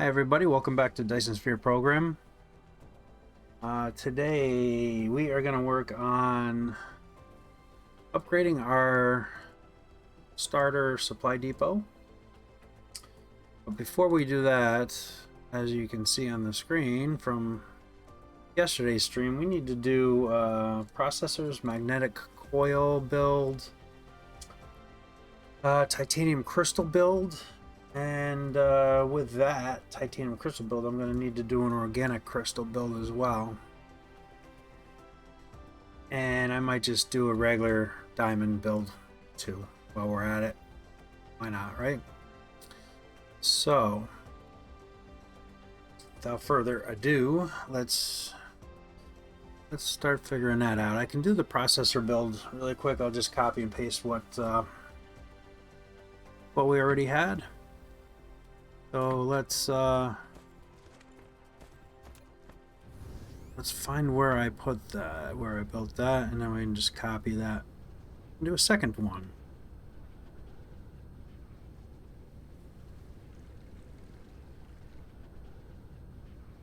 Hi everybody, welcome back to Dyson Sphere program. Today we are going to work on upgrading our starter supply depot. But before we do that, as you can see on the screen from yesterday's stream, we need to do processors, magnetic coil build, titanium crystal build. And with that titanium crystal build, I'm going to need to do an organic crystal build as well. And I might just do a regular diamond build too while we're at it. Why not, right? So, without further ado, let's start figuring that out. I can do the processor build really quick. I'll just copy and paste what we already had. So let's find where I put that, where I built that, and then we can just copy that and do a second one.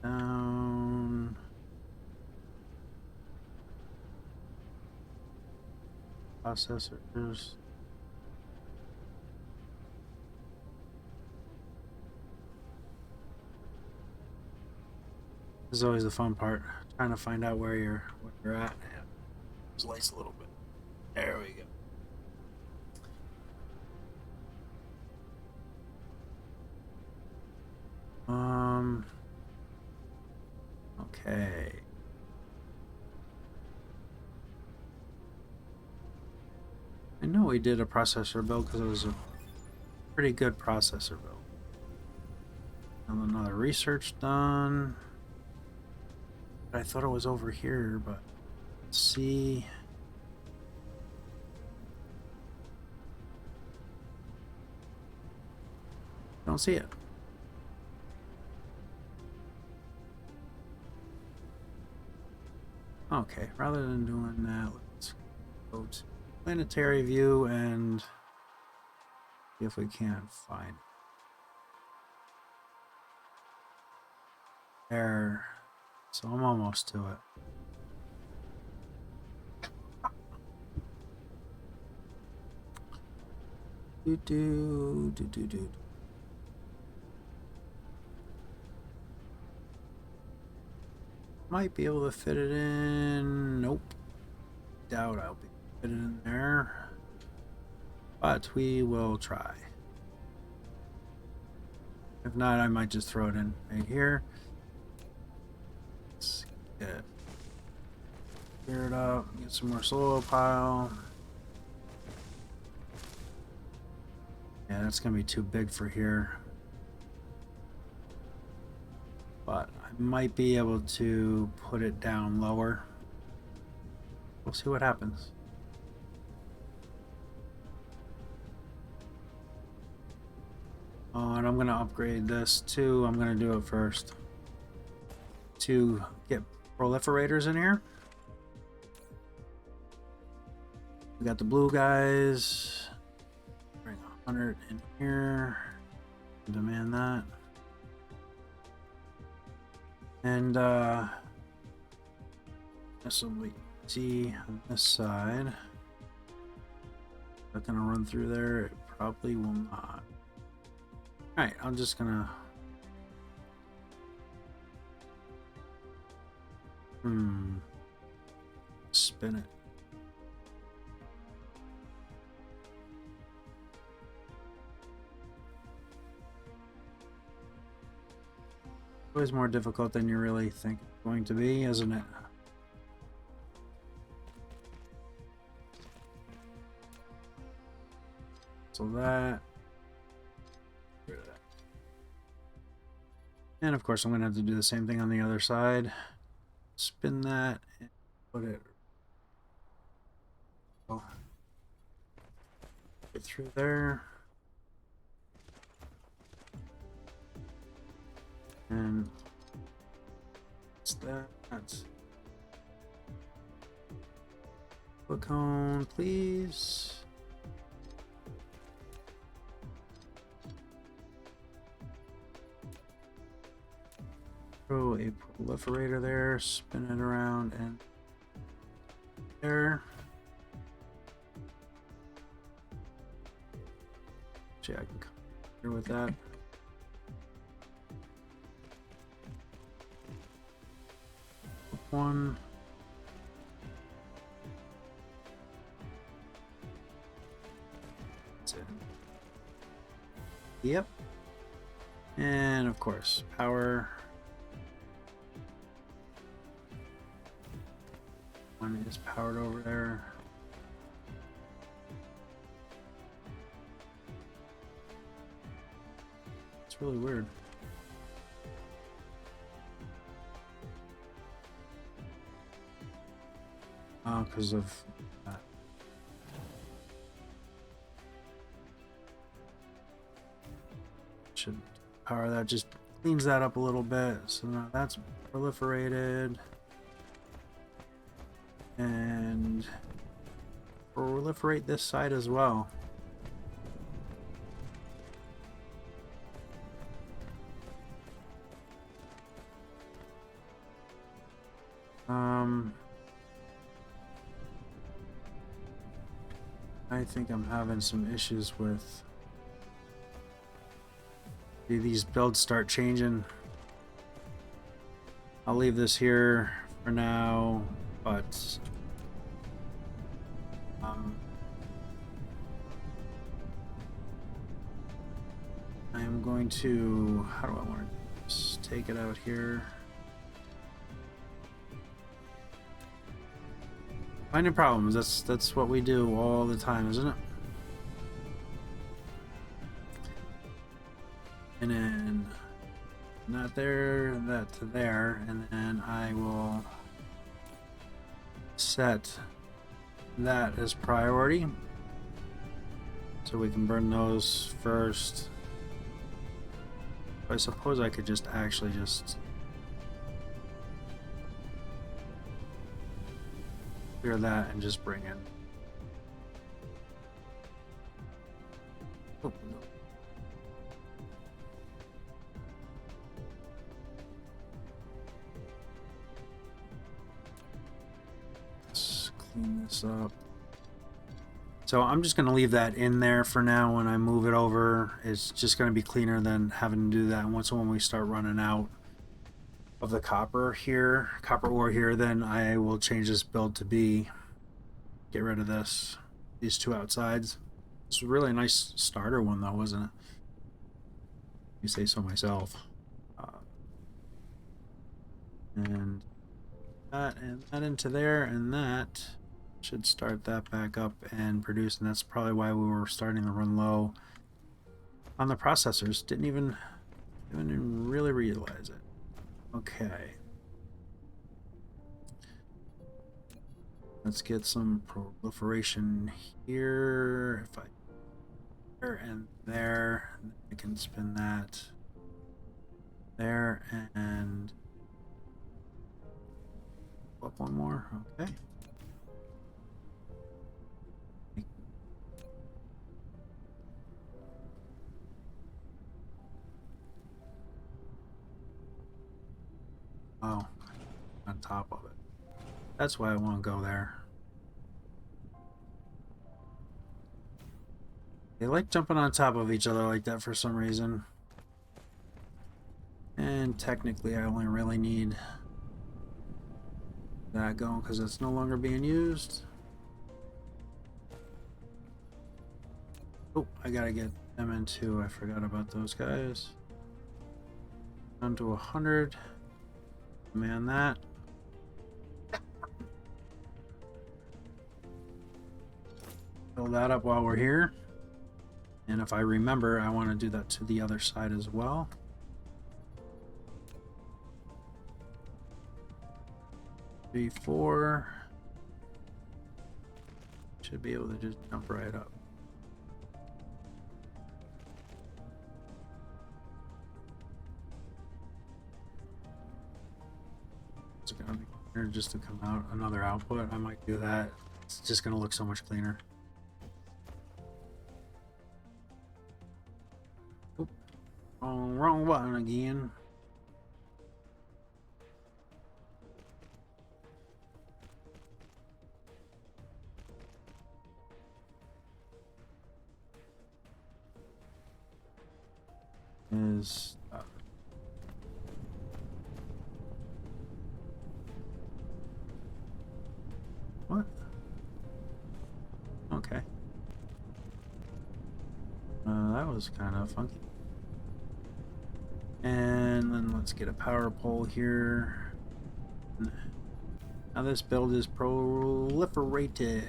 Down. Processors. This is always the fun part, trying to find out where you're at. Yeah. Just lace a little bit. There we go. Okay. I know we did a processor build because it was a pretty good processor build. And another research done. I thought it was over here, but let's see. Don't see it. Okay, rather than doing that, let's go to planetary view and see if we can't find it. There. So I'm almost to it. Do. Might be able to fit it in. Nope. Doubt I'll be able to fit it in there. But we will try. If not, I might just throw it in right here. Let's get clear it up, get some more soil pile. Yeah, that's gonna be too big for here. But I might be able to put it down lower. We'll see what happens. Oh, and I'm gonna upgrade this too. I'm gonna do it first to get proliferators in here. We got the blue guys. Bring 100 in here. Demand that. And this will be easy on this side. Is that gonna run through there? It probably will not. Alright, I'm just gonna spin it. Always more difficult than you really think it's going to be, isn't it? So that. And of course I'm going to have to do the same thing on the other side. Spin that and put it get through there. And what's that? Foot cone, please. Throw a proliferator there, spin it around and there. Actually, I can come here with that. One. That's it. Yep. And of course, power. One is powered over there. It's really weird. Because of that. Should power that, just cleans that up a little bit. So now that's proliferated. And proliferate this side as well. I think I'm having some issues with these builds start changing. I'll leave this here for now, but I am going to, how do I want to just take it out here? Finding problems, that's what we do all the time, isn't it? And then not there, that to there, and then I will set that as priority so we can burn those first. I suppose I could just actually just clear that and just bring in. Oh, no. Let's clean this up. So I'm just going to leave that in there for now. When I move it over, it's just going to be cleaner than having to do that. And when we start running out of the copper ore here, then I will change this build to be, get rid of these two outsides. It's a really nice starter one though, wasn't it? You say so myself. And that into there, and that should start that back up and produce, and that's probably why we were starting to run low on the processors. Didn't even really realize it. Okay. Let's get some proliferation here. If I there and there, I can spin that there and up one more. Okay. Oh, on top of it. That's why I want to go there. They like jumping on top of each other like that for some reason. And technically I only really need that going because it's no longer being used. Oh, I gotta get them in too. I forgot about those guys. Down to 100. Man, that. Fill that up while we're here. And if I remember, I want to do that to the other side as well. Three, four. Should be able to just jump right up. It's gonna be cleaner just to come out another output. I might do that. It's just gonna look so much cleaner. Oop. Oh, wrong button again. is what? Okay. That was kind of funky. And then let's get a power pole here. Now this build is proliferated.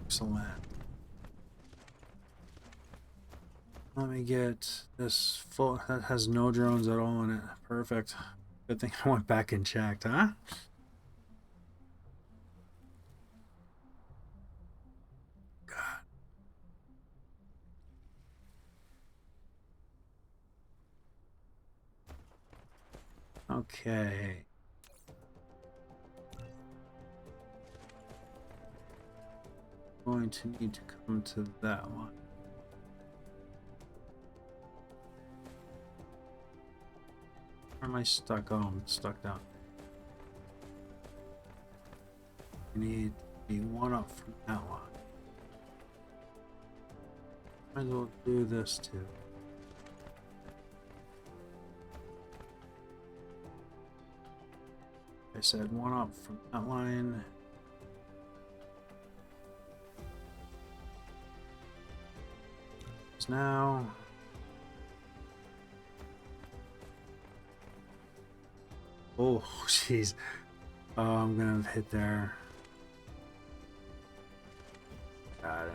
Excellent. Let me get this full. That has no drones at all in it. Perfect. Good thing I went back and checked, huh? God. Okay. Going to need to come to that one. Where am I stuck? Oh, I'm stuck down. I need to be one up from that one. Might as well do this too. I said one up from that line. Now oh jeez, oh, I'm gonna hit there. Got it.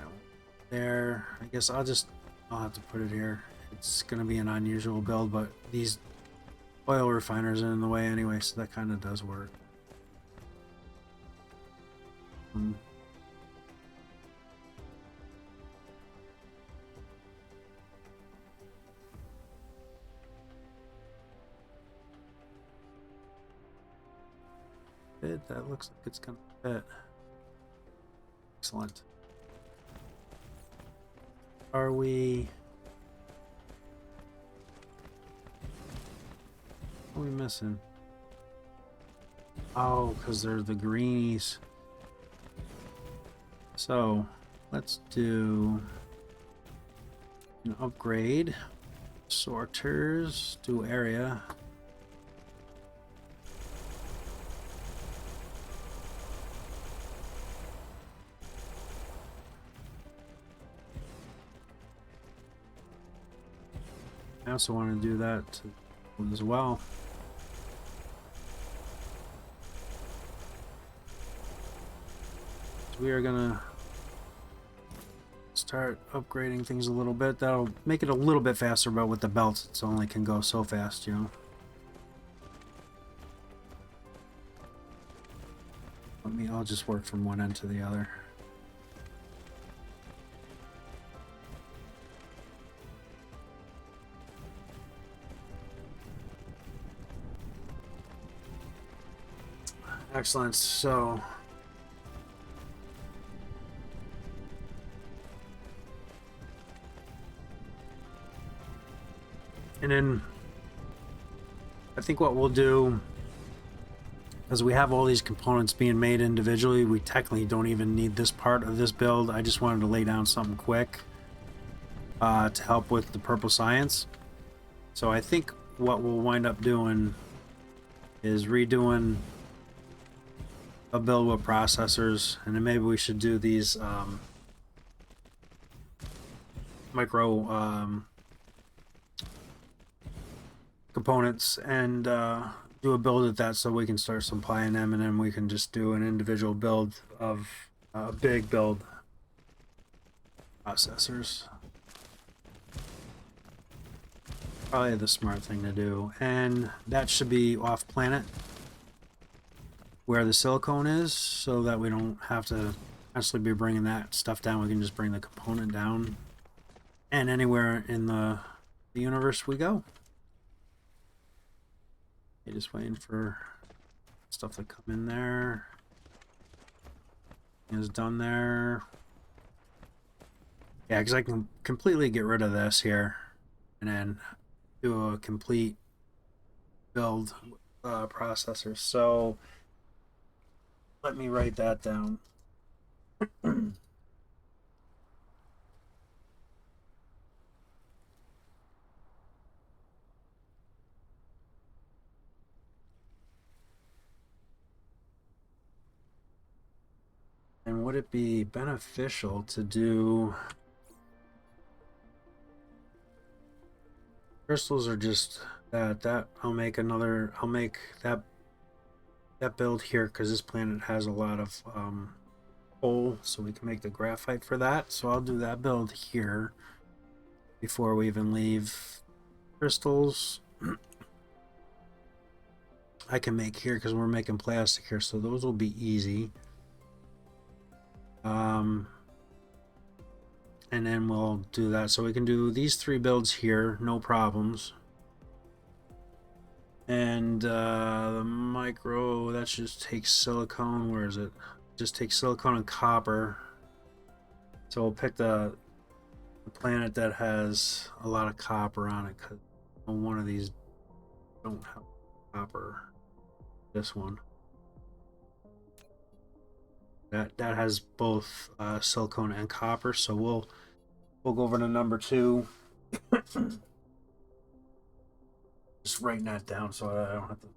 There, I guess I'll have to put it here. It's gonna be an unusual build, but these oil refiners are in the way anyway, so that kind of does work. That looks like it's gonna fit. Excellent. Are we? What are we missing? Oh, because they're the greenies. So let's do an upgrade. Sorters, do area. I also want to do that as well. So we are gonna start upgrading things a little bit. That'll make it a little bit faster, but with the belts, it only can go so fast, you know. I'll just work from one end to the other. Excellent. So and then I think what we'll do, as we have all these components being made individually, we technically don't even need this part of this build. I just wanted to lay down something quick to help with the purple science. So I think what we'll wind up doing is redoing a build with processors, and then maybe we should do these micro components and do a build at that, so we can start supplying them, and then we can just do an individual build of a big build processors. Probably the smart thing to do, and that should be off planet where the silicone is, so that we don't have to constantly be bringing that stuff down. We can just bring the component down, and anywhere in the universe we go. Okay, just waiting for stuff to come in there. Is done there. Yeah, because I can completely get rid of this here, and then do a complete build processor. So let me write that down. would it be beneficial to do crystals or just that I'll make that build here because this planet has a lot of coal, so we can make the graphite for that. So I'll do that build here before we even leave. Crystals I can make here because we're making plastic here, so those will be easy. And then we'll do that. So we can do these 3 builds here, no problems. And the micro, that just takes silicone. Where is it? Just takes silicone and copper. So we'll pick the planet that has a lot of copper on it, because one of these don't have copper. This one. That has both silicone and copper, so we'll go over to number 2. Just writing that down so I don't have to.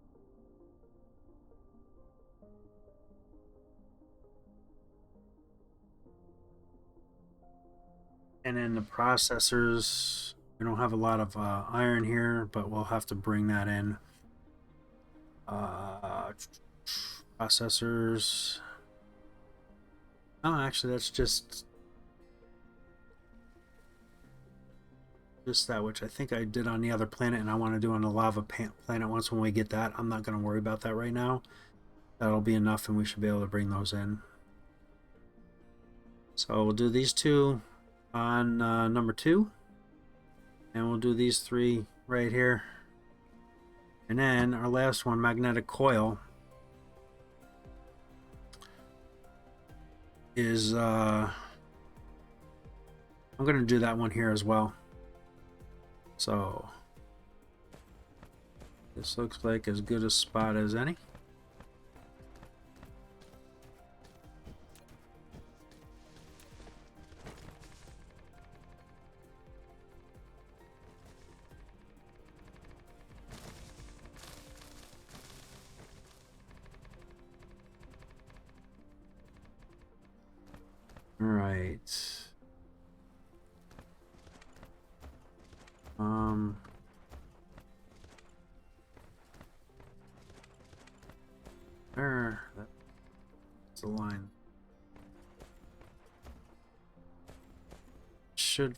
And then the processors, we don't have a lot of iron here, but we'll have to bring that in. Processors. Oh, actually, that's just that, which I think I did on the other planet, and I want to do on the lava planet once when we get that. I'm not going to worry about that right now. That'll be enough, and we should be able to bring those in. So we'll do these 2 on number 2, and we'll do these 3 right here. And then our last one, magnetic coil, is I'm going to do that one here as well. So this looks like as good a spot as any. All right. There, that's the line. Should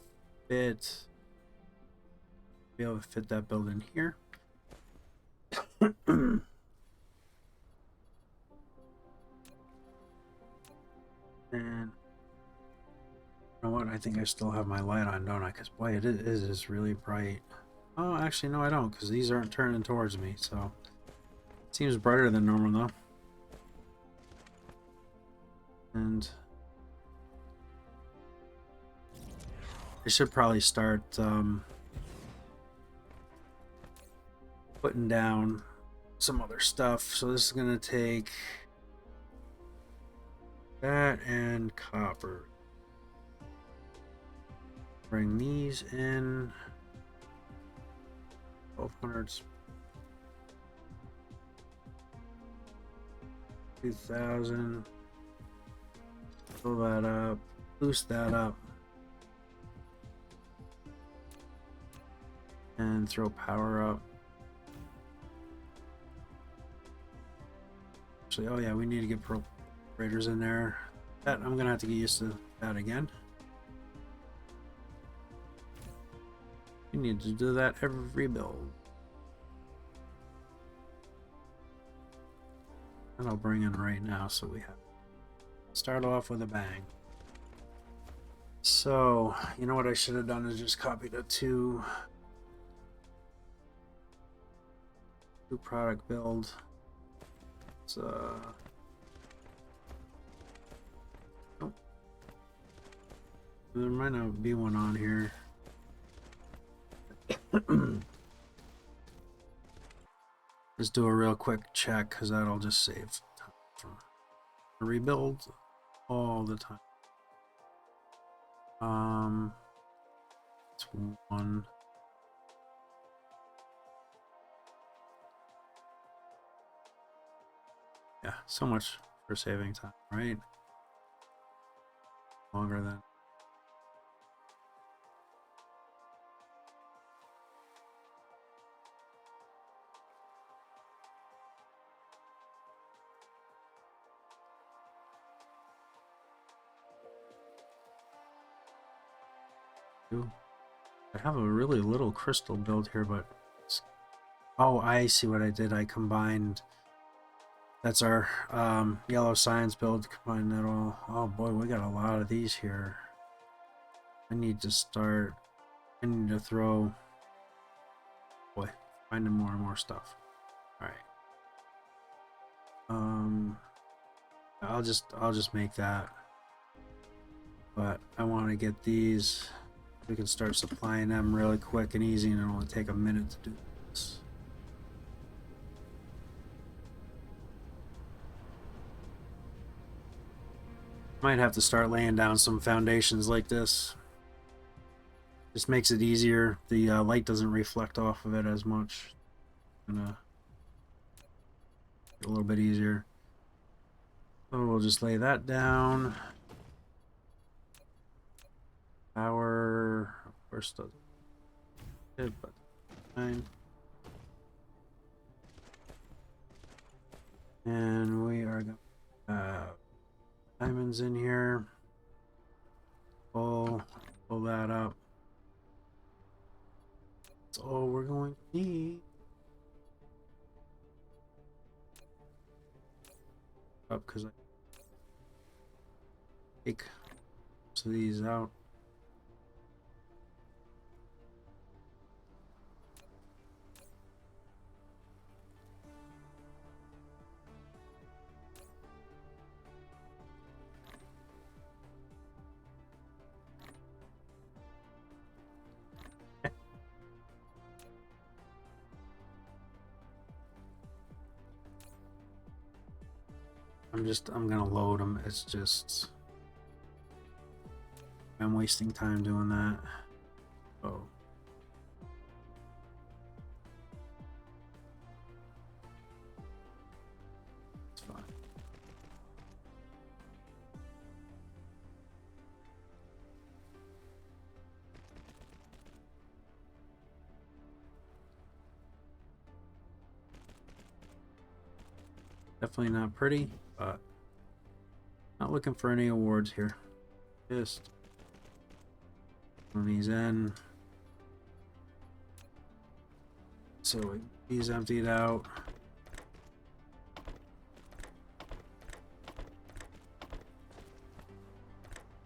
fit. Be able to fit that build in here. And you know what? I think I still have my light on, don't I? Because boy, it is really bright. Oh, actually, no, I don't, because these aren't turning towards me. So it seems brighter than normal, though. And I should probably start putting down some other stuff. So this is going to take that and copper. Bring these in. 1200s. 2000. Fill that up. Boost that up. And throw power up. Actually, oh yeah, we need to get operators in there. That I'm gonna have to get used to that again. You need to do that every build. And I'll bring in right now so we have start off with a bang. So, you know what I should have done is just copy the two product build. It's oh, there might not be one on here. Let's do a real quick check because that'll just save time from rebuild all the time. It's one. Yeah, so much for saving time, right? longer than. I have a really little crystal build here, but oh, I see what I did. I combined. That's our yellow science build. Combine that all. Oh boy, we got a lot of these here. I need to start. I need to throw. Boy, finding more and more stuff. All right. I'll just make that. But I want to get these. We can start supplying them really quick and easy, and it'll only take a minute to do this. Might have to start laying down some foundations like this. Just makes it easier. The light doesn't reflect off of it as much. Gonna get a little bit easier. So we'll just lay that down. Power, of course, doesn't good, but fine. And we are going to have diamonds in here. Pull that up. That's all we're going to need. Up because I take some of these out. I'm gonna load them. It's just I'm wasting time doing that. Oh. It's fine. Definitely not pretty, but not looking for any awards here. Just on these in. So these emptied out.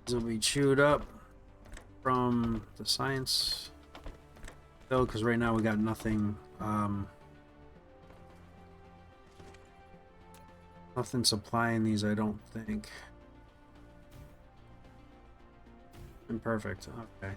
These will be chewed up from the science build because right now we got nothing. Nothing supplying these, I don't think. Imperfect. Okay.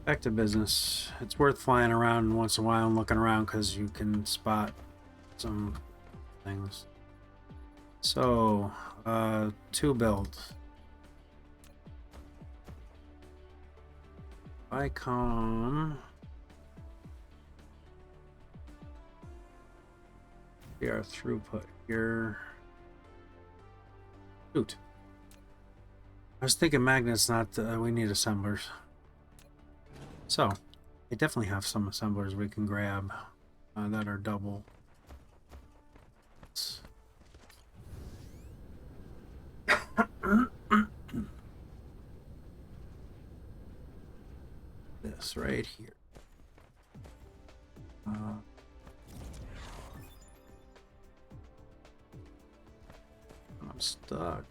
Back to business. It's worth flying around once in a while and looking around because you can spot some things. So, 2 builds. I come. See our throughput here. Shoot. I was thinking magnets, not we need assemblers. So, I definitely have some assemblers we can grab that are double. This right here. I'm stuck.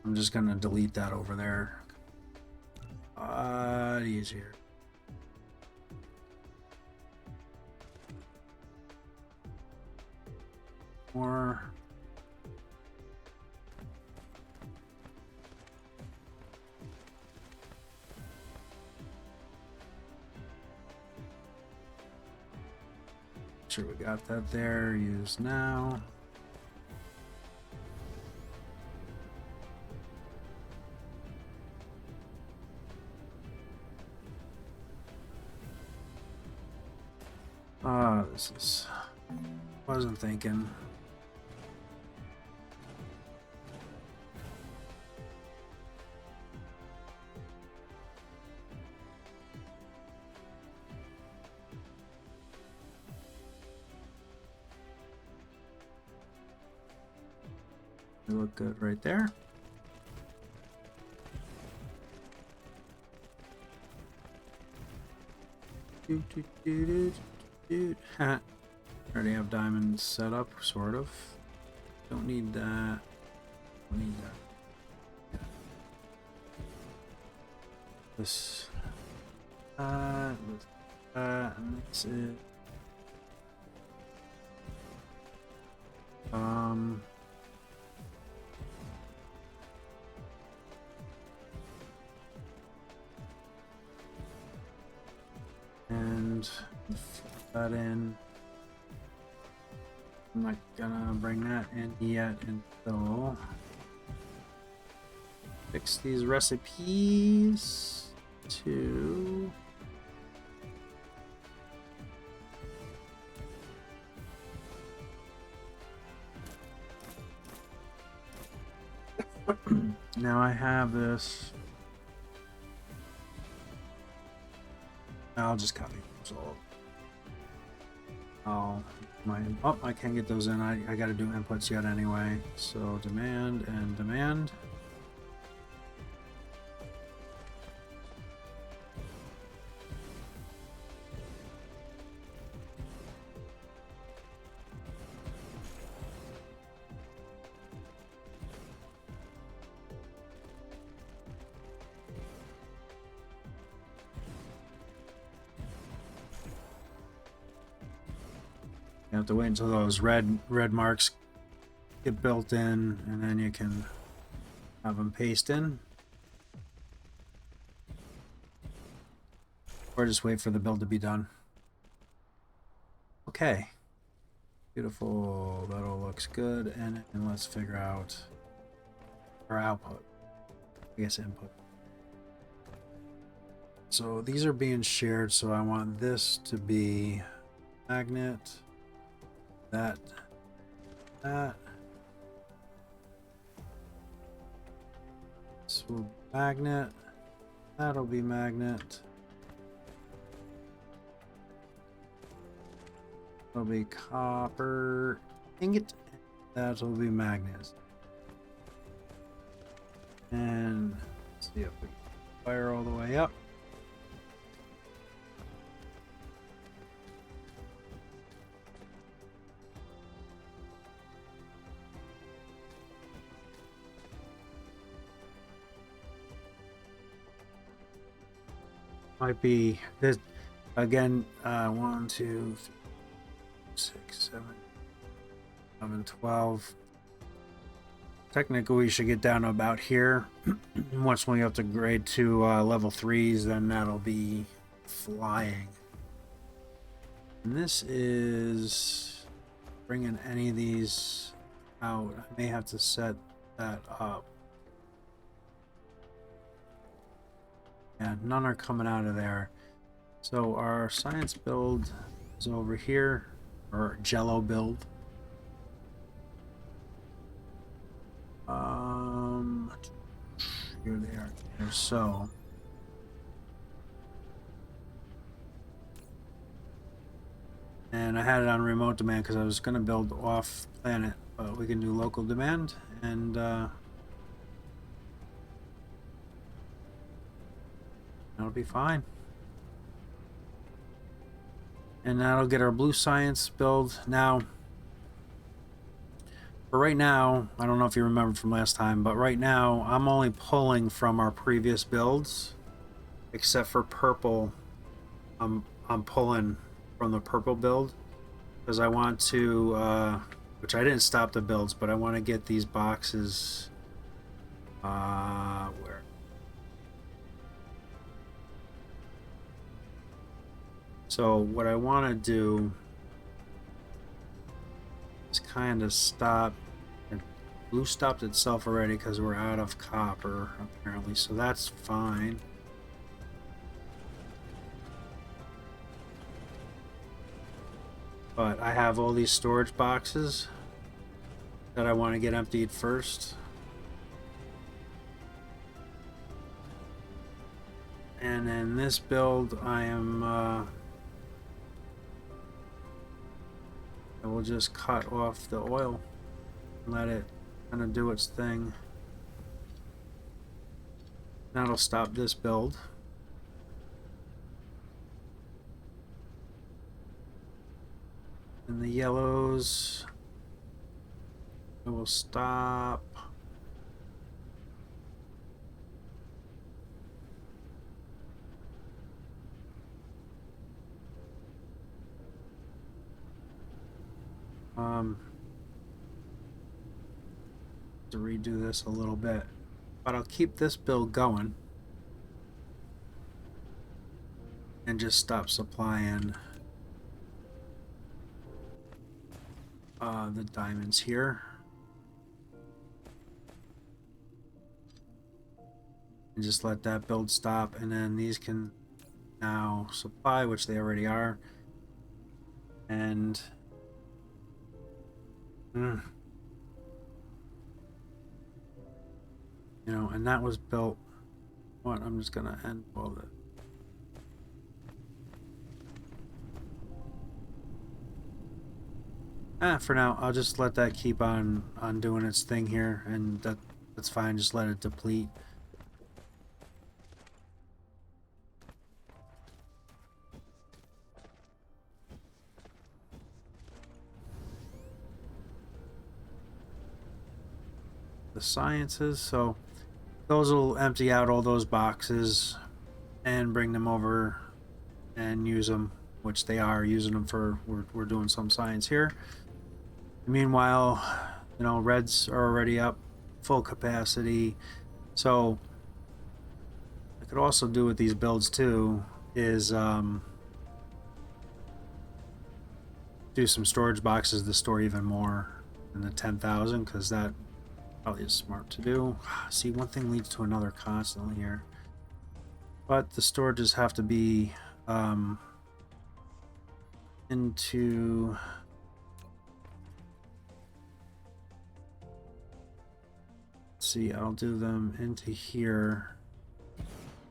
I'm just gonna delete that over there. Easier. More. sure we got that there. Use now. This is... wasn't thinking. They look good right there. Ha. Already have diamonds set up, sort of. Don't need that. Don't need that. This. And that's it. And put that in. I'm not gonna bring that in yet until fix these recipes to now I have this. I'll just copy those all. I can't get those in. I got to do inputs yet anyway. So demand and demand. You have to wait until those red marks get built in, and then you can have them paste in. Or just wait for the build to be done. Okay. Beautiful. That all looks good. And let's figure out our output. I guess input. So these are being shared, so I want this to be magnet. That. This will be magnet. That'll be magnet. That'll be copper ingot. That'll be magnets. And let's see if we can fire all the way up. Might be this again. 1, 2, 3, 6, 7, 11, 12. Technically, we should get down to about here. Once we have to grade to level 3s, then that'll be flying. And this is bringing any of these out. I may have to set that up. Yeah, none are coming out of there. So our science build is over here, or Jello build. Here they are. Here, so and I had it on remote demand because I was going to build off planet, but we can do local demand, and that'll be fine. And that'll get our blue science build. Now, for right now, I don't know if you remember from last time, but right now I'm only pulling from our previous builds, except for purple. I'm pulling from the purple build because I want to, which I didn't stop the builds, but I want to get these boxes. Where? So what I want to do kind of stopped. Blue stopped itself already because we're out of copper, apparently, so that's fine. But I have all these storage boxes that I want to get emptied first. And in this build, I will just cut off the oil and let it kind of do its thing. That'll stop this build. And the yellows, it will stop. To redo this a little bit, but I'll keep this build going and just stop supplying the diamonds here. And just let that build stop, and then these can now supply, which they already are. And you know, and that was built. What? I'm just gonna end all the. For now, I'll just let that keep on doing its thing here, and that's fine. Just let it deplete. The sciences, so those will empty out all those boxes and bring them over and use them, which they are using them for. We're doing some science here. Meanwhile, you know, reds are already up full capacity. So I could also do with these builds too is do some storage boxes to store even more than the 10,000, because that probably is smart to do. See, one thing leads to another constantly here. But the storages have to be into... Let's see, I'll do them into here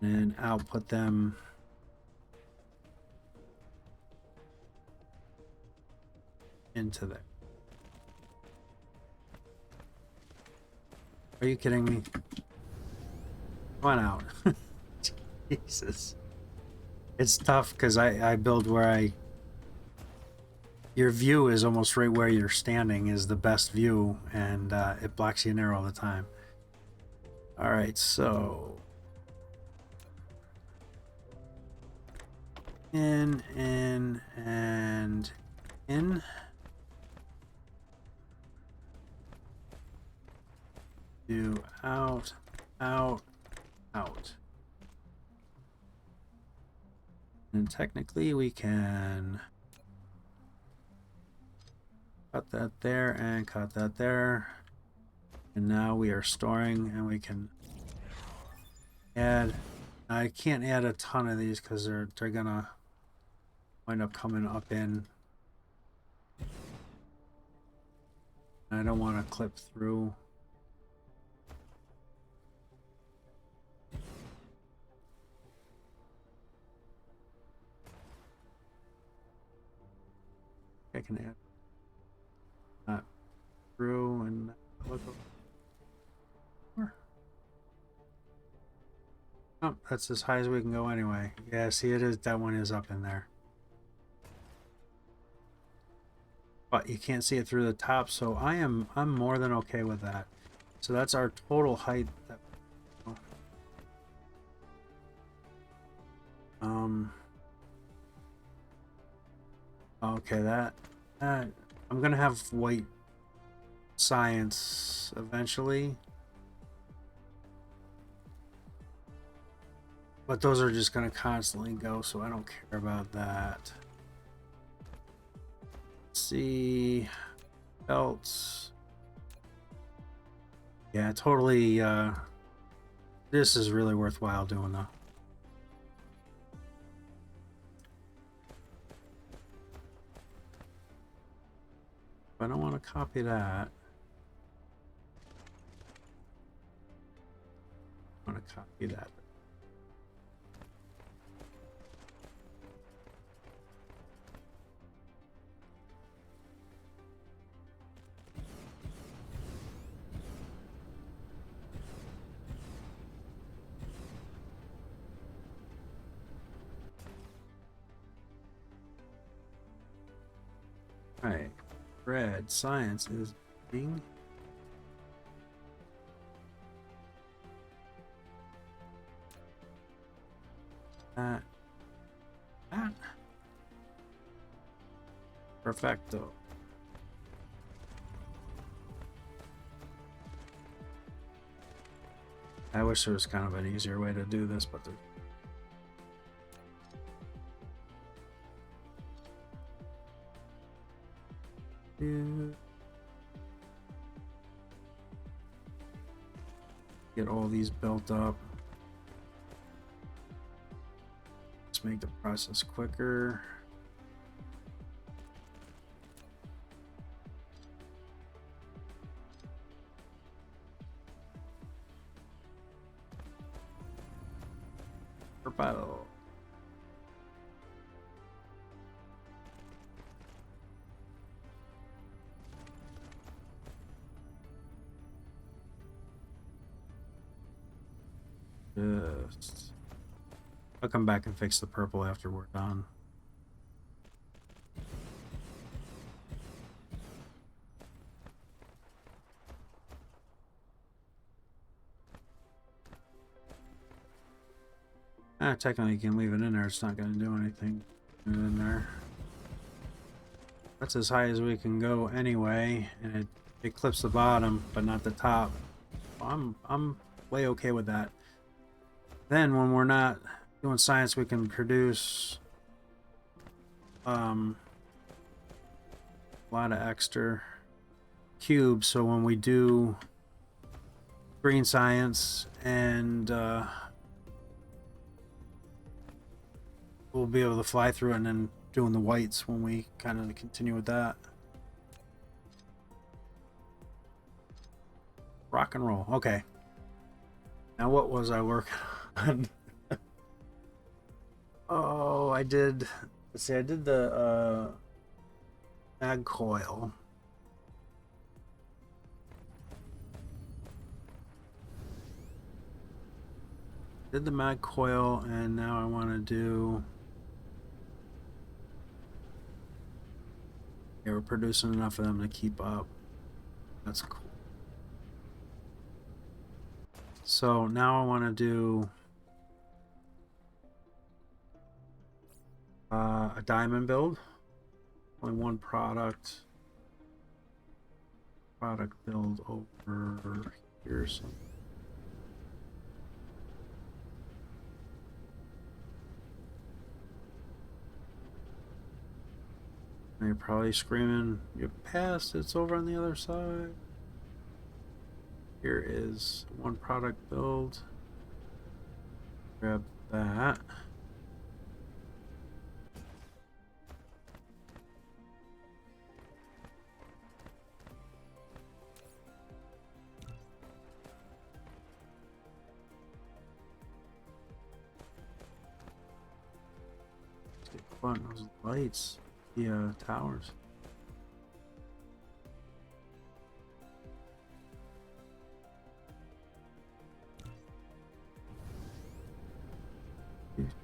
and output them into there. Are you kidding me? Come on out. Jesus. It's tough because I build where your view is almost right where you're standing is the best view, and it blocks you in there all the time. Alright, so in, and in. Do out, out, out. And technically we can cut that there and cut that there. And now we are storing, and we can add. I can't add a ton of these because they're gonna wind up coming up in. I don't want to clip through. I can add that through and look over. Oh, that's as high as we can go anyway. Yeah, see, it is, that one is up in there. But you can't see it through the top, so I'm more than okay with that. So that's our total height. Okay, that I'm gonna have white science eventually, but those are just gonna constantly go, so I don't care about that. Let's see, belts. Yeah, totally. This is really worthwhile doing though. I don't want to copy that. I want to copy that. All right, red science is being. That. Perfecto. I wish there was kind of an easier way to do this, but get all these built up. Just make the process quicker. Purple. Just. I'll come back and fix the purple after we're done. Technically you can leave it in there, it's not going to do anything. Leave it in there. That's as high as we can go anyway, and it clips the bottom, but not the top. I'm way okay with that. Then when we're not doing science, we can produce a lot of extra cubes, so when we do green science and we'll be able to fly through it, and then doing the whites when we kind of continue with that. Rock and roll. Okay. Now what was I working on? Oh, I did. Let's see. I did the mag coil. Did the mag coil, and now I want to do. Yeah, we're producing enough of them to keep up. That's cool. So now I want to do a diamond build. Only one product build over here. So you're probably screaming, "You passed! It's over on the other side." Here is one product build. Grab that. Let's get fun those lights, the towers.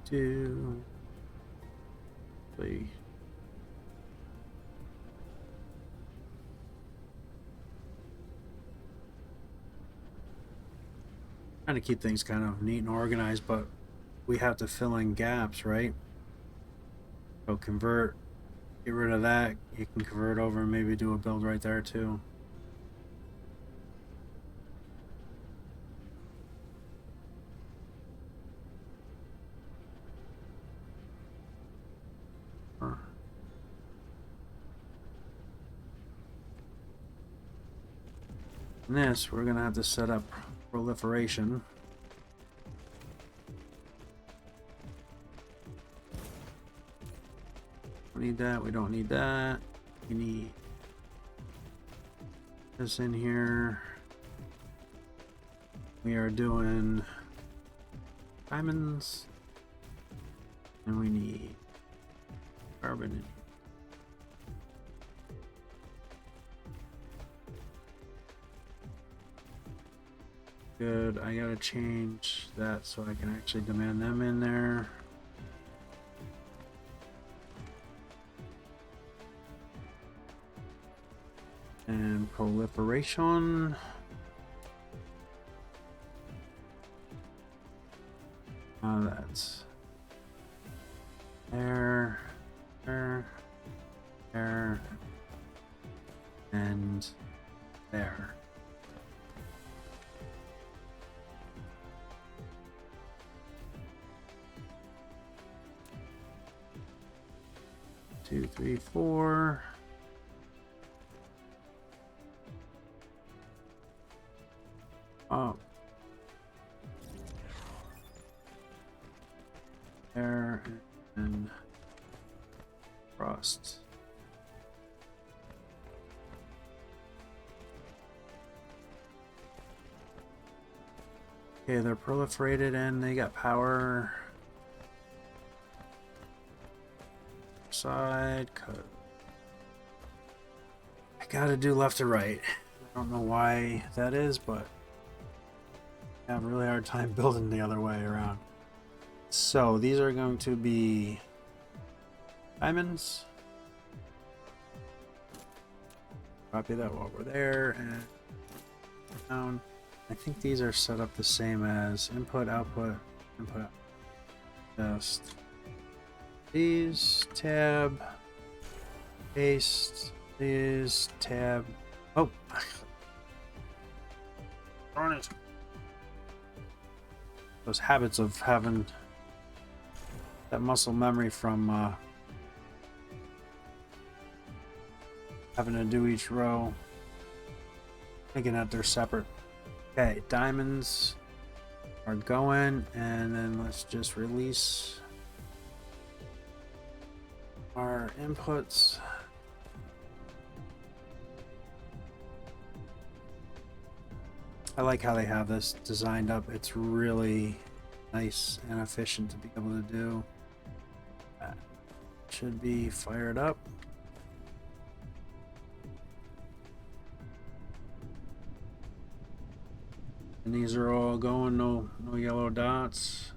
Do play. Trying to keep things kind of neat and organized, but we have to fill in gaps, right? So convert, get rid of that. You can convert over and maybe do a build right there too. In this, we're gonna have to set up proliferation. We need that, we don't need that. We need this in here. We are doing diamonds. And we need carbon in here. Good, I gotta change that so I can actually demand them in there. And proliferation. That's there, and there. Two, three, four. Up. There and frost. Okay, they're proliferated and they got power. Side cut. I gotta do left to right. I don't know why that is, but I have a really hard time building the other way around. So these are going to be diamonds. Copy that while we're there and down. I think these are set up the same as input, output, input, output. Just these, tab, paste, these, tab. Oh, darn it. Those habits of having that muscle memory from having to do each row, thinking that they're separate. Okay, diamonds are going, and then let's just release our inputs. I like how they have this designed up. It's really nice and efficient to be able to do. That should be fired up. And these are all going, no yellow dots.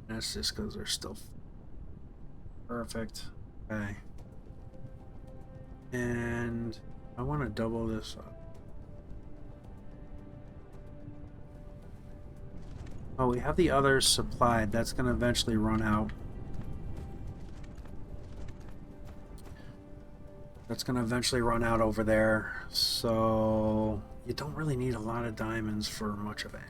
That's just because they're still perfect. Okay. And I want to double this up. Oh, we have the others supplied. That's going to eventually run out. That's going to eventually run out over there. So you don't really need a lot of diamonds for much of any.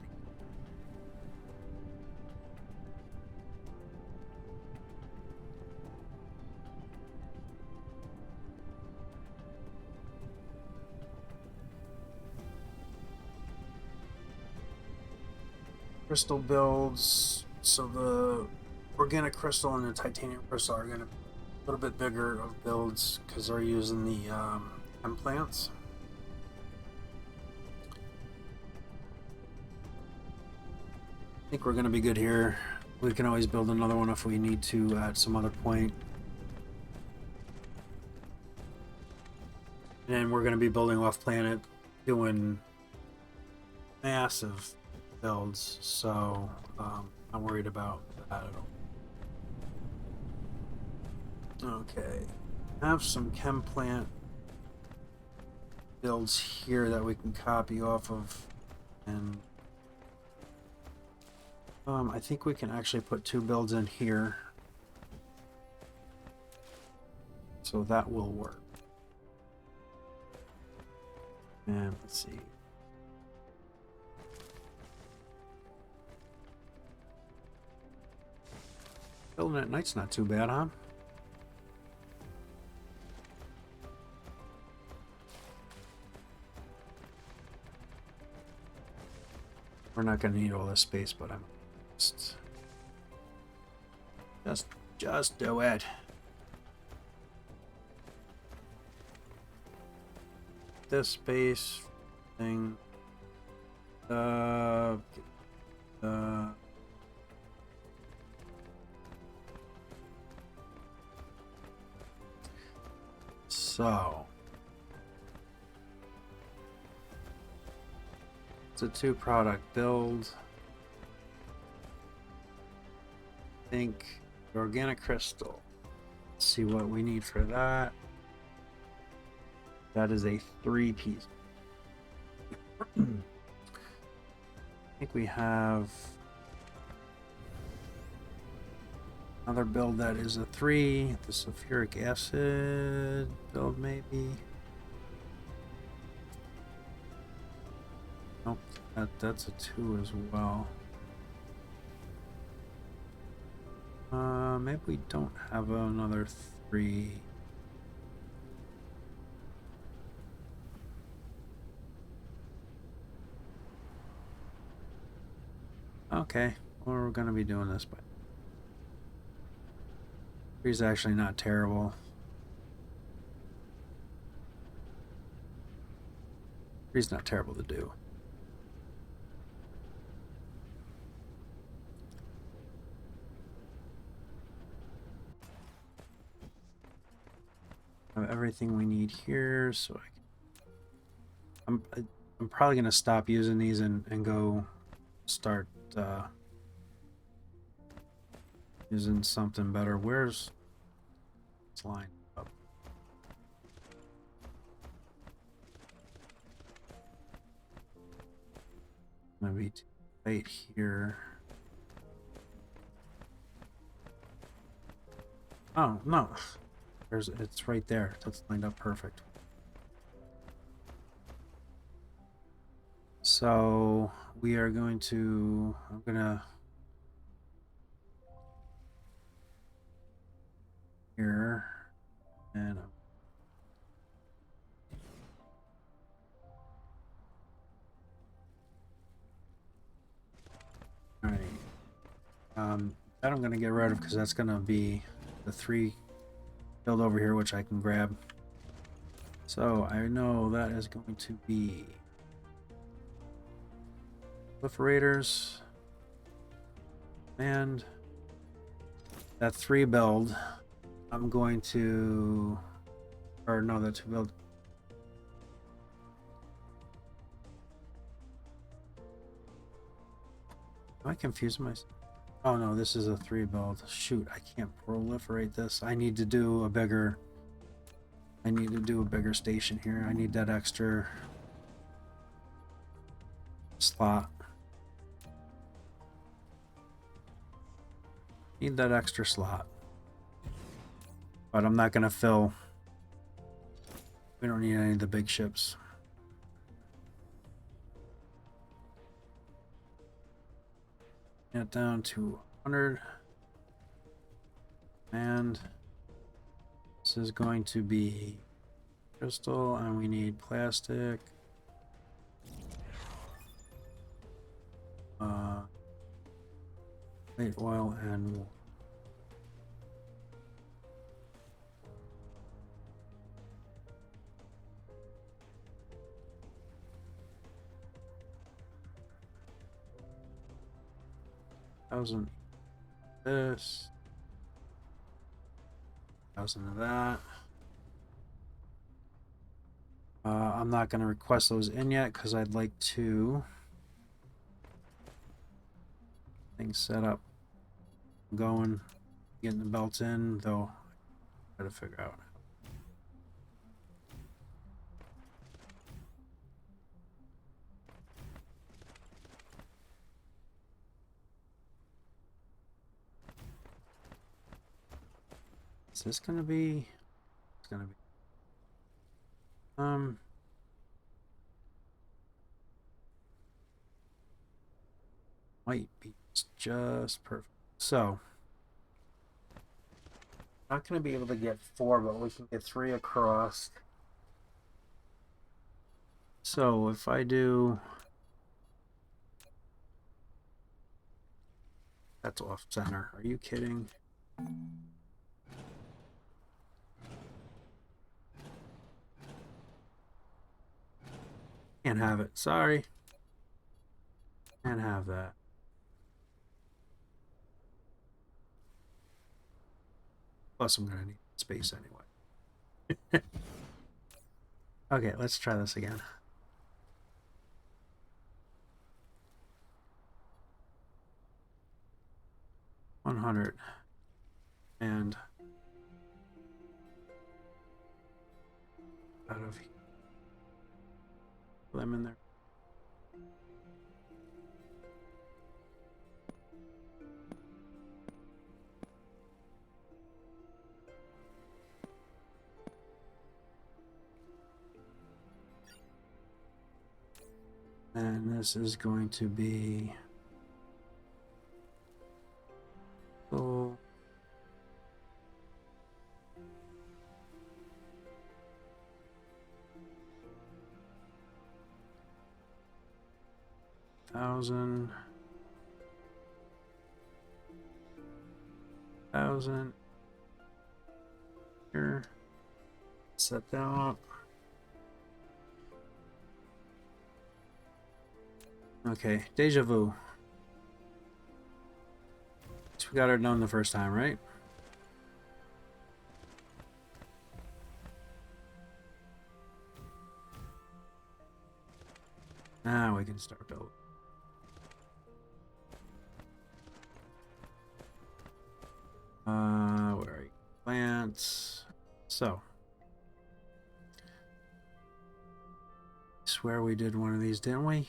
Crystal builds, so the organic crystal and the titanium crystal are going to be a little bit bigger of builds because they're using the chem plants. I think we're going to be good here. We can always build another one if we need to at some other point. And then we're going to be building off planet, doing massive builds, so I'm worried about that at all. Okay, have some chem plant builds here that we can copy off of, and I think we can actually put 2 builds in here, so that will work. And let's see. Building at night's not too bad, huh? We're not going to need all this space, but I'm just do it. This space thing. So it's a 2-product build. I think organic crystal. Let's see what we need for that. That is a 3-piece. I think we have another build that is a 3. The sulfuric acid build, maybe. Nope, that's a 2 as well. Maybe we don't have another 3. Okay, well, we're gonna be doing this, but 3 is actually not terrible. 3 is not terrible to do. Have everything we need here, so I'm probably gonna stop using these and go start using something better. Where's this line up? Maybe right here. Oh no, it's right there. That's lined up perfect. So we are going to. I'm gonna here and. All right. That I'm going to get rid of because that's going to be the 3 build over here, which I can grab. So I know that is going to be proliferators and that 3 build. I'm going to, or no, that 2 build. Am I confusing myself? Oh no, this is a 3 build. Shoot, I can't proliferate this. I need to do a bigger station here. I need that extra slot. Need that extra slot. But I'm not gonna fill. We don't need any of the big ships. Get down to 100. And this is going to be crystal, and we need plastic. Light oil and wool. Thousand this. 1,000 of that. I'm not going to request those in yet because I'd like to things set up, going, getting the belts in, though. I gotta figure out. Is this gonna be? It's gonna be. Might be just perfect. So, not gonna be able to get 4, but we can get 3 across. So if I do That's off center. Are you kidding? Can't have it. Sorry. Can't have that. Plus, I'm gonna need space anyway. Okay, let's try this again. $100 and out of here. Them in there. And this is going to be so 1,000 here. Set that up. Okay, deja vu. So we got her done the first time, right? Now we can start building. Where are you? Plants. So. I swear we did one of these, didn't we?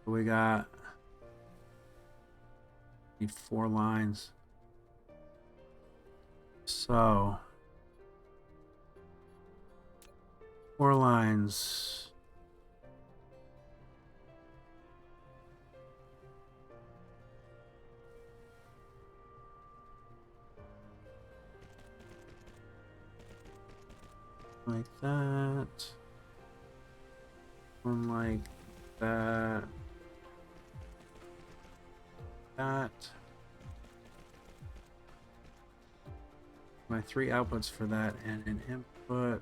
We got... Need 4 lines. So... 4 lines. Like that. One like that. That. My 3 outputs for that and an input.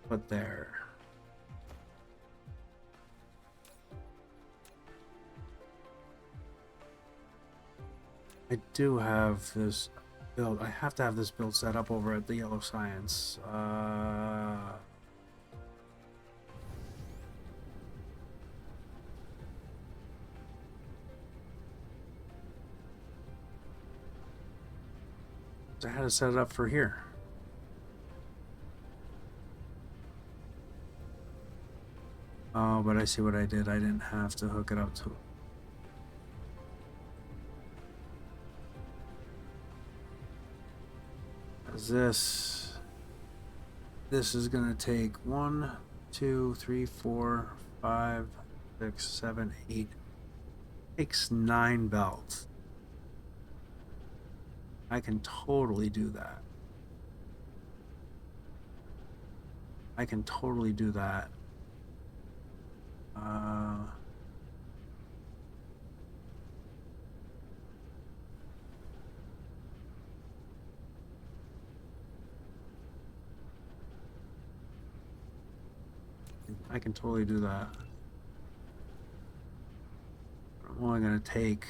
Put there. I do have this build. I have to have this build set up over at the Yellow Science. I had to set it up for here. Oh, but I see what I did. I didn't have to hook it up to... This is gonna take 1, 2, 3, 4, 5, 6, 7, 8. Takes 9 belts. I can totally do that. I can totally do that. I can totally do that. I'm only going to take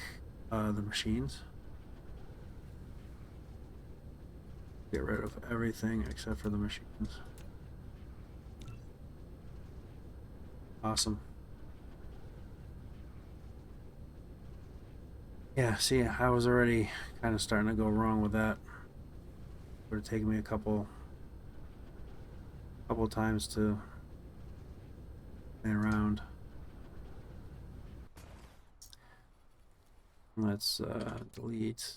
the machines. Get rid of everything except for the machines. Awesome. Yeah, see, I was already kind of starting to go wrong with that. It would have taken me a couple times to play around. Let's delete.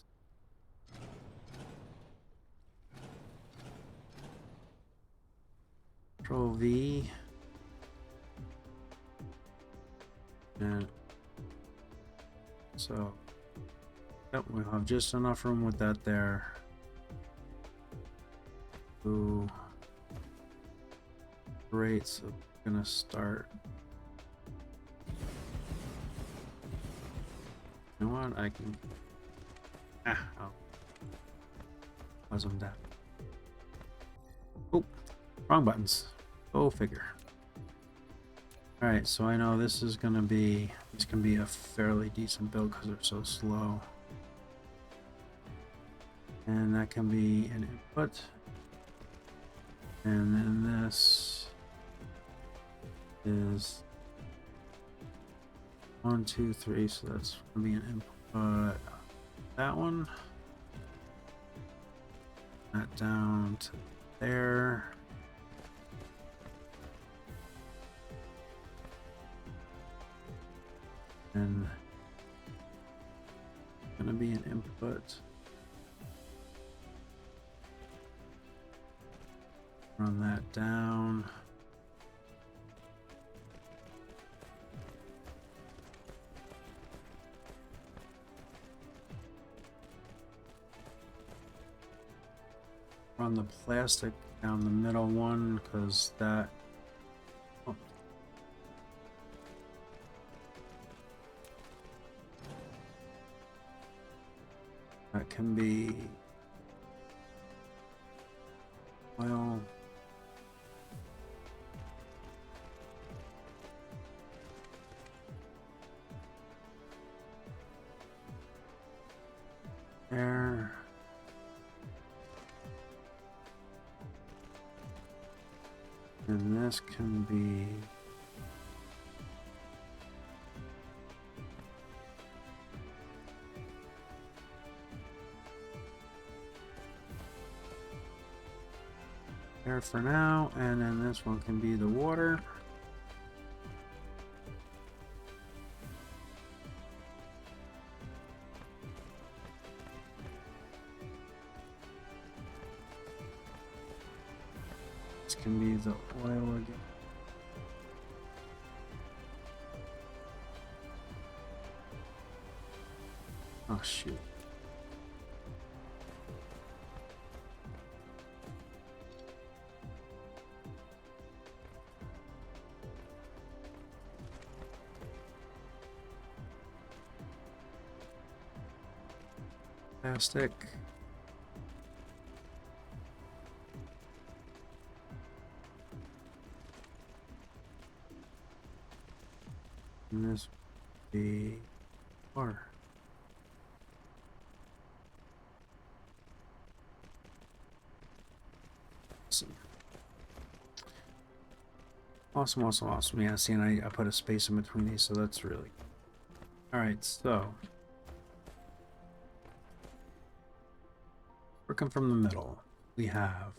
Control V. And so, yep, we'll have just enough room with that there. Ooh. Great, so we're gonna start. You know what? I can. Oh. Close them down. Oh, wrong buttons. Go figure. Alright, so I know this is gonna be. This can be a fairly decent build because they're so slow. And that can be an input. And then this is 1, 2, 3, so that's gonna be an input. That one. That down to there. And gonna be an input. Run that down. Run the plastic down the middle one because that. Oh. That can be oil. There. And this can be there for now, and then this one can be the water. This can be the oil again. Oh shoot. Plastic. And this would be water. Awesome. Awesome. Yeah, see, and I put a space in between these, so that's really all right. So working from the middle, we have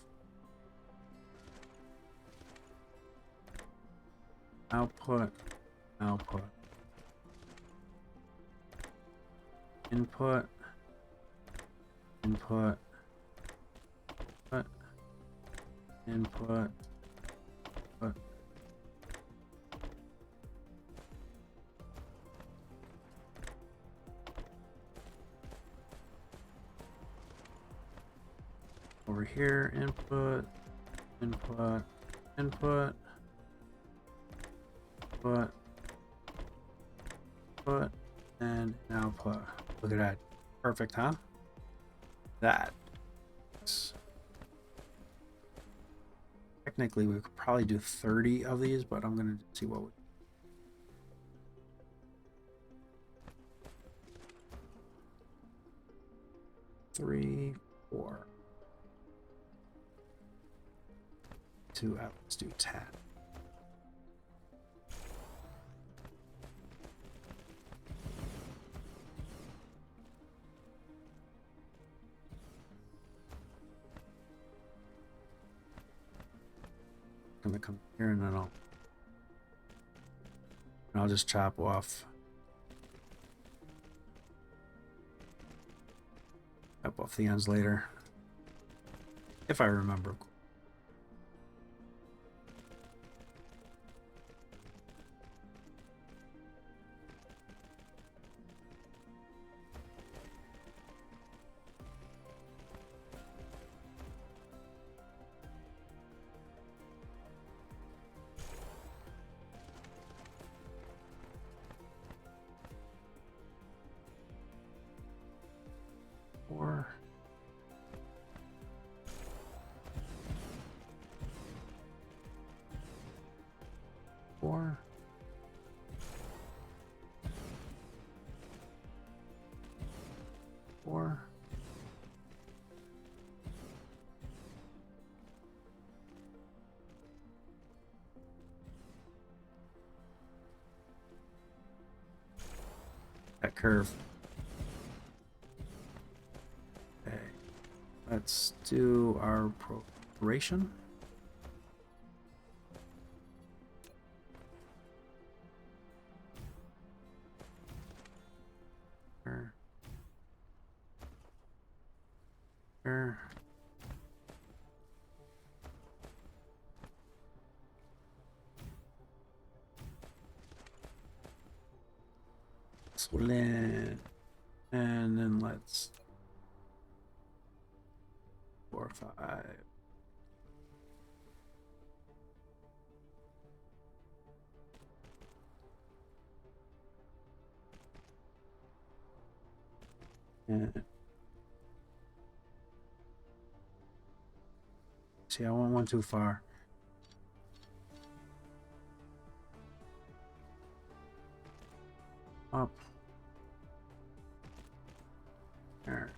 output, input, input, input. Over here, input, and output. Look at that. Perfect, huh? That. Technically, we could probably do 30 of these, but I'm going to see what we... 3, 4. 2 out. Let's do 10. I'm gonna come here and then I'll just chop off the ends later if I remember. that curve. Okay, let's do our preparation. Here. Split. And then let's 4, 5. And see, I went one too far. Up. There.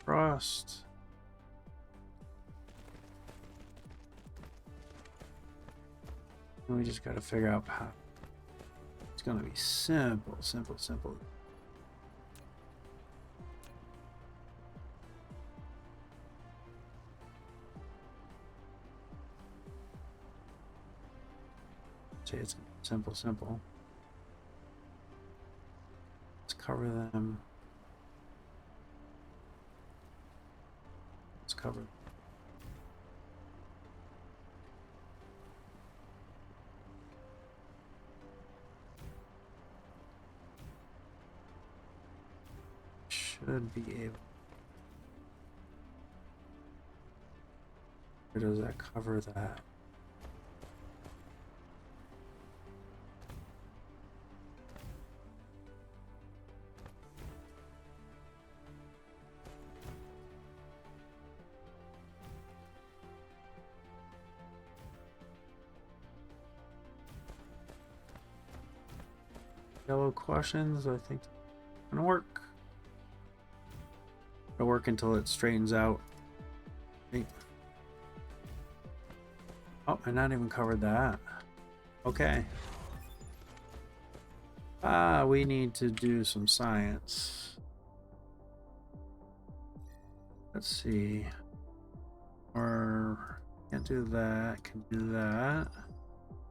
Frost. And we just got to figure out how. It's going to be simple, simple, simple. Say it's simple, simple. Let's cover them. Let's cover. Should be able. Or does that cover that? Yellow questions, I think it's gonna work. It'll work until it straightens out. Oh, I not even covered that. Okay. We need to do some science. Let's see. Or can't do that, can do that.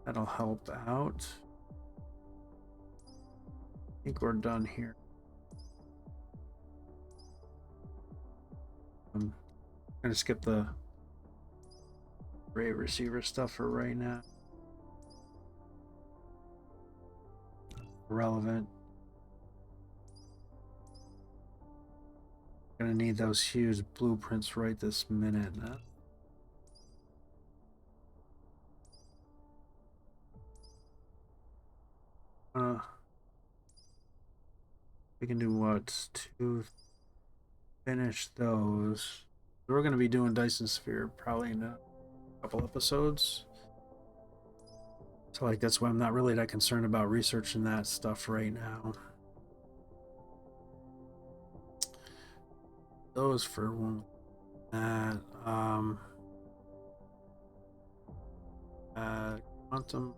That'll help out. I think we're done here. I'm gonna skip the array receiver stuff for right now. Relevant. Gonna need those huge blueprints right this minute. We can do what to finish those. We're gonna be doing Dyson Sphere probably in a couple episodes. So like that's why I'm not really that concerned about researching that stuff right now. Those for one that quantum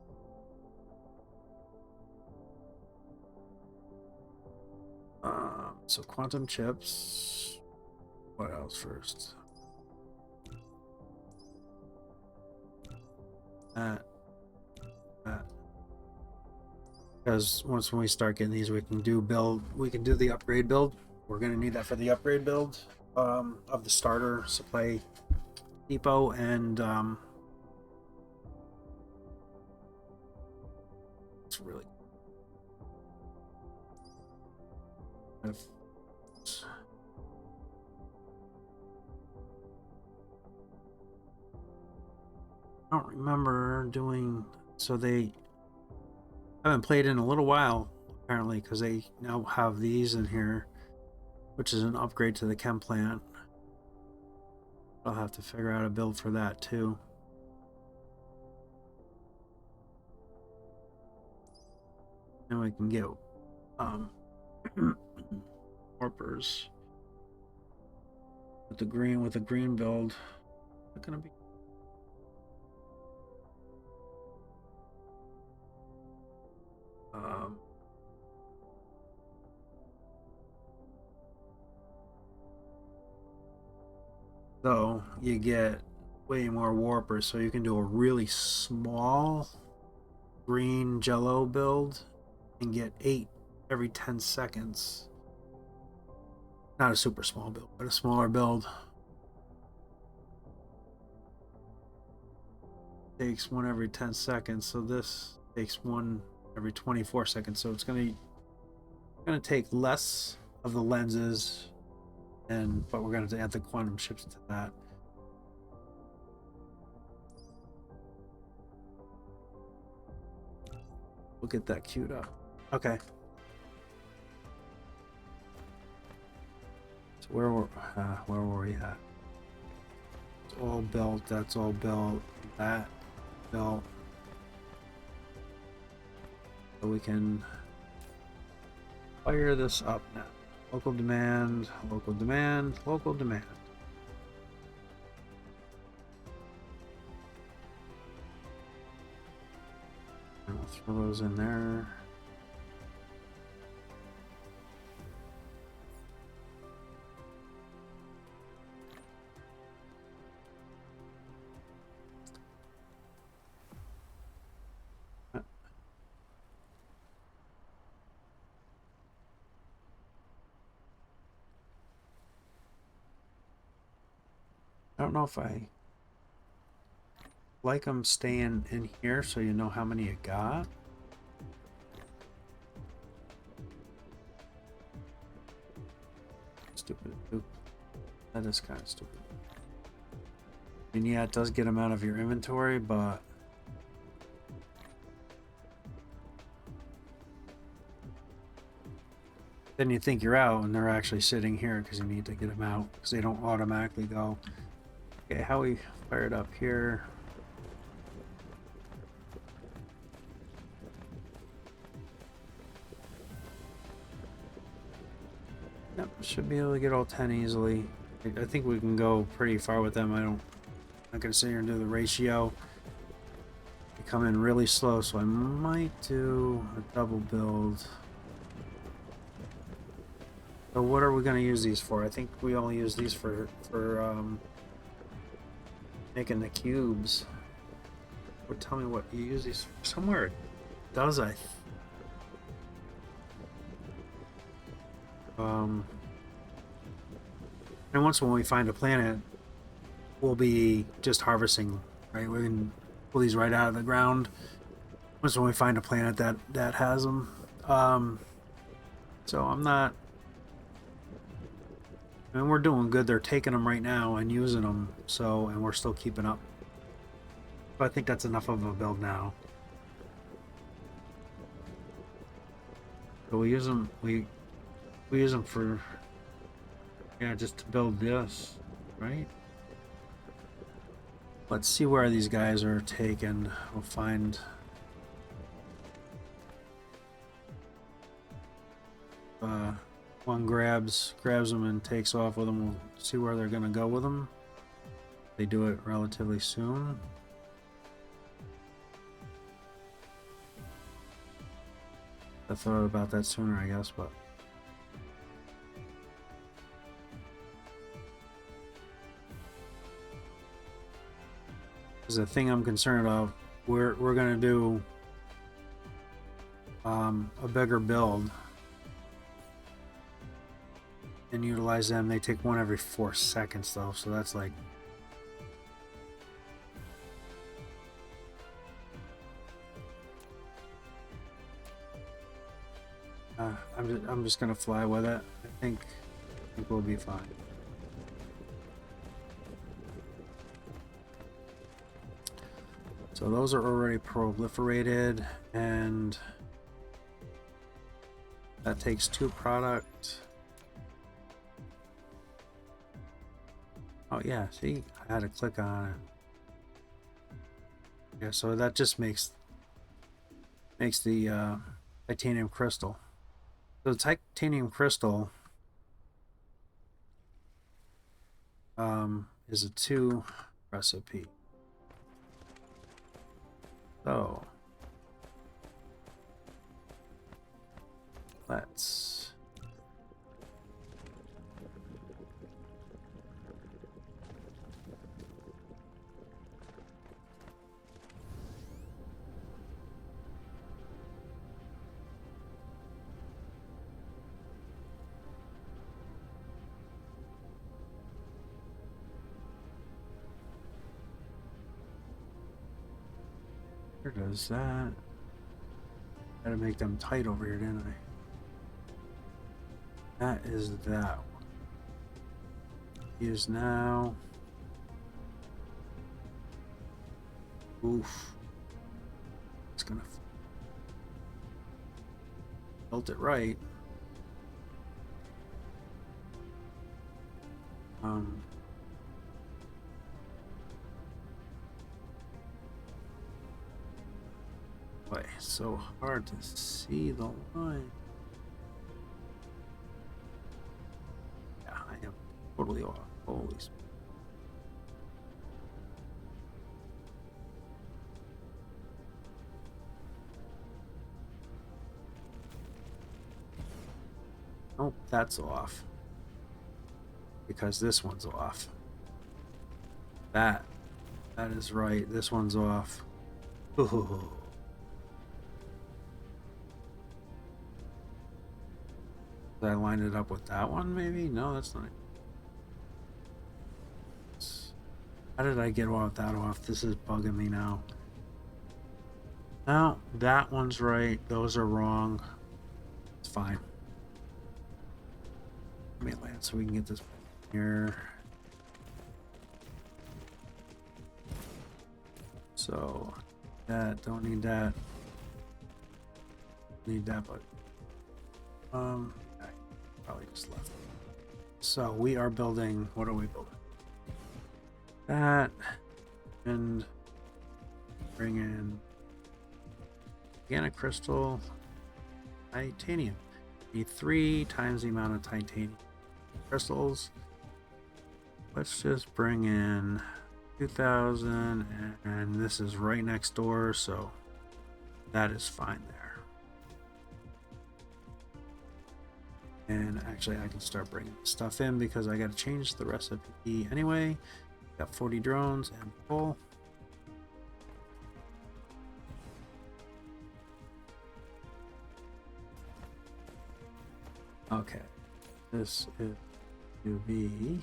so quantum chips. What else first? That. Because once when we start getting these, we can do the upgrade build. We're gonna need that for the upgrade build of the starter supply depot and it's really I don't remember doing so they haven't played in a little while apparently because they now have these in here, which is an upgrade to the chem plant. I'll have to figure out a build for that too. And we can get warpers with the green build. It's gonna be So you get way more warpers, so you can do a really small green jello build and get 8 every 10 seconds. Not a super small build, but a smaller build. Takes 1 every 10 seconds, so this takes 1 every 24 seconds. So it's gonna take less of the lenses, but we're gonna add the quantum chips to that. We'll get that queued up. Okay. So where were we at? It's all built. That's all built. That built. So we can fire this up now. Local demand, local demand, local demand. And we'll throw those in there. I don't know if I like them staying in here so you know how many you got. Stupid. That is kind of stupid. And yeah, it does get them out of your inventory, but then you think you're out and they're actually sitting here because you need to get them out because they don't automatically go. Okay, how we fire it up here. Yep, should be able to get all 10 easily. I think we can go pretty far with them. I'm not gonna sit here and do the ratio. They come in really slow, so I might do a double build. So what are we gonna use these for? I think we only use these for making the cubes. Or tell me what you use these for. Somewhere it does, and once when we find a planet, we'll be just harvesting, right? We can pull these right out of the ground. Once when we find a planet that has them. So I'm not. I mean, we're doing good. They're taking them right now and using them. So, and we're still keeping up. But I think that's enough of a build now. So we use them. We use them for, yeah, just to build this, right? Let's see where these guys are taken. We'll find. One grabs them and takes off with them. We'll see where they're gonna go with them. They do it relatively soon. I thought about that sooner, I guess, but the thing I'm concerned of, we're gonna do a bigger build and utilize them. They take 1 every 4 seconds though, so that's like I'm just gonna fly with it. I think we'll be fine. So those are already proliferated, and that takes 2 product. Oh yeah, see, I had to click on it. Yeah, so that just makes the titanium crystal. So the titanium crystal is a 2 recipe. So let's Where does that? Gotta make them tight over here, didn't I? That is that one. He is now. Oof. It's gonna built it right. Boy, so hard to see the line. Yeah, I am totally off. Holy. Nope, that's off. Because this one's off. That is right. This one's off. Ooh. Did I line it up with that one, maybe? No, that's not. How did I get that off? This is bugging me now. No, that one's right. Those are wrong. It's fine. Let me land so we can get this here. So, that, don't need that. Need that, but I probably just left. So we are building. What are we building? That, and bring in organic crystal, titanium. Need 3 times the amount of titanium crystals. Let's just bring in 2,000, and this is right next door, so that is fine there. And actually, I can start bringing stuff in because I got to change the recipe anyway. Got 40 drones and full. Okay, this is to be.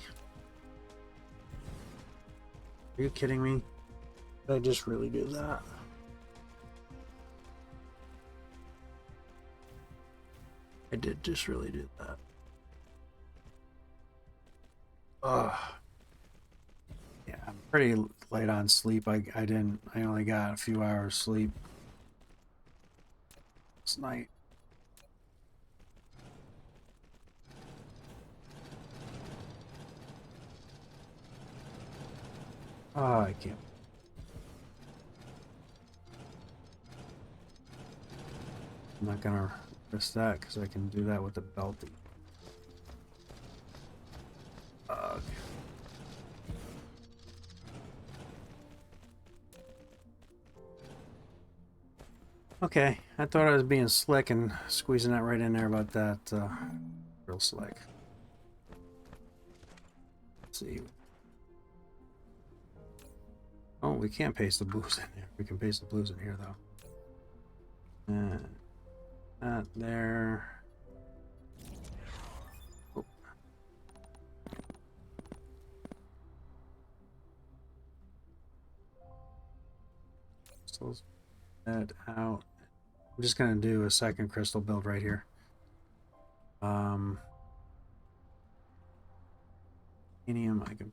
Are you kidding me? Did I just really do that? I did just really do that. Ugh. Yeah, I'm pretty late on sleep. I only got a few hours sleep last night. Oh, I can't. I'm not gonna risk that because I can do that with the belty. Okay, I thought I was being slick and squeezing that right in there, but that real slick. Let's see. Oh, we can't paste the blues in there. We can paste the blues in here though. And that there. Oh. Crystals. That out. I'm just gonna do a second crystal build right here. Titanium, I can.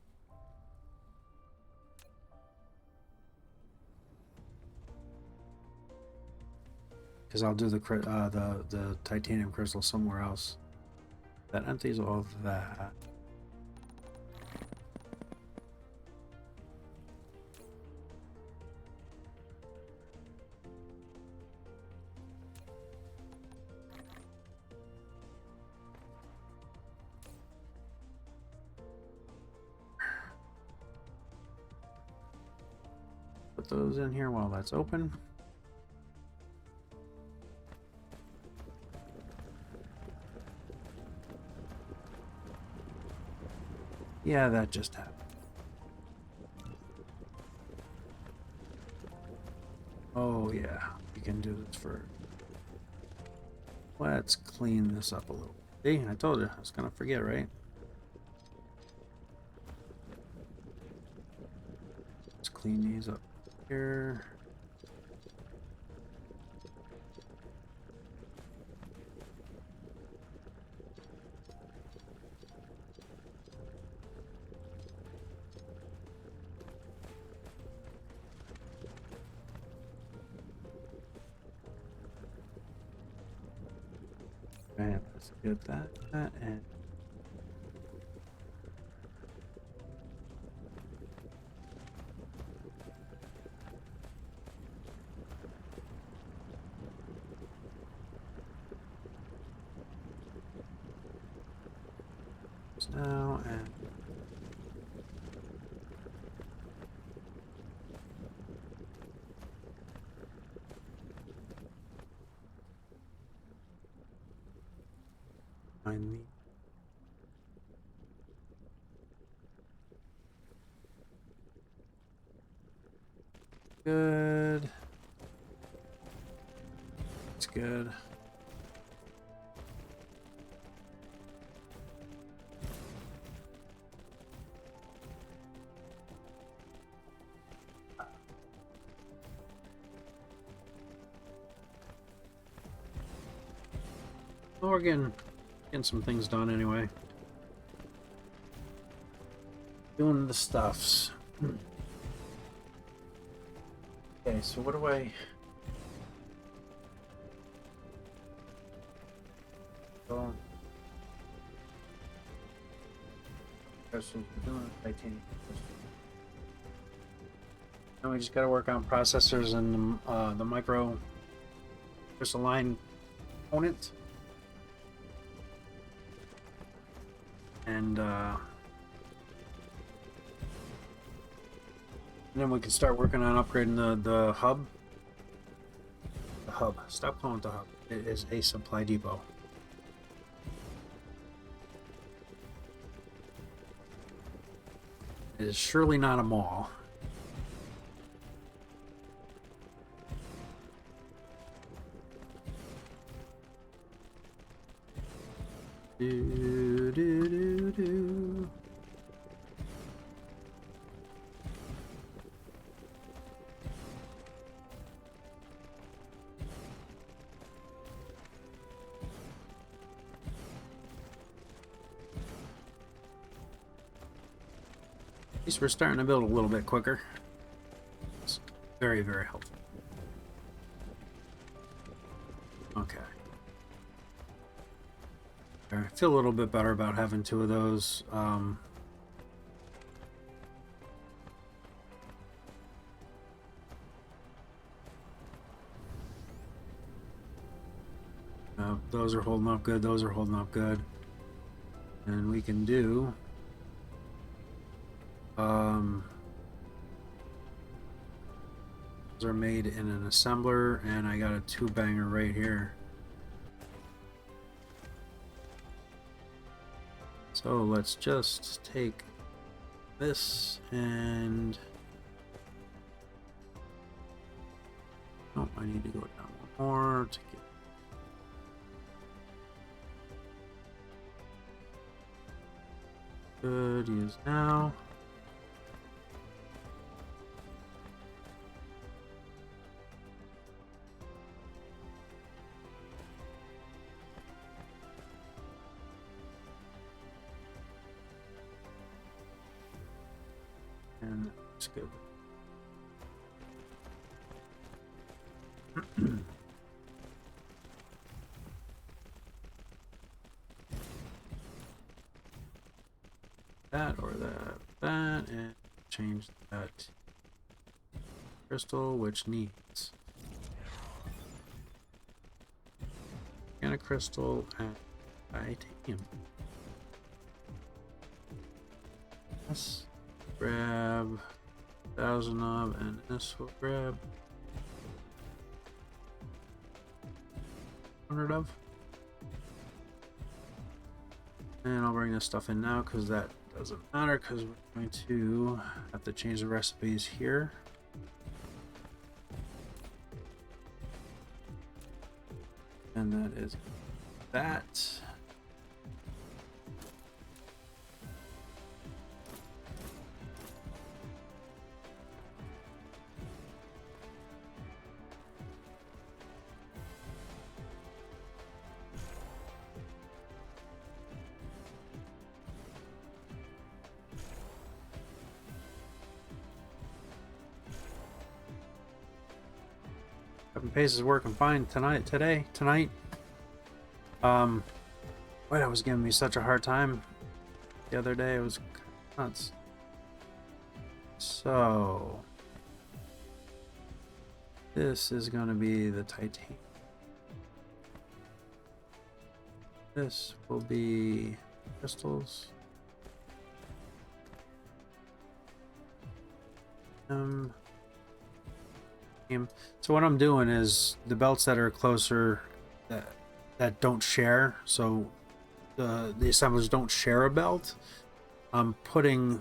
Because I'll do the titanium crystal somewhere else. That empties all of that. Put those in here while that's open. Yeah, that just happened. Oh yeah, we can do this for. Let's clean this up a little. See, I told you I was gonna forget, right? Let's clean these up here. Okay, let's get that, and now, and find the good. It's good. Well, we're getting some things done anyway. Doing the stuffs. Okay, so what do I... Oh. Crystals, we're doing titanium crystals. Now we just got to work on processors and the micro crystalline component. And then we can start working on upgrading the hub. The hub. Stop calling it the hub. It is a supply depot. It is surely not a mall. Do, do, do, do. At least we're starting to build a little bit quicker. It's very, very helpful. Okay. I feel a little bit better about having two of those. Those are holding up good. Those are holding up good. And we can do... those are made in an assembler, and I got a two-banger right here. So let's just take this and... oh, I need to go down one more to get... good, use now. And that's good. That or that, and change that crystal, which needs organic crystal and titanium. This grab 1,000 of, and this will grab 100 of. And I'll bring this stuff in now because that doesn't matter, because we're going to have to change the recipes here. And that is that. Cut and paste is working fine tonight. Boy, that was giving me such a hard time the other day. It was nuts. So this is going to be the titanium. This will be crystals. So what I'm doing is the belts that are closer that don't share, so the assemblers don't share a belt, I'm putting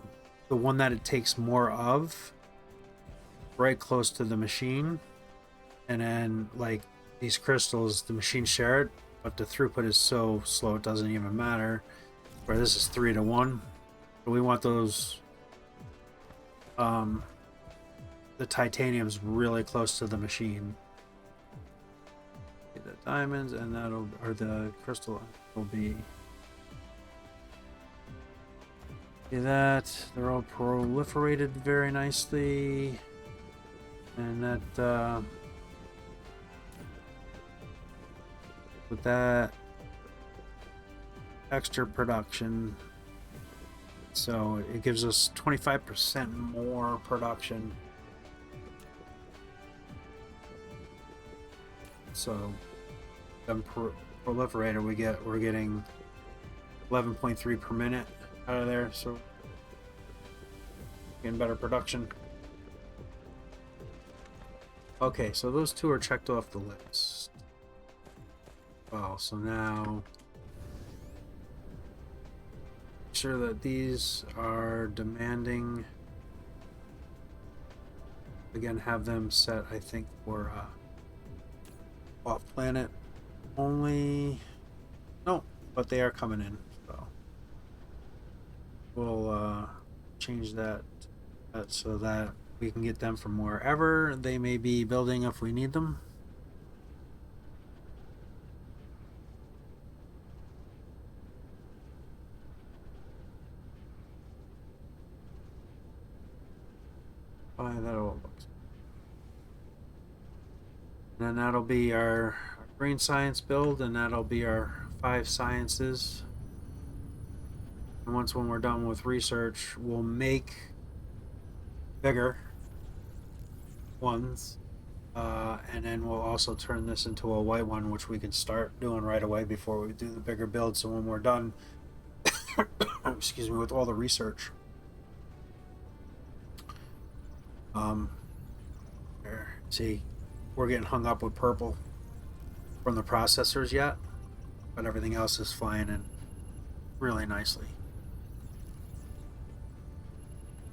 the one that it takes more of right close to the machine, and then like these crystals, the machine share it, but the throughput is so slow it doesn't even matter. Where this is 3-to-1, so we want those the titanium's really close to the machine. The diamonds, and that'll, or the crystal will be. See that they're all proliferated very nicely, and that with that extra production, so it gives us 25% more production. So then proliferator, we're getting 11.3 per minute out of there, so getting better production. Okay, so those two are checked off the list. Well, so now make sure that these are demanding. Again, have them set, I think, for off planet only. No, but they are coming in, so we'll change that so that we can get them from wherever they may be building if we need them. That all looks. And then that'll be our green science build, and that'll be our 5 sciences. And once when we're done with research, we'll make bigger ones, and then we'll also turn this into a white one, which we can start doing right away before we do the bigger build. So when we're done, excuse me, with all the research, there, see, we're getting hung up with purple from the processors yet, but everything else is flying in really nicely.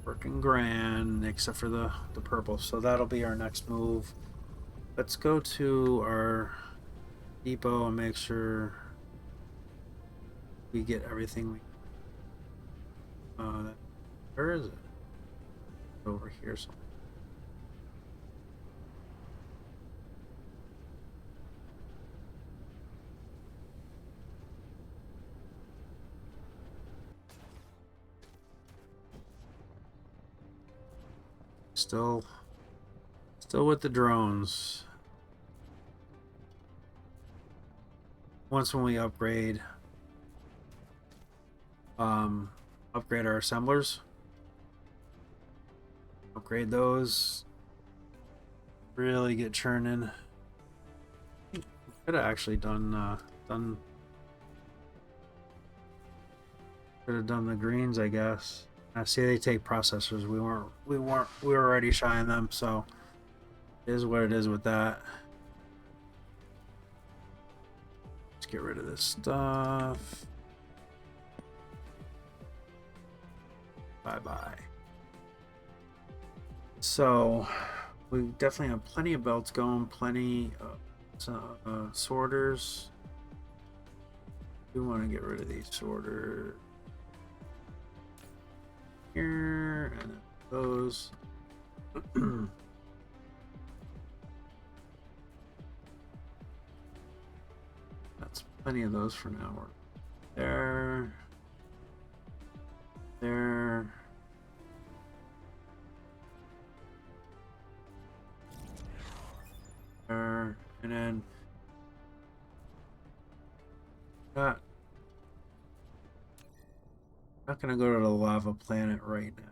Working grand, except for the purple. So that'll be our next move. Let's go to our depot and make sure we get everything. Where is it? Over here somewhere. Still with the drones. Once when we upgrade our assemblers, upgrade those, really get churning. Could have actually done the greens, I guess. I see they take processors. We were already shying them, so it is what it is with that. Let's get rid of this stuff. Bye. So we definitely have plenty of belts going, plenty of sorters. We want to get rid of these sorters here, and then those. That's plenty of those for now. We're there, and then Not gonna go to the lava planet right now.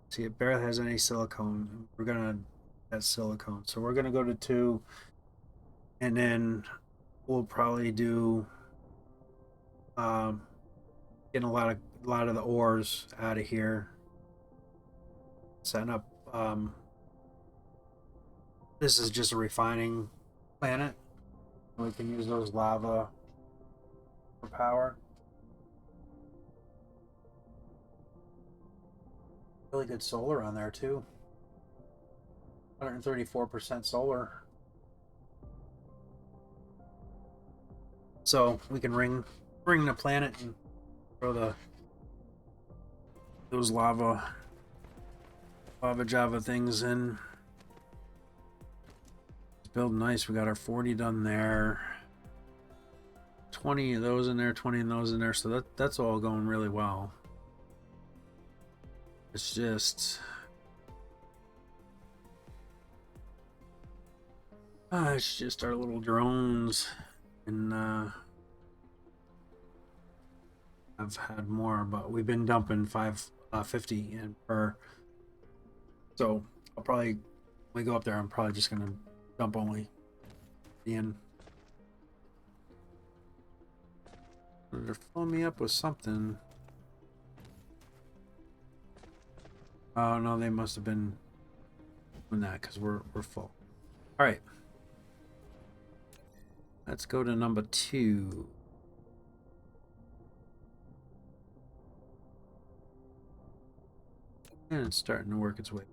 See, it barely has any silicone. We're gonna have silicone, so we're gonna go to 2, and then we'll probably do getting a lot of the ores out of here. Setting up. This is just a refining planet. We can use those lava for power. Really good solar on there too. 134% solar. So we can ring the planet and throw those lava Java things in. It's building nice. We got our 40 done there. 20 of those in there, 20 of those in there. So that's all going really well. It's just our little drones, and I've had more, but we've been dumping 550 in per. So I'll probably, when we go up there, I'm probably just gonna dump only in. They're filling me up with something. Oh no, they must have been doing that because we're full. All right, let's go to number 2. And it's starting to work its way.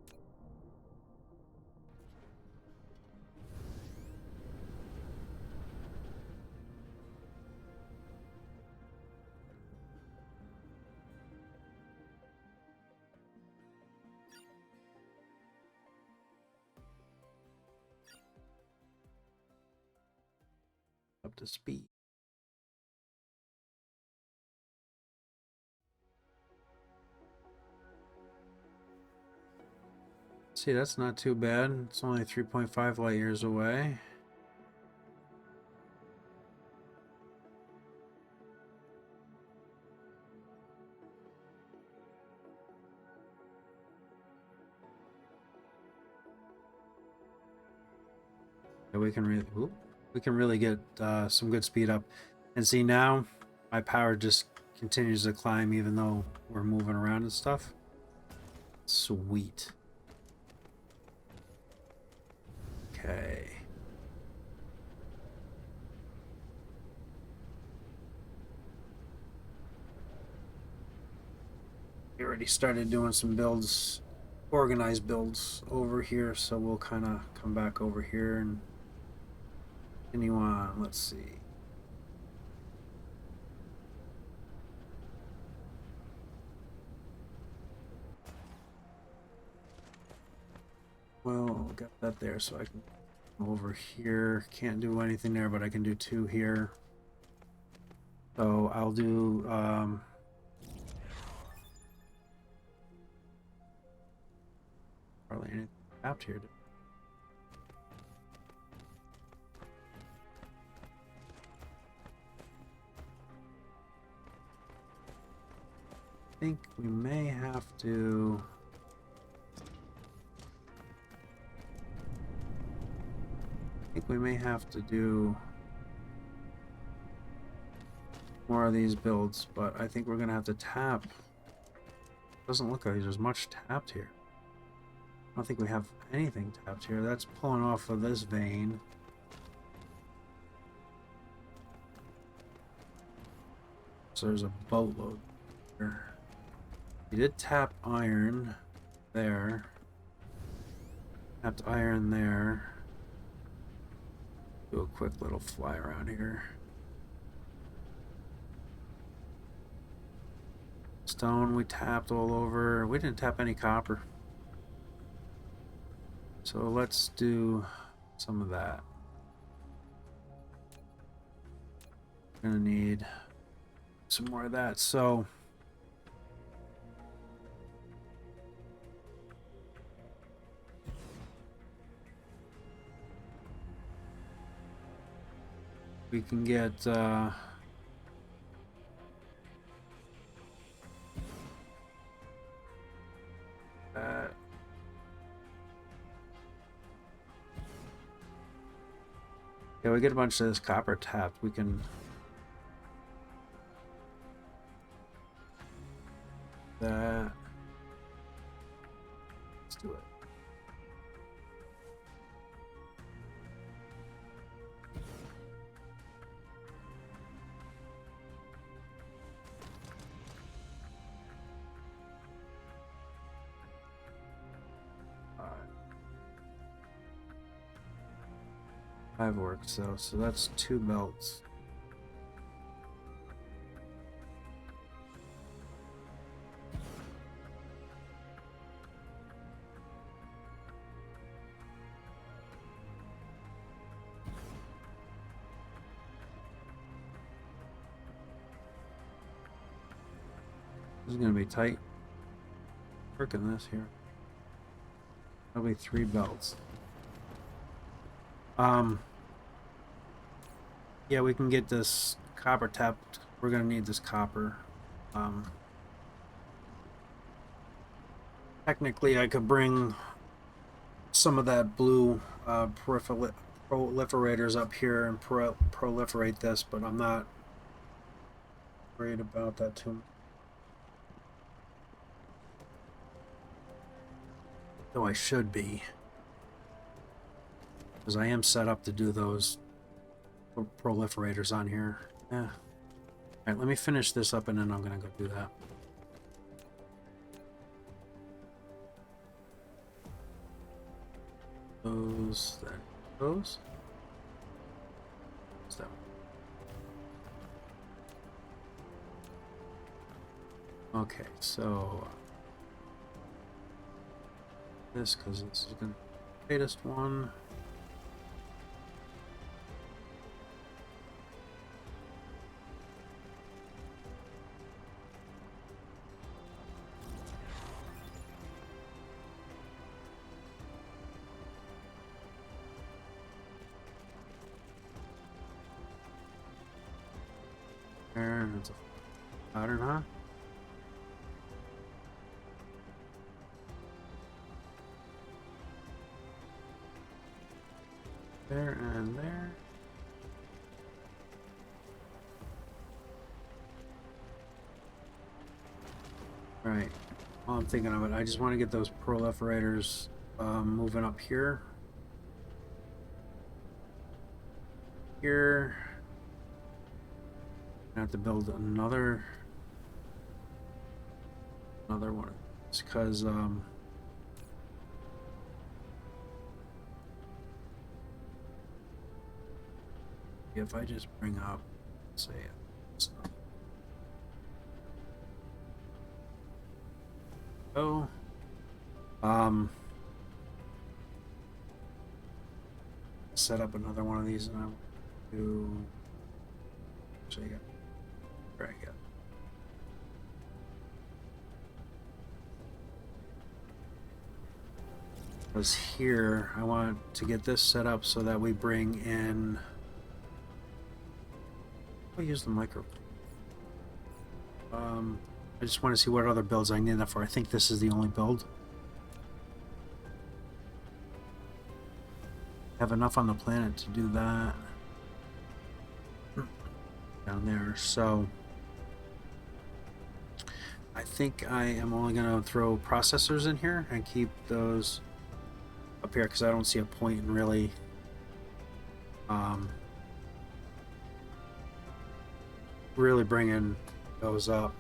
Up to speed. See, that's not too bad. It's only 3.5 light years away. Yeah, we can really get some good speed up. And see, now my power just continues to climb even though we're moving around and stuff. Sweet. Okay. We already started doing some builds, organized builds over here, so we'll kind of come back over here and continue on. Let's see. Well, got that there, so I can go over here. Can't do anything there, but I can do 2 here. So I'll do probably anything tapped here. I think we may have to. I think we may have to do more of these builds, but I think we're gonna have to tap. Doesn't look like there's much tapped here. I don't think we have anything tapped here. That's pulling off of this vein. So there's a boatload here. We did tap iron there. Tapped iron there. Do a quick little fly around here. Stone we tapped all over. We didn't tap any copper. So let's do some of that. Gonna need some more of that. So We can get that. Yeah, we get a bunch of this copper tapped. We can that. Let's do it. Five worked, so that's 2 belts. This is gonna be tight. Working this here. That'll be 3 belts. Yeah, we can get this copper tapped. We're gonna need this copper. Technically, I could bring some of that blue proliferators up here and proliferate this, but I'm not worried about that too much. Though I should be, because I am set up to do those proliferators on here. Yeah. Alright, let me finish this up and then I'm gonna go do that. Those, then those. What's that one? Okay, so this, because this is gonna be the latest one. There, that's a pattern, huh? There and there. Right. While I'm thinking of it, I just want to get those proliferators moving up here. Here. I have to build another one. It's because if I just bring up, say it. So, set up another one of these and I'll do. So you got. Very good. Because here, I want to get this set up so that we bring in. I'll use the micro. I just want to see what other builds I need that for. I think this is the only build. I have enough on the planet to do that. Down there, so. I think I am only going to throw processors in here and keep those up here because I don't see a point in really really bringing those up.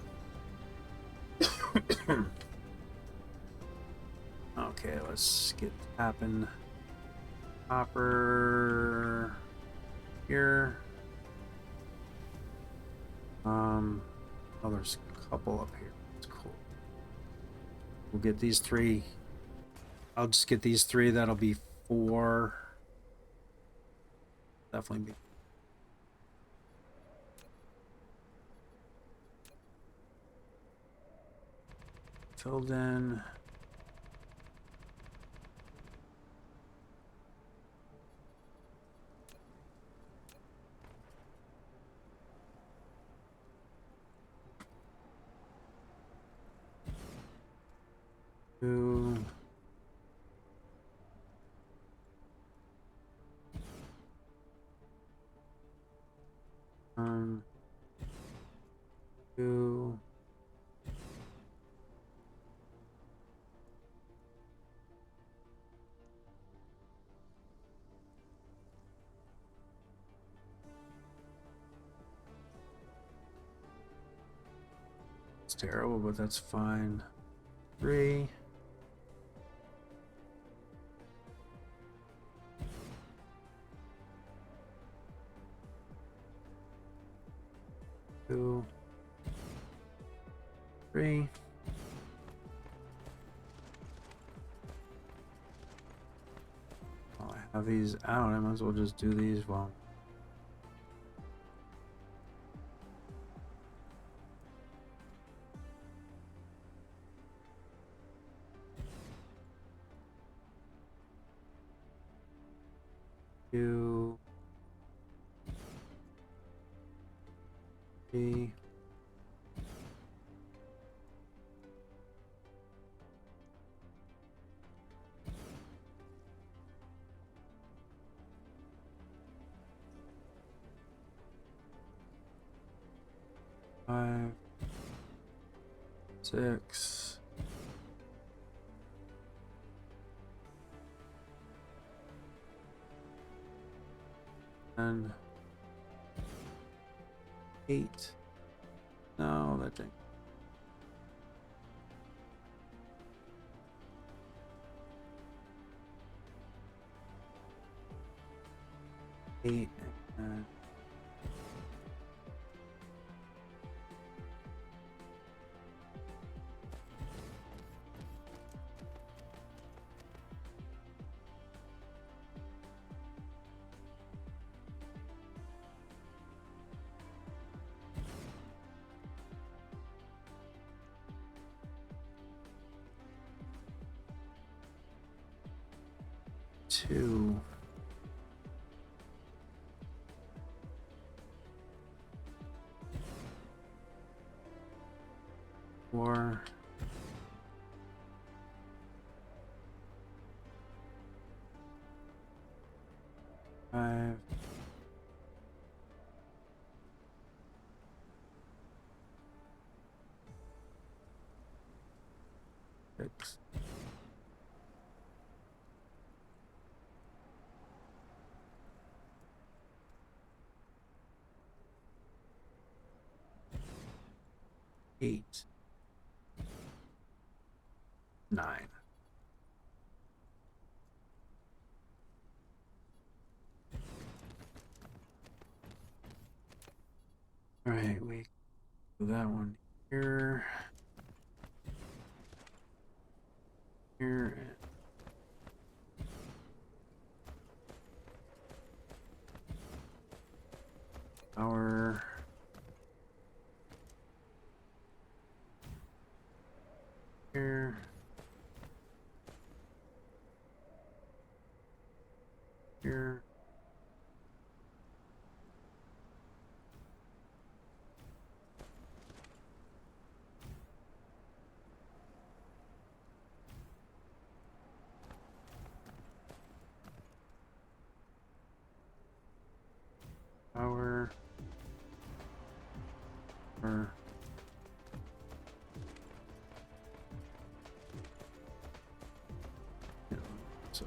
Okay, let's get tapping copper here. Oh, there's a couple up here. Cool. We'll get these 3. I'll just get these 3. That'll be 4. Definitely be. Filled in. It's terrible, but that's fine. 3. Two. 3. Well, I have these out. I might as well just do these while. Two. 3. 5. 6. And 8. No, that didn't. 8 and 2. 4. 5. 6. 8. 9. All right, we do that one here. Here. Power. Here. Here. Power. Or so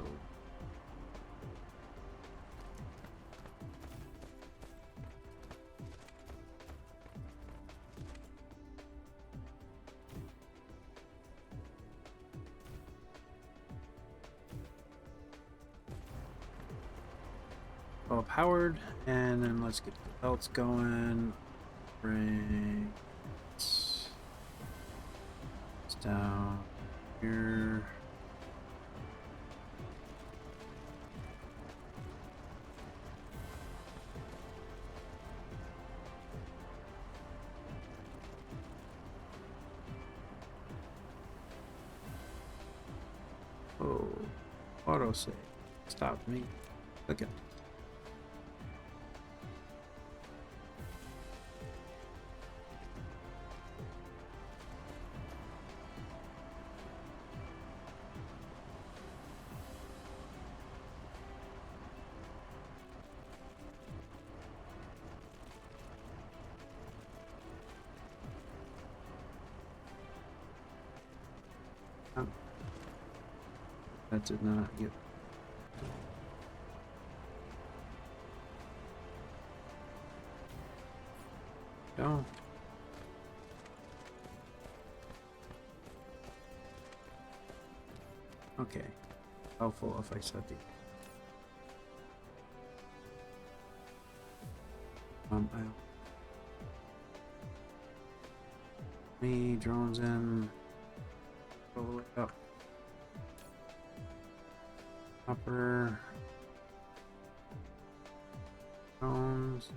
all powered, and then let's get the belts going. Bring this down here. Oh, autosave. Stop me. Okay. That did not get. Go. Okay. Helpful if I set the me drones in all the way up. Upper drones.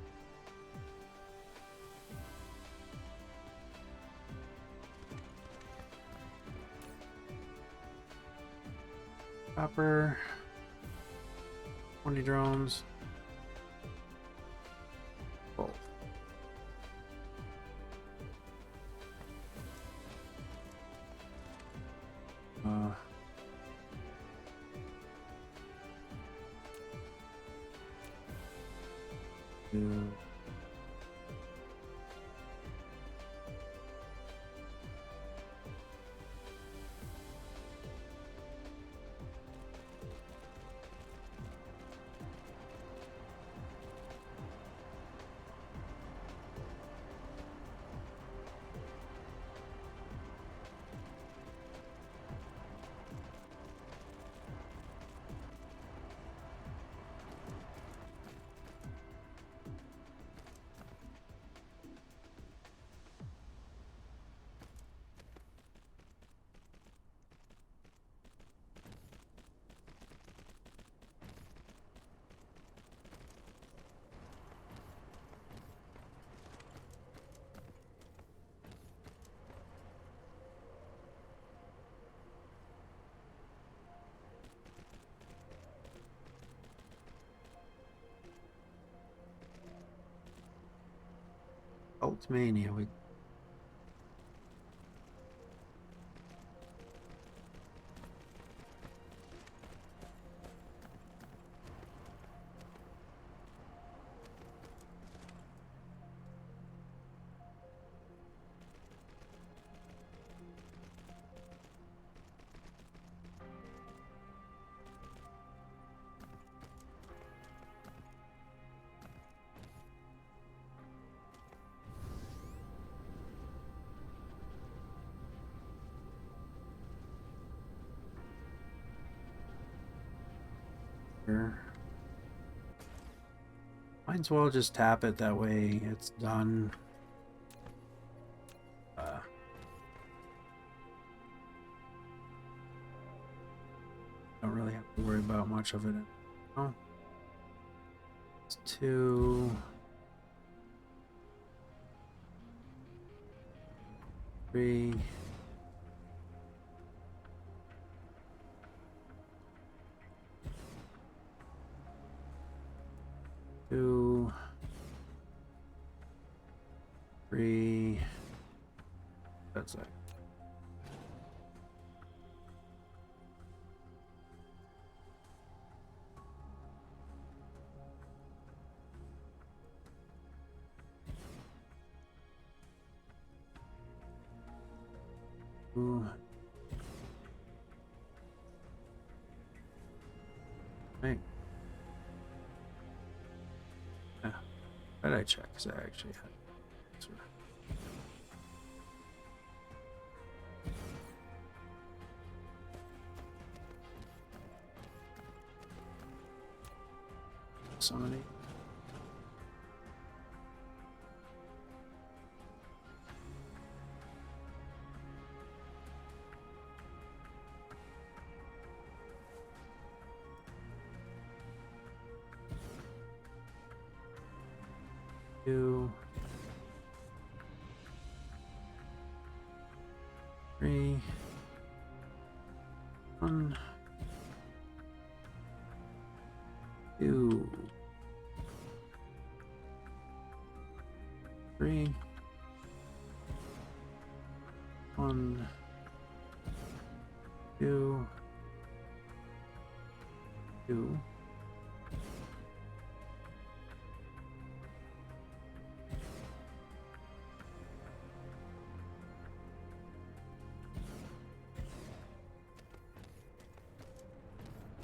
Copper. 20 drones. Both. Do Ultimania. We might as well just tap it, that way it's done. Don't really have to worry about much of it. Oh, it's 2, 3. 2, 3. That's it. Ooh. Right. Yeah. Why did I check? Because I actually had. So many. Two, 3, 1, 2, 3, 1, 2, 2.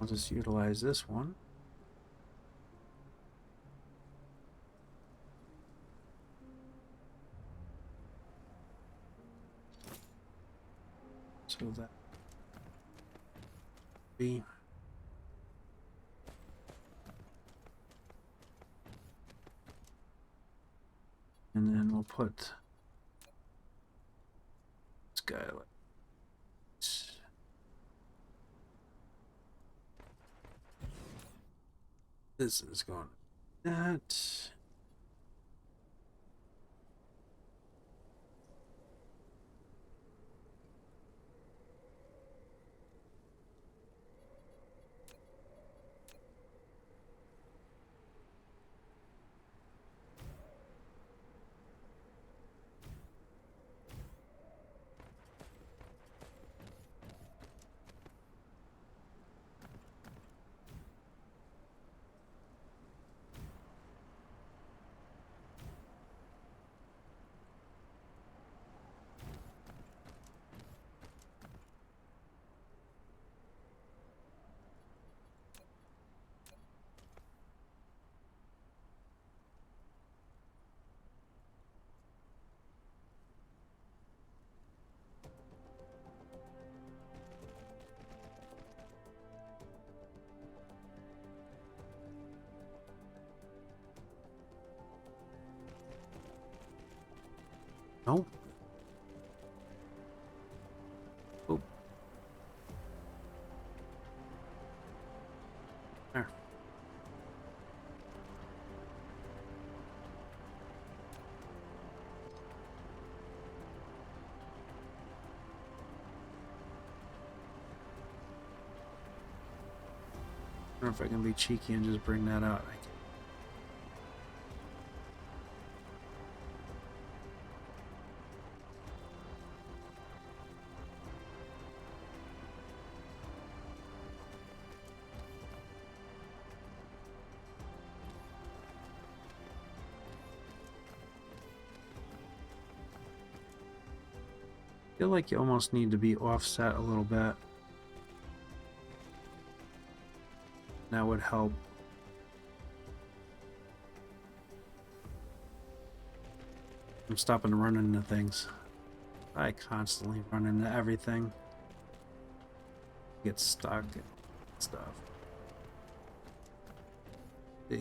I'll just utilize this one. So that be. And then we'll put this guy like this. This is going that. Nope. Oh. There. I wonder if I can be cheeky and just bring that out. I feel like you almost need to be offset a little bit. That would help. I'm stopping running into things. I constantly run into everything. Get stuck and stuff. The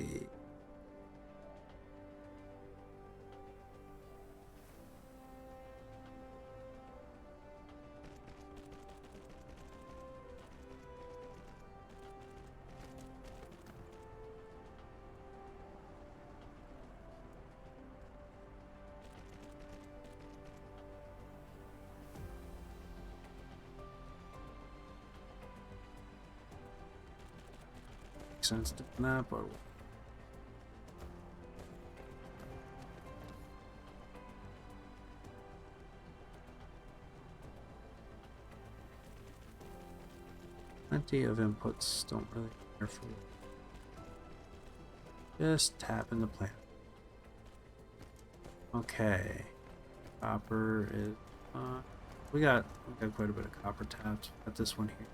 sense to that, but plenty of inputs don't really care for it. Just tap in the plant. Okay, copper is we got quite a bit of copper taps. Got this one here.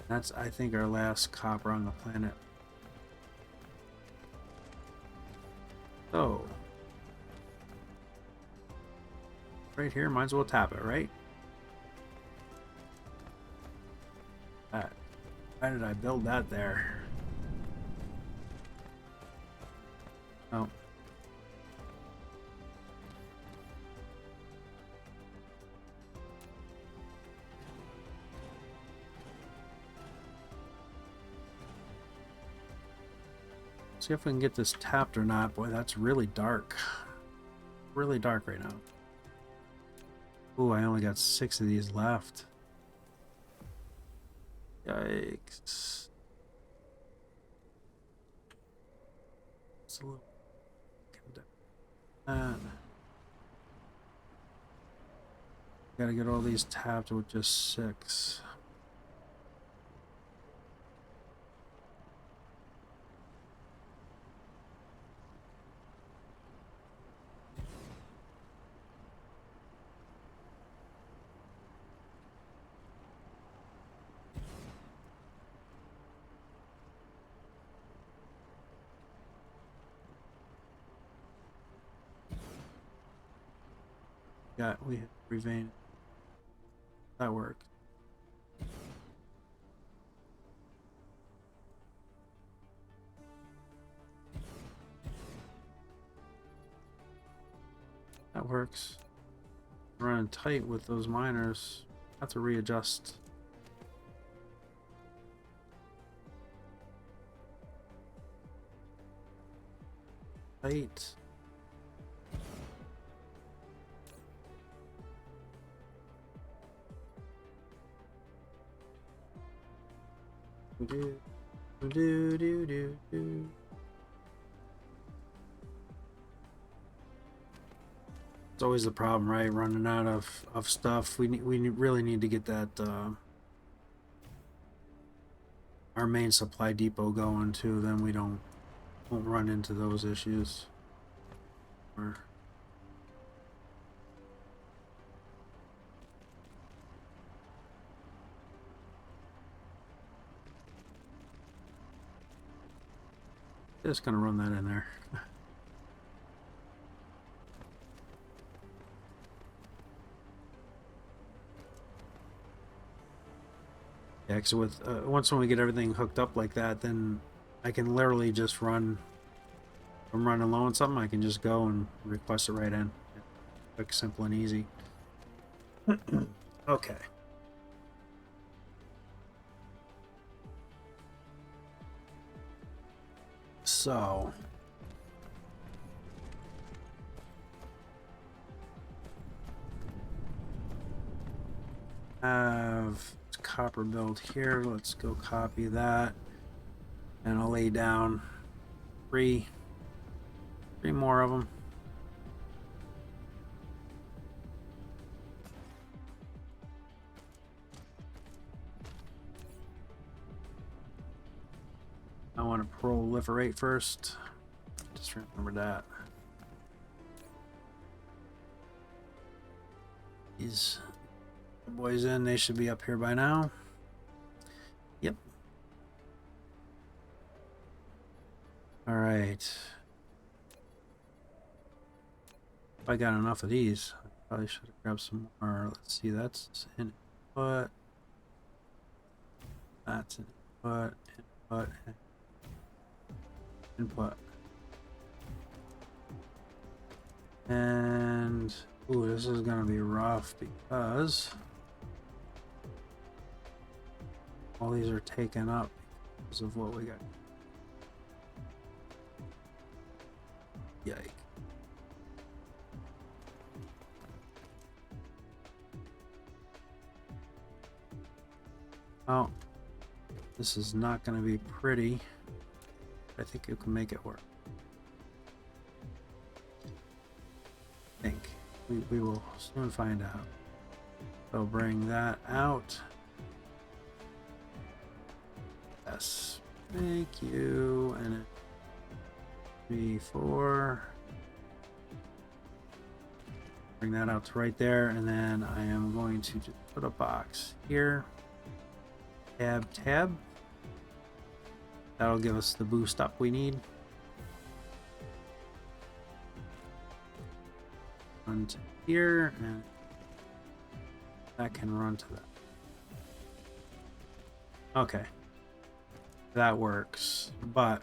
That's, I think, our last copper on the planet. So, right here, might as well tap it, right? Why did I build that there? Oh. See if we can get this tapped or not. Boy, that's really dark. Really dark right now. Ooh, I only got 6 of these left. Yikes. It's a little... Gotta get all these tapped with just 6. We have revain. That worked. That works. Running tight with those miners. Have to readjust. Tight. Do do do do do. It's always the problem, right? Running out of stuff. We really need to get that our main supply depot going too. Then we won't run into those issues. Or just gonna run that in there. Yeah, because with once when we get everything hooked up like that, then I can literally just run. If I'm running low on something, I can just go and request it right in. Quick, simple, and easy. Okay. So have copper build here. Let's go copy that, and I'll lay down three more of them. I want to proliferate first. Just remember that. These boys in, they should be up here by now. Yep. All right. If I got enough of these, I probably should have grabbed some more. Let's see, that's an input. That's an input, input, input. And, ooh, this is gonna be rough because all these are taken up because of what we got. Yike. Oh, this is not going to be pretty. I think you can make it work. I think we will soon find out. So bring that out. Yes, thank you. And it 3, 4. Bring that out to right there, and then I am going to just put a box here. Tab. That'll give us the boost up we need. Run to here, and that can run to that. Okay. That works, but I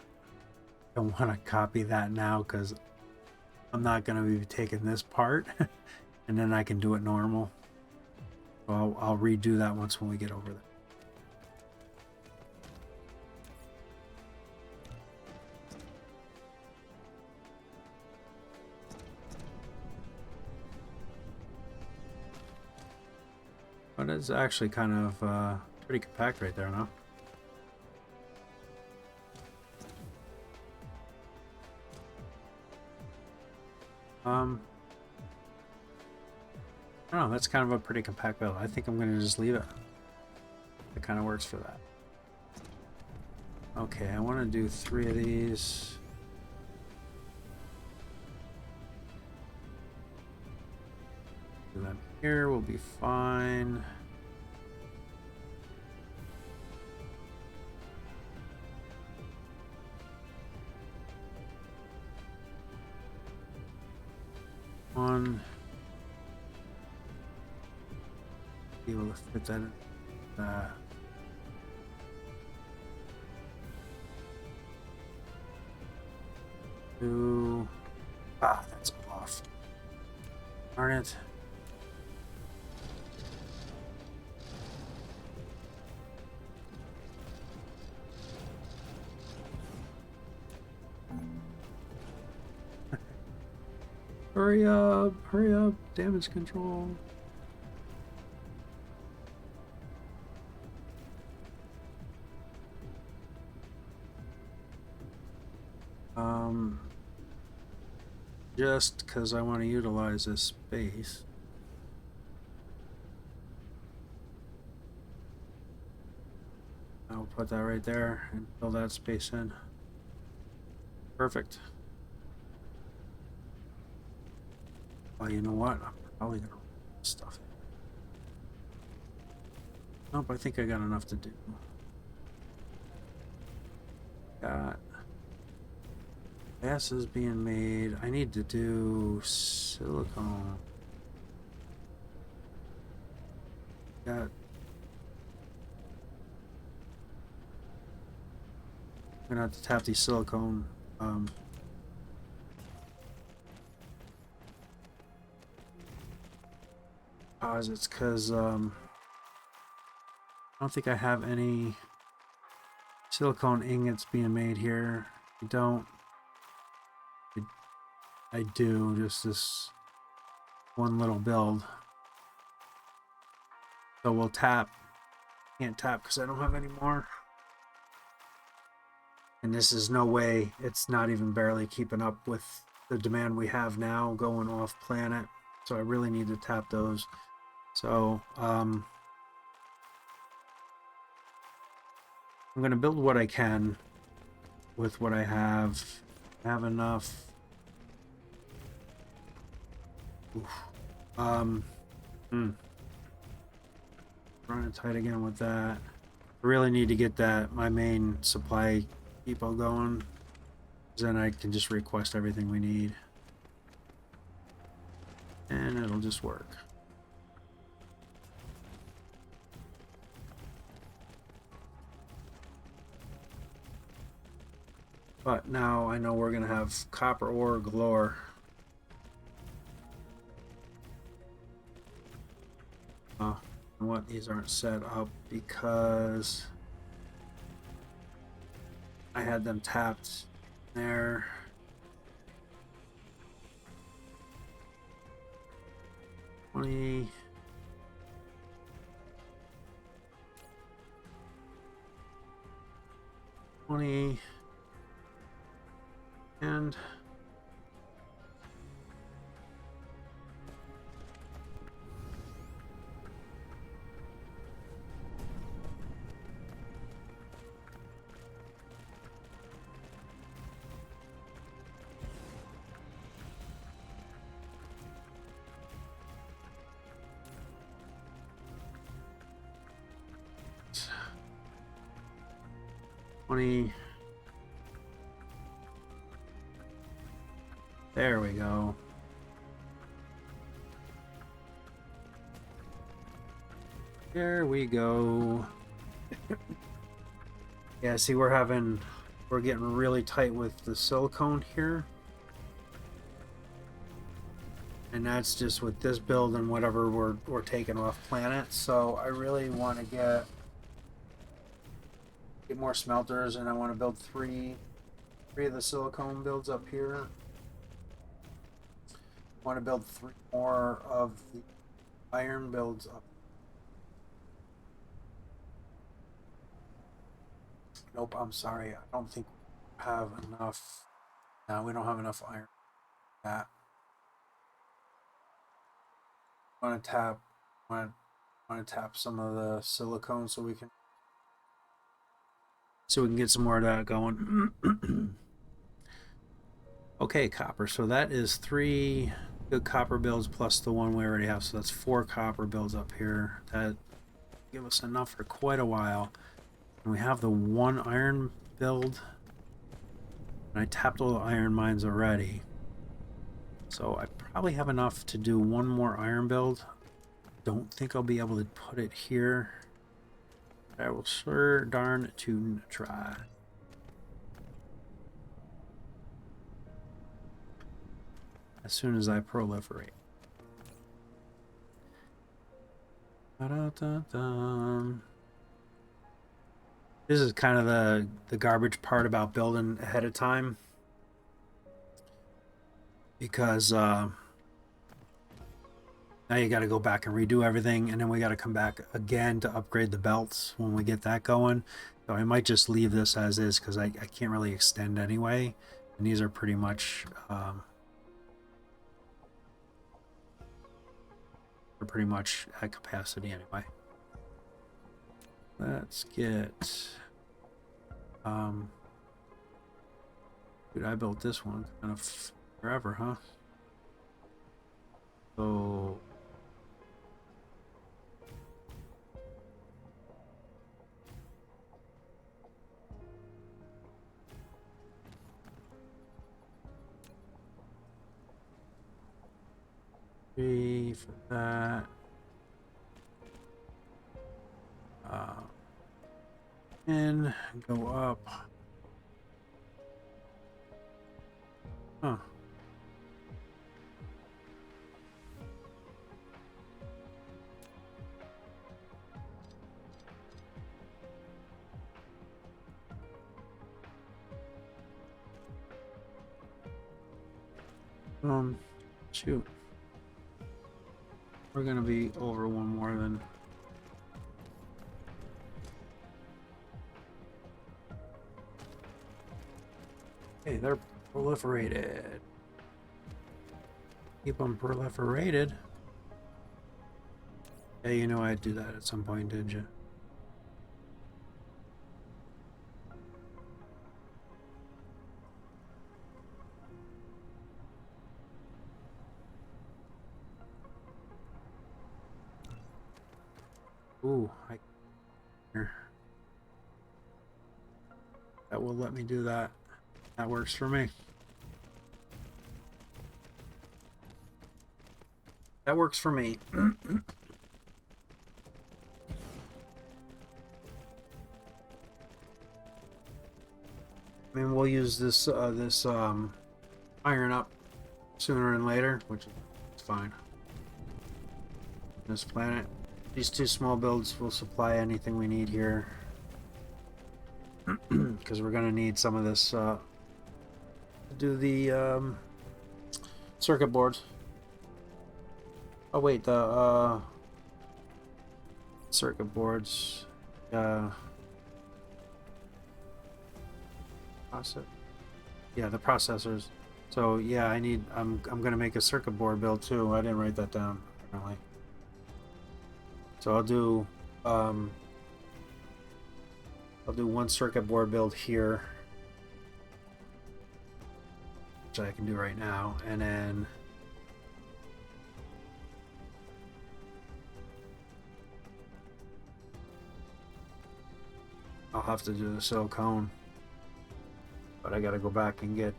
don't want to copy that now because I'm not going to be taking this part, and then I can do it normal. So I'll redo that once when we get over there. But it's actually kind of pretty compact right there now. I don't know, that's kind of a pretty compact build. I think I'm going to just leave it. It kind of works for that. Okay, I want to do 3 of these. Do them here, will be fine. One. Be able to fit that in. Two. Ah, that's off. Darn it. Hurry up, damage control. Just because I want to utilize this space. I'll put that right there and fill that space in. Perfect. Well, you know what? I'm probably gonna run stuff in. Nope, I think I got enough to do. Got gas is being made. I need to do silicone. Got. I'm gonna have to tap these silicone. It's because I don't think I have any silicone ingots being made here. I don't. I do, just this one little build. So we'll tap. Can't tap because I don't have any more. And this is no way, it's not even barely keeping up with the demand we have now going off planet. So I really need to tap those. So I'm going to build what I can with what I have. I have enough. Running tight again with that. I really need to get that my main supply depot going. Then I can just request everything we need. And it'll just work. But now I know we're gonna have copper ore galore. What, these aren't set up because I had them tapped there. $20. And $20. There we go. There we go. Yeah, see, we're getting really tight with the silicone here. And that's just with this build and whatever we're taking off planet. So I really want to get more smelters, and I want to build three of the silicone builds up here. I want to build 3 more of the iron builds up. Nope, I'm sorry. I don't think we have enough. No, we don't have enough iron for that. I want to tap some of the silicone so we can get some more of that going. Okay, copper. So that is 3 good copper builds plus the one we already have. So that's 4 copper builds up here. That give us enough for quite a while. And we have the 1 iron build. And I tapped all the iron mines already. So I probably have enough to do 1 more iron build. Don't think I'll be able to put it here. I will sure darn to try. As soon as I proliferate. Da-da-da-da. This is kind of the garbage part about building ahead of time, because now you got to go back and redo everything, and then we got to come back again to upgrade the belts when we get that going. So I might just leave this as is, because I can't really extend anyway, and these are pretty much they're pretty much at capacity anyway. Let's get dude, I built this one kind of forever, huh? So three for that. And go up. Huh. Shoot. We're gonna be over one more than. Hey, they're proliferated. Keep them proliferated. Hey, you know I'd do that at some point, did you? Ooh, that will let me do that. That works for me. That works for me. I mean, we'll use this iron up sooner than later, which is fine. This planet, these two small builds will supply anything we need here, because we're gonna need some of this to do the circuit boards. Oh wait, the circuit boards. Yeah, the processors. So yeah, I'm gonna make a circuit board build too. I didn't write that down apparently. So I'll do one circuit board build here, which I can do right now, and then I'll have to do the silicone. But I gotta go back and get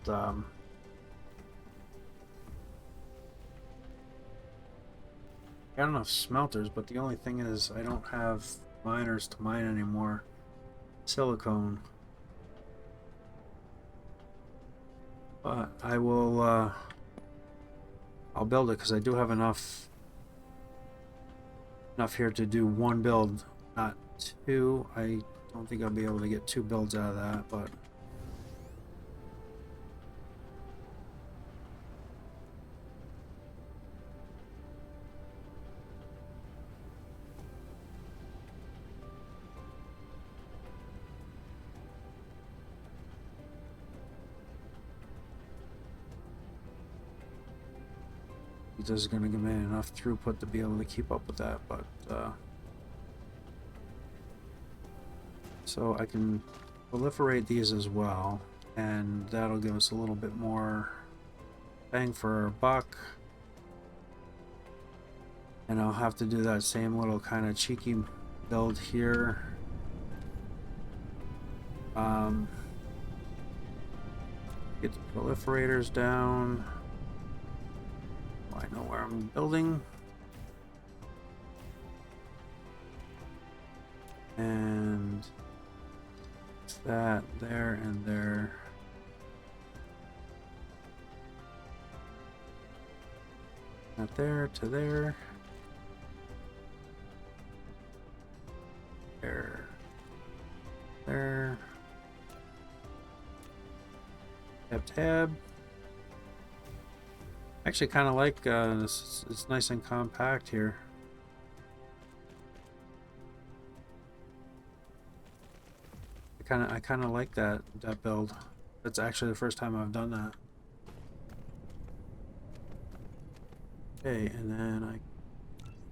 got enough smelters, but the only thing is I don't have miners to mine anymore. Silicone. But I will I'll build it, because I do have enough here to do one build, not two. I don't think I'll be able to get two builds out of that, but this is going to give me enough throughput to be able to keep up with that. But so I can proliferate these as well, and that'll give us a little bit more bang for our buck. And I'll have to do that same little kind of cheeky build here. Get the proliferators down. I know where I'm building. And that there and there. That there to there. Tab. Actually, kind of like this. It's nice and compact here. I kind of like that build. That's actually the first time I've done that. Okay, and then I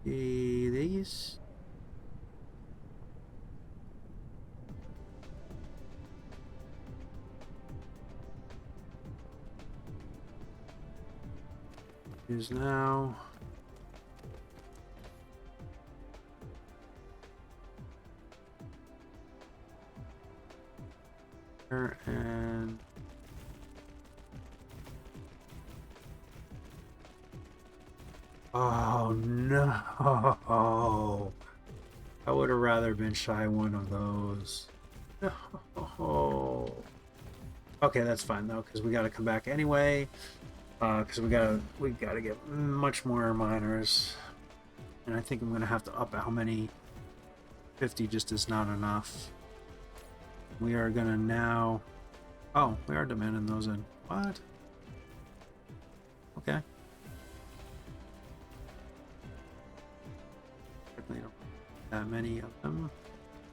see these. Use now. And oh no! I would have rather been shy one of those. No. Okay, that's fine though, because we got to come back anyway. Because we gotta get much more miners, and I think I'm gonna have to up how many. 50 just is not enough. We are gonna now. Oh, we are demanding those in. What? Okay. Certainly don't that many of them.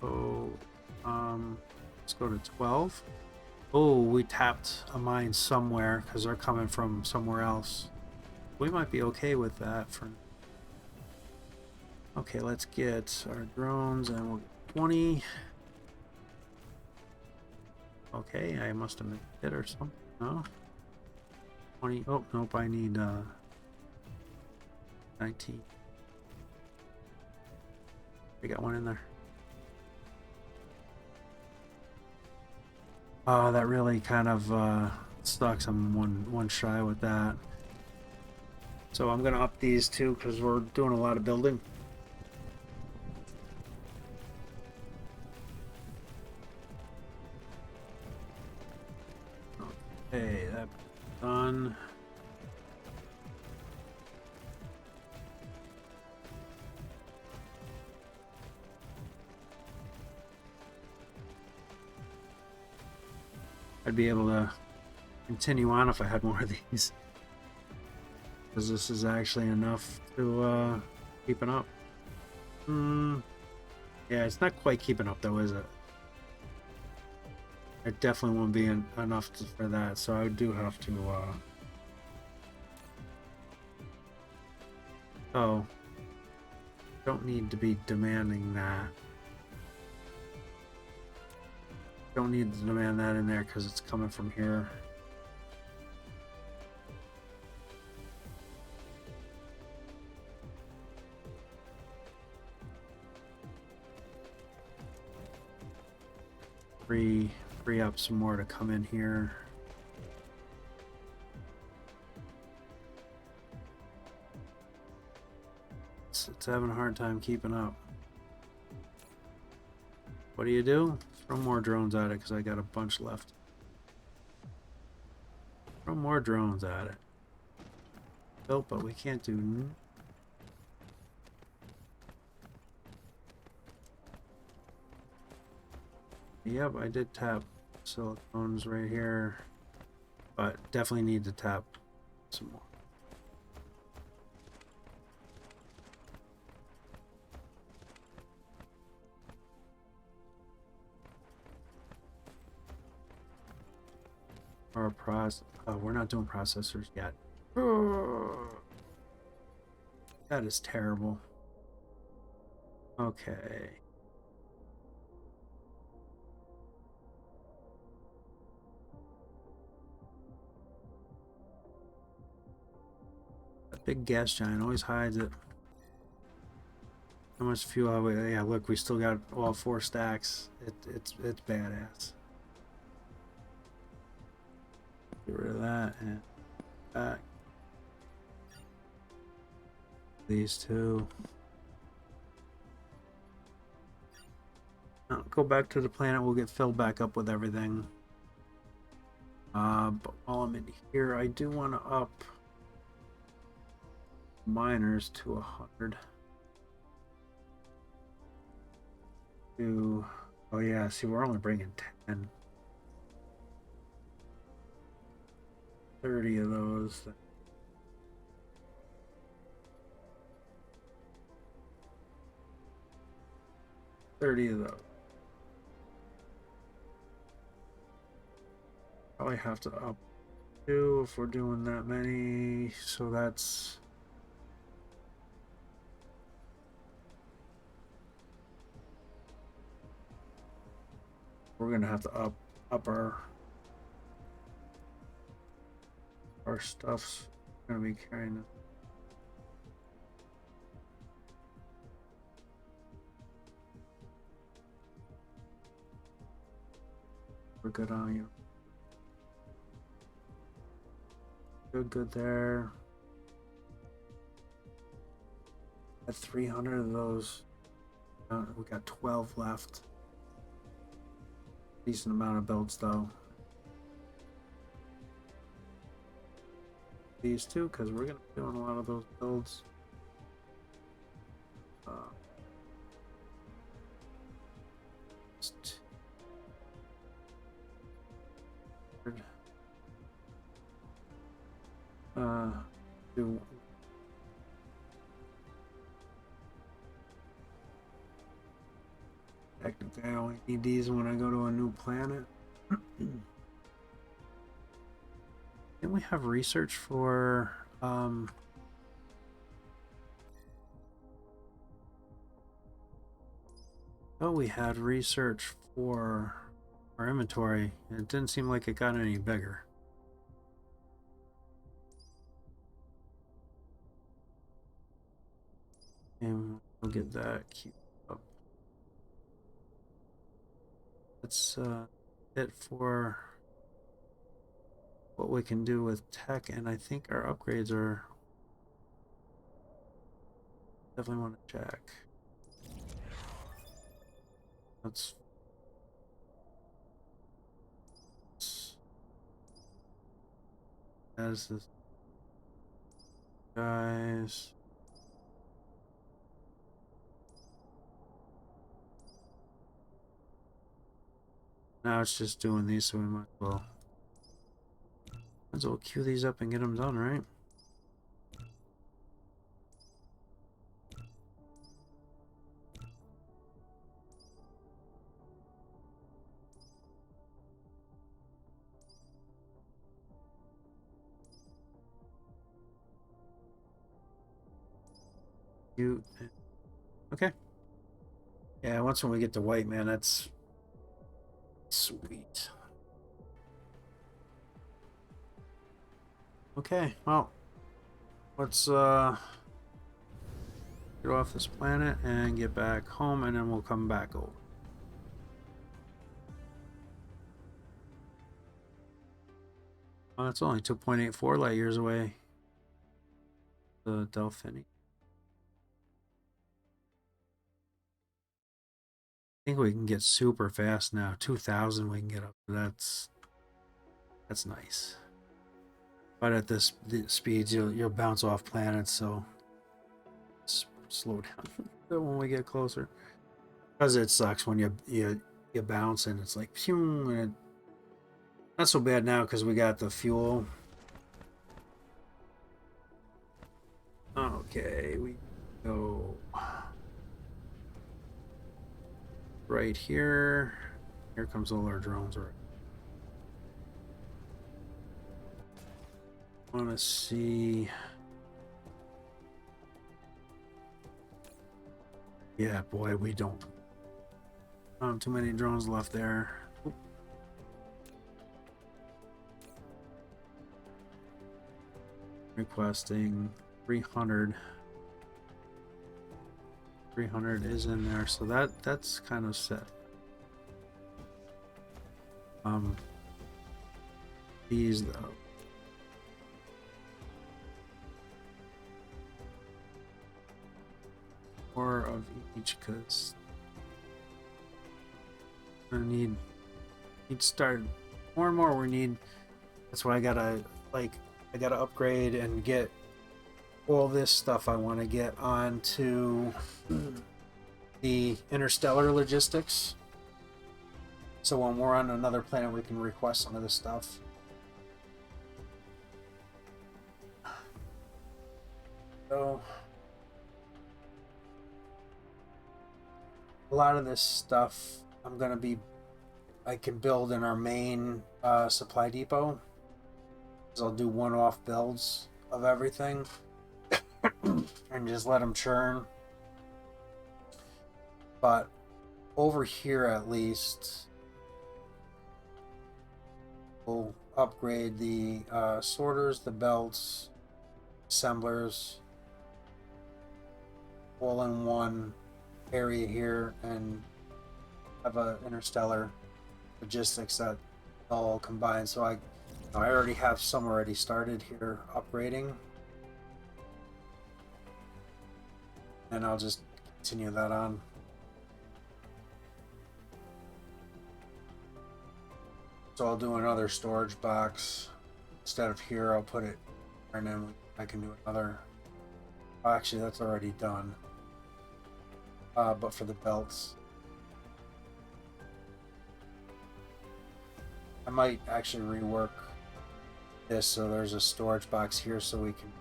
Oh, let's go to 12. Oh, we tapped a mine somewhere because they're coming from somewhere else. We might be okay with that for. Okay, let's get our drones and we'll get 20. Okay, I must have missed it or something. No? 20. Oh, nope, I need 19. We got one in there. Oh, that really kind of sucks. I'm one shy with that. So I'm gonna up these two because we're doing a lot of building. Okay, that's done. I'd be able to continue on if I had more of these. Because this is actually enough to keep it up. Yeah, it's not quite keeping up though, is it? It definitely won't be enough for that, so I do have to oh, don't need to be demanding that. Don't need to demand that in there because it's coming from here. Free up some more to come in here. It's having a hard time keeping up. What do? Throw more drones at it because I got a bunch left. Throw more drones at it. Built, but we can't do. Yep, I did tap silicones right here, but definitely need to tap some more. Or we're not doing processors yet. That is terrible. Okay. That big gas giant always hides it. How much fuel have we? Yeah, look, we still got all 4 stacks. It's badass. Get rid of that and back. These two. Now, go back to the planet. We'll get filled back up with everything. But while I'm in here, I do want to up miners to 100. Oh yeah, see, we're only bringing 10. 30 of those. 30 of those. Probably have to up 2 if we're doing that many. So that's... We're gonna have to up our stuff's gonna be kind of... We're good on you. Good there. At 300 of those, we got 12 left. Decent amount of builds though. These two, because we're gonna be doing a lot of those builds. Do technically I only need these when I go to a new planet. Can we have research for oh, we had research for our inventory. It didn't seem like it got any bigger. And we'll get that queued up. That's it for what we can do with tech, and I think our upgrades are... Definitely want to check. Let's... As this... Guys... Now it's just doing these, so we might as well queue these up and get them done, right? Okay. Yeah, once when we get to white, man, that's sweet. Okay, well, let's get off this planet and get back home, and then we'll come back over. Well, it's only 2.84 light years away. The Delphini. I think we can get super fast now. 2,000 we can get up. That's nice. But at this speeds, you'll bounce off planets, so slow down when we get closer. Because it sucks when you bounce and it's like phew, and not so bad now because we got the fuel. Okay, we go right here. Here comes all our drones. Right. I want to see. Yeah, boy, we don't have too many drones left there. Oop. Requesting 300. 300 is in there, so that's kind of set. These though. More of each, because I need start more and more. We need. That's why I gotta upgrade and get all this stuff I want to get onto the interstellar logistics. So when we're on another planet, we can request some of this stuff. So a lot of this stuff I can build in our main supply depot. So I'll do one-off builds of everything and just let them churn. But over here, at least, we'll upgrade the sorters, the belts, assemblers, all in one area here, and have a interstellar logistics that all combined. So I already have some already started here upgrading, and I'll just continue that on. So I'll do another storage box. Instead of here, I'll put it, and then I can do another. Oh, actually, that's already done. But for the belts, I might actually rework this so there's a storage box here so we can,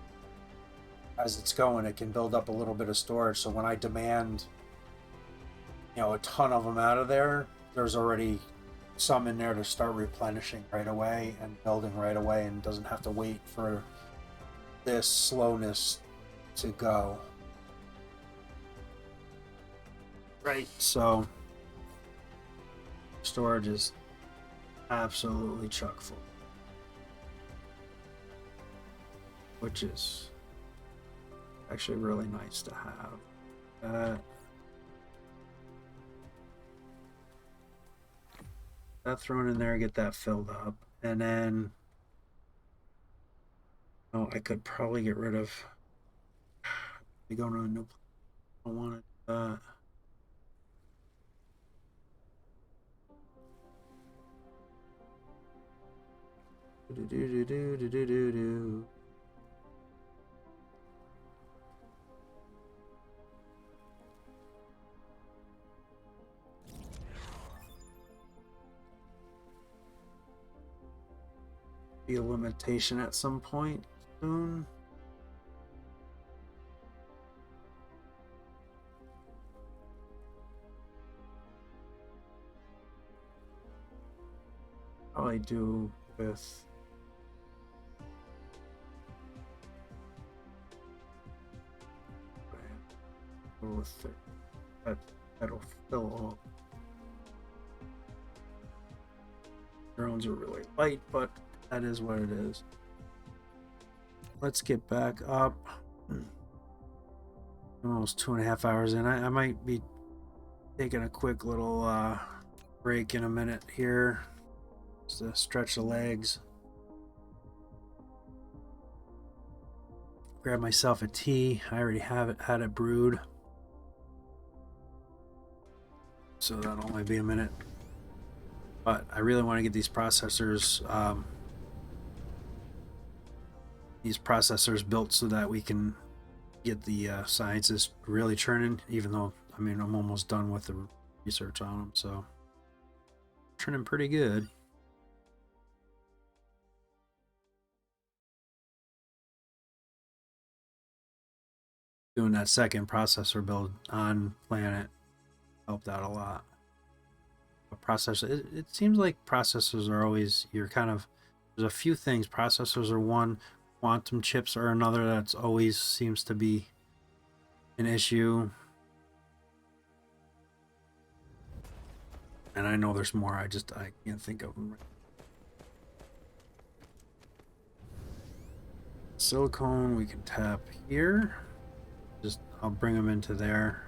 as it's going, it can build up a little bit of storage. So when I demand, a ton of them out of there, there's already some in there to start replenishing right away and building right away, and doesn't have to wait for this slowness to go. Right, so storage is absolutely chock full, which is actually really nice to have. That thrown in there, get that filled up, and then I could probably get rid of. We go to a new. I want to do that. Do. Be a limitation at some point soon. Probably do with that'll fill up. Drones are really light, but that is what it is. Let's get back up. Almost 2.5 hours in. I might be taking a quick little break in a minute here, just to stretch the legs. Grab myself a tea. I already had it brewed, so that'll only be a minute. But I really want to get these processors built so that we can get the sciences really churning, even though I'm almost done with the research on them, so churning pretty good. Doing that second processor build on planet helped out a lot. It seems like processors are always, there's a few things. Processors are one, quantum chips are another. That's always seems to be an issue. And I know there's more, I can't think of them. Silicone we can tap here. I'll bring them into there.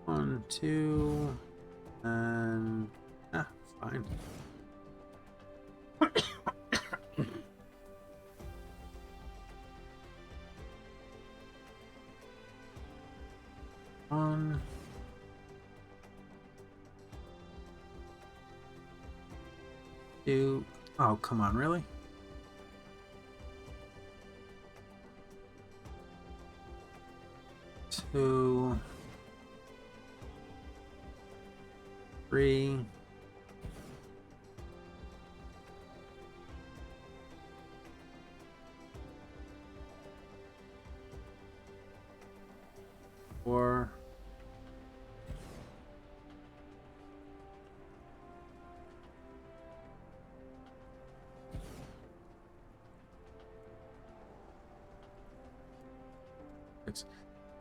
One, two, and fine. One. 2. Oh, come on, really? Two, 3. 4.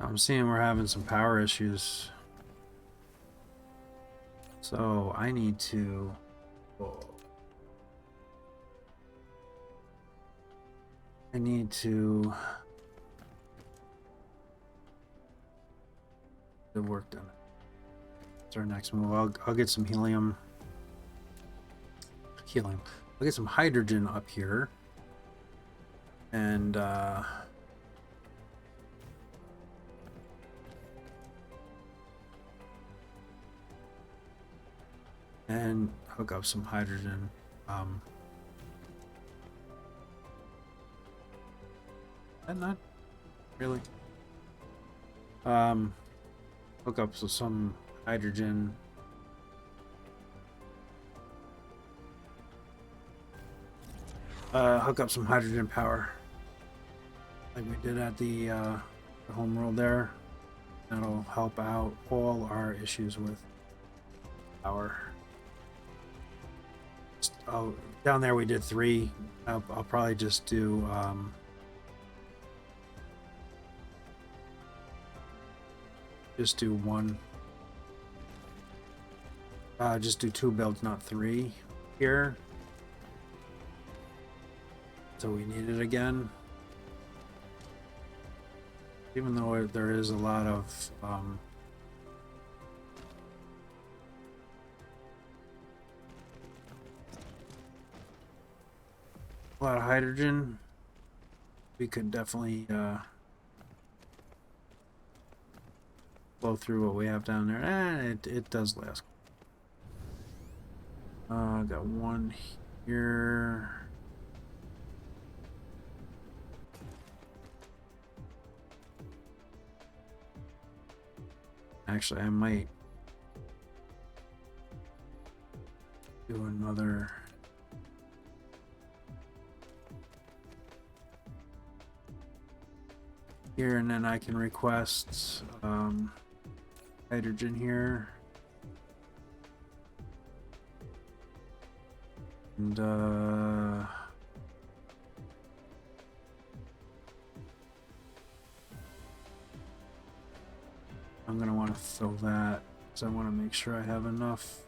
I'm seeing we're having some power issues. So I need to... Oh, I need to... The work done. That's our next move. I'll get some helium. Helium. I'll get some hydrogen up here. And hook up some hydrogen. And not really. Hook up some hydrogen. Hook up some hydrogen power, like we did at the home world there. That'll help out all our issues with power. Oh, down there we did 3. I'll probably just do just do 1. Just do 2 builds, not 3 here. So we need it again. Even though there is a lot of hydrogen, we could definitely blow through what we have down there. It does last. Got 1 here. Actually, I might do another. Here, and then I can request hydrogen here. And I'm gonna want to fill that because I want to make sure I have enough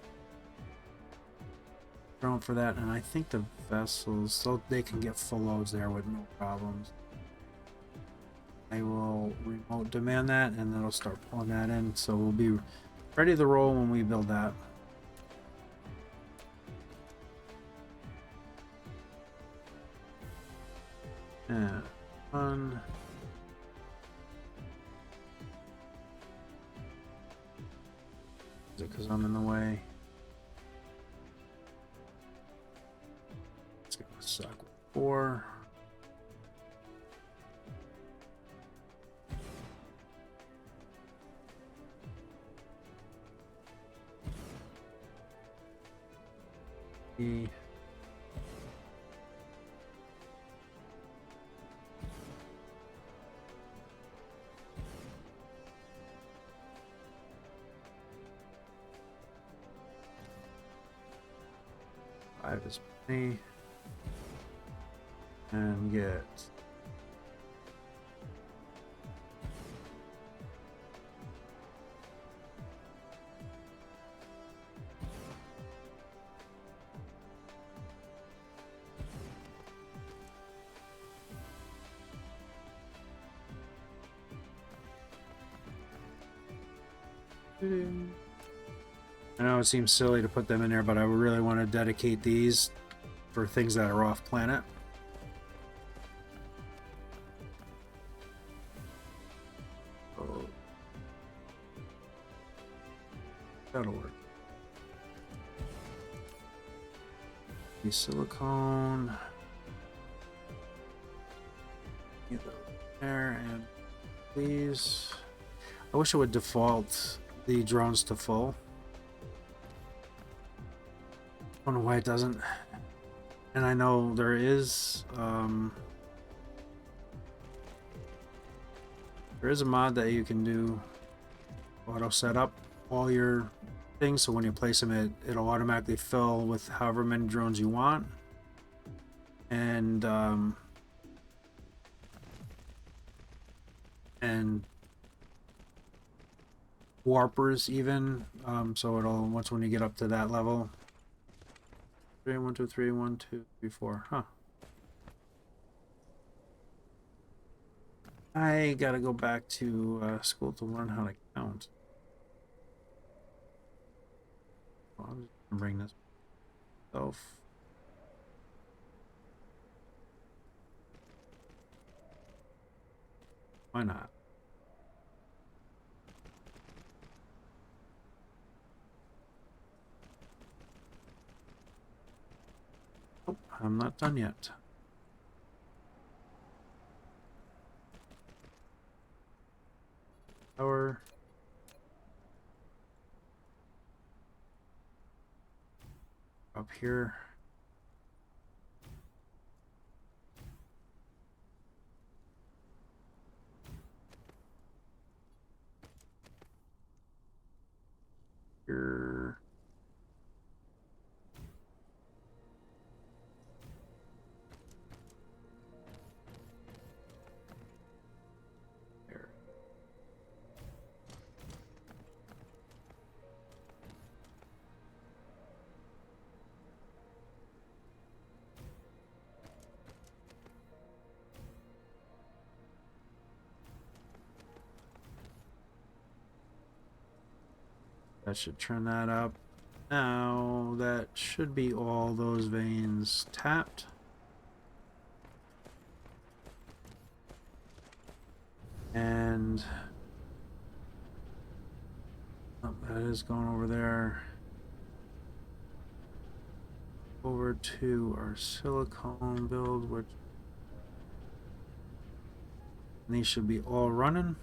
room for that. And I think the vessels, so they can get full loads there with no problems. I will remote demand that, and that'll start pulling that in. So we'll be ready to roll when we build that. And fun. Is it because I'm in the way? It's gonna suck with 4. E. Five is plenty. And get I know it seems silly to put them in there, but I really want to dedicate these for things that are off planet. Oh. That'll work. The silicone. There, and please. I wish it would default the drones to full. I don't know why it doesn't. And I know there is a mod that you can do auto setup all your things, so when you place them, it'll automatically fill with however many drones you want. And warpers even, so it'll when you get up to that level. 3 1 2 3 1 2 3 4. Huh. I gotta go back to school to learn how to count. Well, I'm just gonna bring this myself. Why not? Oh, I'm not done yet. Power. Up here. Here. There. That should turn that up. Now that should be all those veins tapped. And oh, that is going over there. Over to our silicone build, which these should be all running.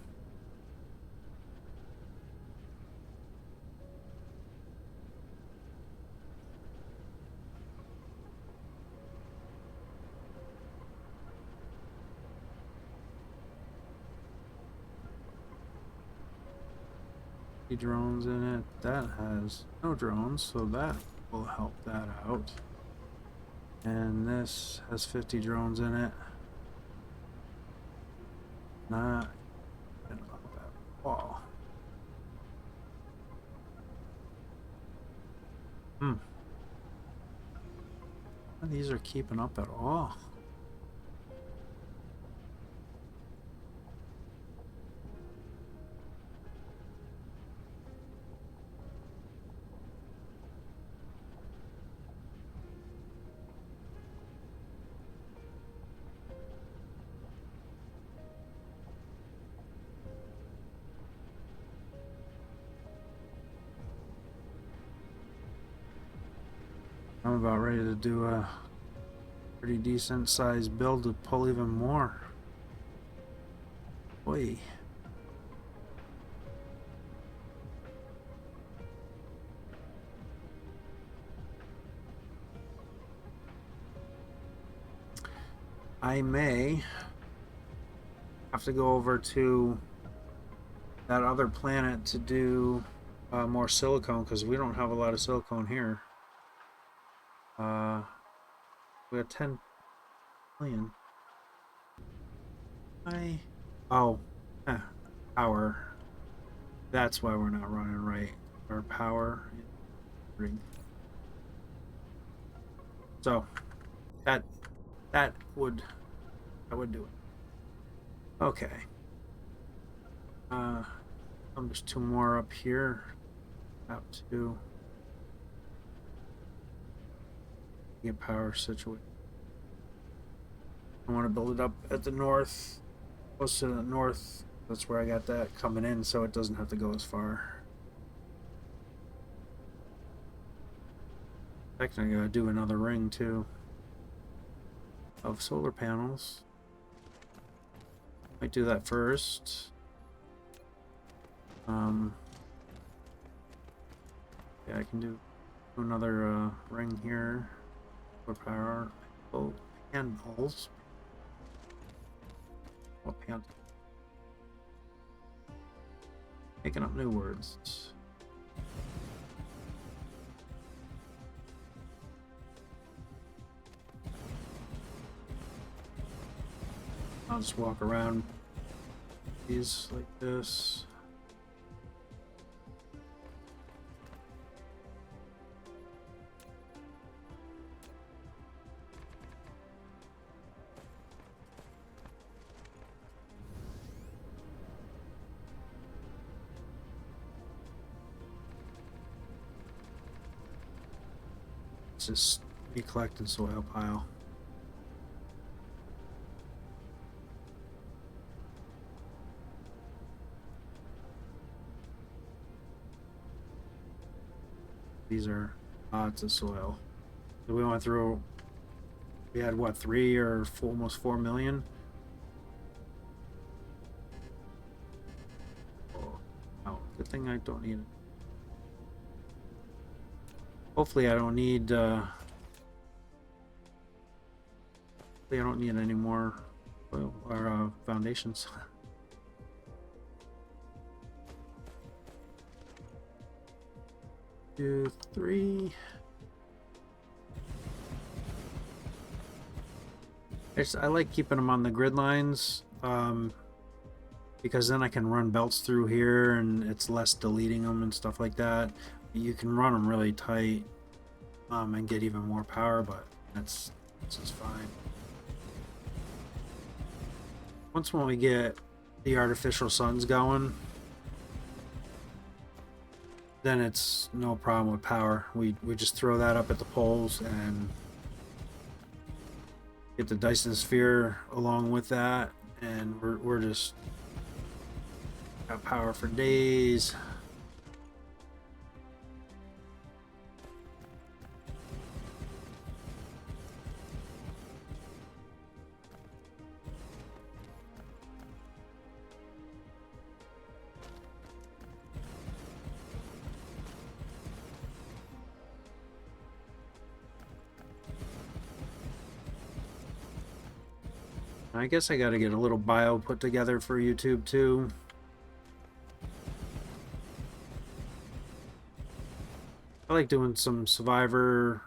Drones in it. That has no drones, so that will help that out. And this has 50 drones in it. Not up that wall. These are keeping up at all. I'm about ready to do a pretty decent sized build to pull even more. Boy. I may have to go over to that other planet to do more silicone, because we don't have a lot of silicone here. We got 10 million. Power. That's why we're not running right. Our power. So that would do it. Okay. There's 2 more up here. Up to get power situated. I want to build it up at the north, close to the north. That's where I got that coming in, so it doesn't have to go as far. Technically, I gotta do another ring too of solar panels. Might do that first. Yeah, I can do another ring here for power. Oh, panels. What pan? Making up new words. I'll just walk around these like this. It's just be collected soil pile. These are lots of soil. So we went through, we had what, 3 or 4, almost 4 million? Oh, good thing I don't need it. Hopefully I don't need, hopefully I don't need any more oil or foundations. 2, 3. I like keeping them on the grid lines, because then I can run belts through here and it's less deleting them and stuff like that. You can run them really tight and get even more power, but this is fine. Once when we get the artificial suns going, then it's no problem with power. We just throw that up at the poles and get the Dyson sphere along with that, and we're just got power for days. I guess I got to get a little bio put together for YouTube too. I like doing some survivor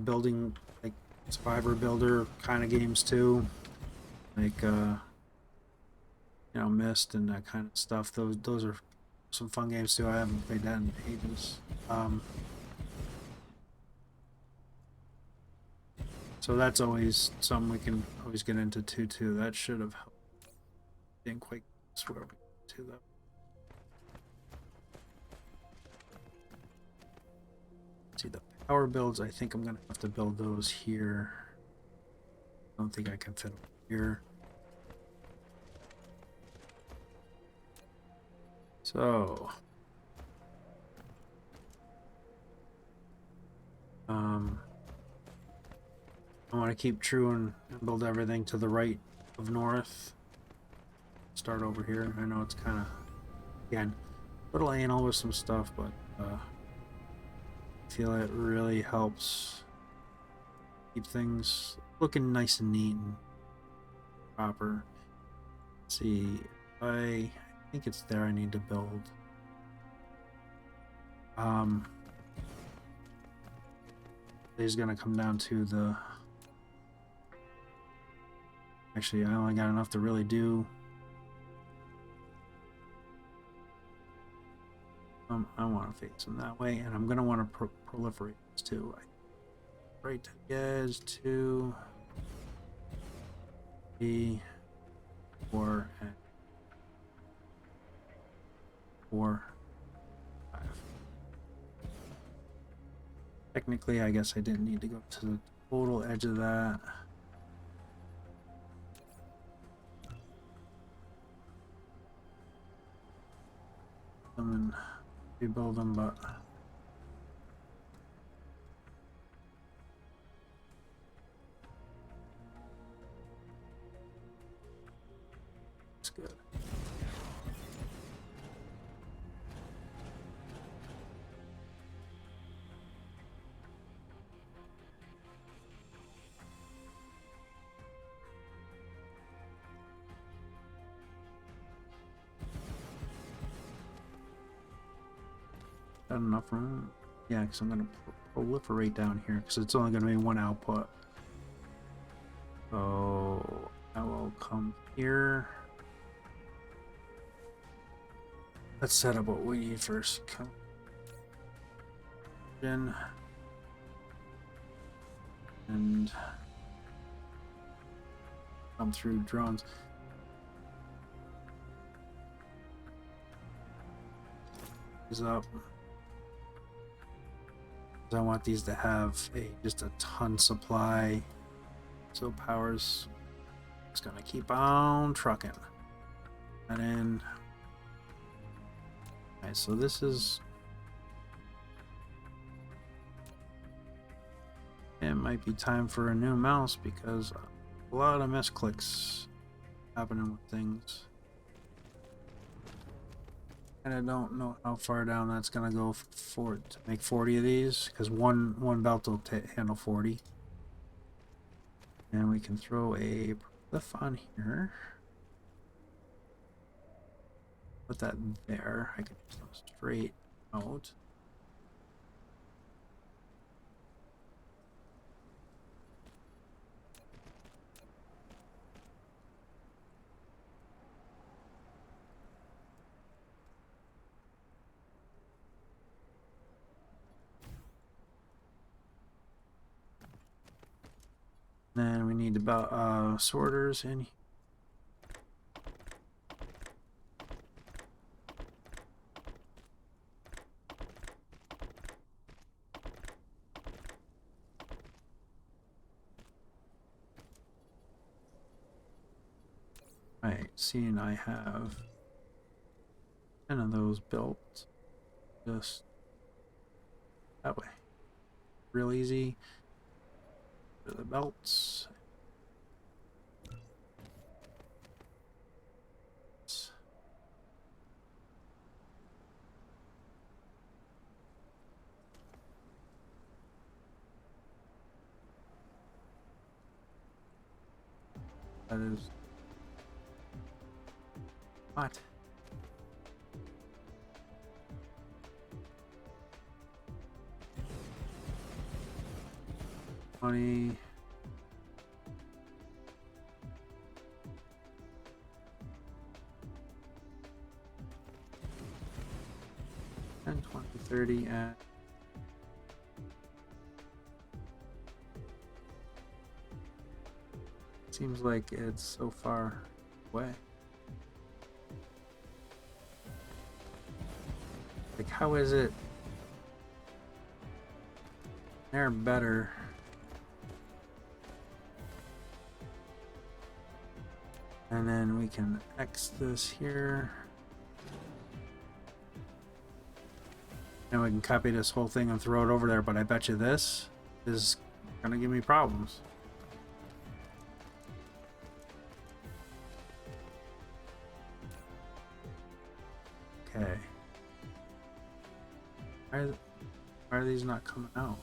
building, like survivor builder kind of games too, like you know, Mist and that kind of stuff. Those are some fun games too. I haven't played that in ages. So that's always something we can always get into too. That should have helped. Didn't quite swear to that. See the power builds. I think I'm gonna have to build those here. I don't think I can fit them here. So I want to keep true and build everything to the right of north. Start over here. I know it's kind of, again, a little anal with some stuff, but I feel it really helps keep things looking nice and neat and proper. Let's see, I think it's there I need to build. It's gonna come down to the, actually I only got enough to really do. I want to face them that way, and I'm gonna want to proliferate this too. Right to the edge, 2, 3, 4, and 4, 5. Technically, I guess I didn't need to go to the total edge of that. And rebuild them, but got enough room? Yeah, because I'm going to proliferate down here because it's only going to be one output. So I will come here. Let's set up what we need first. Come in and come through drones. Is up. I want these to have just a ton supply, so power's just gonna keep on trucking. And then, alright, so this is, it might be time for a new mouse because a lot of misclicks happening with things. And I don't know how far down that's gonna go for to make 40 of these, because one belt will handle 40. And we can throw a cliff on here. Put that there. I can just go straight out. Then we need about sorters in here. Right, seeing I have 10 of those built just that way. Real easy. The belts. That is what? Money. And 20, 30, and seems like it's so far away. Like, how is it? They're better. And then we can X this here. And we can copy this whole thing and throw it over there, but I bet you this is gonna give me problems. Okay. Why are these not coming out?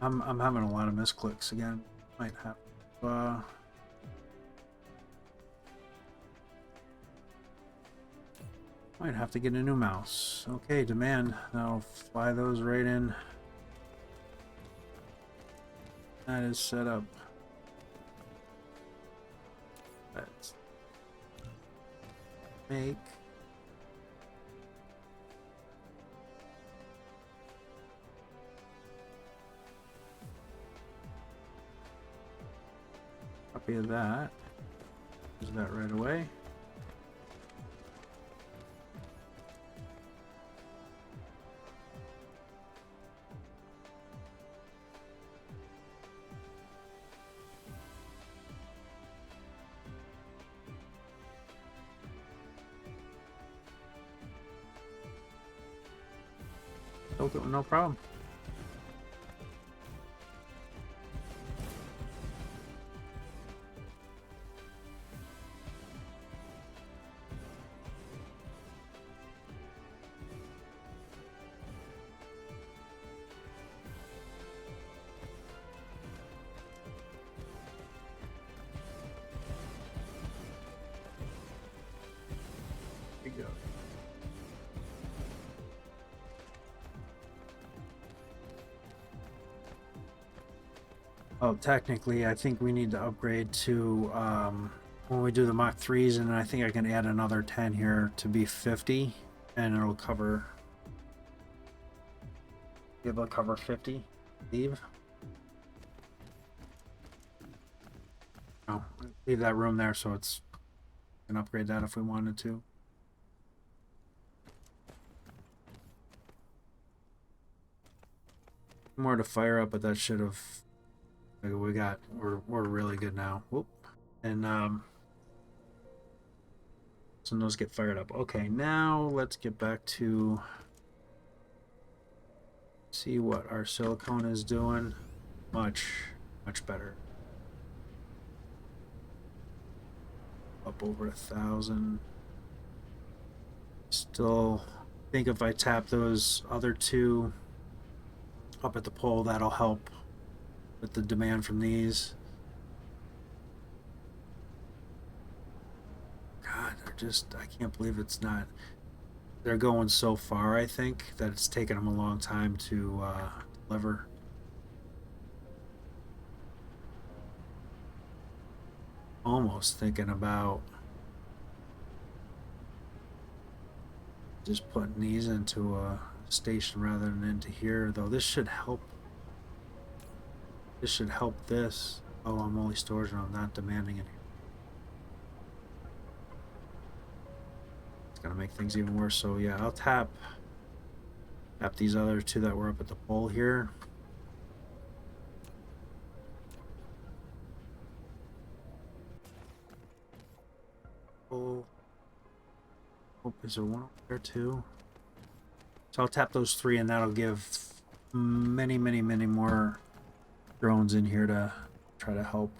I'm having a lot of misclicks again. Might have might have to get a new mouse. Okay, demand. I'll fly those right in. That is set up. Let's make copy of that. Use that right away. Okay, no problem. we go. Oh, technically, I think we need to upgrade to when we do the Mach 3s, and I think I can add another 10 here to be 50, and it'll cover. Be able to cover 50, leave. No, leave that room there so it's can upgrade that if we wanted to. More to fire up, but that should have. We're really good now. Whoop. And so those get fired up. Okay, now let's get back to see what our silicone is doing. Much better. Up over 1,000. Still think if I tap those other two up at the pole, that'll help with the demand from these. God, I can't believe it's not. They're going so far, I think, that it's taken them a long time to deliver. Almost thinking about just putting these into a station rather than into here, though this should help. This should help this. Oh, I'm only storage and I'm not demanding it. It's gonna make things even worse. So yeah, I'll tap these other two that were up at the pole here. Oh, is there one over there too? So I'll tap those three, and that'll give many more drones in here to try to help.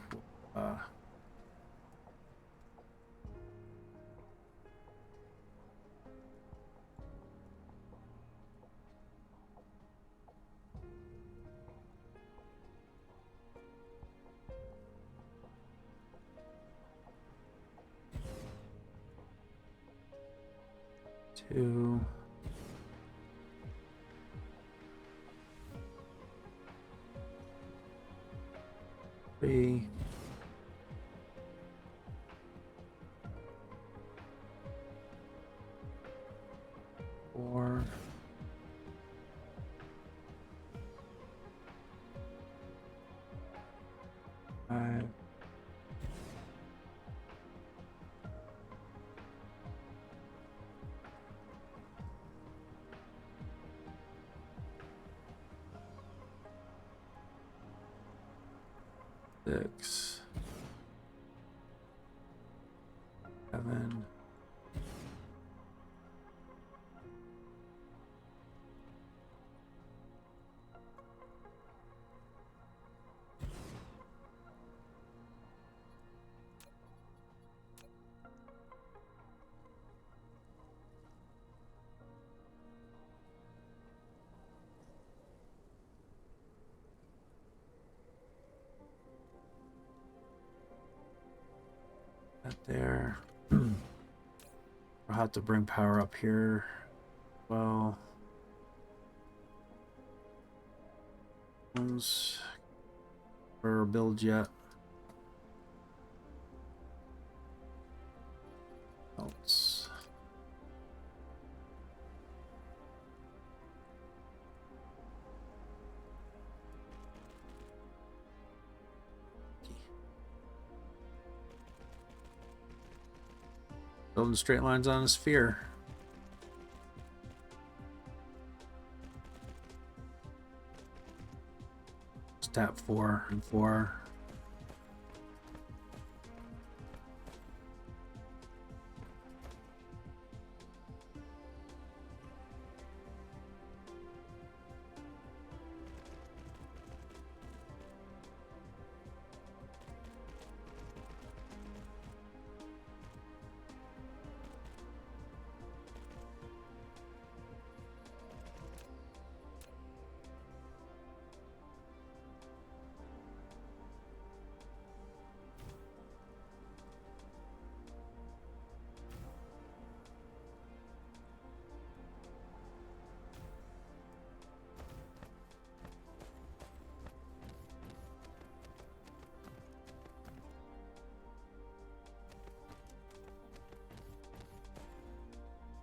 Two. 3. 4. 5. 6. 7. 8. There. I'll have to bring power up here. Well, for build yet. Else. Building straight lines on a sphere. Just tap 4 and 4.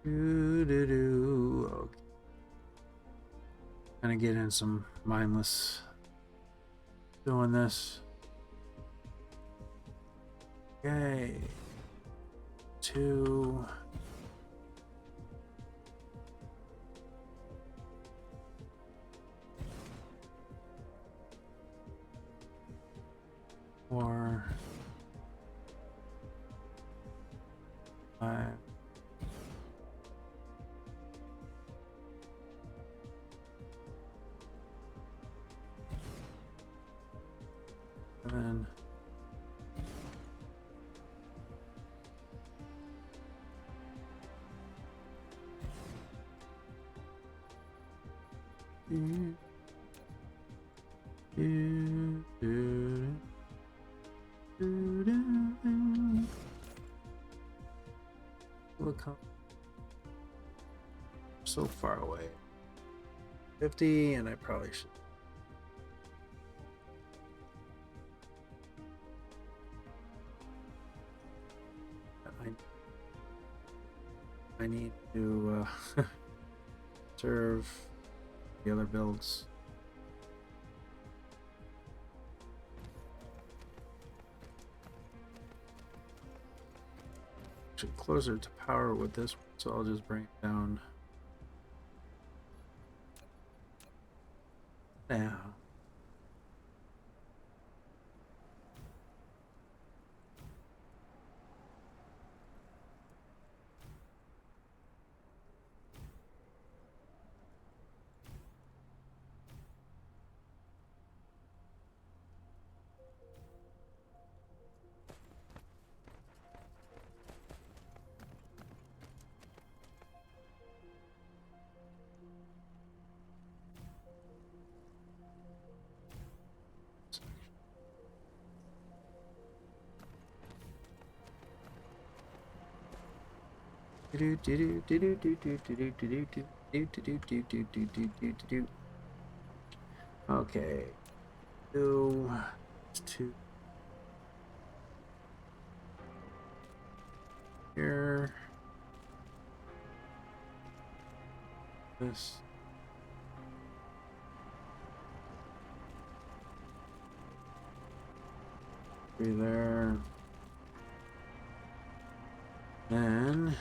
Okay. Gonna get in some mindless doing this. Okay. 2. Four. 5. 7. Look how so far away. 50, and I probably should. I need to serve the other builds. Actually, closer to power with this one, so I'll just bring it down now. Okay, 2 here. This. Three there. Then.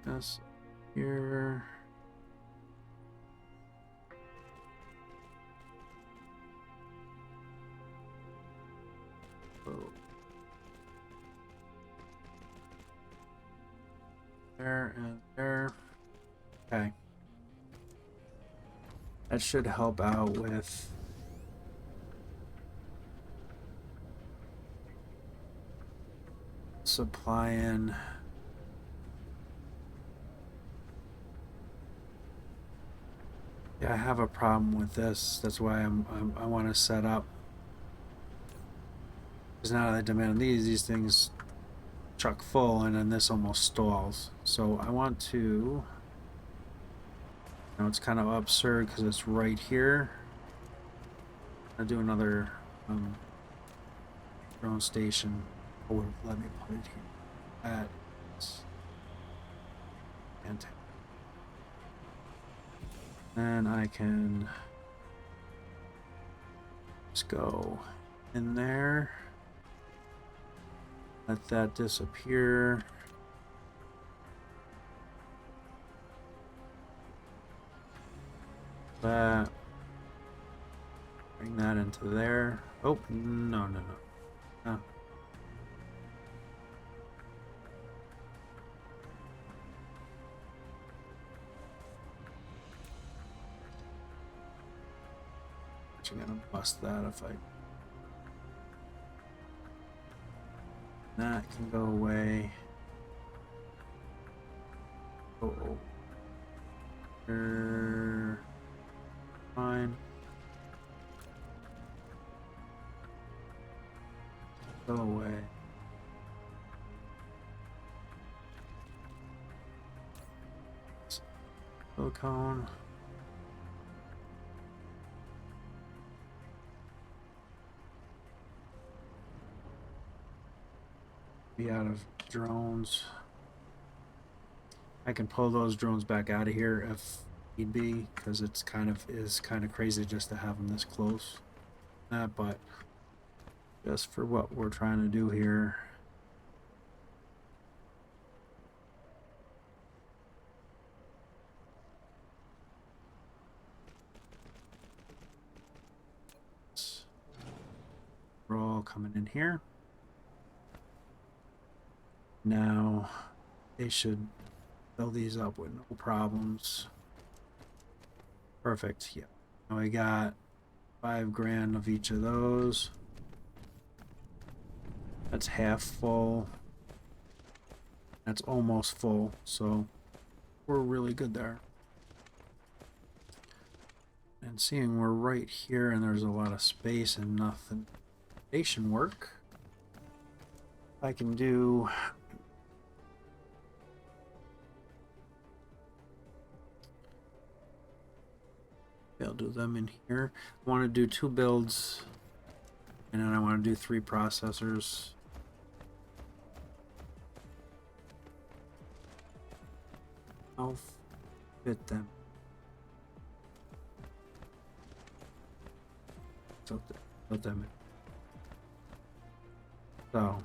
That's here. Oh. There and there. Okay. That should help out with supplying. Yeah, I have a problem with this. That's why I want to set up. Because now that I demand these things chuck full, and then this almost stalls. So I want to. Now it's kind of absurd because it's right here. I'll do another drone station. Or let me put it here. That is fantastic. And I can just go in there. Let that disappear. That. Bring that into there. Oh, no. No. I'm gonna bust that if I. That can go away. Oh. Fine. Go away. Silicone. Be out of drones. I can pull those drones back out of here if need be, because it's kind of crazy just to have them this close. But just for what we're trying to do here. We're all coming in here. Now they should fill these up with no problems. Perfect. Yeah. Now we got 5 grand of each of those. That's half full. That's almost full. So we're really good there. And seeing we're right here and there's a lot of space and nothing station work, I can do I'll do them in here. I want to do 2 builds and then I want to do 3 processors. I'll fit them. Put them in. So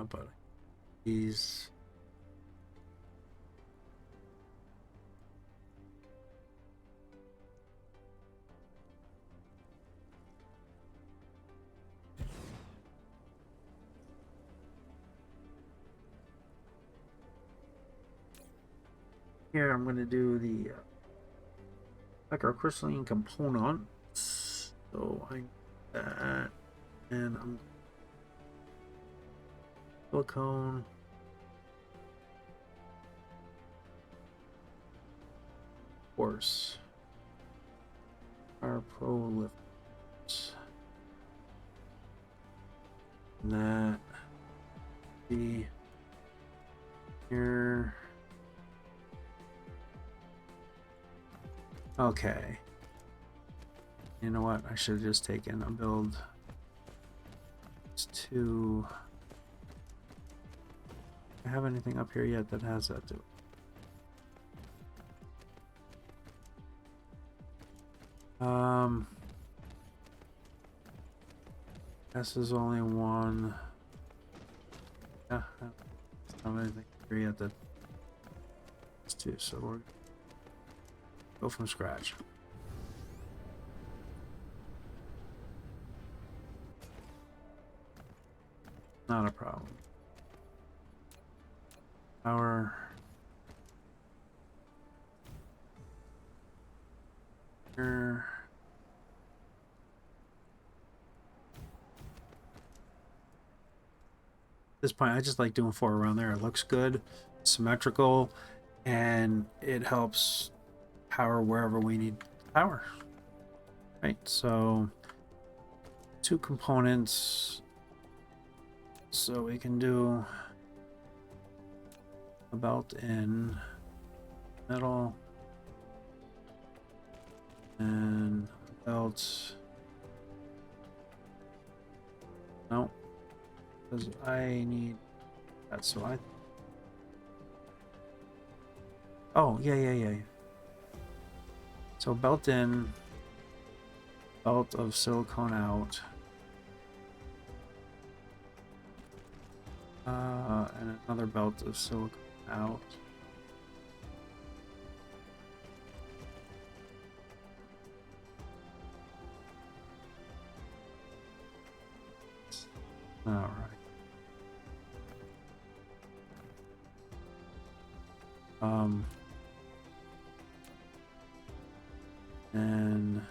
but these here I'm going to do the microcrystalline components. So I that and I'm silicone. Course. Our pro lift. And that be here. Okay. You know what? I should have just taken a build. It's 2. Do I have anything up here yet that has that to it? This is only 1. Yeah, I don't have anything here yet that it's 2, so we're go from scratch. Not a problem. Power. Here. At this point, I just like doing 4 around there. It looks good, symmetrical, and it helps power wherever we need power. Right, so 2 components. So we can do a belt in metal and a belt. No, because I need that. So I. Oh, yeah. So belt in, belt of silicone out. And another belt of silicone out. All right. And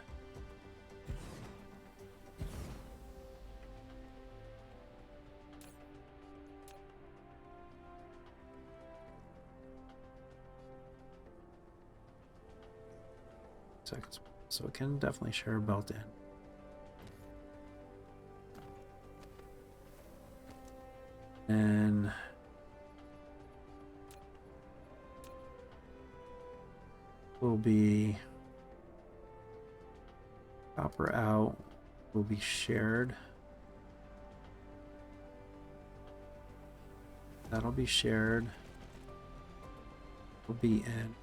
seconds. So it can definitely share a belt in. And will be copper out, will be shared. That'll be shared. Will be in.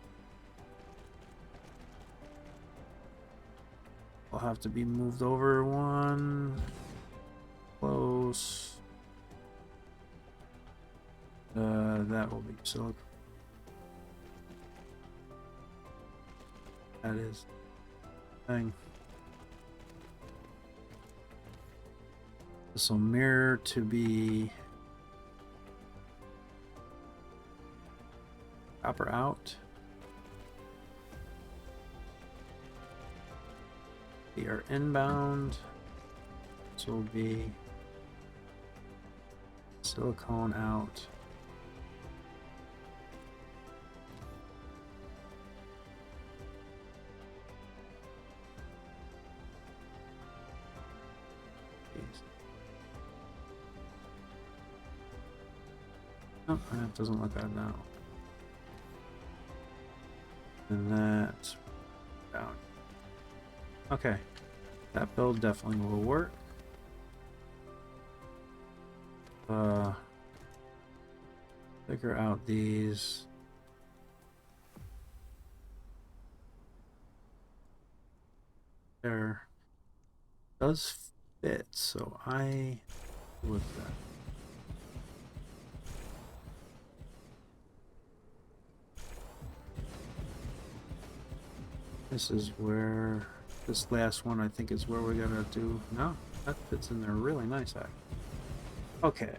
Will have to be moved over one. Close. That will be silicon. That is thing. This will mirror to be copper out. We are inbound. This will be silicone out. Oh, that doesn't look bad now. And that's down. Okay, that build definitely will work. Figure out these. There does fit, so I with that. This is where this last one I think is where we gotta do. No, that fits in there really nice. Actually. Okay.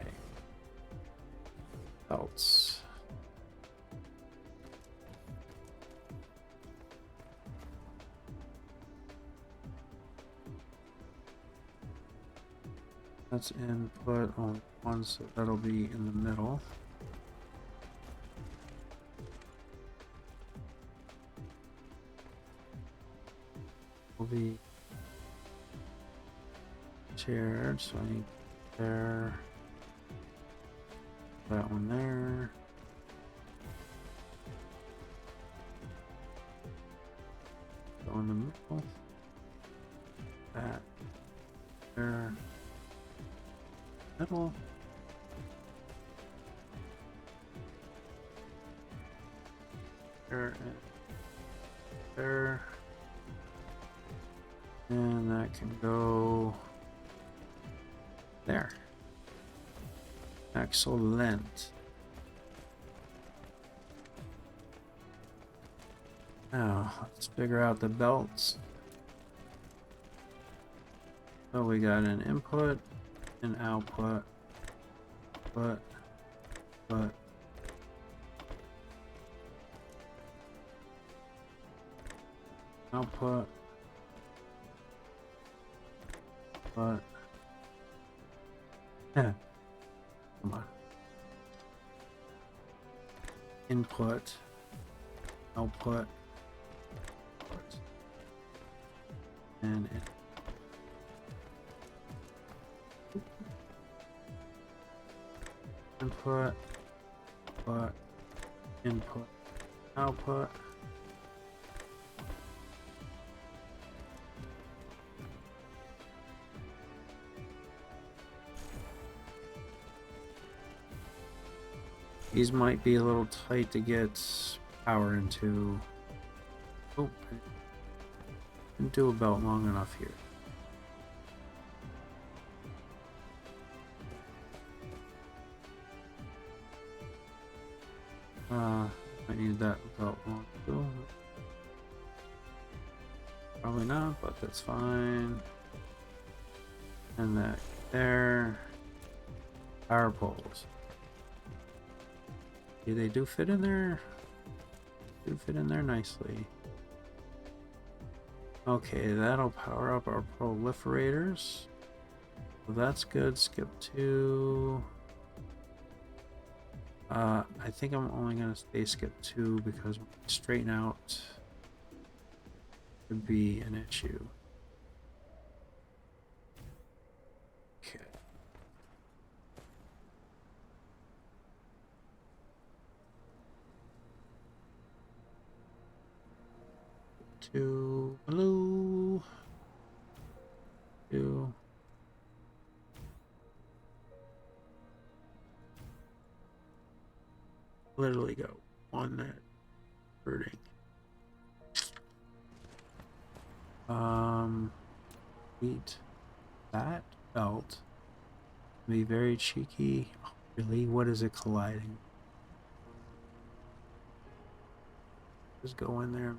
Belts. That's input on one, so that'll be in the middle. Will be shared, so I need there, that one there. Go in the middle. That there. Middle. There and there. And that can go there. Excellent. Now, let's figure out the belts. So we got an input, an output, output, yeah, come on, input, output, and input, input, output. These might be a little tight to get power into. Oh, didn't do a belt long enough here. I need that belt long too. Probably not, but that's fine. And that there. Power poles. Okay, they do fit in there. Do fit in there nicely. Okay, that'll power up our proliferators. So that's good. Skip 2. I think I'm only gonna stay skip 2 because straighten out could be an issue. Okay. Do blue. Do. Literally go on that birding. Eat that belt. Be very cheeky. Oh, really? What is it colliding? Just go in there.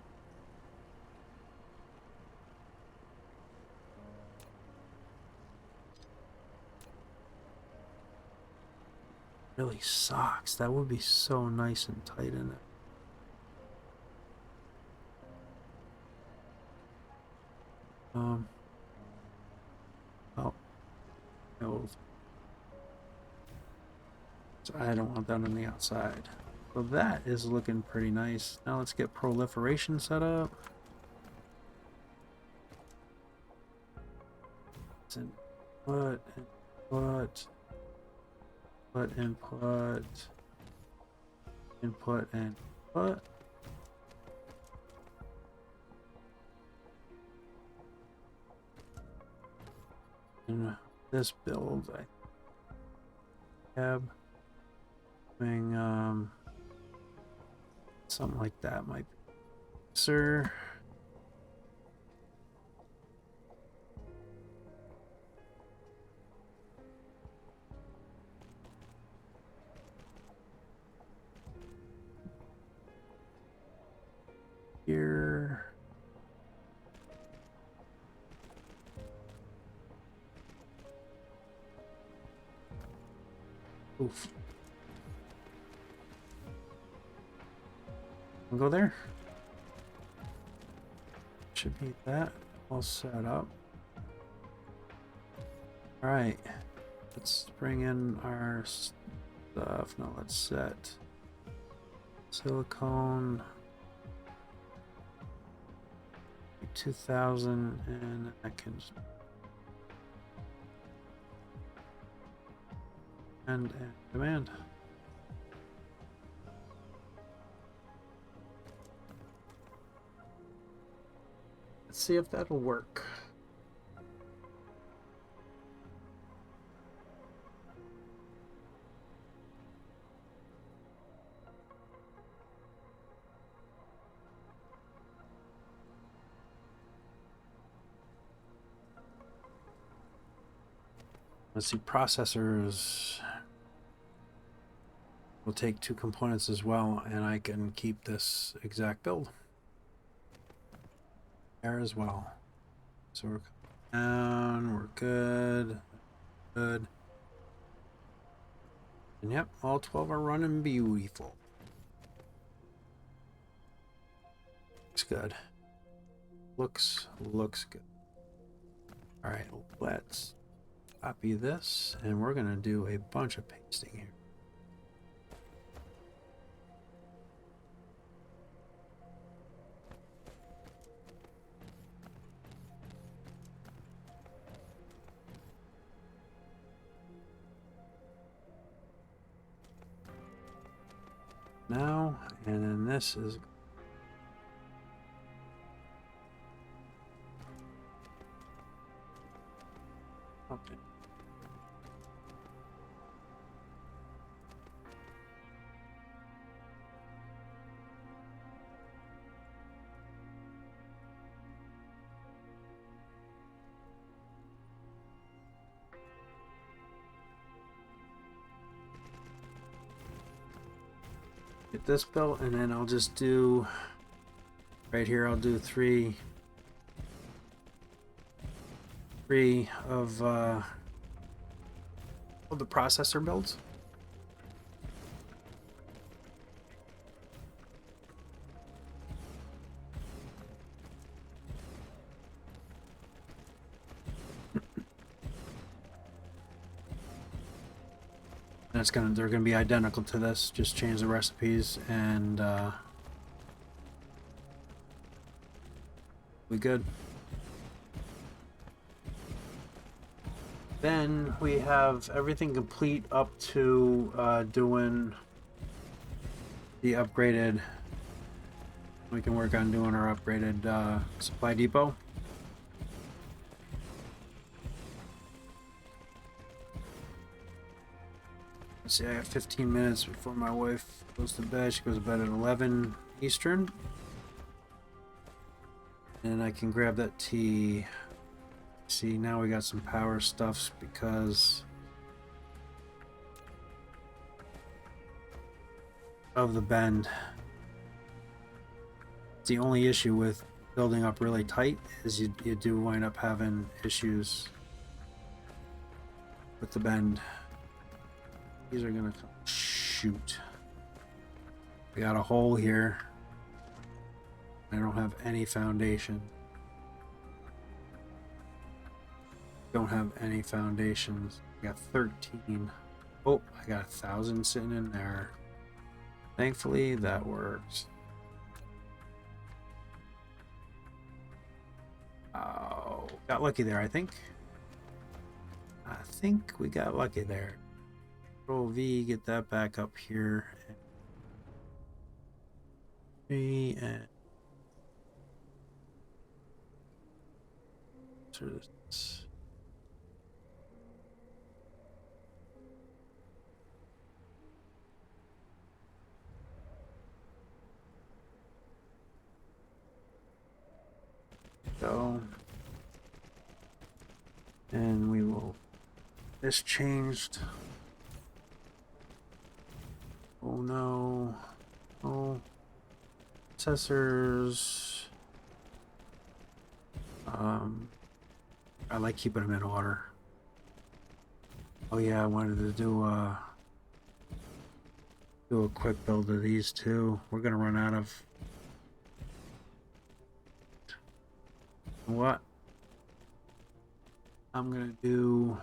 Really sucks. That would be so nice and tight in it. Oh, no. So I don't want that on the outside. So that is looking pretty nice. Now let's get proliferation set up. Input, input, input. In this build, I have something like that might be sir. Here. Oof. We'll go there. Should be that all set up. All right. Let's bring in our stuff. Now let's set silicone 2000 and I can just and command. Let's see if that'll work. Let's see, processors will take 2 components as well, and I can keep this exact build there as well. So we're down, we're good, good. And yep, all 12 are running beautiful. Looks good. Looks good. All right, let's copy this, and we're gonna do a bunch of pasting here. Now, and then this is up in. Get this built, and then I'll just do right here. I'll do three of the processor builds. And they're gonna be identical to this. Just change the recipes, and we good. Then we have everything complete up to doing the upgraded We can work on doing our upgraded supply depot. Let's see, I have 15 minutes before my wife goes to bed. She goes to bed at 11 Eastern. And I can grab that tea. See, now we got some power stuffs because of the bend. The only issue with building up really tight is you do wind up having issues with the bend. These are gonna come. Shoot. We got a hole here. I don't have any foundation. Don't have any foundations. I got 13. Oh, I got 1,000 sitting in there. Thankfully, that works. Oh, got lucky there, I think. I think we got lucky there. Control V, get that back up here. V and this. Go. And we will. This changed. Oh no. Oh. Processors. I like keeping them in order. Oh yeah, I wanted to do a quick build of these two. We're gonna run out of what? I'm gonna do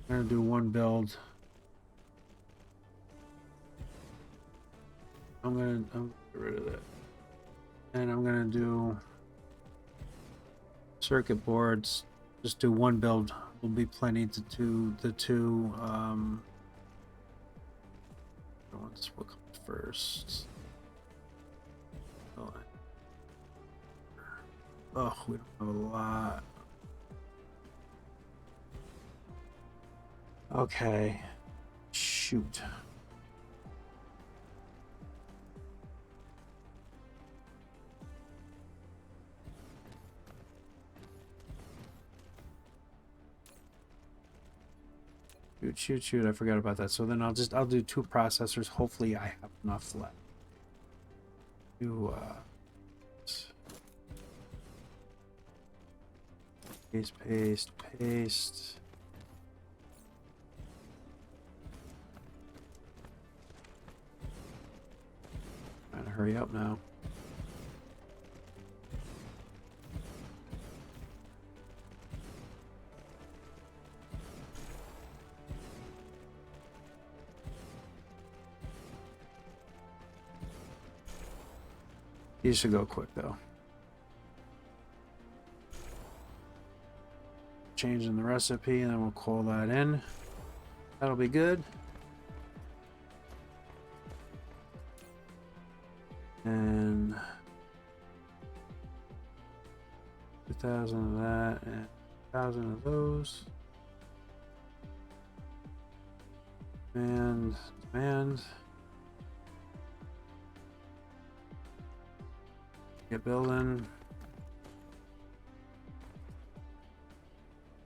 one build. I'm gonna get rid of that. And I'm gonna do circuit boards. Just do one build. Will be plenty to do the two ones. What comes first? Oh, we don't have a lot. Okay. Shoot. Shoot, I forgot about that. So then I'll do 2 processors. Hopefully I have enough left. Do paste. Trying to hurry up now. These should go quick though. Changing the recipe and then we'll call that in. That'll be good. And 2,000 of that and 1,000 of those. And demand. Get building.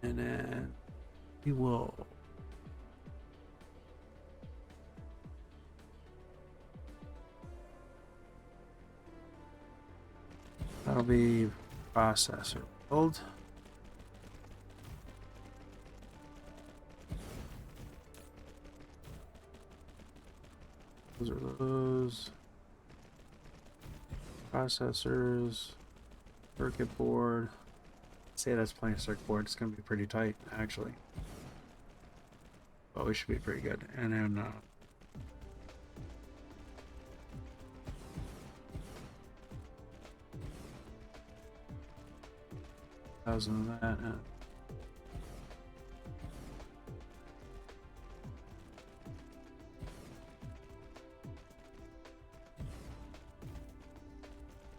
And then we will that'll be processor build. Those are those processors, circuit board. Say that's plenty of circuit board. It's going to be pretty tight, actually. But we should be pretty good. And then 1,000 of that.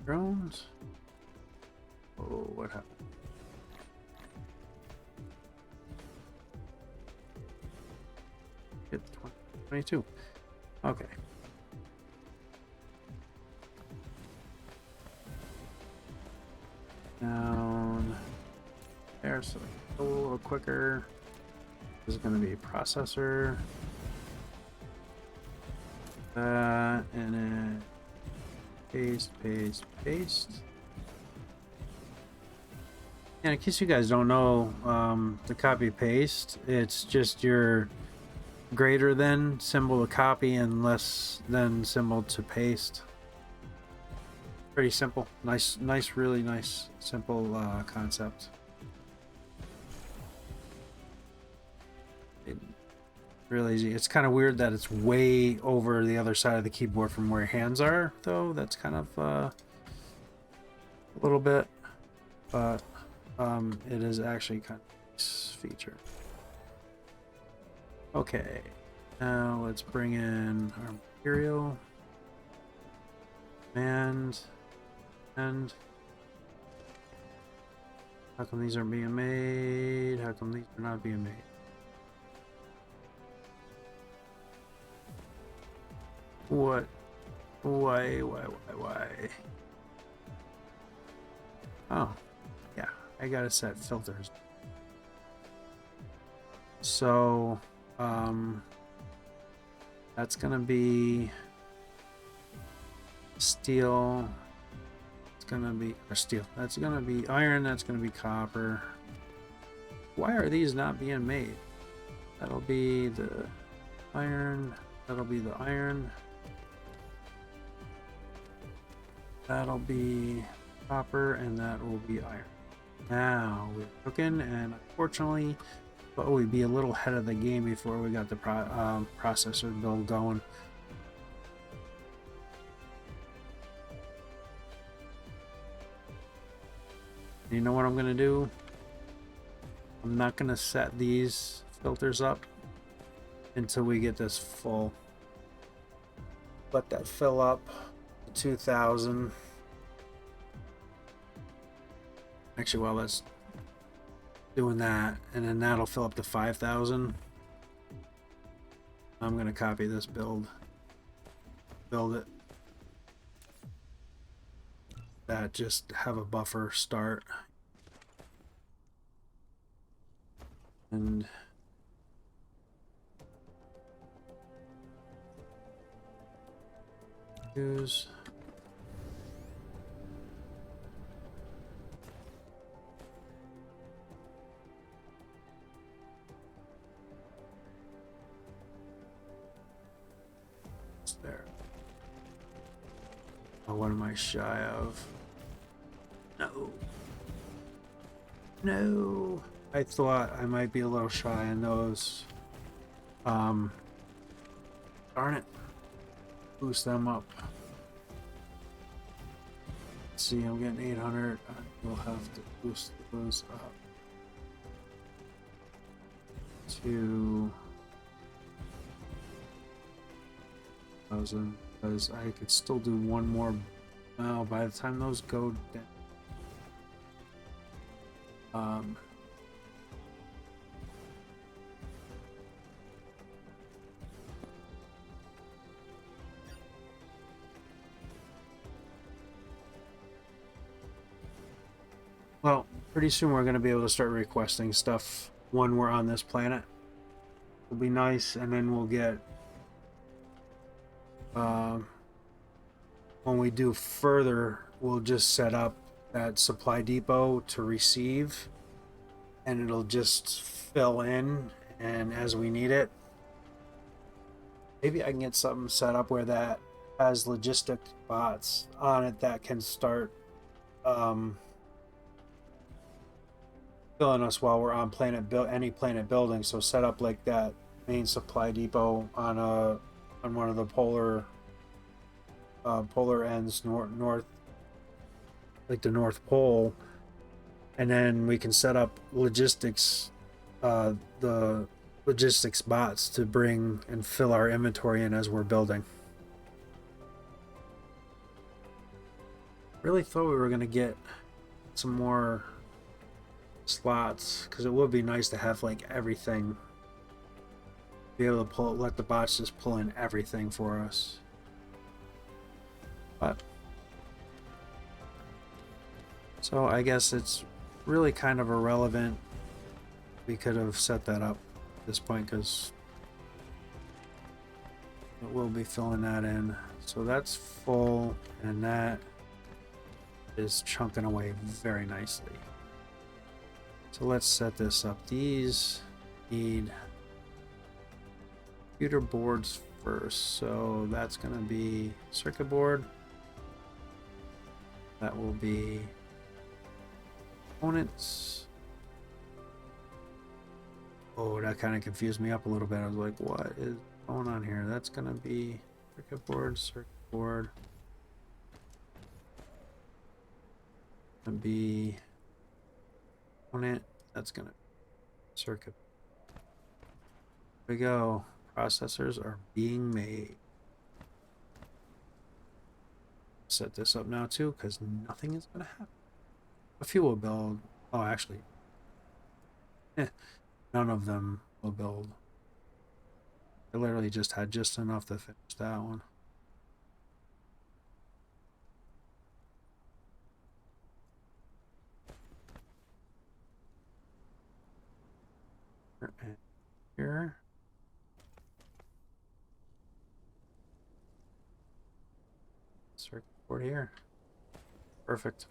drones. Oh, what happened? Hit 22. Okay. Down there, so a little quicker. This is going to be processor. That, and then paste, paste, paste. And in case you guys don't know, the copy paste, it's just your greater than symbol to copy and less than symbol to paste. Pretty simple. Nice, really nice, simple concept. Really easy. It's kind of weird that it's way over the other side of the keyboard from where your hands are, though. That's kind of a little bit, but it is actually kind of a nice feature. Okay, now let's bring in our material and how come these aren't being made? How come these are not being made? What? Why? Oh, yeah, I gotta set filters. So, that's gonna be steel. It's gonna be steel. That's gonna be iron. That's gonna be copper. Why are these not being made? That'll be the iron. That'll be the iron. That'll be copper, and that will be iron. Now we're cooking, and unfortunately, but we'd be a little ahead of the game before we got the processor build going. You know what I'm gonna do? I'm not gonna set these filters up until we get this full. Let that fill up to 2,000. Actually, while that's doing that, and then that'll fill up to 5,000. I'm gonna copy this build it. That just have a buffer start and use there. Oh, what am I shy of? No. I thought I might be a little shy on those. Darn it. Boost them up. Let's see, I'm getting 800. I will have to boost those up to 1,000 because I could still do one more. Now, by the time those go down. Well, pretty soon we're going to be able to start requesting stuff when we're on this planet. It'll be nice, and then we'll get when we do further, we'll just set up that supply depot to receive, and it'll just fill in and as we need it. Maybe I can get something set up where that has logistic bots on it that can start filling us while we're on any planet building. So set up like that main supply depot on one of the polar ends north, like the North Pole, and then we can set up logistics, the logistics bots to bring and fill our inventory in as we're building. really thought we were going to get some more slots, because it would be nice to have like everything, be able to let the bots just pull in everything for us. But so I guess it's really kind of irrelevant. We could have set that up at this point because we'll be filling that in. So that's full, and that is chunking away very nicely. So let's set this up. These need computer boards first. So that's going to be circuit board. That will be components. Oh, that kind of confused me up a little bit. I was like, what is going on here? That's going to be circuit board, Gonna be component. That's going to circuit. There we go. Processors are being made. Set this up now too, because nothing is going to happen. A few will build. Oh, actually, none of them will build. I literally just had just enough to finish that one. And here. Circuit board here. Perfect.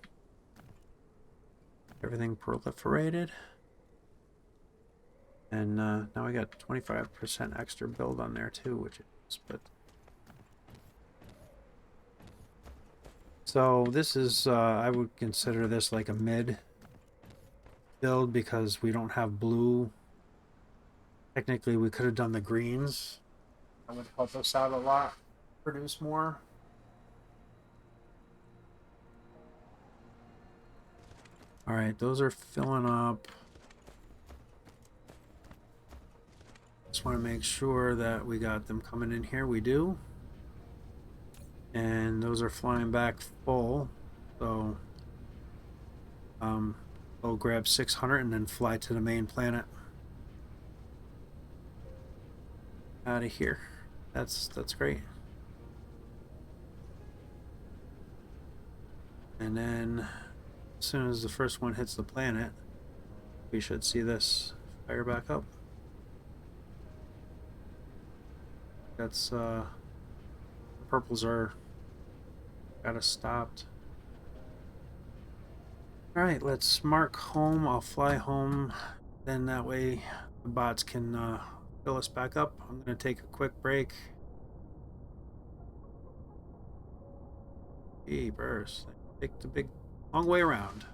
Everything proliferated. And now we got 25% extra build on there too, which is, but so this is I would consider this like a mid build because we don't have blue. Technically we could have done the greens. That would help us out a lot, produce more. All right, those are filling up. Just want to make sure that we got them coming in here. We do. And those are flying back full. So we'll grab 600 and then fly to the main planet. Out of here. That's great. And then as soon as the first one hits the planet, we should see this fire back up. That's the purples are got us stopped. All right, let's mark home. I'll fly home, then that way the bots can fill us back up. I'm gonna take a quick break. Hey, burst. Take the big long way around.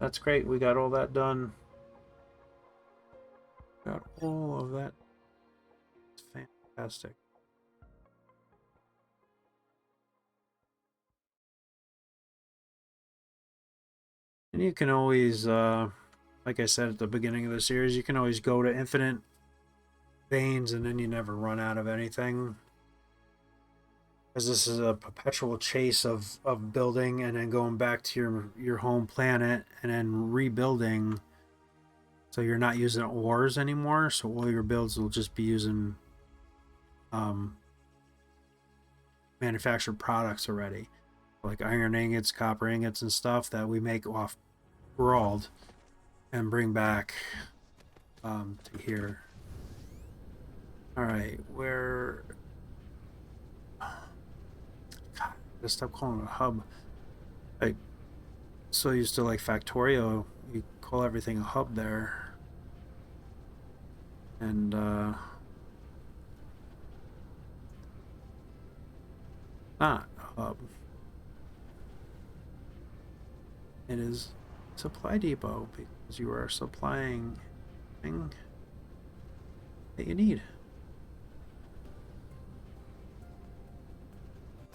That's great. We got all that done. Got all of that. It's fantastic. And you can always, like I said at the beginning of the series, you can always go to infinite veins and then you never run out of anything. Because this is a perpetual chase of building and then going back to your home planet and then rebuilding. So you're not using ores anymore, so all your builds will just be using manufactured products already. Like iron ingots, copper ingots, and stuff that we make off world and bring back to here. Alright, where... God, I stop calling it a hub. I so used to like Factorio, you call everything a hub there. And not a hub. It is supply depot because you are supplying thing that you need.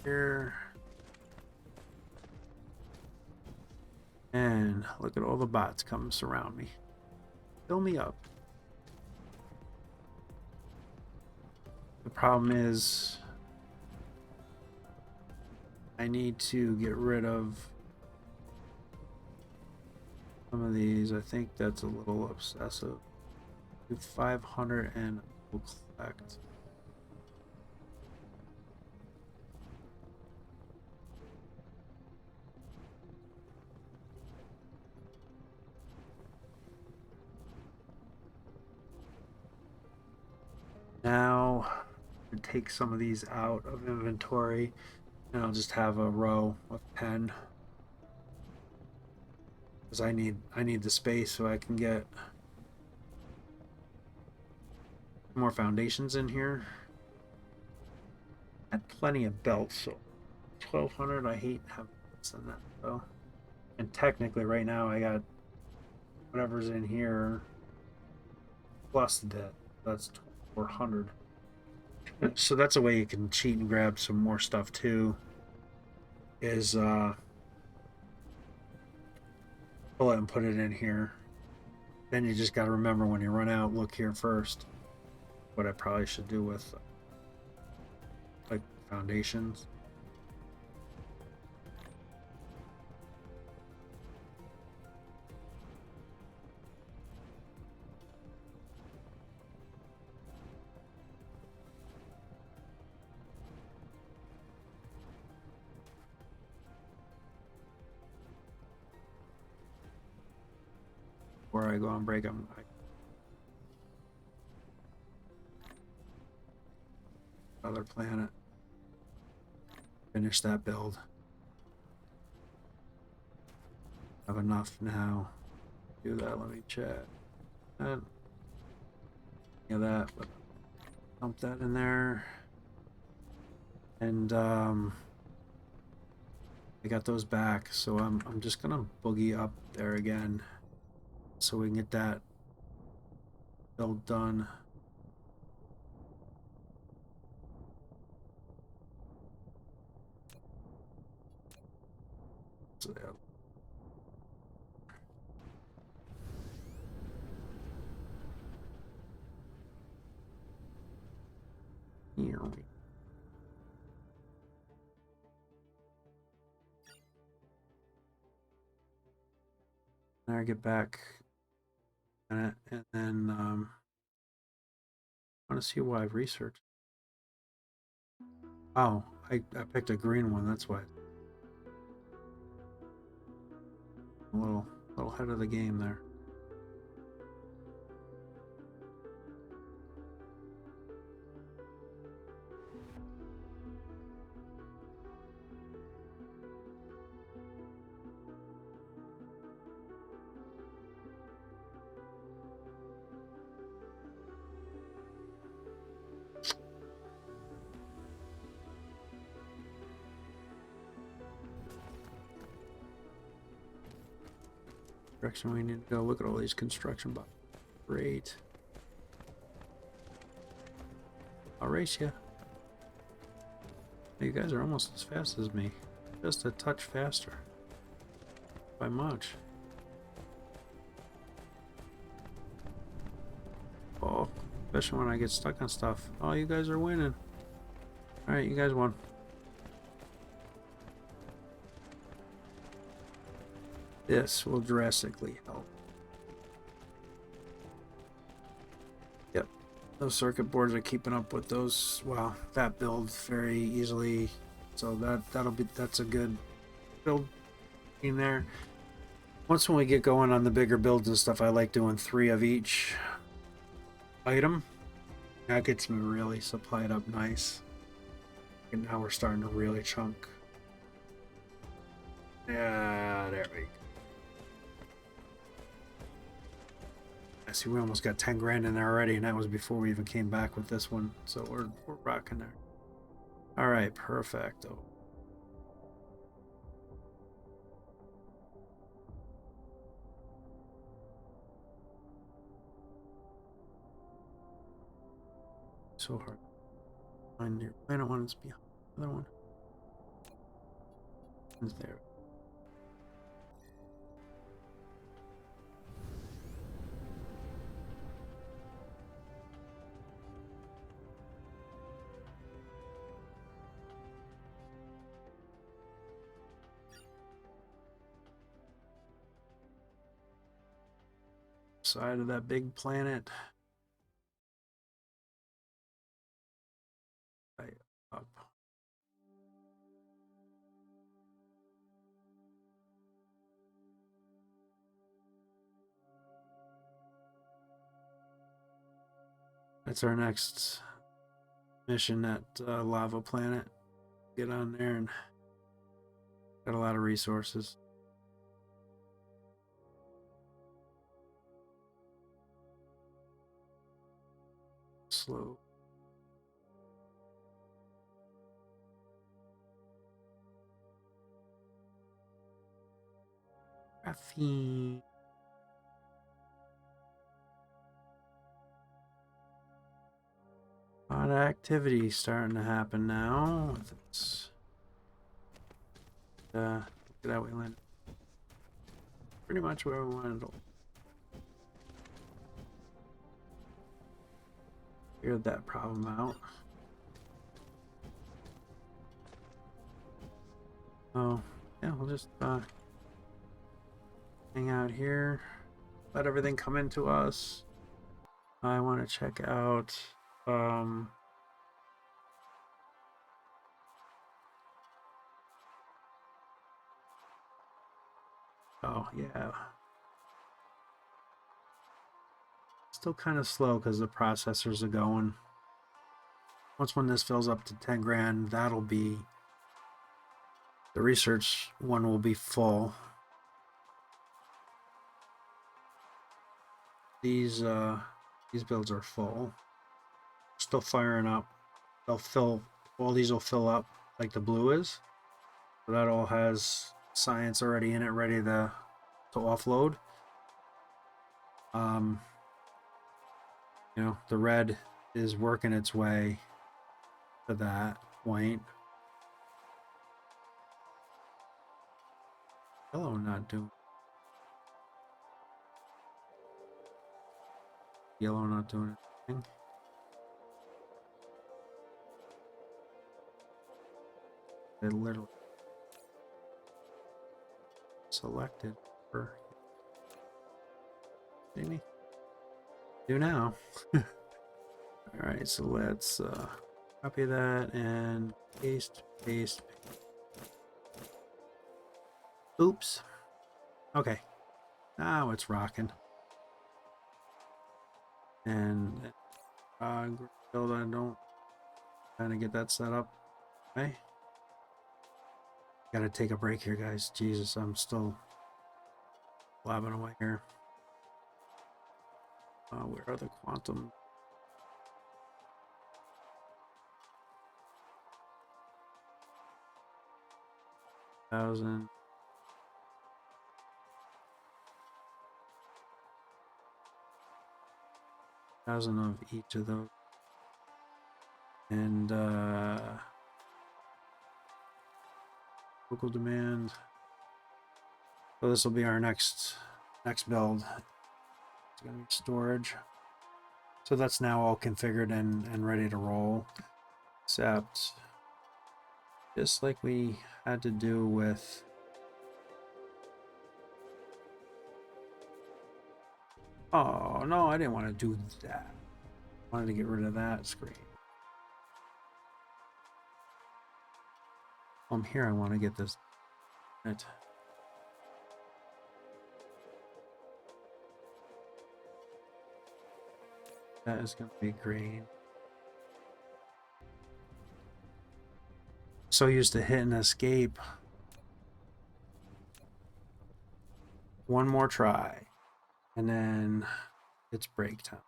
Here. And look at all the bots come surround me. Fill me up. The problem is I need to get rid of some of these. I think that's a little obsessive. Do 500 and we'll collect. Now, I'll take some of these out of inventory, and I'll just have a row of 10. Because I need the space so I can get more foundations in here. I have plenty of belts, so 1200. I hate having less than that though. And technically, right now I got whatever's in here plus that. That's 2400. So that's a way you can cheat and grab some more stuff too. Is pull it and put it in here. Then you just got to remember when you run out, look here first. What I probably should do with like foundations. Before I go and break them. Other planet. Finish that build. Have enough now. Do that. Let me check. Yeah, that. But dump that in there. And I got those back, so I'm just gonna boogie up there again, so we can get that build done. So, yeah. Here we Now I get back and then I want to see why I've researched. Oh, I picked a green one, that's why. A little ahead of the game there. Direction we need to go. Look at all these construction boxes. Great. I'll race you. You guys are almost as fast as me. Just a touch faster. By much. Oh, especially when I get stuck on stuff. Oh, you guys are winning. Alright, you guys won. This will drastically help. Yep. Those circuit boards are keeping up with those, well, that build very easily. So that's a good build in there. Once when we get going on the bigger builds and stuff, I like doing 3 of each item. That gets me really supplied up nice. And now we're starting to really chunk. Yeah, there we go. I see we almost got 10 grand in there already, and that was before we even came back with this one. So we're rocking there. All right, perfecto. So hard. Find your planet one is behind the other one. Is there? side of that big planet. Right up. That's our next mission, that lava planet. Get on there and got a lot of resources. Slow. Graphene. A lot of activity starting to happen now. It's, look at that, we landed pretty much where we wanted to. Figured that problem out. Oh, yeah, we'll just hang out here. Let everything come into us. I want to check out oh yeah, still kind of slow because the processors are going. Once when this fills up to 10 grand, that'll be, the research one will be full. These builds are full. Still firing up. They'll fill, all these will fill up like the blue is. So that all has science already in it, ready to offload. You know, the red is working its way to that point. Yellow not doing. Yellow not doing anything. It literally selected for maybe do now. All right, so let's copy that and paste. Oops. Okay, now it's rocking. And build, I don't kind of get that set up. Okay. Gotta take a break here, guys. Jesus, I'm still blabbing away here. Where are the quantum? Thousand of each of those, and local demand. So this will be our next build. It's gonna be storage. So that's now all configured and ready to roll, except just like we had to do with oh no, I didn't want to do that. I wanted to get rid of that screen. Here I want to get this. Right. That is going to be green. So used to hit and escape. One more try, and then it's break time.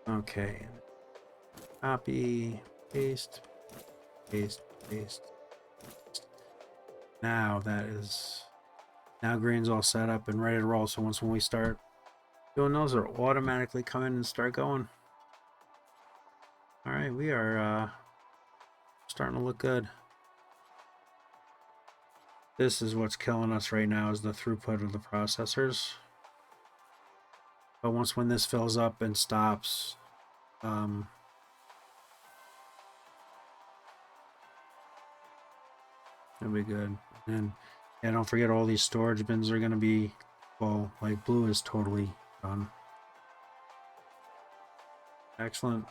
Okay. Copy, paste. Now that is, now green's all set up and ready to roll. So when we start doing those, are automatically come in and start going. All right, we are starting to look good. This is what's killing us right now, is the throughput of the processors. But once when this fills up and stops, That'll be good. And yeah, don't forget all these storage bins are gonna be, well, like blue is totally done. Excellent.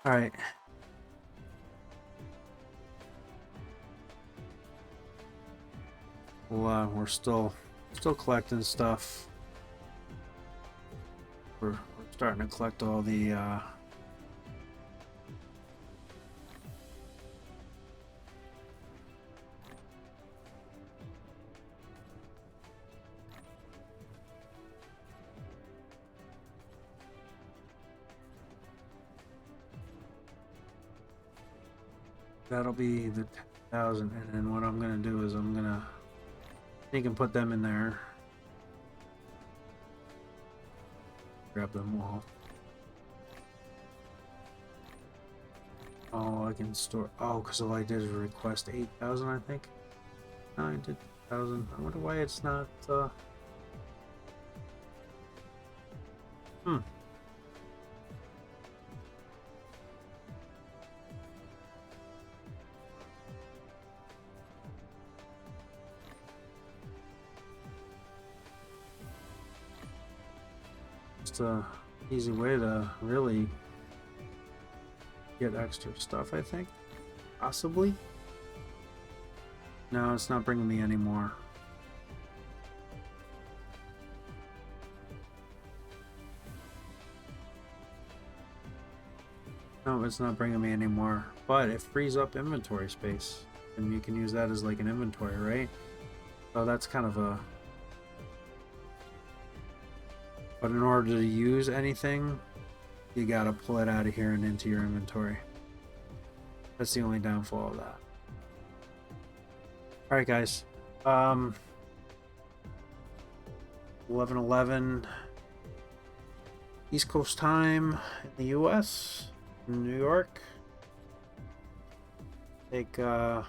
All right. Well, we're still collecting stuff. We're starting to collect all the that'll be the 10,000, and then what I'm gonna do is I'm gonna you can put them in there. Grab them all. Oh, I can store. Oh, because all I did is request 8,000, I think. No, I did 1,000. I wonder why it's not. Hmm. Just a easy way to really get extra stuff, I think. Possibly. No, it's not bringing me any more. No, it's not bringing me any more. But it frees up inventory space. And you can use that as like an inventory, right? So that's kind of a... But in order to use anything, you gotta pull it out of here and into your inventory. That's the only downfall of that. Alright guys. 11:11 East Coast time in the US, in New York. Take a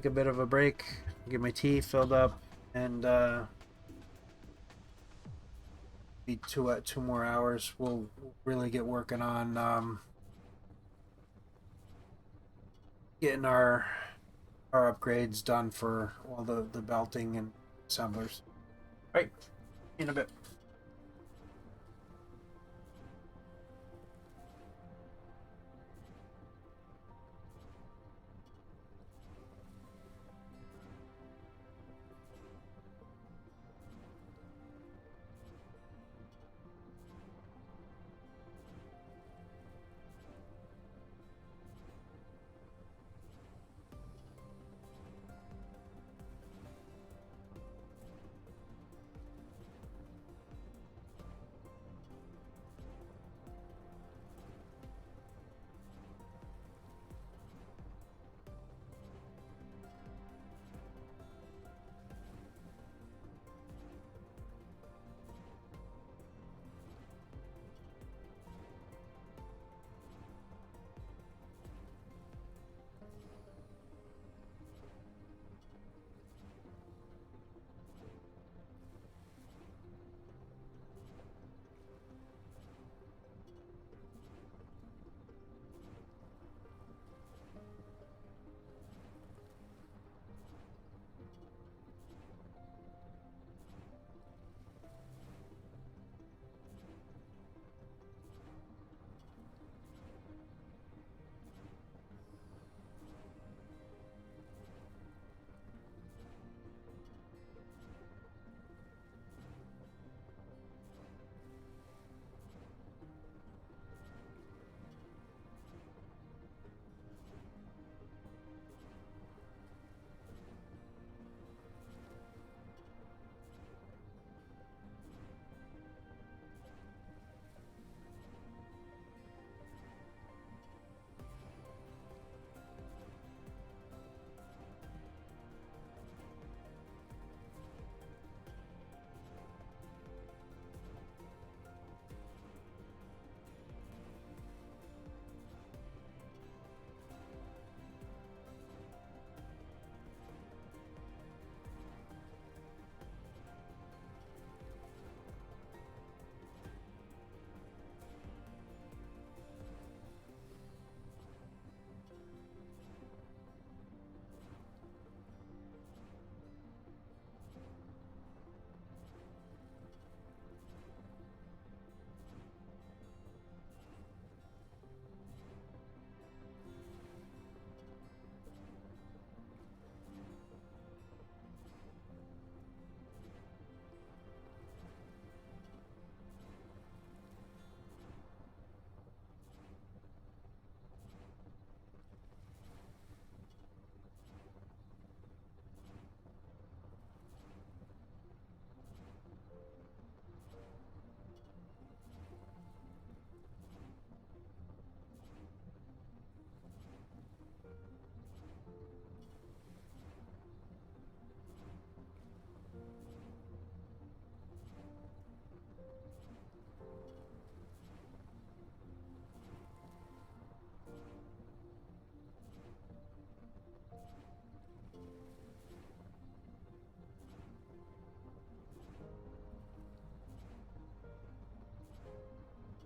bit of a break, get my tea filled up, and be 2 more hours. We'll really get working on getting our upgrades done for all the belting and assemblers. Right, in a bit.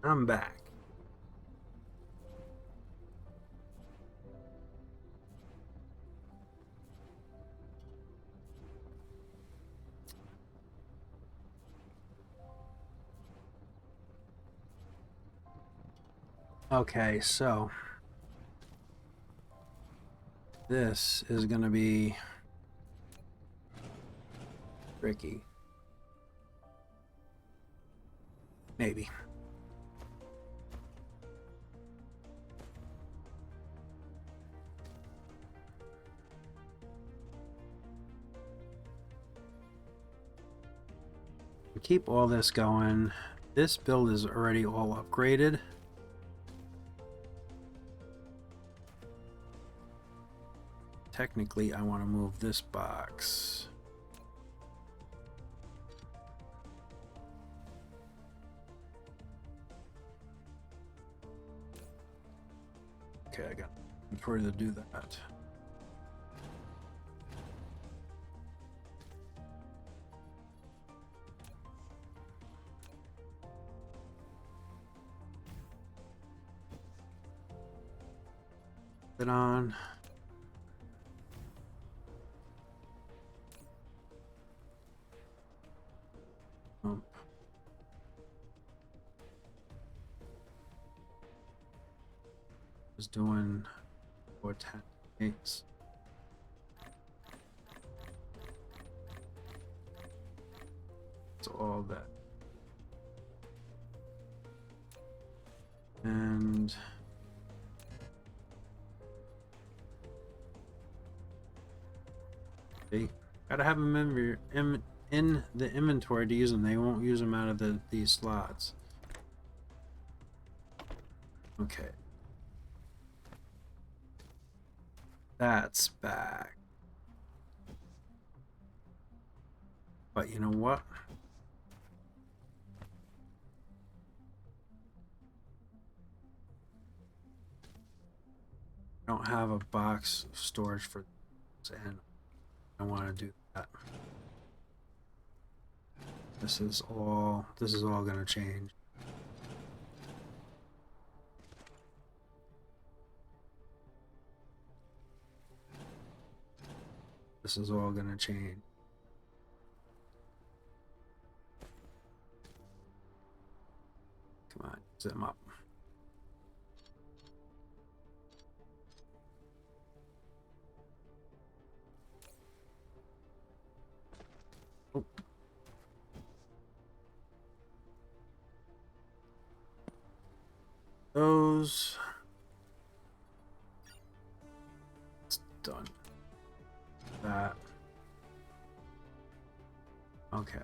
I'm back. Okay, so this is going to be tricky. Maybe. Keep all this going. This build is already all upgraded. Technically, I want to move this box. Okay, I got inventory to do that. Put it on. Is doing 410 8s. It's all that. And they gotta have them in the inventory to use them. They won't use them out of these slots. Okay. That's back. But you know what? I don't have a box of storage for this, and I want to do that. This is all going to change. This is all going to change. Come on, zip them up. Oh. Those. It's done. That. Okay.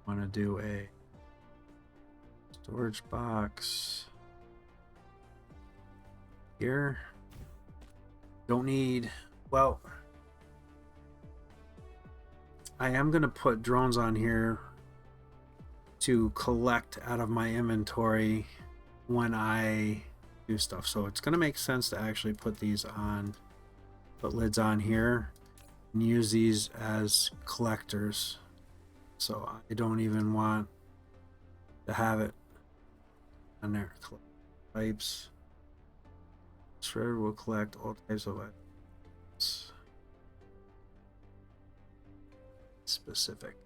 Want to do a storage box here. Don't need, well, I am going to put drones on here to collect out of my inventory when I do stuff. So it's going to make sense to actually put these on, put lids on here and use these as collectors. So I don't even want to have it on there. Pipes. Shredder will collect all types of items. Specific.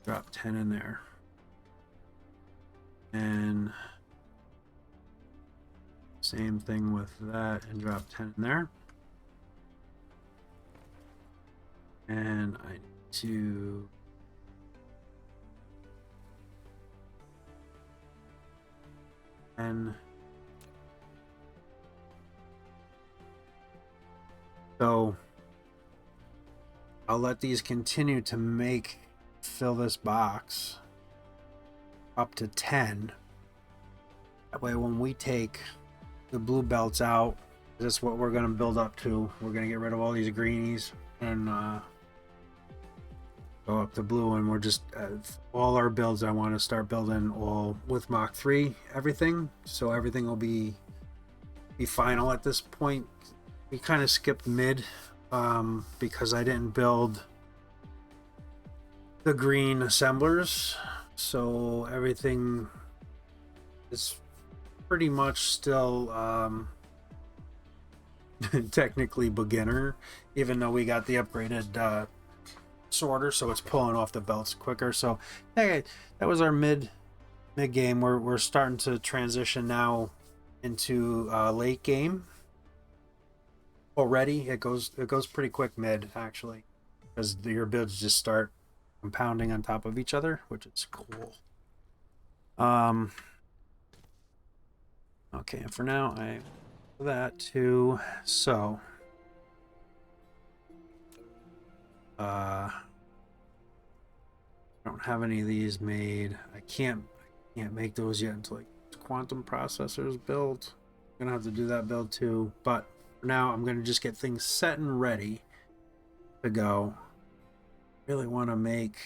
Drop 10 in there. And same thing with that, and drop 10 in there. And I need to so I'll let these continue to fill this box up to 10. That way when we take the blue belts out, this is what we're going to build up to. We're going to get rid of all these greenies and go up to blue, and we're just all our builds I want to start building all with Mach 3 everything, so everything will be final at this point. We kind of skipped mid because I didn't build the green assemblers, so everything is pretty much still technically beginner, even though we got the upgraded sorter, so it's pulling off the belts quicker. So okay, that was our mid game. We're starting to transition now into late game already. It goes pretty quick mid, actually, because your builds just start compounding on top of each other, which is cool. Okay, and for now I that too. So I don't have any of these made. I can't make those yet until like quantum processors build. I'm gonna have to do that build too, but for now I'm gonna just get things set and ready to go. Really want to make,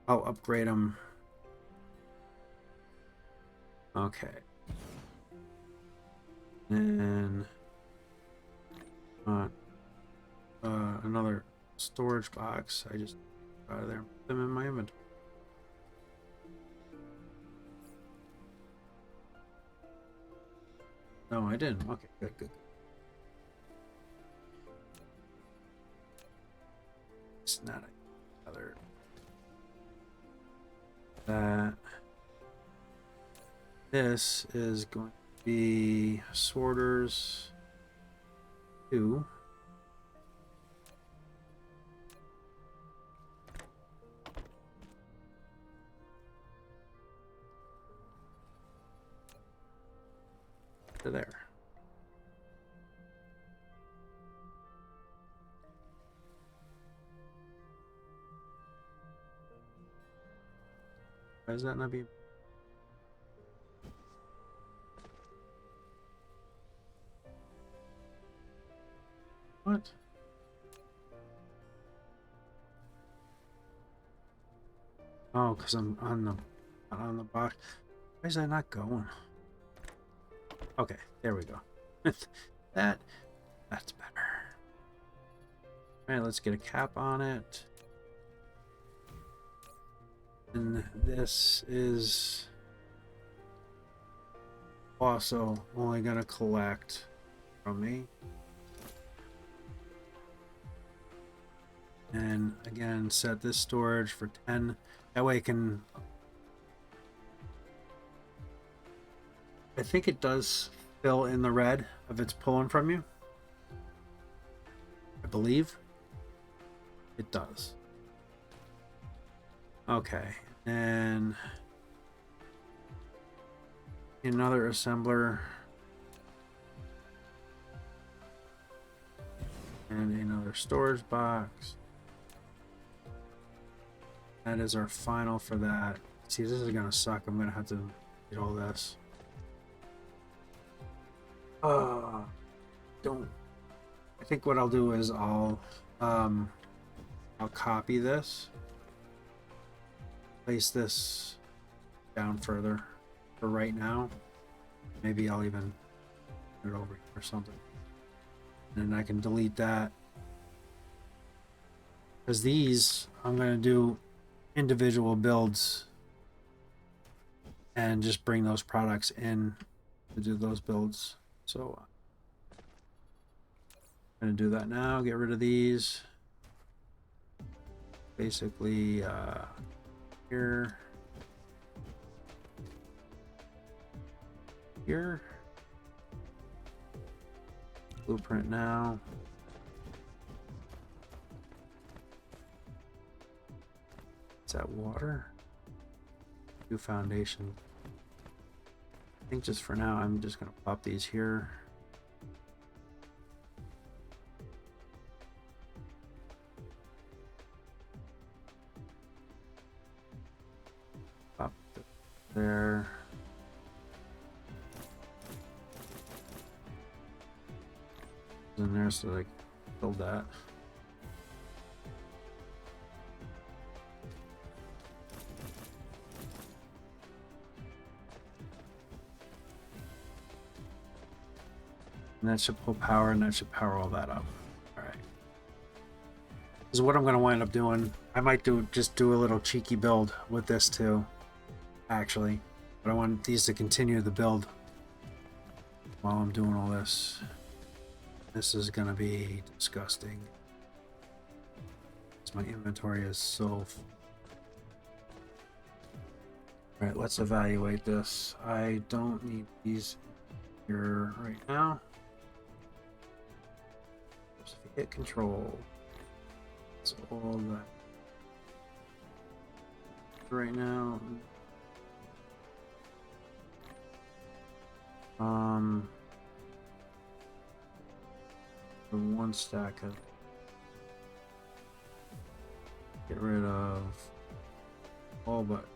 I'll upgrade them. Okay, and another storage box. I just got out of there, put them in my inventory. No, I didn't. Okay, good. It's not another. That. This is going to be sorters 2. To there. Why does that not be? What? Oh, because I'm on the box. Why is that not going? Okay, there we go. That's better. All right, let's get a cap on it. And this is also only gonna collect from me. And again, set this storage for 10. That way it can... I think it does fill in the red if it's pulling from you. I believe it does. Okay, and another assembler and another storage box. That is our final for that. See, this is gonna suck. I'm gonna have to get all this. Don't. I think what I'll do is I'll copy this, place this down further for right now. Maybe I'll even put it over here or something, and then I can delete that, because these I'm gonna do individual builds and just bring those products in to do those builds. So I'm gonna do that now. Get rid of these. Basically, here, blueprint now. Is that water? New foundation. I think just for now, I'm just gonna pop these here. Pop there. In there, so like build that. And that should pull power, and that should power all that up. All right. This is what I'm going to wind up doing I might just do a little cheeky build with this too, actually. But I want these to continue the build while I'm doing all this. This is gonna be disgusting. My inventory is so... Alright, let's evaluate this. I don't need these here right now. Just hit control. That's all that right now. The one stack of... Get rid of all but...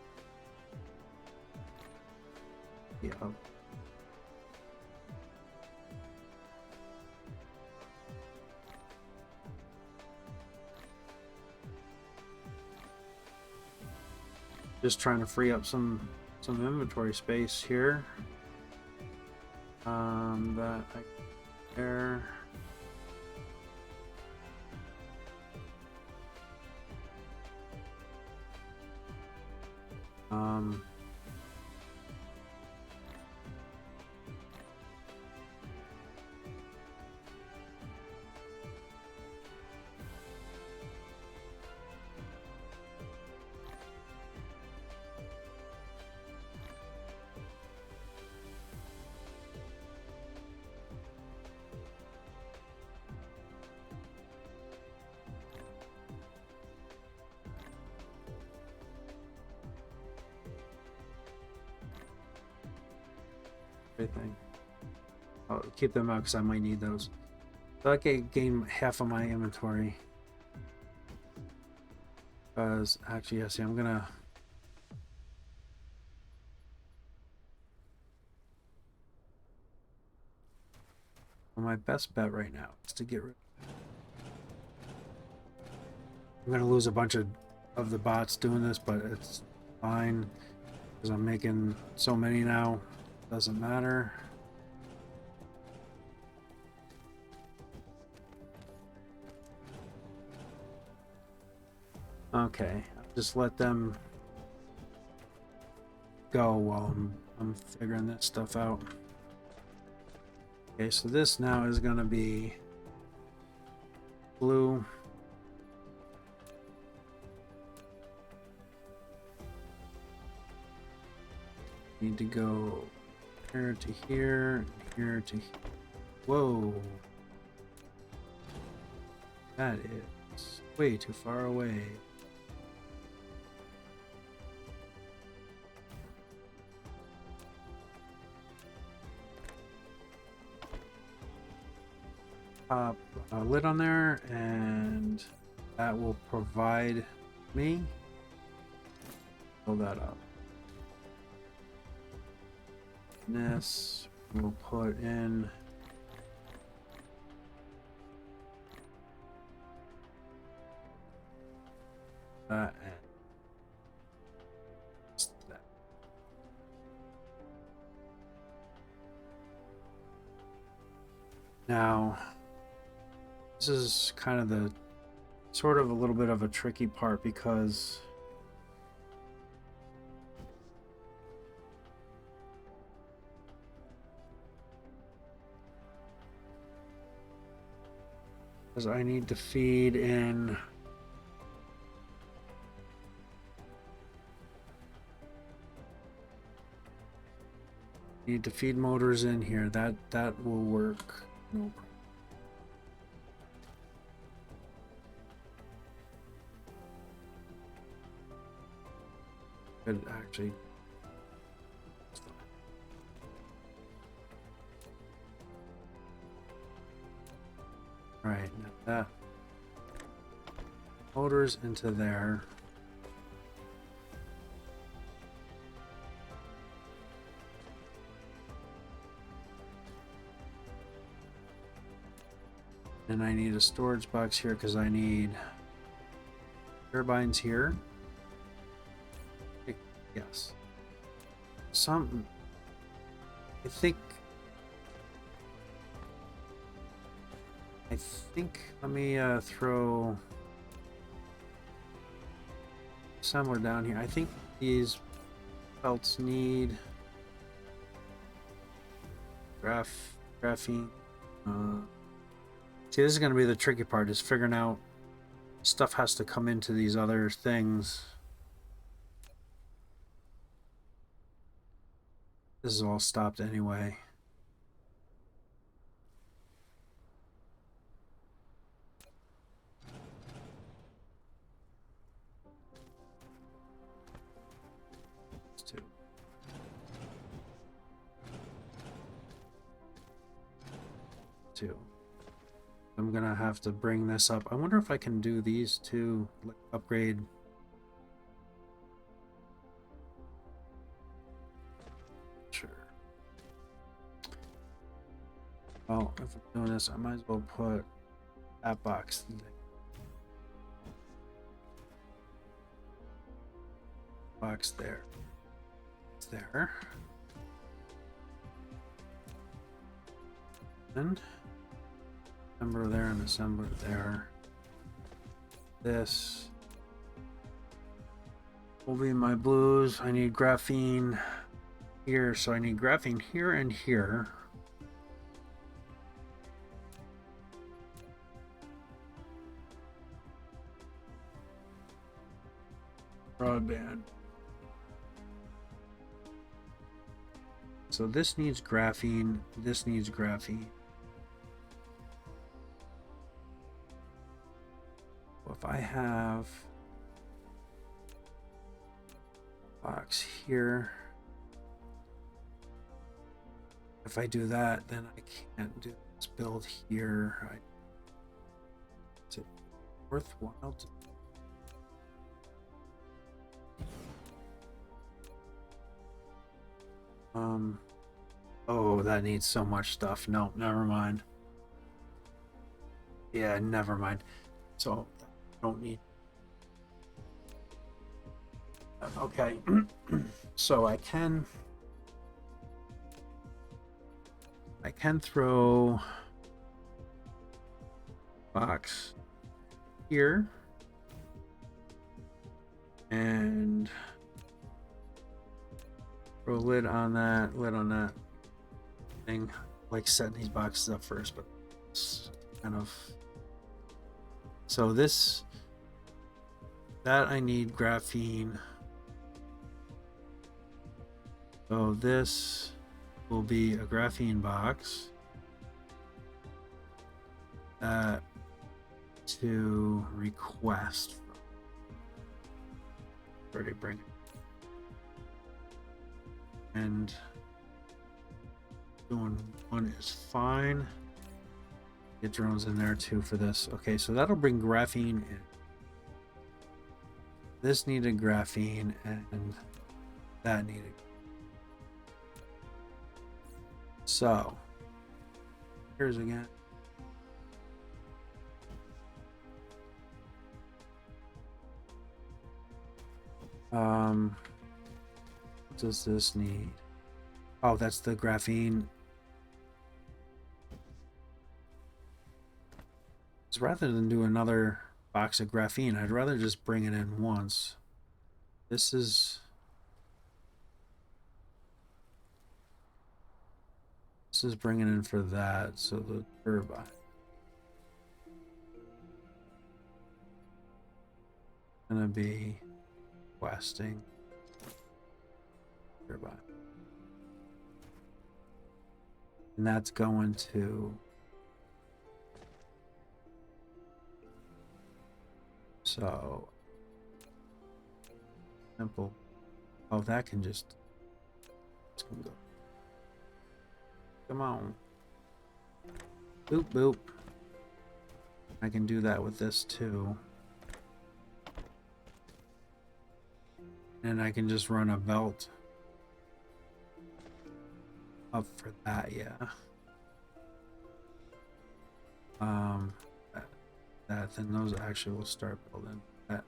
Yeah. Just trying to free up some inventory space here. That I there. Everything. I'll keep them out because I might need those. So I can gain half of my inventory. Because actually, yeah, see, I'm gonna. Well, my best bet right now is to get rid. I'm gonna lose a bunch of the bots doing this, but it's fine because I'm making so many now. Doesn't matter. Okay, just let them go while I'm figuring that stuff out. Okay, so this now is gonna be blue. Need to go here to here, here to here. Whoa. That is way too far away. Pop a lid on there, and that will provide me. Fill that up. This we'll put in that and that. Now, this is kind of the sort of a little bit of a tricky part because I need to feed in motors in here. That will work. No problem. Could actually Alright, now that motors into there. And I need a storage box here because I need turbines here. Yes. I think let me throw assembler down here. I think these belts need graphene. See, this is going to be the tricky part, is figuring out stuff has to come into these other things. This is all stopped anyway. Two. I'm gonna have to bring this up. I wonder if I can do these two, like upgrade. Sure. Well, if I'm doing this, I might as well put that box there. Box there. It's there. And assembler there and assembler there. This will be my blues. I need graphene here, so I need graphene here and here. Broadband. So this needs graphene, this needs graphene. If I have a box here, if I do that, then I can't do this build here. Is it worthwhile to... Oh, that needs so much stuff. No, never mind. Yeah, never mind. So, don't need... Okay. So I can throw box here and throw a lid on that thing. Like setting these boxes up first, but it's kind of... So this, that I need graphene. So this will be a graphene box. That to request. Already bring it. And doing one is fine. Get drones in there too for this. Okay, so that'll bring graphene in. This needed graphene and that needed. So here's again. What does this need? Oh, that's the graphene. Rather than do another box of graphene, I'd rather just bring it in once. This is bringing in for that, so the turbine. Gonna be questing turbine. And that's going to... So simple. Oh, that can just... It's gonna go. Come on. Boop, boop. I can do that with this too. And I can just run a belt up for that, yeah. That, then those actually will start building that.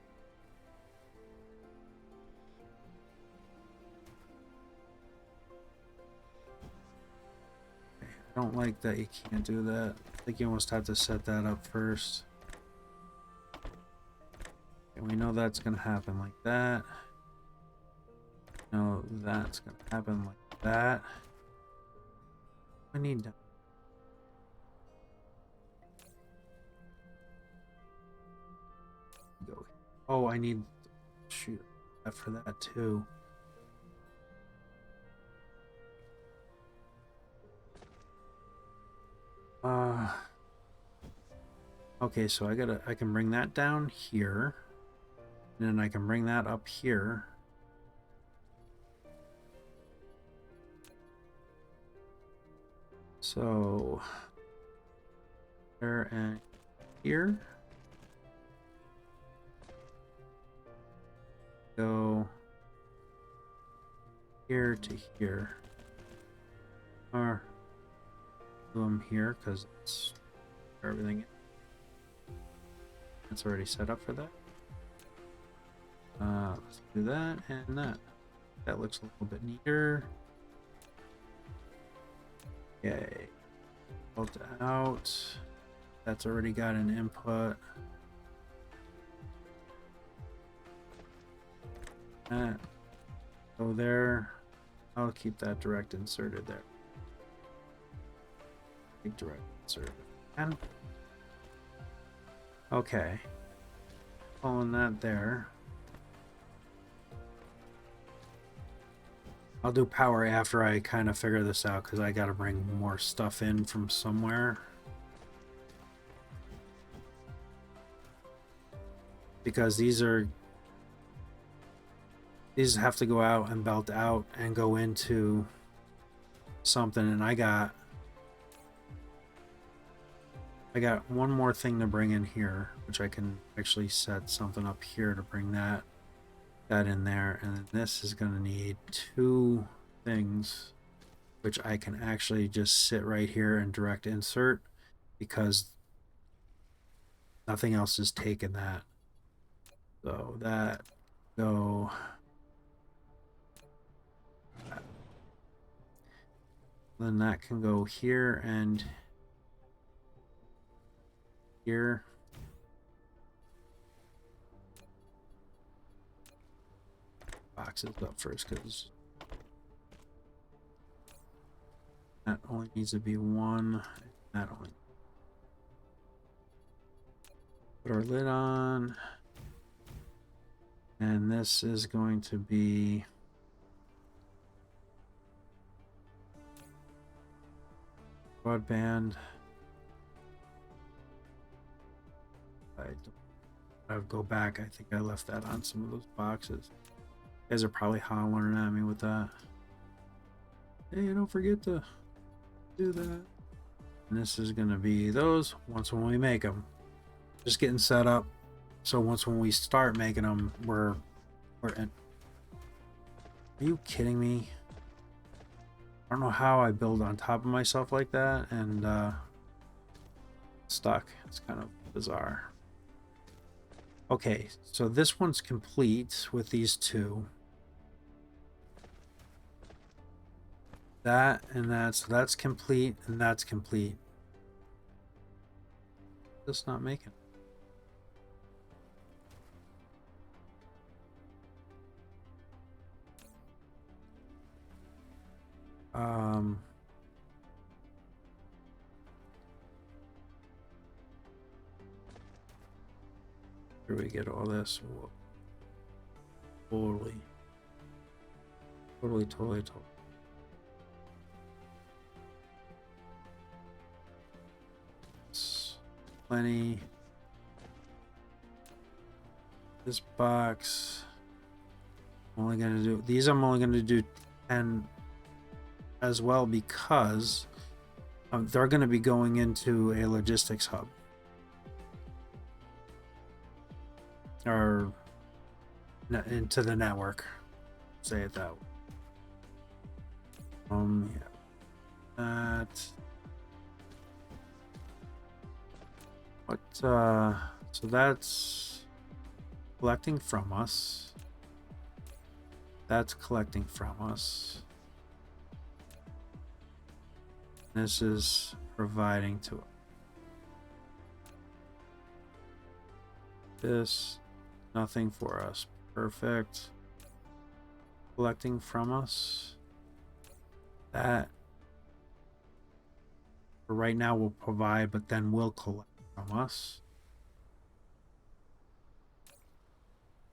Okay, I don't like that you can't do that. I think you almost have to set that up first. And we know that's going to happen like that. No, that's going to happen like that. I need to... go. Oh, I need... shoot, for that too. Okay, so I can bring that down here. And then I can bring that up here. So there and here. Go here to here. Or do them here because it's everything. It's already set up for that. Let's do that and that. That looks a little bit neater. Okay. Built out. That's already got an input. That. Go there. I'll keep that direct inserted there. Keep direct inserted. And okay. Pulling that there. I'll do power after I kind of figure this out because I got to bring more stuff in from somewhere. Because these have to go out and belt out and go into something, and I got one more thing to bring in here, which I can actually set something up here to bring that in there, and then this is going to need two things, which I can actually just sit right here and direct insert because nothing else is taking that. So that go that. Then that can go here and here. Boxes up first because that only needs to be one. That only. Put our lid on. And this is going to be broadband. I'll go back. I think I left that on some of those boxes. You guys are probably hollering at me with that. Hey, don't forget to do that. And this is going to be those once when we make them. Just getting set up. So once when we start making them, we're in. Are you kidding me? I don't know how I build on top of myself like that and stuck. It's kind of bizarre. Okay, so this one's complete with these two. That and that, so that's complete and that's complete. Just not making. Here we get all this. Totally. Plenty. This box. I'm only gonna do these. I'm only gonna do 10 as well because they're going to be going into a logistics hub or into the network. Say it that way. Yeah. That. What? So that's collecting from us. That's collecting from us. This is providing to this. Nothing for us. Perfect. Collecting from us. That for right now will provide, but then will collect from us.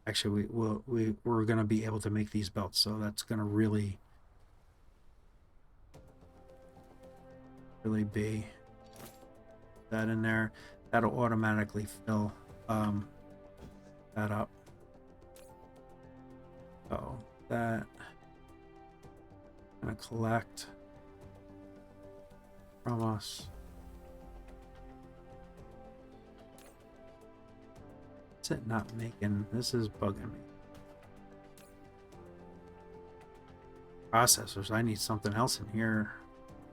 Actually, we're going to be able to make these belts, so that's going to really be that in there. That'll automatically fill that up. So that going to collect from us. What's it not making? This is bugging me. Processors. I need something else in here.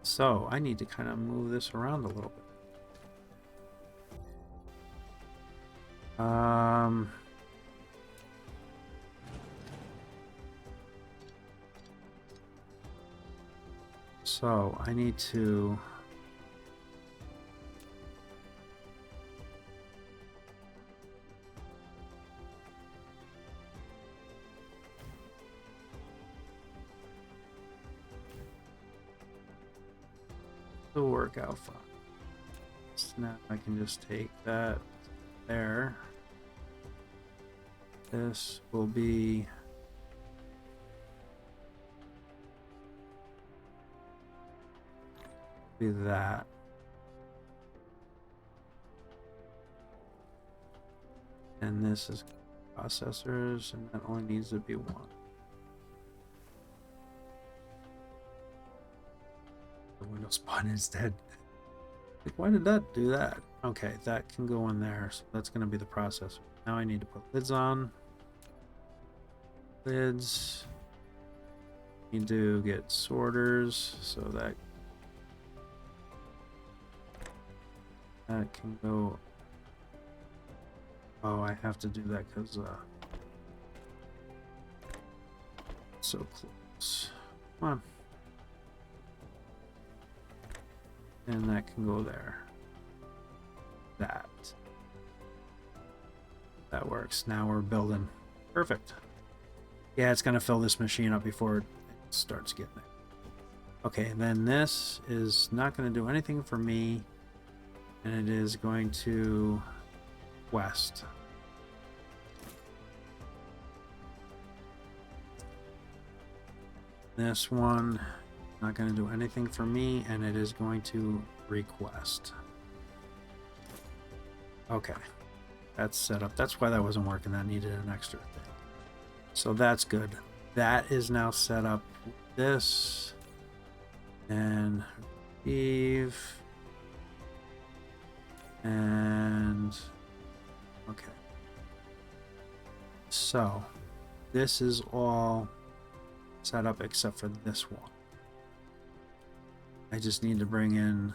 So I need to kind of move this around a little bit. So I need to work out fine. So now I can just take that there. This will be that. And this is processors, and that only needs to be one. The Windows button is dead. Like, why did that do that? Okay, that can go in there, so that's going to be the processor. Now I need to put lids on. Lids. Need to get sorters, so that can go. Oh, I have to do that because so close. Come on. And that can go there. That works. Now we're building. Perfect. Yeah, it's gonna fill this machine up before it starts getting it. Okay, then this is not gonna do anything for me, and it is going to west. This one not going to do anything for me, and it is going to request. Okay, that's set up. That's why that wasn't working. That needed an extra thing. So that's good. That is now set up with this and receive. And okay, so this is all set up except for this one. I just need to bring in,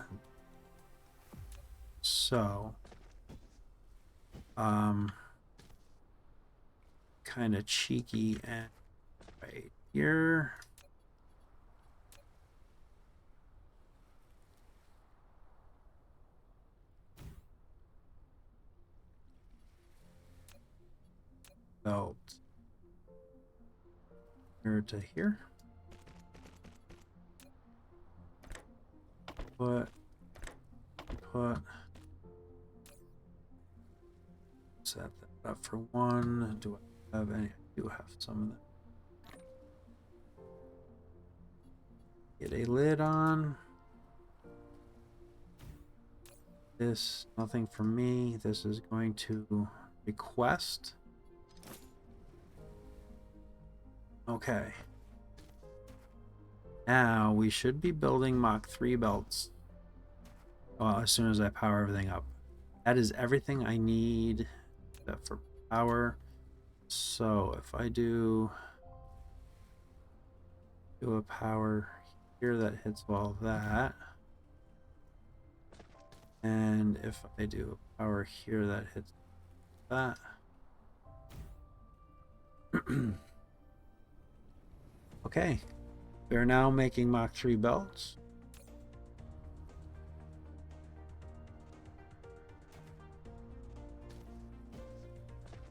so kind of cheeky and right here. Belt here to here. Put set that up for one. Do I have any? I do have some of that. Get a lid on. This, nothing for me. This is going to request. Okay. Now we should be building Mach 3 belts. Well, as soon as I power everything up. That is everything I need for power. So if I do a power here that hits all that, and if I do a power here that hits that, okay, we're now making Mach 3 belts.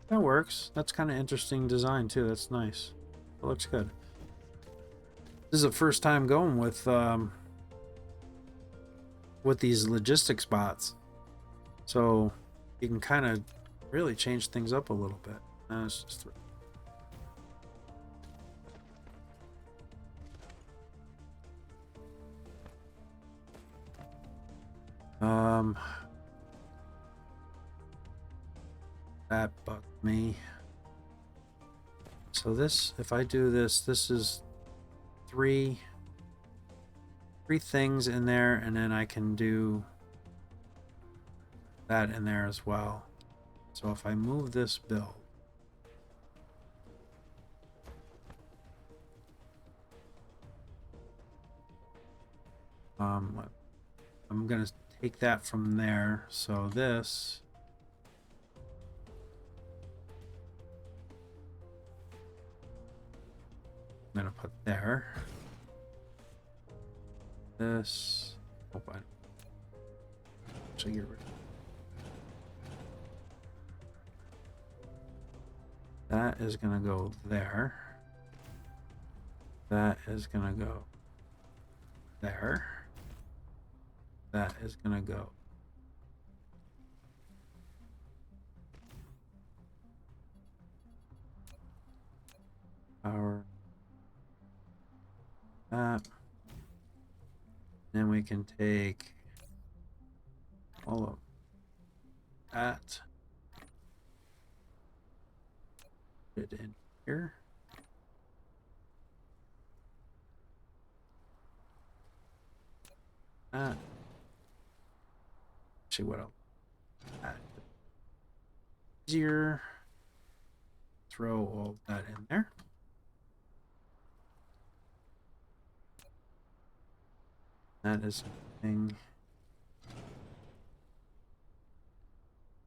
That works. That's kind of interesting design too. That's nice. It looks good. This is the first time going with these logistics bots, so you can kind of really change things up a little bit. It's just that bugged me. So this, if I do this, this is three things in there, and then I can do that in there as well. So if I move this build, I'm gonna take that from there. So this, I'm gonna put there. This, hope I actually get rid of that. Is gonna go there. That is gonna go there. That is gonna go power that. Then we can take all of that, put it in here. That. Actually, what else? That. Easier. Throw all that in there. That is something.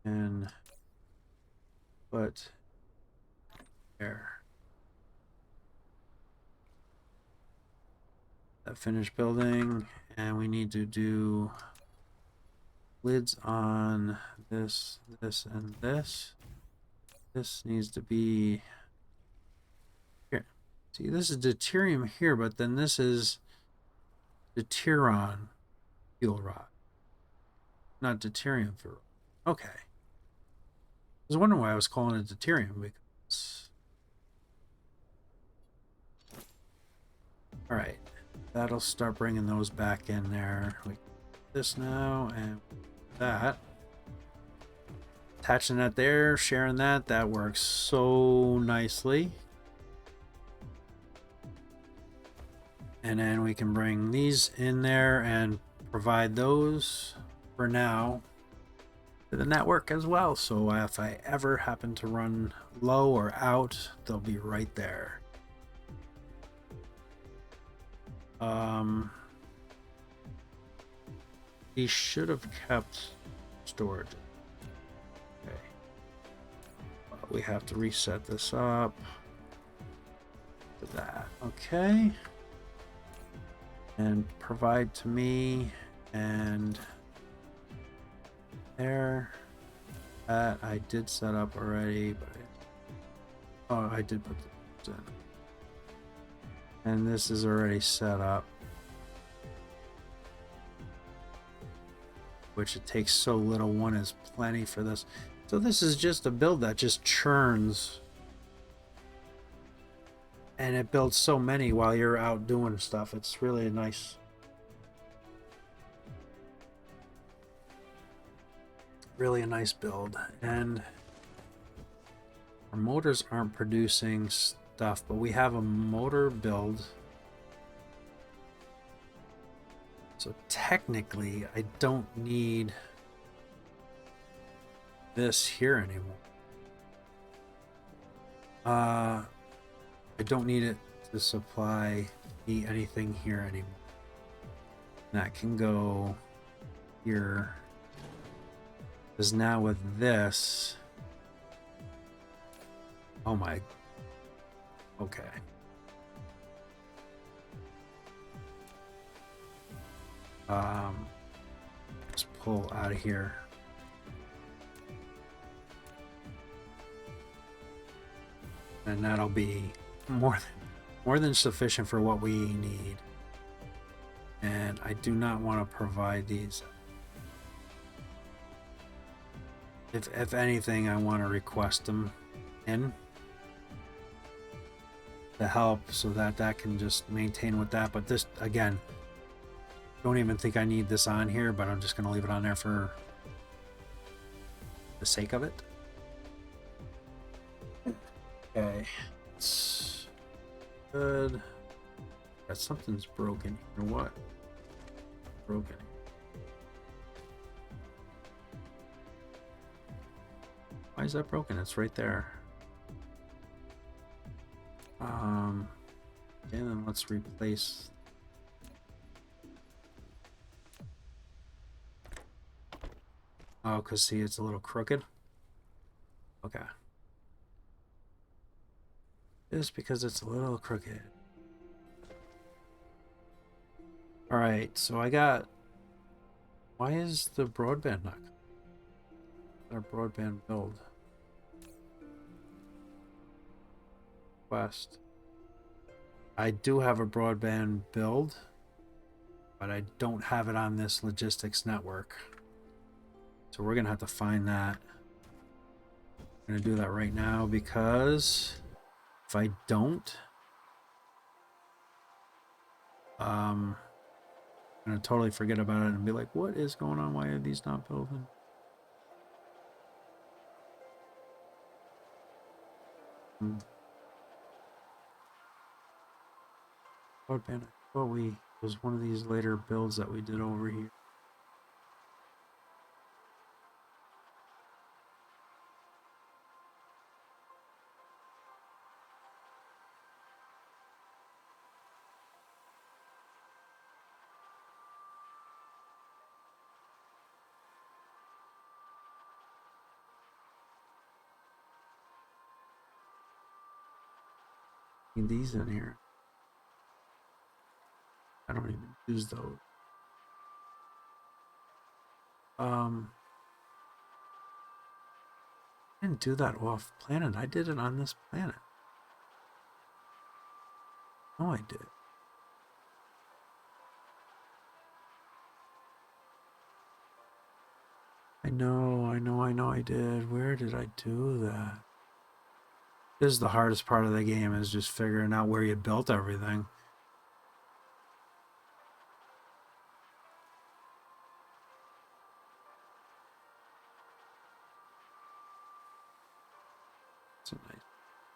And put there. That finished building, and we need to do lids on this, this, and this. This needs to be here. See, this is deuterium here, but then this is deuteron fuel rod, not deuterium fuel rod. Okay. I was wondering why I was calling it deuterium, because... Alright. That'll start bringing those back in there. We this now, and that. Attaching that there, sharing that. That works so nicely. And then we can bring these in there and provide those for now to the network as well. So if I ever happen to run low or out, they'll be right there. He should have kept storage. Okay. We have to reset this up to that. Okay. And provide to me, and there. That I did set up already, but I did put this in. And this is already set up, which it takes so little. One is plenty for this. So this is just a build that just churns, and it builds so many while you're out doing stuff. It's really a nice, build. And our motors aren't producing stuff, but we have a motor build. So technically, I don't need this here anymore. I don't need it to supply me anything here anymore. That can go here. Because now with this, oh my, okay. Let's pull out of here. and that'll be more than sufficient for what we need. And I do not want to provide these. If anything, I want to request them in to help so that that can just maintain with that. But this, again, don't even think I need this on here, but I'm just going to leave it on there for the sake of it. Okay, it's good. Got something's broken here. What? Broken. Why is that broken? It's right there. And then let's replace. Oh, because see, it's a little crooked. Okay. Just because it's a little crooked. Alright, so I got... Why is the broadband not... Our broadband build. Quest. I do have a broadband build, but I don't have it on this logistics network. So we're gonna have to find that. I'm gonna do that right now because if I don't, I'm gonna totally forget about it and be like, what is going on? Why are these not building? Broadband. I thought it was one of these later builds that we did over here. Need these in here. I don't even use those. I didn't do that off planet. I did it on this planet. No, I did. I know I did. Where did I do that? This is the hardest part of the game, is just figuring out where you built everything. It's a nice.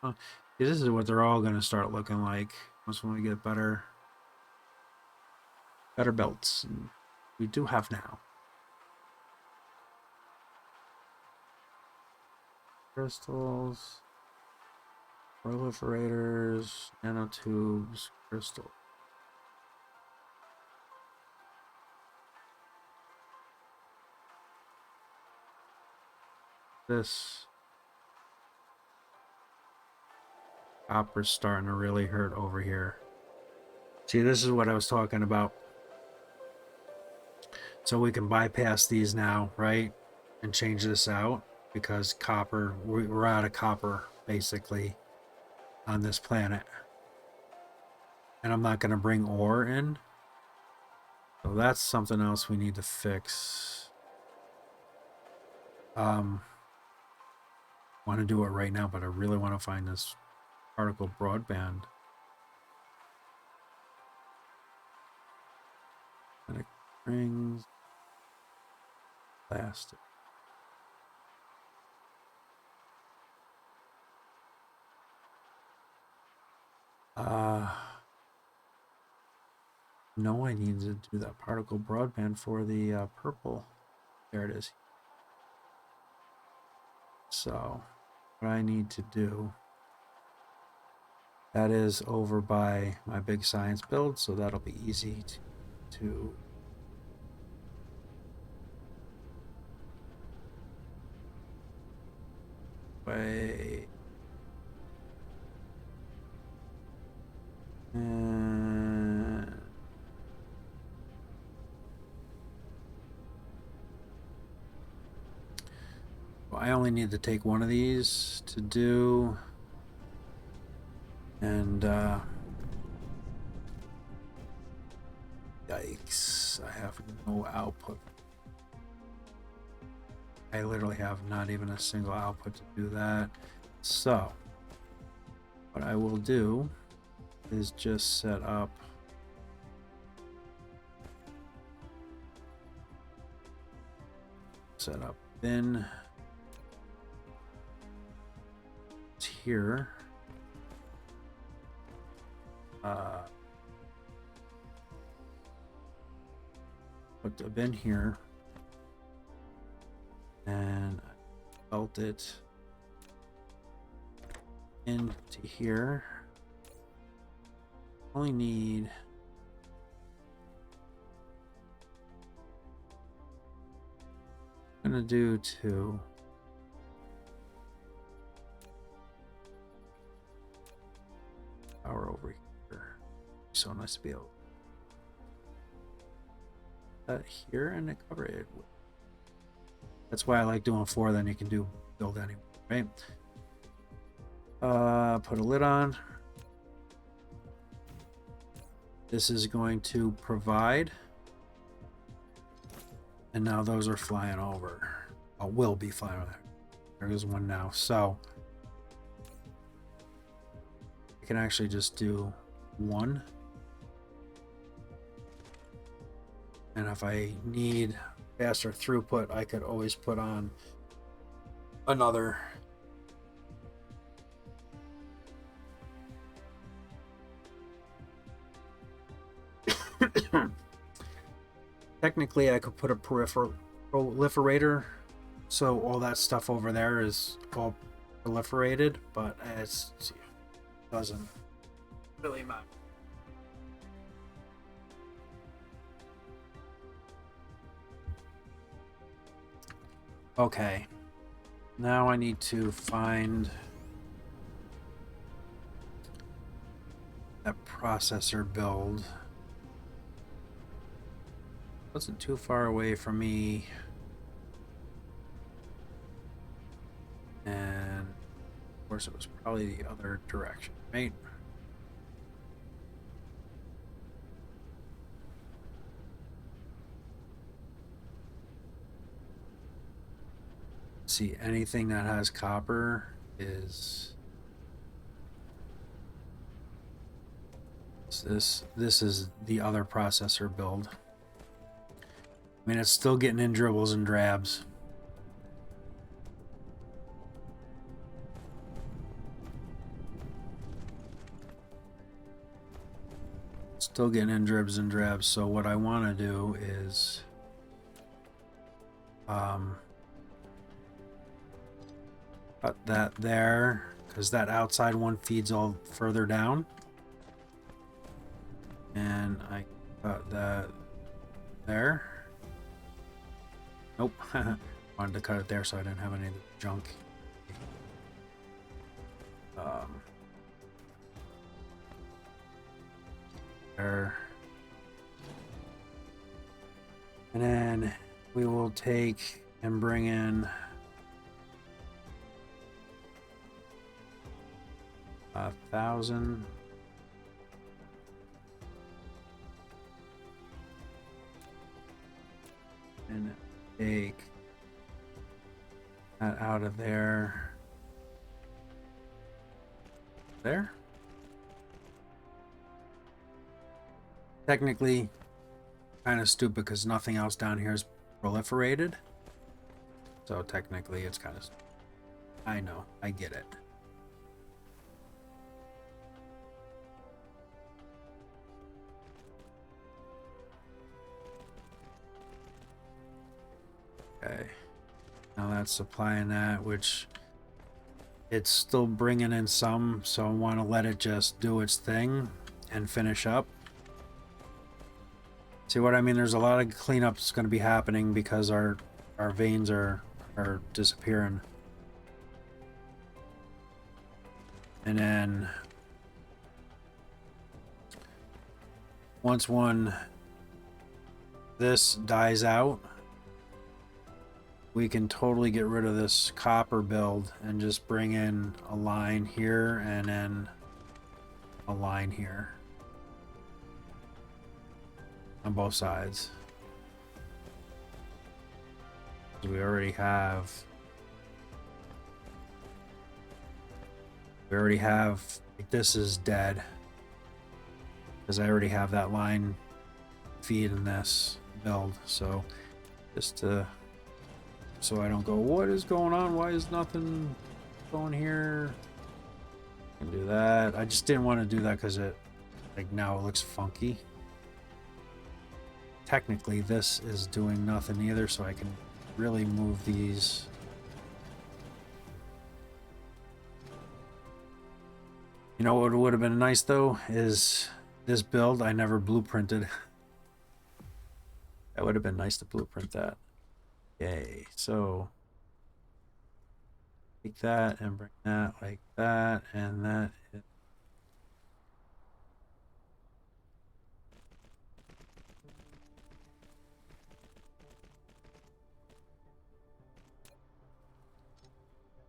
Oh, this is what they're all going to start looking like once we get better belts. And we do have now. Crystals, proliferators, nanotubes, crystal. This copper's starting to really hurt over here. See, this is what I was talking about. So we can bypass these now, right? And change this out because copper, we're out of copper basically on this planet. And I'm not going to bring ore in. So that's something else we need to fix. Want to do it right now, but I really want to find this particle broadband. Magnetic rings. Plastic. No, I need to do that particle broadband for the purple. There it is. So, what I need to do, that is over by my big science build, so that'll be easy to wait. I only need to take one of these to do And yikes, I have no output. I literally have not even a single output to do that. So what I will do is just set up bin here. Put the bin here and belt it into here. Only need I'm gonna do 2. Power over here. So nice to be able to here and cover it. That's why I like doing 4, then you can do build anyway, right? Put a lid on. This is going to provide. And now those are flying over. Oh, will be flying over. There is one now. So I can actually just do 1. And if I need faster throughput, I could always put on another. Technically, I could put a proliferator, so all that stuff over there is all proliferated, but it doesn't really matter. Okay, now I need to find that processor build. Wasn't too far away from me, and of course it was probably the other direction, right? See, anything that has copper is this is the other processor build. I mean, it's still getting in dribbles and drabs. Still getting in dribs and drabs. So what I want to do is cut that there, because that outside one feeds all further down. And I cut that there. Nope. Wanted to cut it there so I didn't have any junk. There. And then we will take and bring in 1,000. And take that out of there. There. Technically, kind of stupid because nothing else down here is proliferated. So technically, it's kind of stupid. I know, I get it. Okay, now that's supplying that, which it's still bringing in some, so I want to let it just do its thing and finish up. See what I mean? There's a lot of cleanups going to be happening because our veins are disappearing. And then once this dies out, we can totally get rid of this copper build and just bring in a line here and then a line here on both sides. We already have like, this is dead because I already have that line feed in this build. So just to, so I don't go, what is going on? Why is nothing going here? I can do that. I just didn't want to do that because it, like, now it looks funky. Technically this is doing nothing either, so I can really move these. You know what would have been nice though is this build I never blueprinted. That would have been nice to blueprint that. Yay. So take that and bring that like that, and that is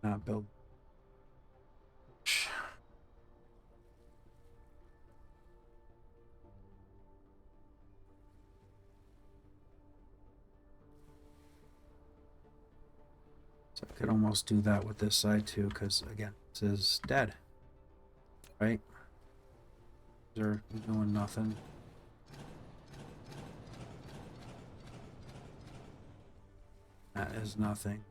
not build. So I could almost do that with this side too, because again, this is dead. Right? They're doing nothing. That is nothing.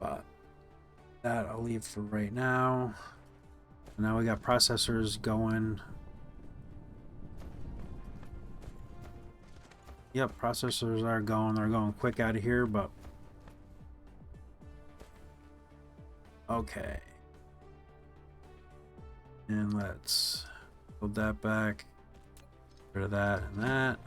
But that I'll leave for right now. Now we got processors going. Yep, processors are going. They're going quick out of here, but okay. And let's build that back. Get rid of that and that.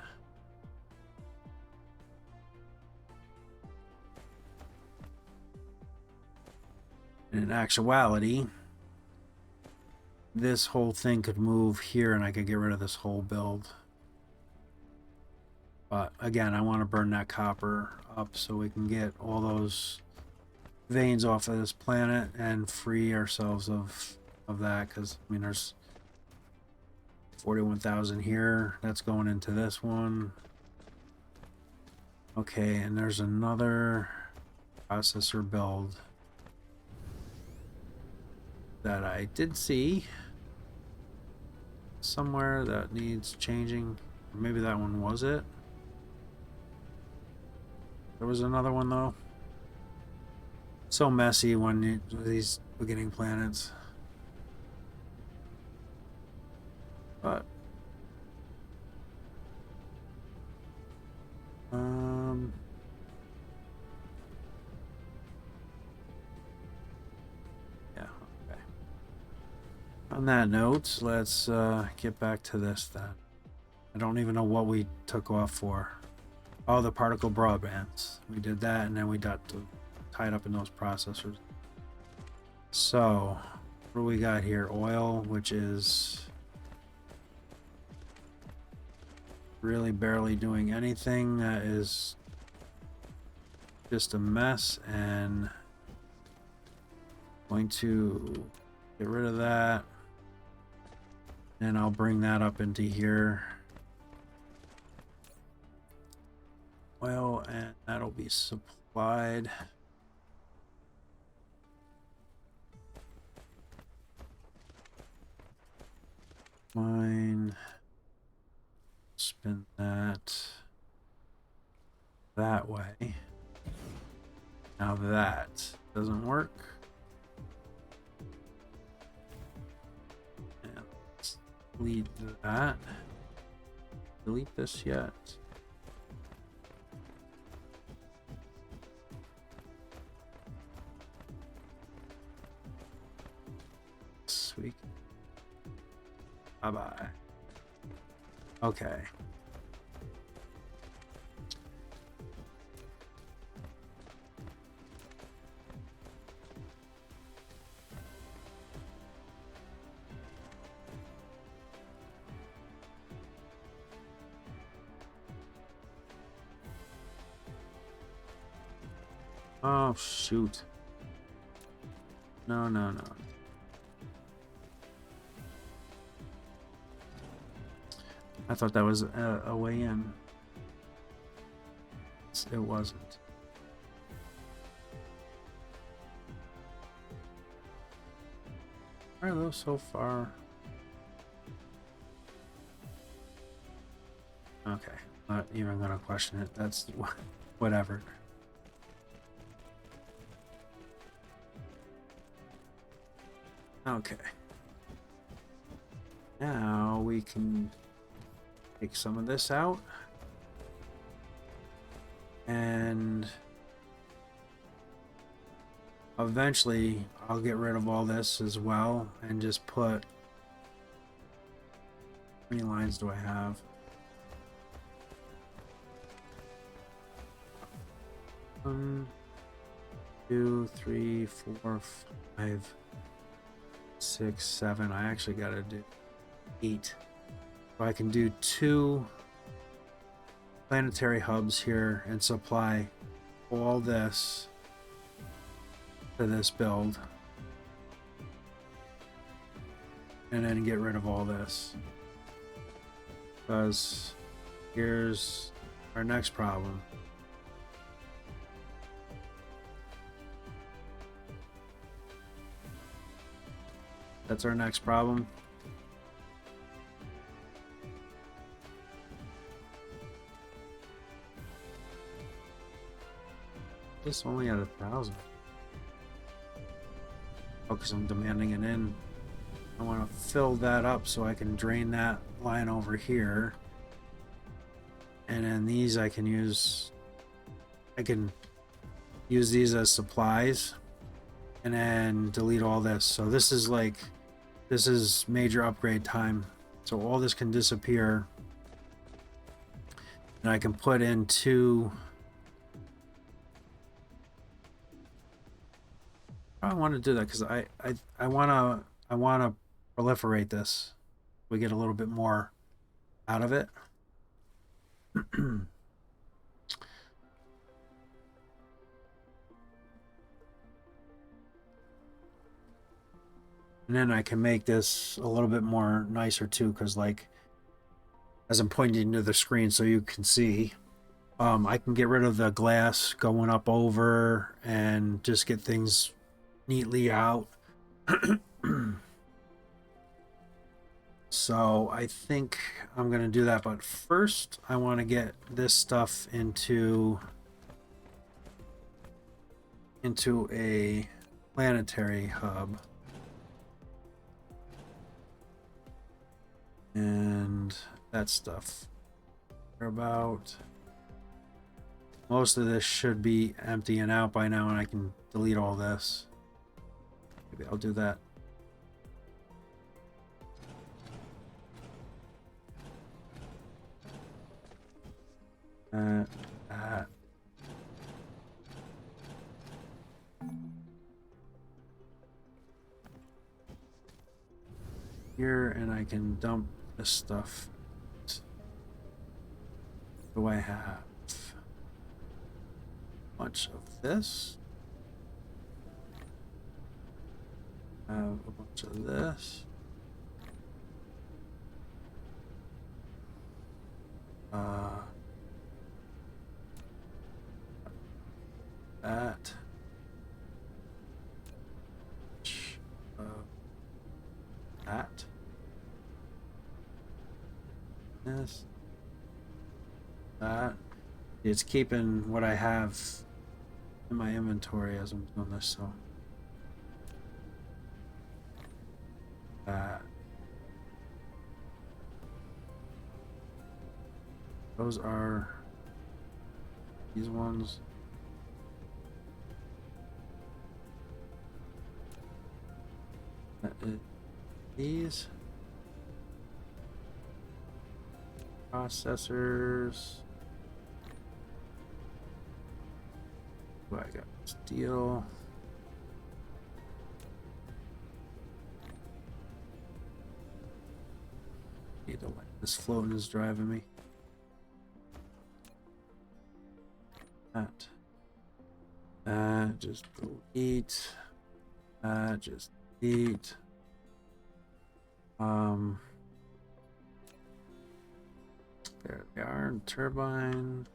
In actuality, this whole thing could move here and I could get rid of this whole build. But again, I want to burn that copper up so we can get all those veins off of this planet and free ourselves of that, because I mean there's 41,000 here. That's going into this one. Okay, and there's another processor build that I did see somewhere that needs changing. Maybe that one was it. There was another one though. So messy when these beginning planets. But yeah, okay. On that note, let's get back to this then. I don't even know what we took off for. Oh, the particle broadbands. We did that, and then we got tied up in those processors. So, what do we got here? Oil, which is really barely doing anything. That is just a mess, and going to get rid of that. And I'll bring that up into here. Well, and that'll be supplied. Mine. Spin that way. Now that doesn't work. And let's delete that. Delete this yet. Sweet. Bye-bye. Okay. Oh, shoot. No. I thought that was a way in. It wasn't. Are those so far? Okay, not even gonna question it. That's whatever. Okay. Now we can take some of this out. And eventually I'll get rid of all this as well and just put, how many lines do I have? 1, 2, 3, 4, 5, 6, 7. I actually gotta do 8. So I can do 2 planetary hubs here and supply all this to this build, and then get rid of all this, because here's our next problem. That's our next problem. This only at 1,000. Oh, because I'm demanding it in. I want to fill that up so I can drain that line over here. And then these I can use these as supplies and then delete all this. So this is major upgrade time. So all this can disappear. And I can put in 2. I want to do that because I want to proliferate this. We get a little bit more out of it. And then I can make this a little bit more nicer too, because like as I'm pointing to the screen so you can see, I can get rid of the glass going up over and just get things neatly out. So I think I'm gonna do that, but first I want to get this stuff into a planetary hub, and that stuff about most of this should be emptying out by now, and I can delete all this. Maybe I'll do that. Here, and I can dump this stuff. Do I have much of this? I have a bunch of this. That. That. This. That. It's keeping what I have in my inventory as I'm doing this, so. That. Those are these ones. That is these processors. What I got? Steel. Need to let this floating is driving me. That just delete. Just delete. There they are, turbine.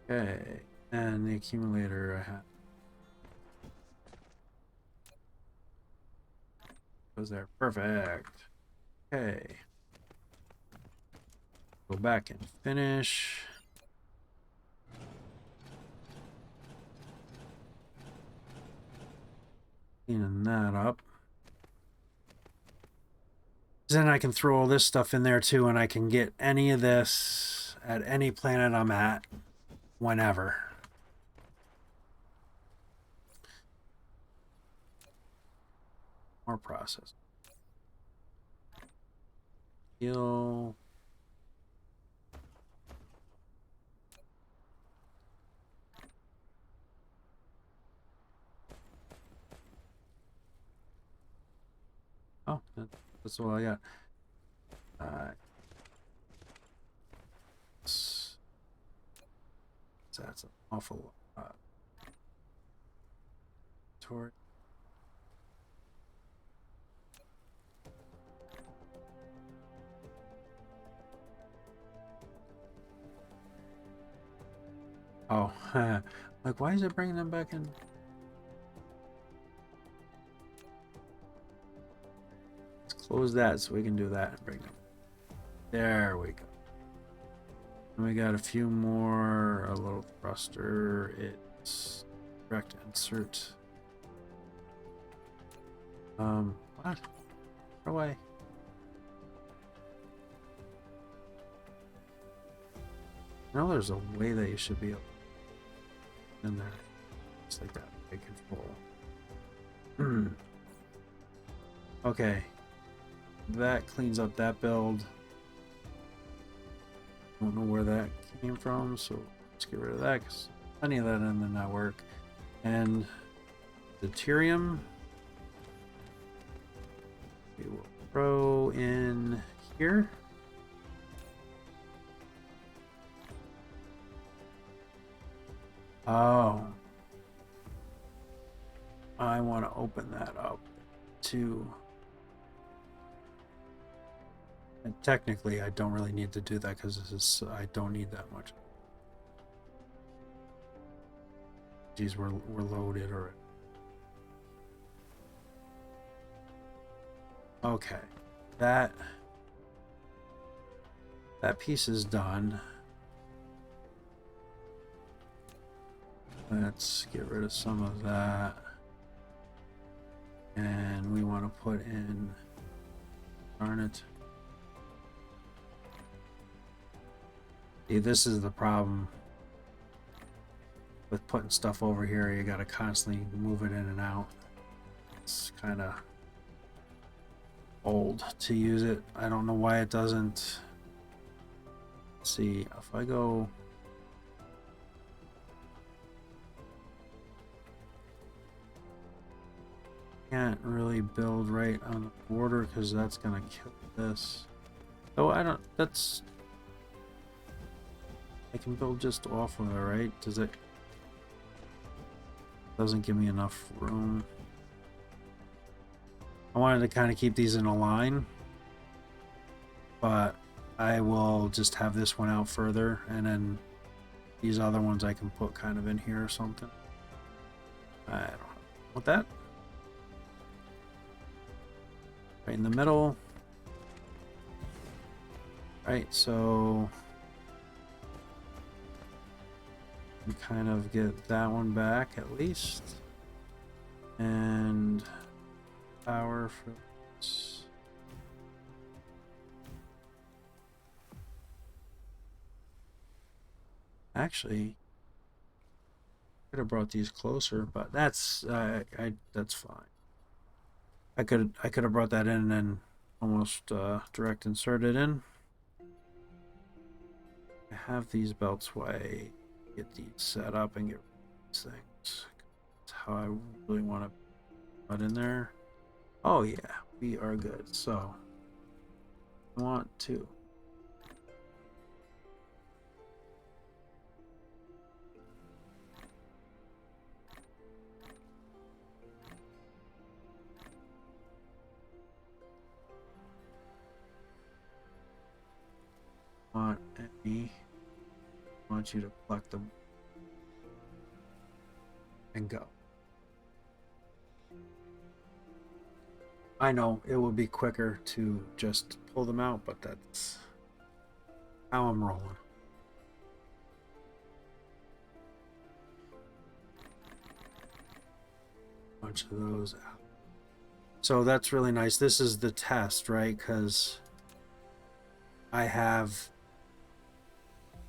Okay, and the accumulator I have. Goes there, perfect. Okay. Go back and finish. Cleaning that up. Then I can throw all this stuff in there too, and I can get any of this at any planet I'm at whenever. More process. Heal. Oh, that's all I got. That's an awful lot. Torch. Oh, like, why is it bringing them back in? Let's close that so we can do that and bring them. There we go. And we got a few more. A little thruster. It's direct insert. What? Far away. No, there's a way that you should be able in there. Just like that. Big control. Okay. That cleans up that build. Don't know where that came from, so let's get rid of that because plenty of that in the network. And deuterium we will throw in here. Oh, I want to open that up to. And technically, I don't really need to do that because this is I don't need that much. These were loaded already. Okay, that piece is done. Let's get rid of some of that. And we want to put in, darn it. See, this is the problem with putting stuff over here. You got to constantly move it in and out. It's kind of old to use it. I don't know why it doesn't. Let's see, if I go can't really build right on the border because that's gonna kill this. Oh, I don't. That's. I can build just off of it, right? Does it? Doesn't give me enough room. I wanted to kind of keep these in a line, but I will just have this one out further, and then these other ones I can put kind of in here or something. I don't want that. Right in the middle. Right, so we kind of get that one back at least. And power for this. Actually, could have brought these closer, but that's that's fine. I could have brought that in and almost direct inserted in. I have these belts why I get these set up and get these things. That's how I really want to put in there. Oh yeah, we are good. So I want to. want any. I want you to collect them and go. I know it will be quicker to just pull them out, but that's how I'm rolling. Bunch of those out. So that's really nice. This is the test, right? Because I have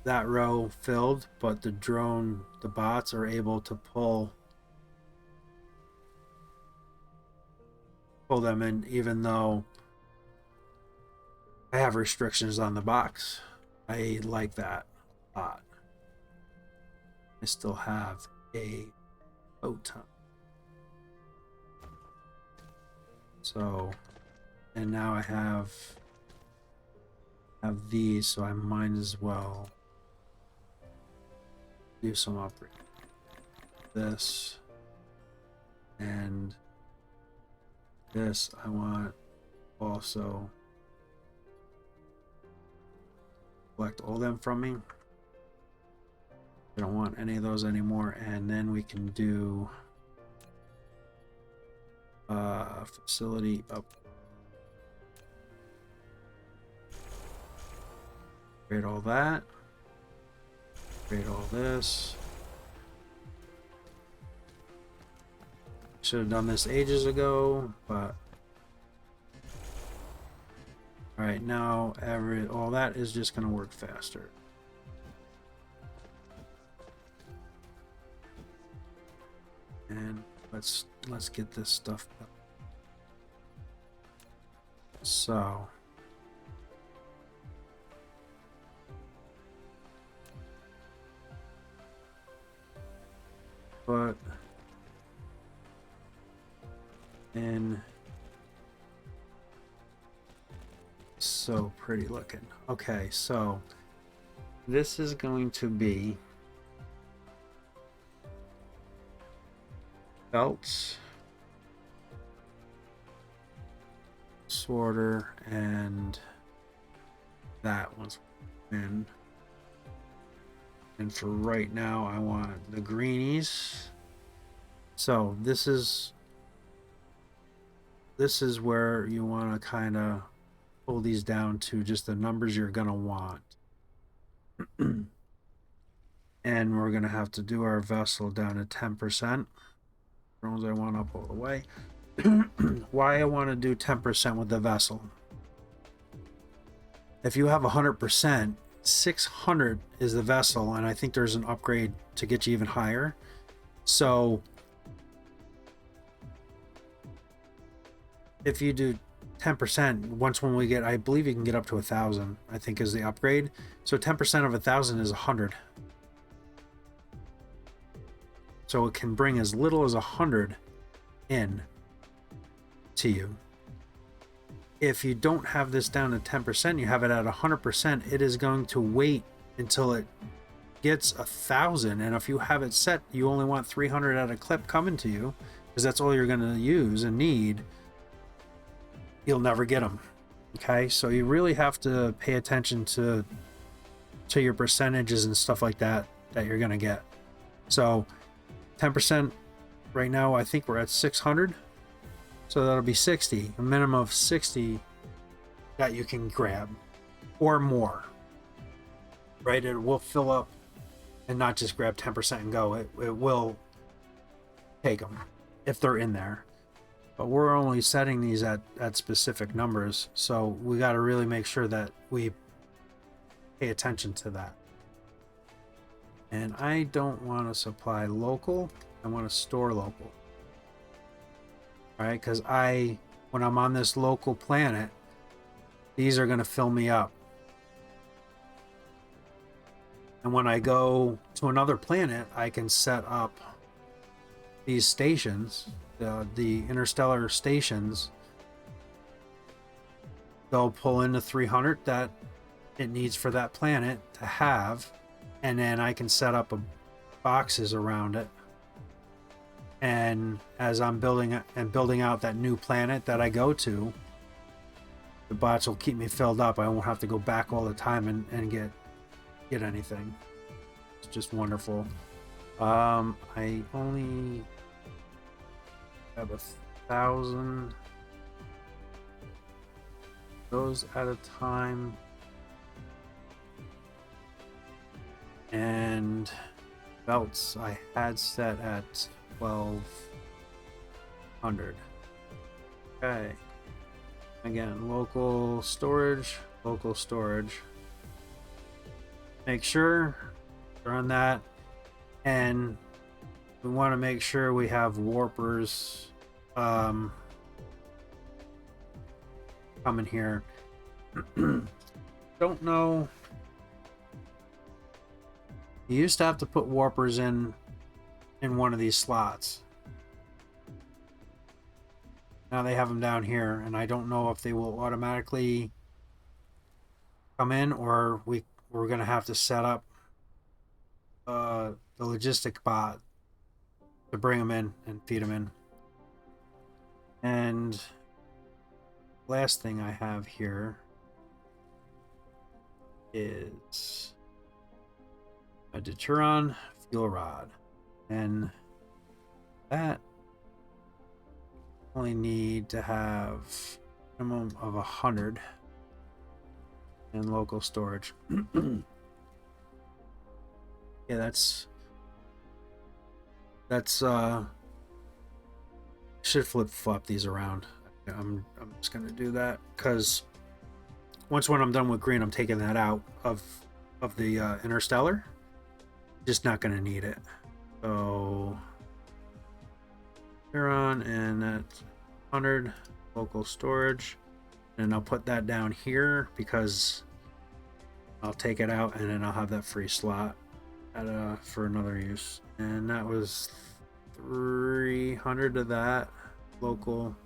that row filled, but the bots are able to pull them in, even though I have restrictions on the box. I like that a lot. I still have a ton. So, and now I have these, so I might as well do some upgrade. This and this I want also collect all them from me. I don't want any of those anymore, and then we can do facility up. Create all that. Create all this. Should have done this ages ago, but all right, now all that is just going to work faster. And let's get this stuff done. So but in so pretty looking. Okay, so this is going to be belts, sorter, and that one's in. And for right now, I want the greenies. So this is where you want to kind of pull these down to just the numbers you're going to want. And we're going to have to do our vessel down to 10%. Drones I want up all the way. Why I want to do 10% with the vessel. If you have 100%, 600 is the vessel, and I think there's an upgrade to get you even higher. So if you do 10%, when we get, I believe you can get up to 1,000, I think is the upgrade. So 10% of 1,000 is 100. So it can bring as little as 100 in to you. If you don't have this down to 10%, you have it at 100%, it is going to wait until it gets 1,000. And if you have it set, you only want 300 at a clip coming to you, because that's all you're going to use and need. You'll never get them. Okay, so you really have to pay attention to your percentages and stuff like that you're going to get. So 10% right now, I think we're at 600. So that'll be 60, a minimum of 60 that you can grab or more, right? It will fill up and not just grab 10% and go. It will take them if they're in there. But we're only setting these at specific numbers. So we got to really make sure that we pay attention to that. And I don't want to supply local. I want to store local. Right, because when I'm on this local planet, these are going to fill me up. And when I go to another planet, I can set up these stations, the interstellar stations. They'll pull in the 300 that it needs for that planet to have, and then I can set up boxes around it. And as I'm building out that new planet that I go to, the bots will keep me filled up. I won't have to go back all the time and get anything. It's just wonderful. I only have 1,000 those at a time, and belts I had set at 1,200. Okay. Again, local storage. Make sure we're on that, and we want to make sure we have warpers coming here. Don't know. You used to have to put warpers in one of these slots. Now they have them down here, and I don't know if they will automatically come in, or we're gonna have to set up the logistic bot to bring them in and feed them in. And last thing I have here is a Deuteron fuel rod, and that only need to have minimum of 100 in local storage. Yeah, that's should flip-flop these around. I'm just gonna do that because when I'm done with green, I'm taking that out of the interstellar. Just not gonna need it. So here on, and that's 100 local storage, and I'll put that down here because I'll take it out and then I'll have that free slot for another use. And that was 300 of that local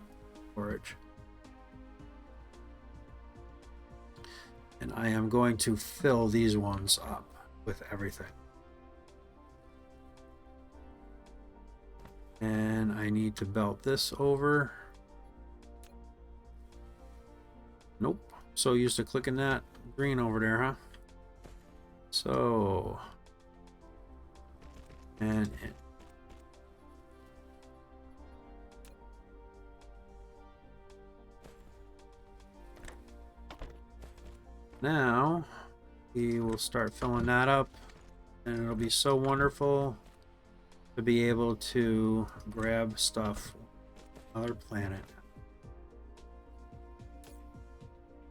storage. And I am going to fill these ones up with everything. And I need to belt this over. Nope. So used to clicking that green over there, huh? So, and now we will start filling that up, and it'll be so wonderful to be able to grab stuff on another planet.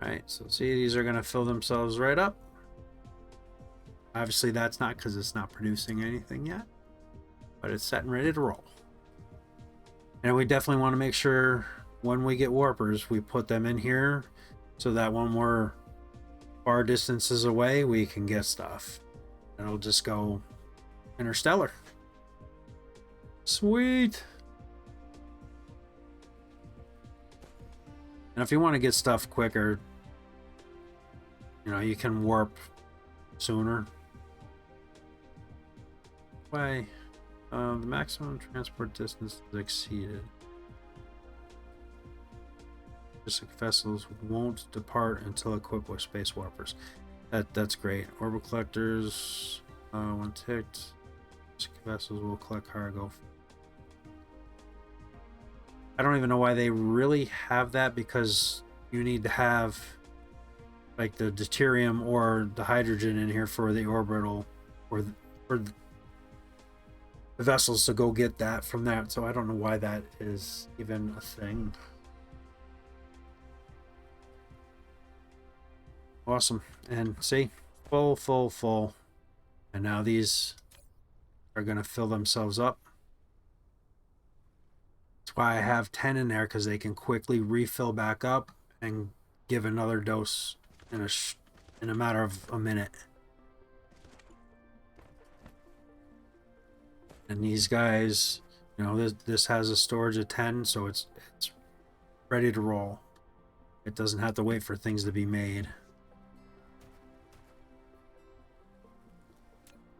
Alright, so see, these are going to fill themselves right up. Obviously that's not because it's not producing anything yet, but it's set and ready to roll. And we definitely want to make sure when we get warpers, we put them in here so that when we're far distances away, we can get stuff. And it'll just go interstellar. Sweet. And if you want to get stuff quicker, you know, you can warp sooner. Why? The maximum transport distance is exceeded. Logistic vessels won't depart until equipped with space warpers. That's great. Orbital collectors, when ticked, vessels will collect cargo. I don't even know why they really have that, because you need to have like the deuterium or the hydrogen in here for the orbital or for the vessels to go get that from that. So I don't know why that is even a thing. Awesome. And see, full. And now these are going to fill themselves up. That's why I have 10 in there, because they can quickly refill back up and give another dose in a matter of a minute. And these guys, you know, this has a storage of 10, so it's ready to roll. It doesn't have to wait for things to be made.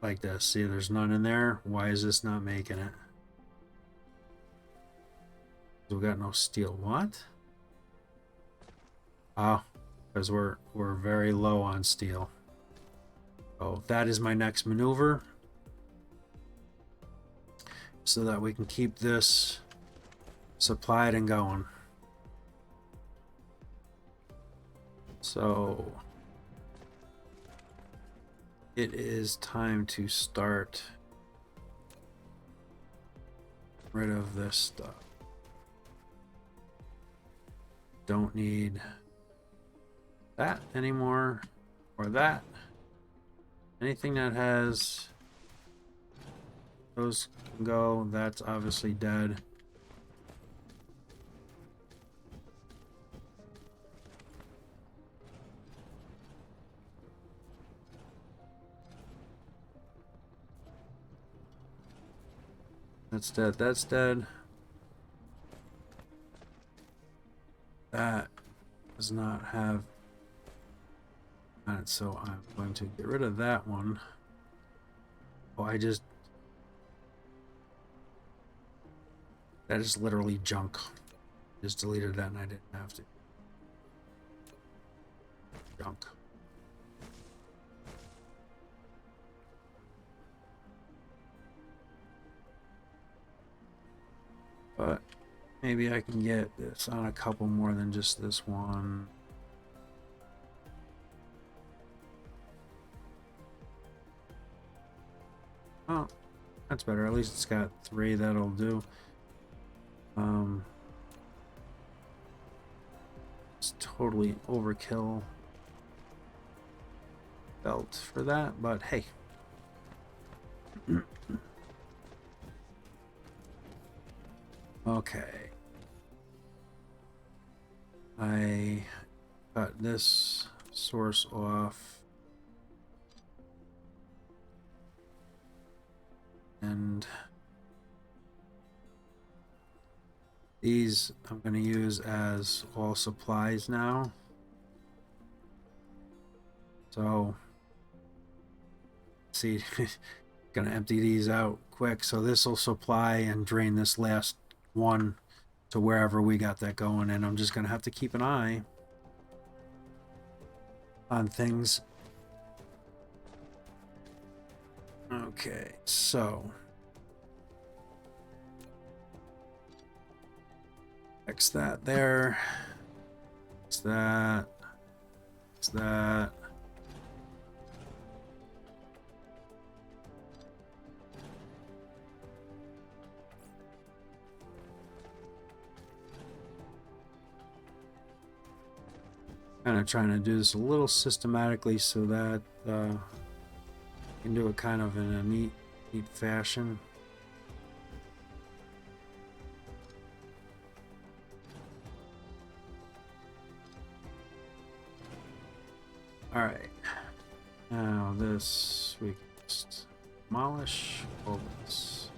Like this. See, there's none in there. Why is this not making it? We got no steel. What? Ah, because we're very low on steel. So that is my next maneuver, so that we can keep this supplied and going. So it is time to start rid of this stuff. Don't need that anymore, or that. Anything that has those can go. That's obviously dead. That's dead. That's dead. That does not have that, so I'm going to get rid of that one. Oh, that is literally junk. Just deleted that and I didn't have to. Junk. But maybe I can get this on a couple more than just this one. Oh, that's better. At least it's got 3. That'll do. It's totally overkill belt for that, but hey. Okay. I cut this source off. And these I'm going to use as all supplies now. So, see, gonna empty these out quick. So this will supply and drain this last one to wherever we got that going. And I'm just gonna have to keep an eye on things. Okay, so X that there. X that. X that. Kind of trying to do this a little systematically so that you can do it kind of in a neat fashion. All right, now this we can just demolish all this.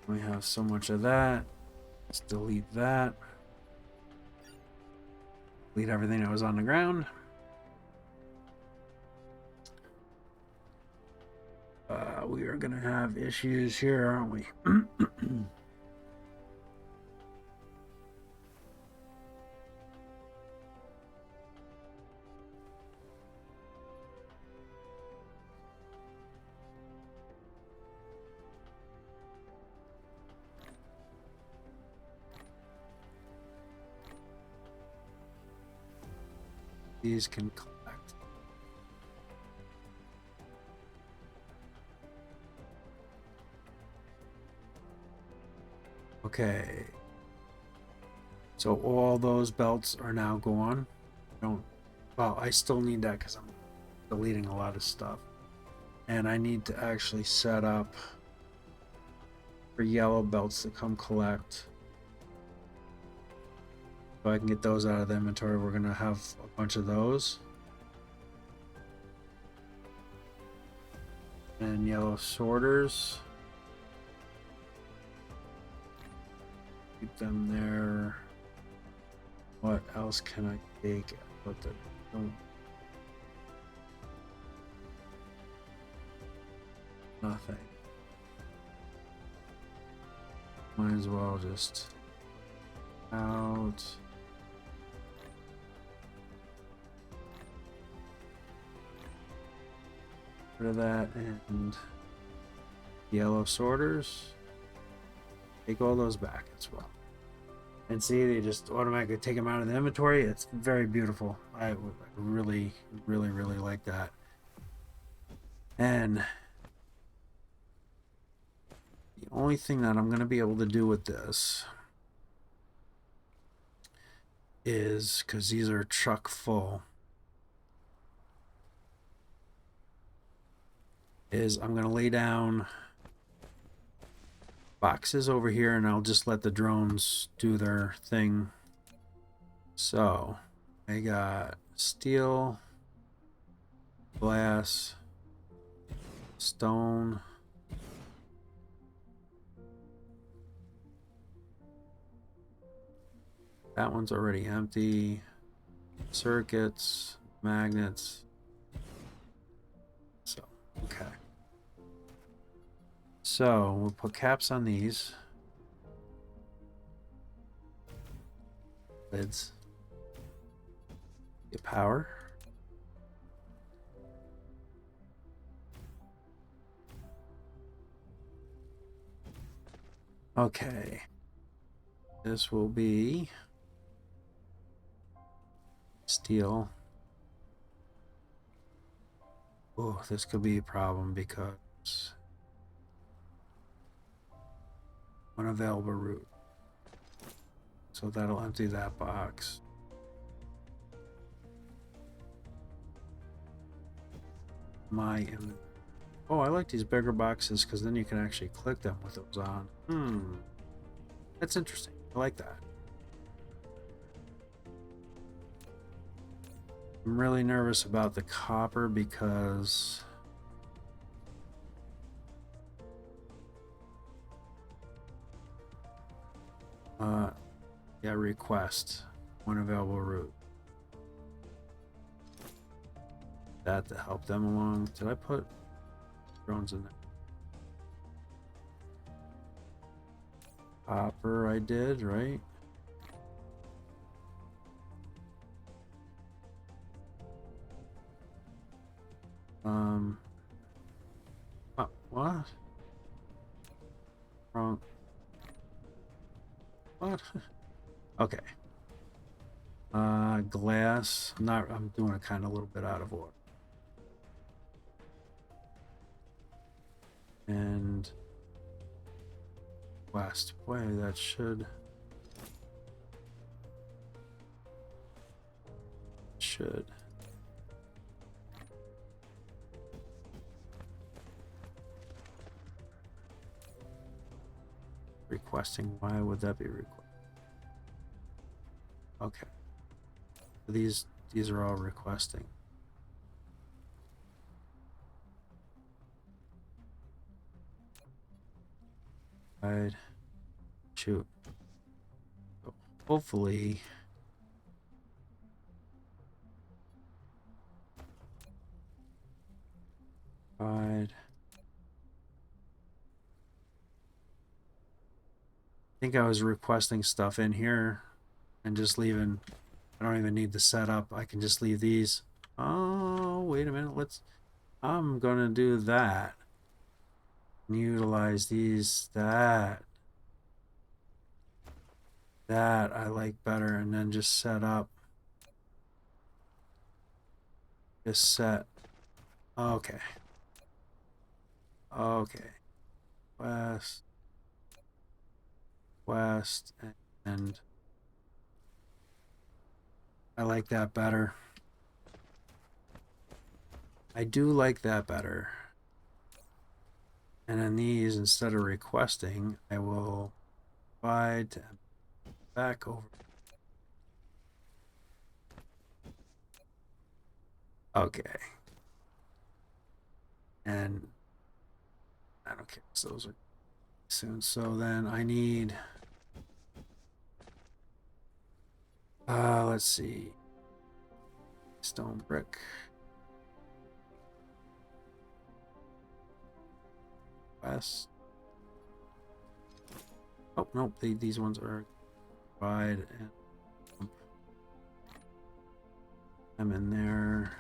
We have so much of that. Let's delete that. Delete everything that was on the ground. We are gonna have issues here, aren't we? These can collect. Okay. So all those belts are now gone. Well, I still need that because I'm deleting a lot of stuff. And I need to actually set up for yellow belts to come collect. So I can get those out of the inventory. We're going to have a bunch of those. And yellow sorters. Keep them there. What else can I take? Put the Oh, nothing. Might as well just out. Rid of that and yellow sorters. Take all those back as well. And see, they just automatically take them out of the inventory. It's very beautiful. I really, really, really like that. And the only thing that I'm going to be able to do with this is, because these are truck full, is I'm going to lay down boxes over here and I'll just let the drones do their thing. So I got steel, glass, stone, that one's already empty, circuits, magnets. So okay, so we'll put caps on these lids. Get power. Okay, this will be steel. Oh, this could be a problem because unavailable route. So that'll empty that box. Oh, I like these bigger boxes because then you can actually click them with those on. That's interesting. I like that. I'm really nervous about the copper because yeah, request one available route. That to help them along. Did I put drones in there? Copper I did, right? What? Wrong. What? Okay. Glass. I'm doing it kind of a little bit out of order. And west. Boy, that should requesting. Why would that be requested? Okay. These are all requesting. Right. Shoot. So hopefully I think I was requesting stuff in here and just leaving. I don't even need the setup. I can just leave these. Oh, wait a minute. I'm gonna do that. Utilize these. That I like better, and then just set up. Just set. Okay. Okay. West, and I like that better. I do like that better. And then these, instead of requesting, I will provide back over. Okay. And I don't care. So those are soon. So then I need, let's see. Stone brick. West. Oh, nope, these ones are wide and them in there.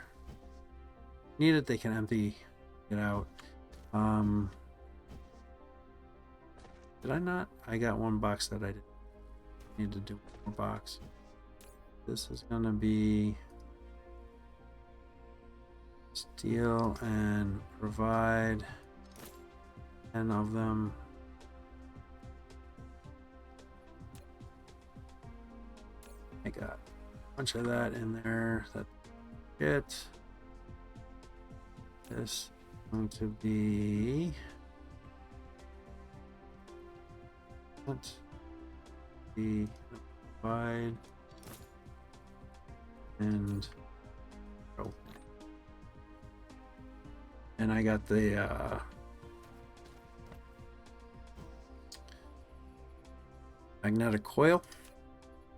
Need it, they can empty it out. Did I not? I got one box that I didn't need to do one more box. This is gonna be steel and provide 10 of them. I got a bunch of that in there. That's it. This is going to be let's be provide and oh, and I got the magnetic coil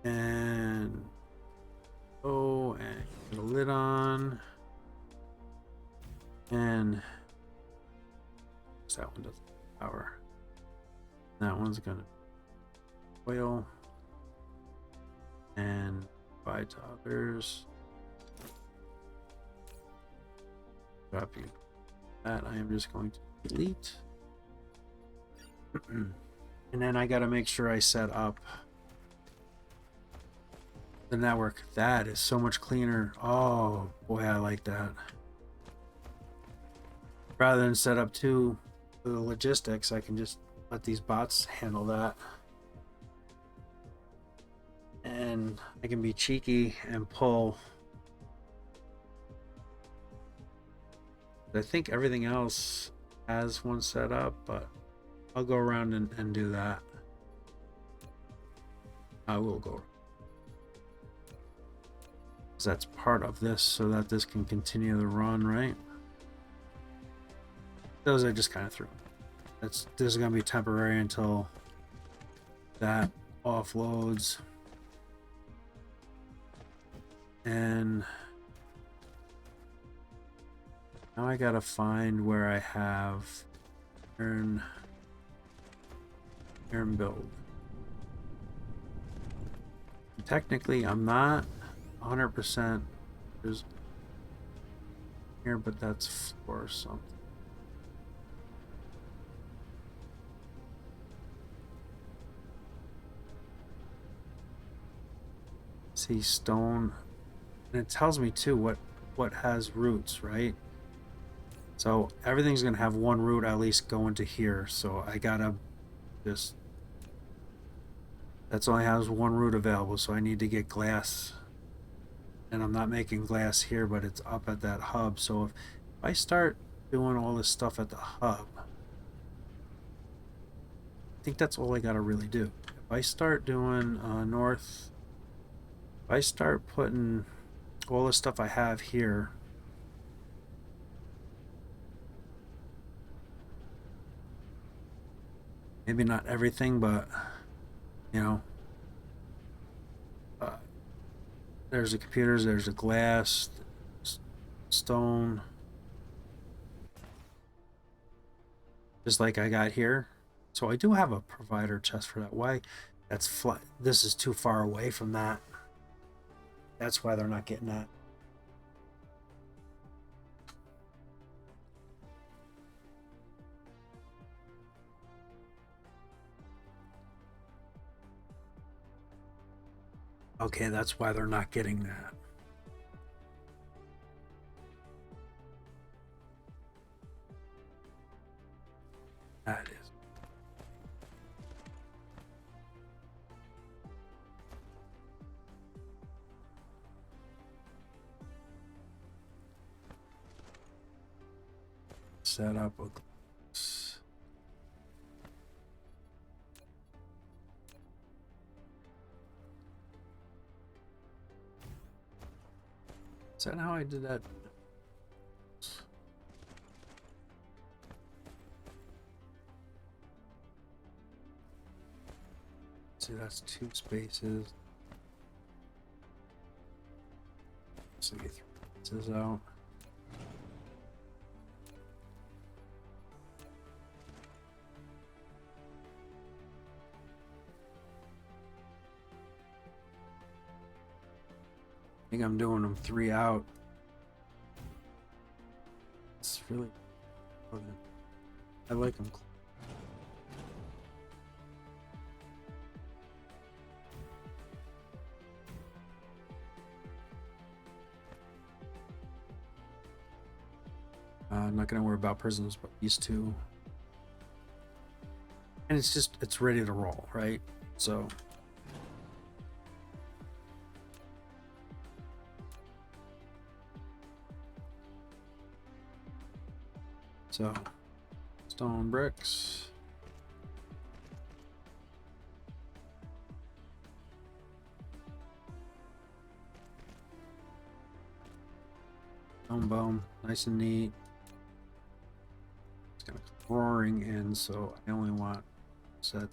and and put a lid on, and that one doesn't power. That one's gonna oil and buy to others. Copy that. I am just going to delete. And then I got to make sure I set up the network. That is so much cleaner. Oh boy, I like that. Rather than set up the logistics, I can just let these bots handle that. And I can be cheeky and pull. I think everything else has one set up, but I'll go around and do that. I will go. Because that's part of this, so that this can continue the run, right? Those I just kind of threw. This is going to be temporary until that offloads. And now I gotta find where I have earn build. Technically, I'm not 100% there's here, but that's for something. See stone, and it tells me too what has roots, right? So everything's gonna have one root at least going to here. So I gotta just, that's only has one root available. So I need to get glass, and I'm not making glass here, but it's up at that hub. So if I start doing all this stuff at the hub, I think that's all I gotta really do. If I start doing north, if I start putting all the stuff I have here, maybe not everything, but you know, there's the computers, there's the glass, stone, just like I got here. So I do have a provider chest for that. Why? That's flat. This is too far away from that. That's why they're not getting that. Okay, that's why they're not getting that. That is. Set up a glass. Is that how I did that? See, that's 2 spaces. So get 3 This is out. I think I'm doing them 3 out. It's really, I like them. I'm not gonna worry about prisms, but these two. And it's ready to roll, right? So. So, stone bricks. Boom, nice and neat. It's gonna come roaring in, so I only want set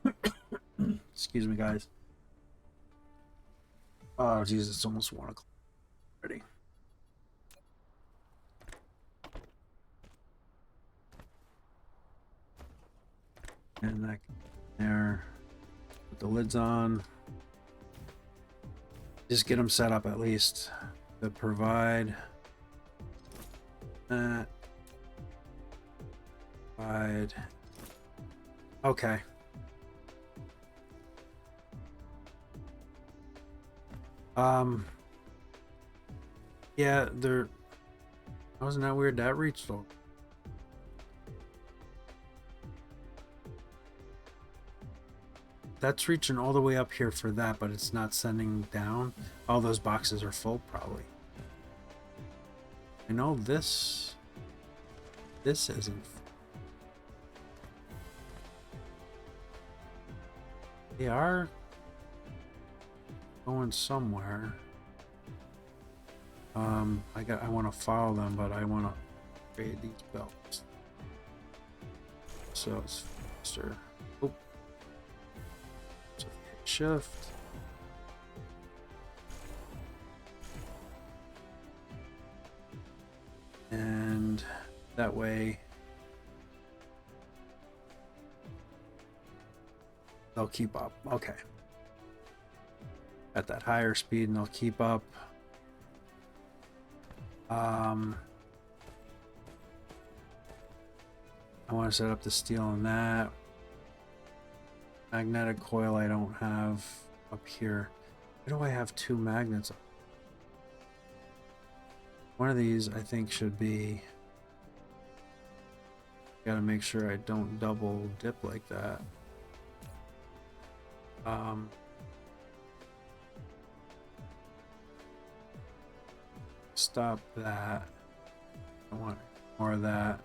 the. Excuse me, guys. Oh, Jesus, it's almost 1 o'clock already. And that there. Put the lids on. Just get them set up at least to provide that. Provide. Okay. Yeah, there. Wasn't that weird? That reached all. That's reaching all the way up here for that, but it's not sending down. All those boxes are full, probably. I know this isn't. They are going somewhere. I want to follow them, but I want to create these belts. So it's faster. Oh. So hit shift. And that way they'll keep up. Okay. At that higher speed and they'll keep up. I want to set up the steel on that. Magnetic coil I don't have up here. Why do I have 2 magnets? One of these I think should be. Gotta make sure I don't double dip like that. Stop that. I want more of that.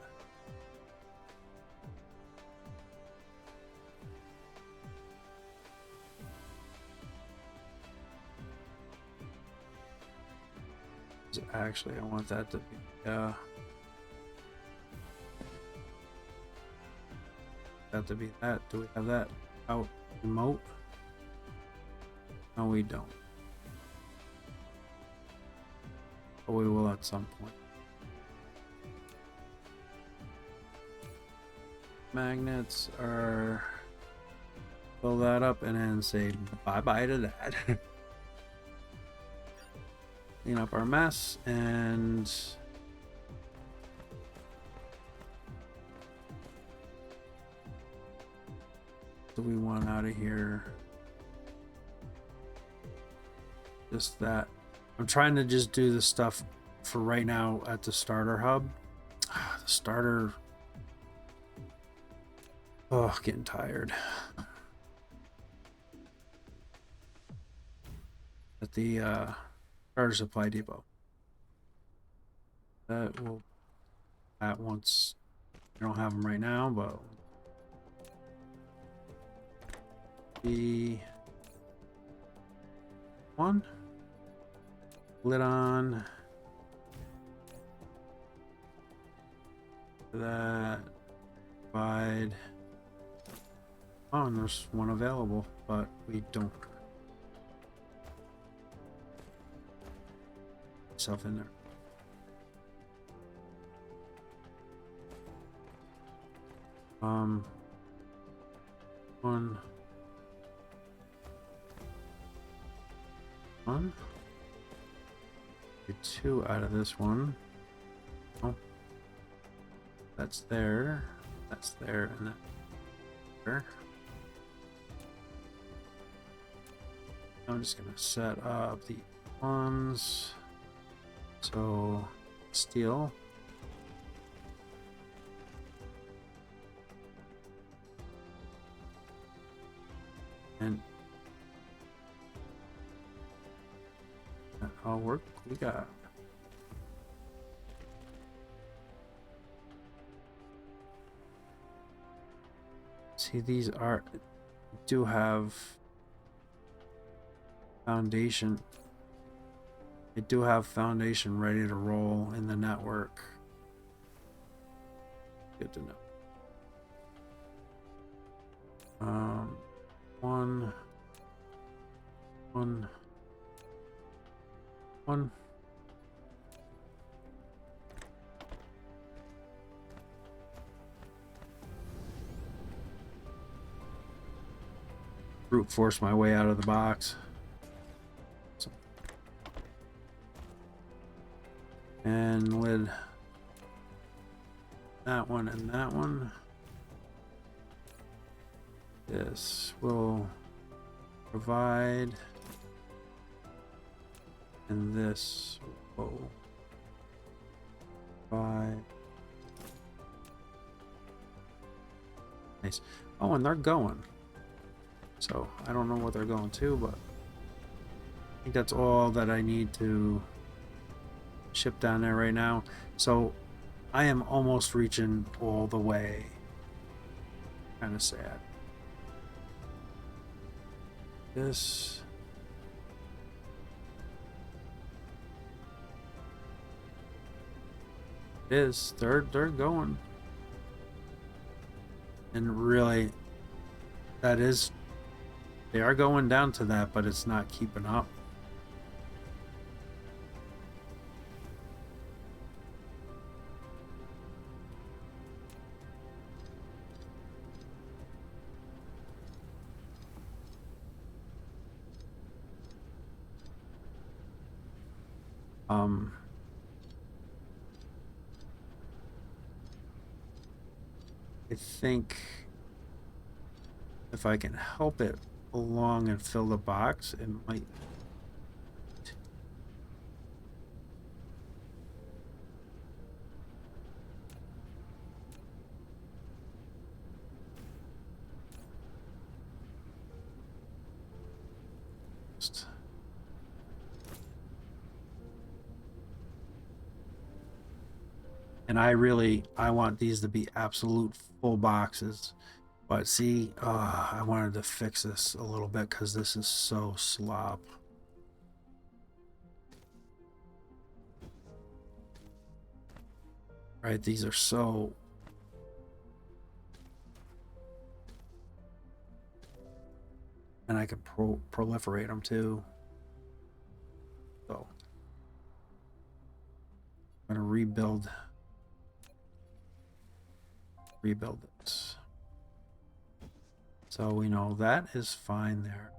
Actually, I want that to be that to be that. Do we have that out remote? No, we don't. But we will at some point. Magnets are. Fill that up and then say bye-bye to that. Clean up our mess and what do we want out of here? Just that. I'm trying to just do the stuff for right now at the starter hub. The starter. Oh, getting tired. At the starter supply depot. That will. That once. I don't have them right now, but. The. One. Lid on. That. Provide. Oh, and there's one available, but we don't. Myself in there. One. Get 2 out of this one. Oh. That's there. That's there, and that there. I'm just gonna set up the ones. So steel. And that all work. We got see these are do have foundation. They do have foundation ready to roll in the network. Good to know. One. Brute force my way out of the box. So. And with that one and that one, this will provide, and this will provide. Nice. Oh, and they're going. So I don't know what they're going to, but I think that's all that I need to ship down there right now. So I am almost reaching all the way. Kind of sad. This. It is. They're going. And really, that is. They are going down to that, but it's not keeping up. I think if I can help it along and fill the box, it might. And I want these to be absolute full boxes. But see, I wanted to fix this a little bit because this is so slop. Right, these are so... And I can proliferate them too. So, I'm gonna rebuild this. So we know that is fine there.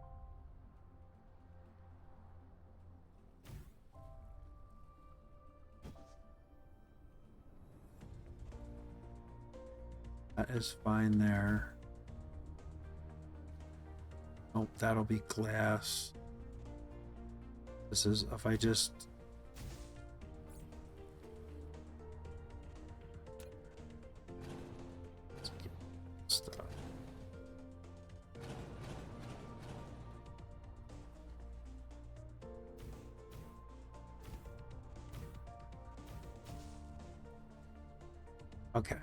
That is fine there. Nope, that'll be glass. This is, if I just... Let's get stuff. Okay.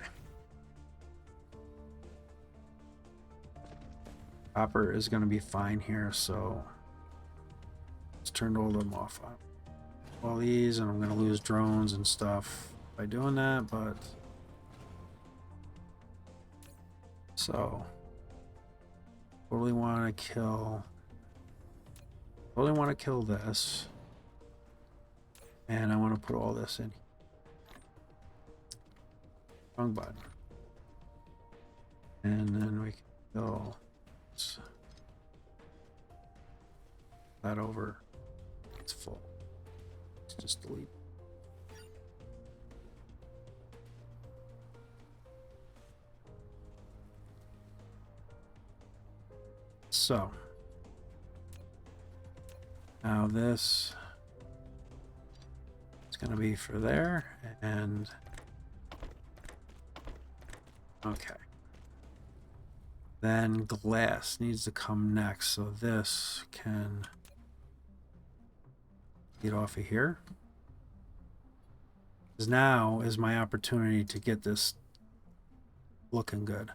Copper is going to be fine here, so let's turn all of them off. All these, and I'm going to lose drones and stuff by doing that, but so totally want to kill this. And I want to put all this in. Wrong button. And then we can go that over. It's full. Let's just delete. So now this is going to be for there, and okay. Then glass needs to come next, so this can get off of here. Because now is my opportunity to get this looking good.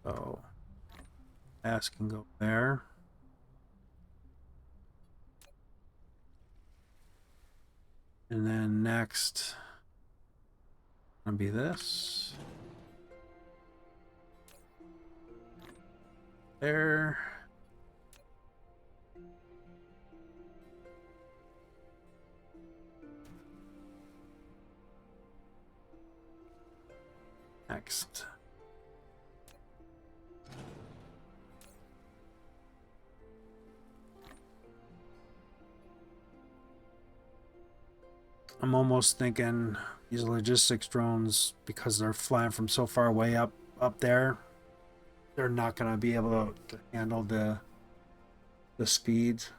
So glass can go there. And then next, gonna be this. There. Next. I'm almost thinking these logistics drones, because they're flying from so far away up there, they're not going to be able to handle the speeds.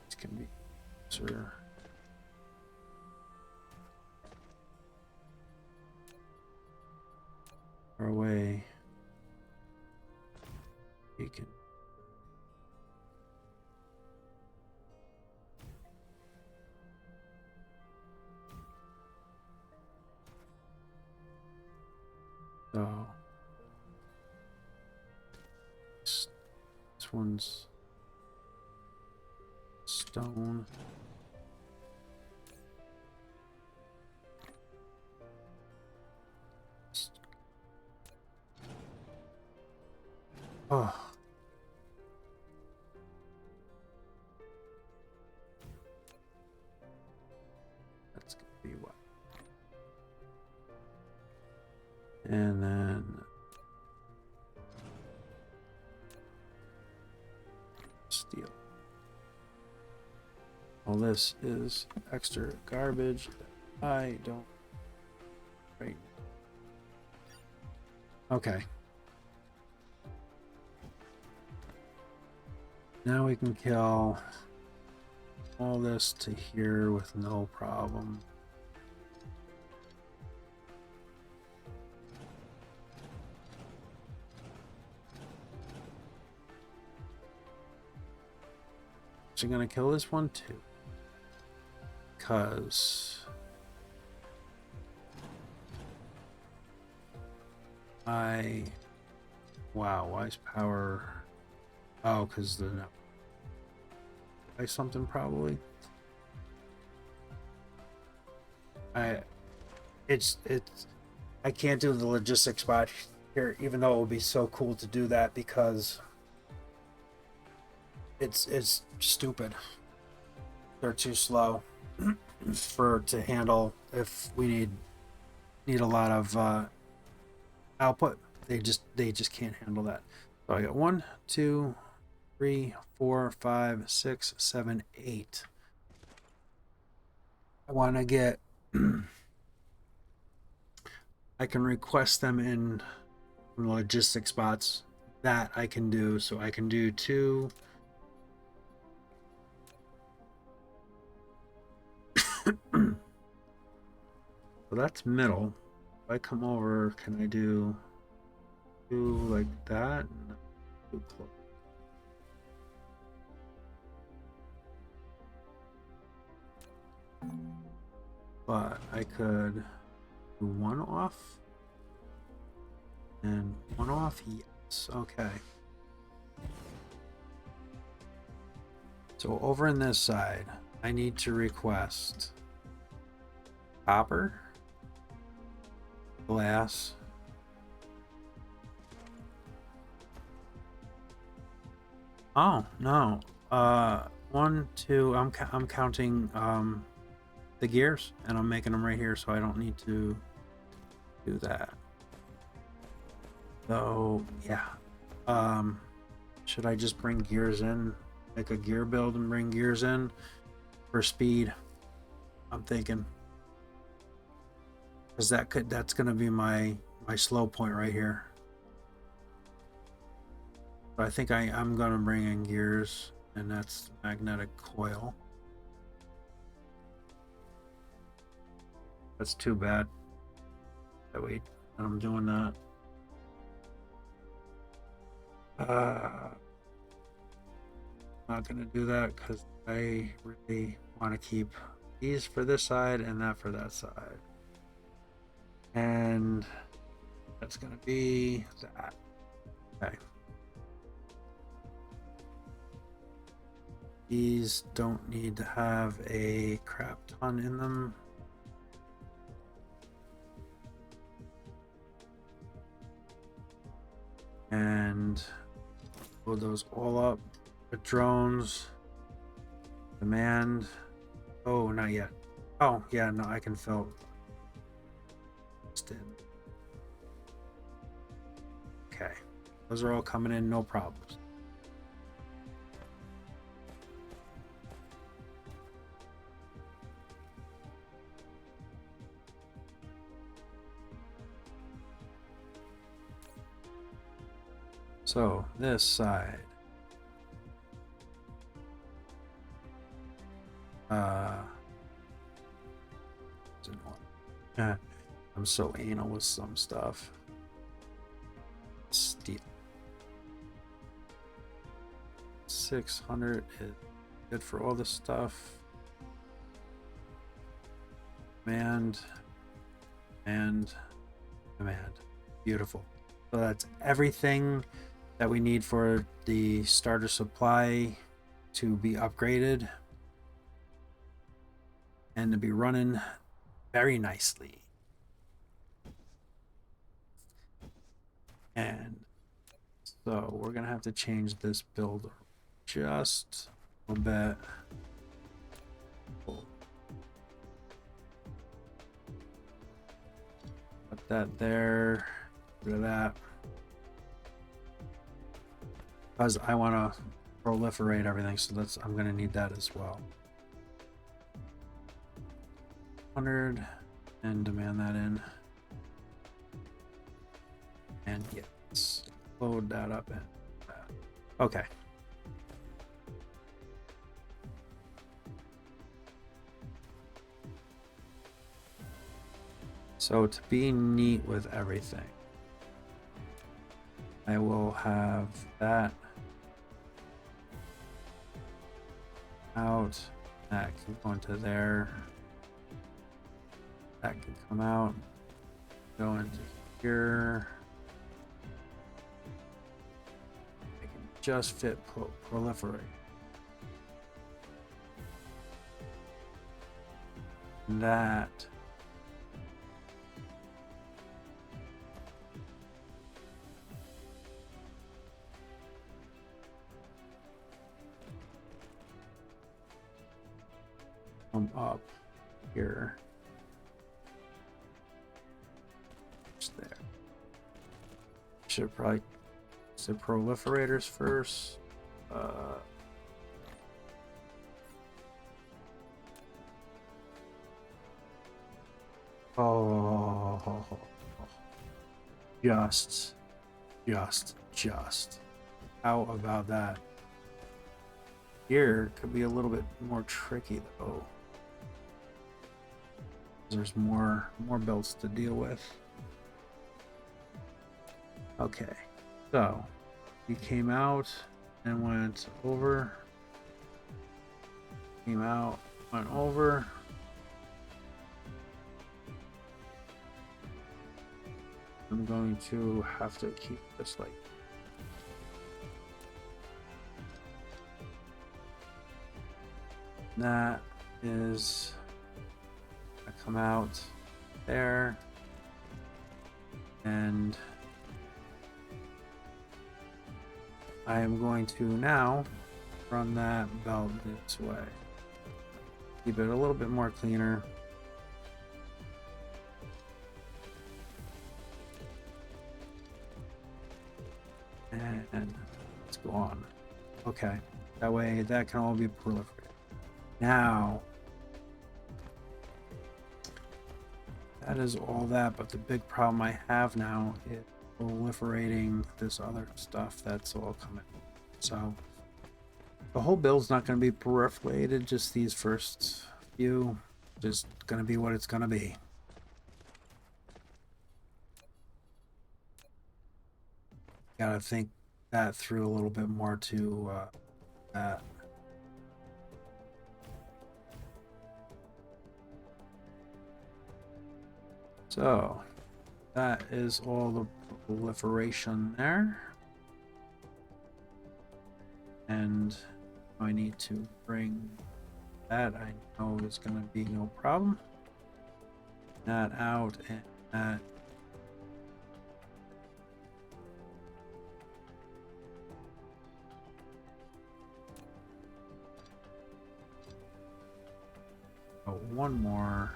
This can be sir. Away. You can. So this one's stone. Oh. That's gonna be what? And then steel. All this is extra garbage that I don't. Right. Okay. Now we can kill all this to here with no problem. So I'm gonna kill this one too, because wow, wise power. Oh, because the something probably. It's I can't do the logistics spot here, even though it would be so cool to do that, because it's stupid. They're too slow to handle if we need a lot of output. They just can't handle that. So I got 1, 2, 3, 4, 5, 6, 7, 8. I want to get. I can request them in logistic spots. That I can do. So I can do 2. So that's middle. If I come over, can I do like that? No, too close. But I could do 1 off. And one off, yes. Okay. So over in this side, I need to request copper, glass, oh no, 1, 2, I'm counting the gears, and I'm making them right here, so I don't need to do that. So yeah, should I just bring gears in, make a gear build and bring gears in for speed? I'm thinking, because that's gonna be my slow point right here. So I think I'm gonna bring in gears, and that's magnetic coil. That's too bad that I'm doing that. Not gonna do that because I really want to keep these for this side and that for that side, and that's gonna be that. Okay. These don't need to have a crap ton in them. And load those all up with drones. Demand. Oh, not yet. Oh, yeah, no, I can fill. Okay. Those are all coming in, no problems. So, this side. I'm so anal with some stuff. Steel. 600 is good for all this stuff. Demand. And demand. Beautiful. So that's everything that we need for the starter supply to be upgraded and to be running very nicely. And so we're gonna have to change this build just a little bit. Put that there, rid of that, because I want to proliferate everything, so I'm gonna need that as well. 100 and demand that in, and yes, load that up in. Okay. So to be neat with everything, I will have that out, that can go into there, that can come out, go into here. I can just fit proliferate. That come up here. Just there. Should probably say proliferators first. Just. How about that? Here could be a little bit more tricky though. There's more builds to deal with. Okay, so he came out and went over. Came out, went over. I'm going to have to keep this like that is gonna come out there, and I am going to now run that belt this way. Keep it a little bit more cleaner. And let's go on. Okay, that way that can all be proliferated. Now, that is all that, but the big problem I have now is proliferating this other stuff that's all coming. So the whole build's not going to be proliferated, just these first few, just going to be what it's going to be. Gotta think that through a little bit more to that. So that is all the proliferation there. And I need to bring that, I know is going to be no problem. That out and that. Oh, one more.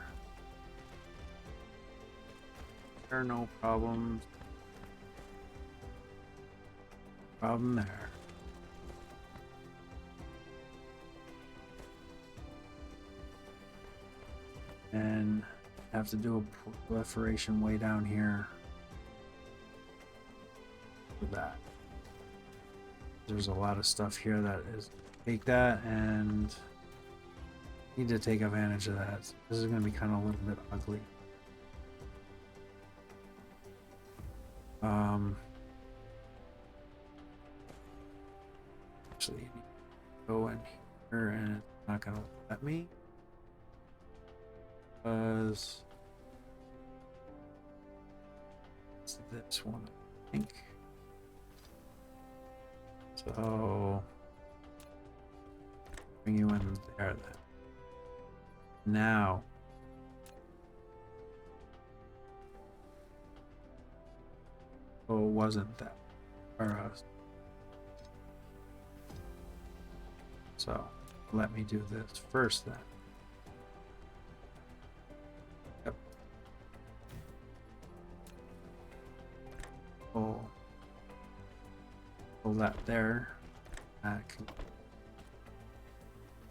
There are no problems. Problem there. And have to do a proliferation way down here for that. There's a lot of stuff here that is take that and need to take advantage of that. This is going to be kind of a little bit ugly. Actually, you need to go in here and it's not going to let me. Because it's this one, I think. So bring you in there then. Now oh, it wasn't that or so let me do this first then. Yep. Oh, pull that there. That can...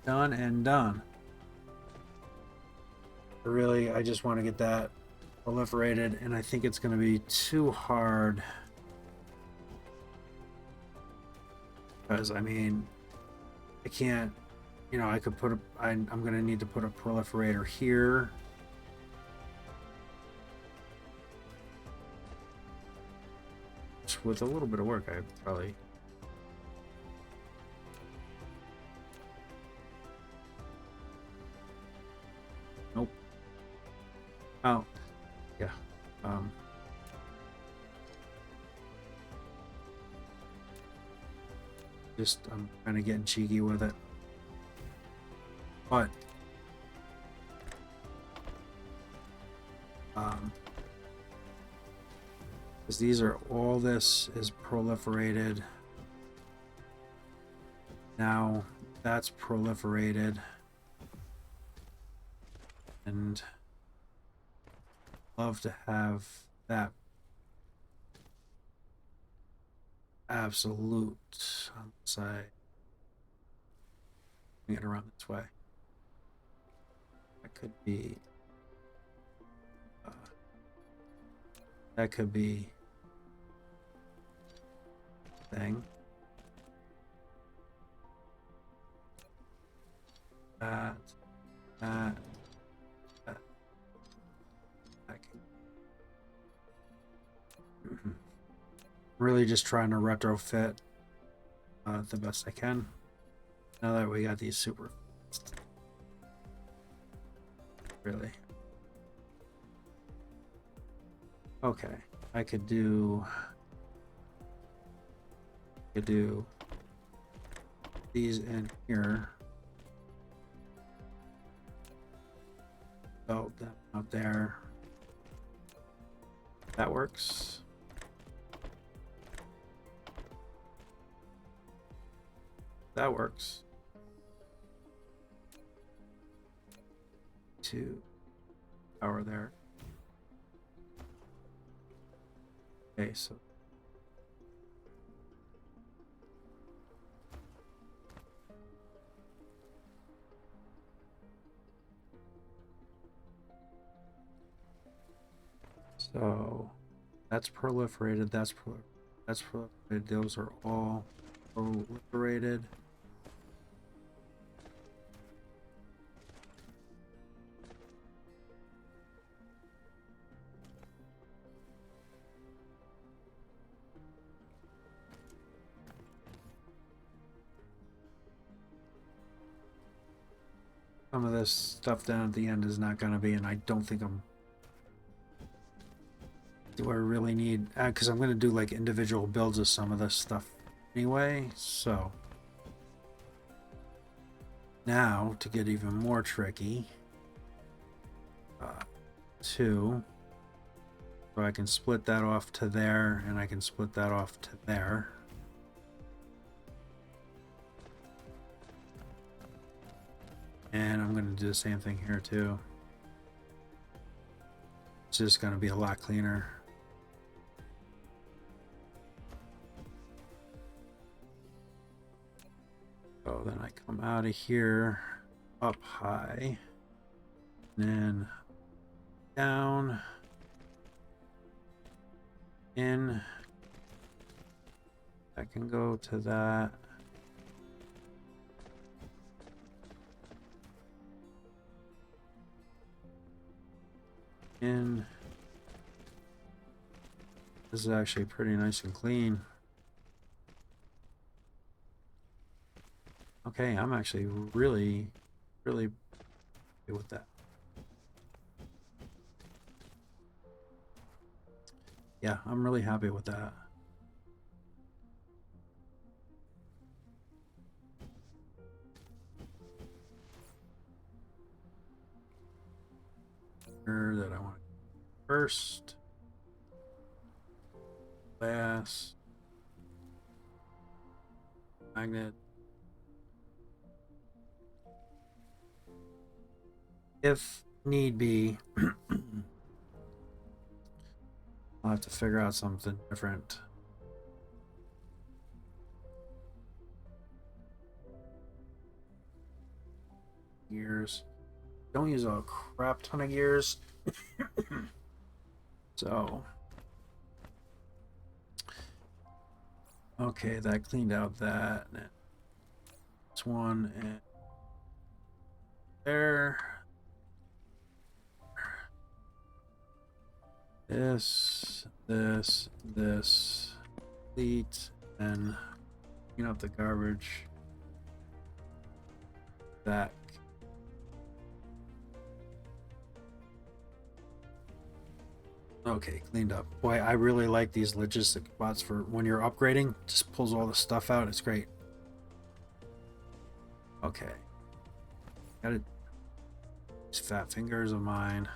Done and done. Really, I just want to get that proliferated, and I think it's going to be too hard. Because, I mean, I can't, you know, I could put a, I'm going to need to put a proliferator here. With a little bit of work, I probably... Nope. Oh, yeah. Just, I'm kind of getting cheeky with it. But, because these are, all this is proliferated. Now, that's proliferated. And love to have that absolute side. Bring it around this way. That could be thing. That. Really just trying to retrofit the best I can. Now that we got these super... Really. Okay. I could do these in here. Belt them out there. That works. That works. 2 power there. Okay, so that's proliferated, that's proliferated, those are all proliferated. Some of this stuff down at the end is not going to be, and I don't think do I really need, because I'm going to do like individual builds of some of this stuff anyway. So now to get even more tricky, 2, so I can split that off to there, and I can split that off to there. And I'm going to do the same thing here too. It's just going to be a lot cleaner. So then I come out of here, up high, and then down, in. I can go to that. In. This is actually pretty nice and clean. Okay, I'm actually really happy with that. Yeah, I'm really happy with that. That I want first, glass, magnet. If need be, I'll have to figure out something different. Gears. Don't use a crap ton of gears. So, okay, that cleaned out that. This one and there. This, delete, and clean up the garbage. That. Okay, cleaned up. Boy, I really like these logistic bots for when you're upgrading. Just pulls all the stuff out. It's great. Okay. Got it. These fat fingers of mine.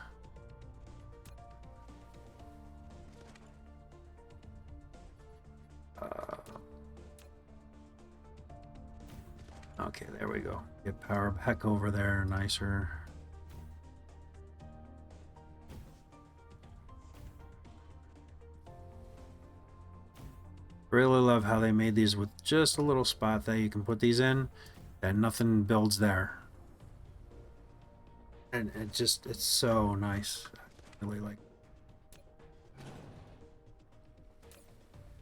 Okay, there we go. Get power back over there, nicer. Really love how they made these with just a little spot that you can put these in, and nothing builds there. And it's so nice. I really like.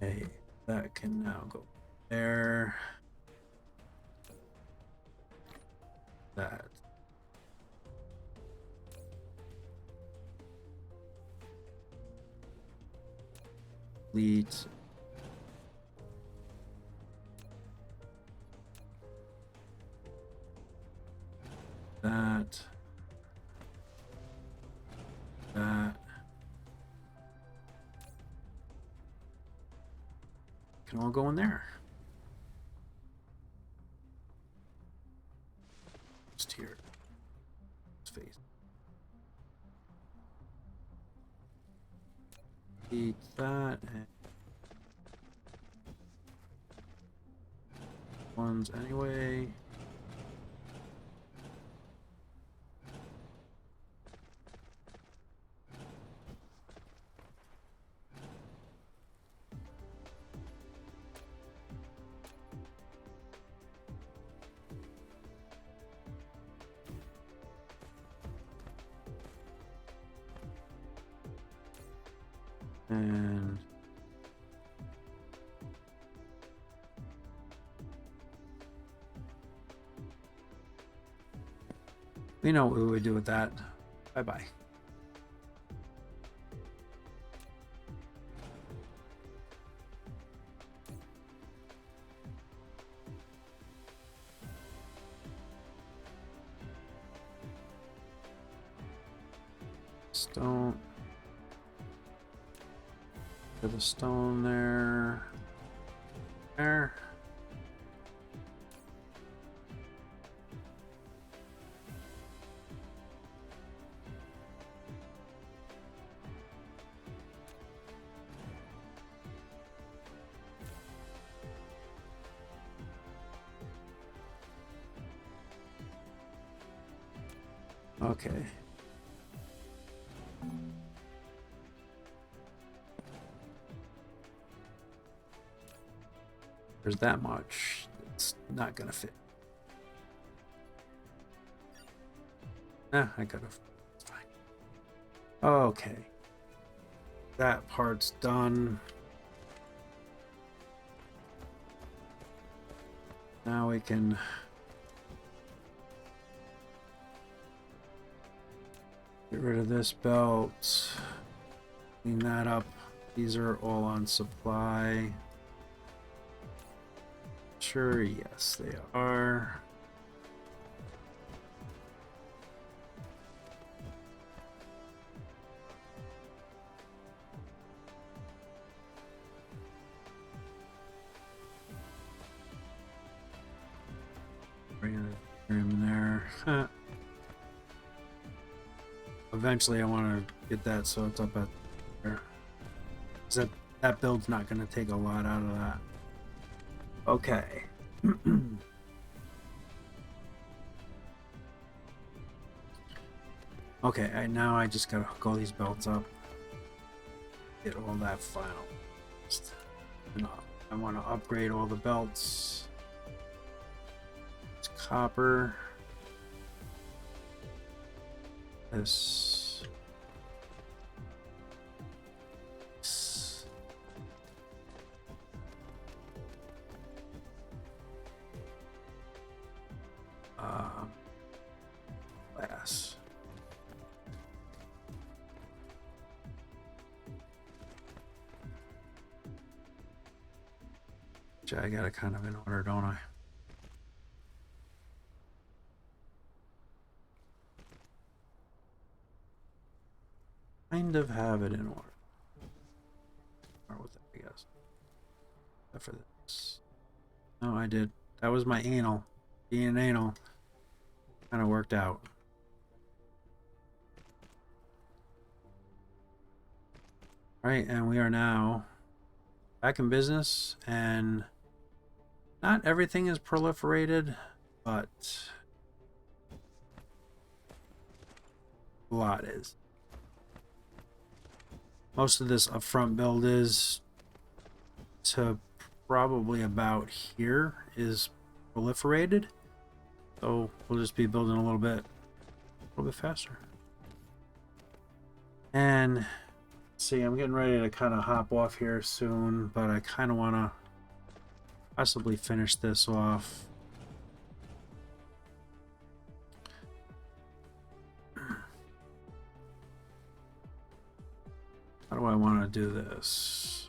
Okay, that can now go there. That. Delete. That. That. and we'll go in there. Just here. Space. Eat that and ones anyway. And we know what we would do with that. Bye-bye. Stone. Put the stone there. There. Okay. There's that much. It's not gonna fit. Nah, I could have. It's fine. Okay. That part's done. Now we can get rid of this belt. Clean that up. These are all on supply. Sure, yes, they are. Bring it in there. Huh. Eventually, I want to get that so it's up at there. That build's not going to take a lot out of that. Okay. Okay, now I just gotta hook all these belts up. Get all that final. I want to upgrade all the belts. It's copper. This. Glass. Which I got it kind of in order, don't I? Kind of have it in order. Or with it, I guess. Except for this. No, I did. That was my anal. Being anal. Kind of worked out. Right, and we are now back in business, and not everything is proliferated, but a lot is. Most of this upfront build is to probably about here is proliferated. So we'll just be building a little bit faster. And see, I'm getting ready to kind of hop off here soon, but I kind of want to possibly finish this off. How do I want to do this?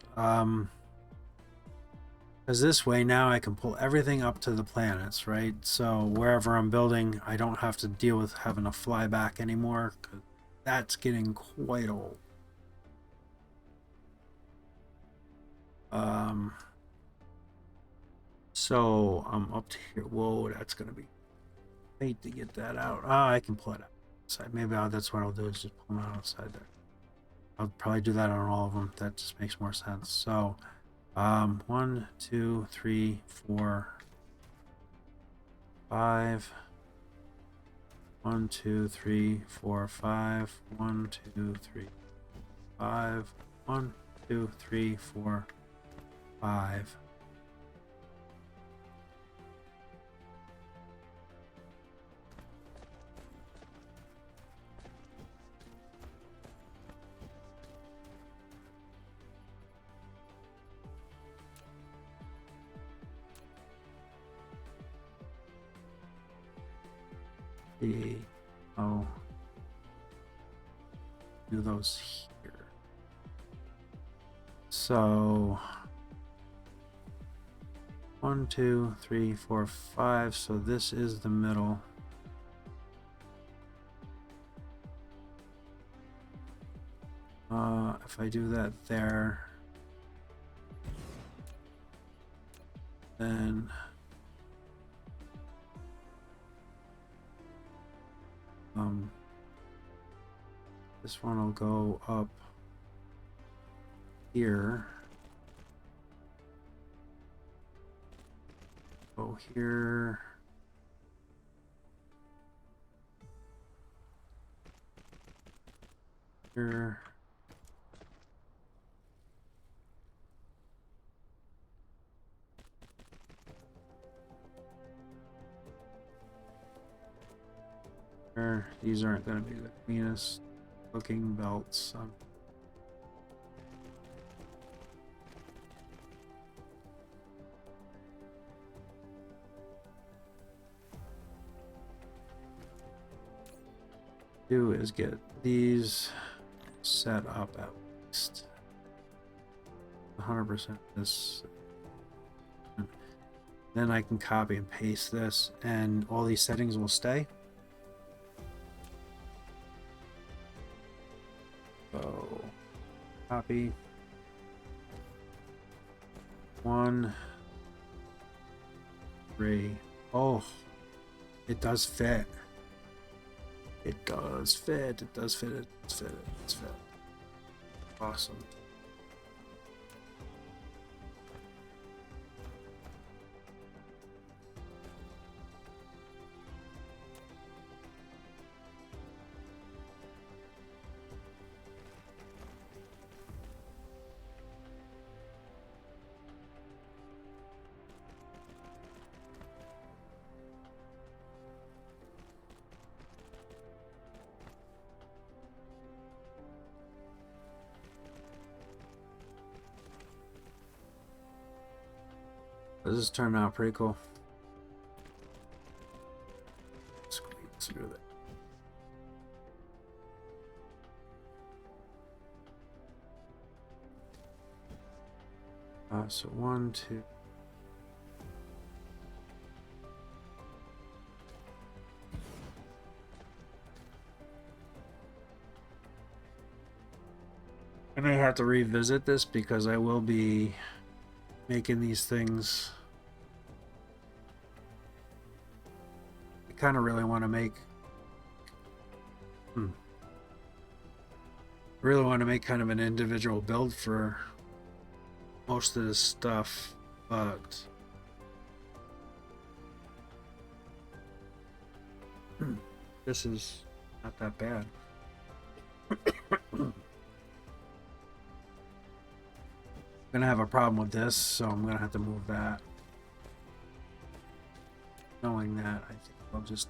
Because this way now I can pull everything up to the planets, right? So wherever I'm building, I don't have to deal with having to fly back anymore, 'cause that's getting quite old. So I'm up to here. Whoa, that's gonna be. I hate to get that out. Ah, I can pull it out. Side. Maybe that's what I'll do is just pull them out outside there. I'll probably do that on all of them. That just makes more sense. So, 1, 2, 3, 4, 5. 1, 2, 3, 4, 5. 1, 2, 3, 5. 1, 2, 3, 4, 5. Oh, do those here. So 1, 2, 3, 4, 5. So this is the middle. If I do that there, then this one will go up here. Go here. Here. These aren't going to be the cleanest looking belts. Do is get these set up at least 100% this. Then I can copy and paste this and all these settings will stay. So copy 1, 3. Oh, it does fit. It does fit. It does fit. It does fit. It does fit. Awesome. This is turning out pretty cool. Squeeze through that. So 1, 2. I may have to revisit this because I will be making these things. I kind of really want to make really want to make kind of an individual build for most of this stuff, but this is not that bad. I'm gonna have a problem with this, so I'm gonna have to move that. Knowing that, I think I'll just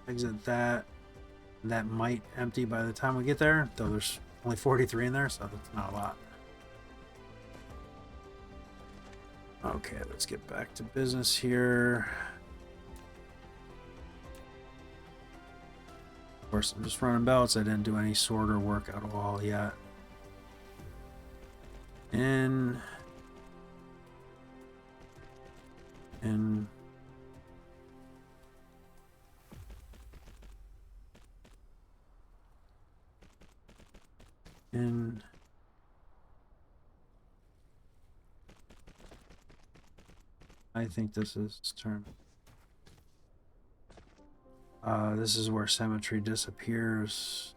exit that. That might empty by the time we get there, though there's only 43 in there, so that's not a lot. Okay, let's get back to business here. Of course, I'm just running belts. I didn't do any sorter work at all yet. In in I think this is turn. This is where symmetry disappears.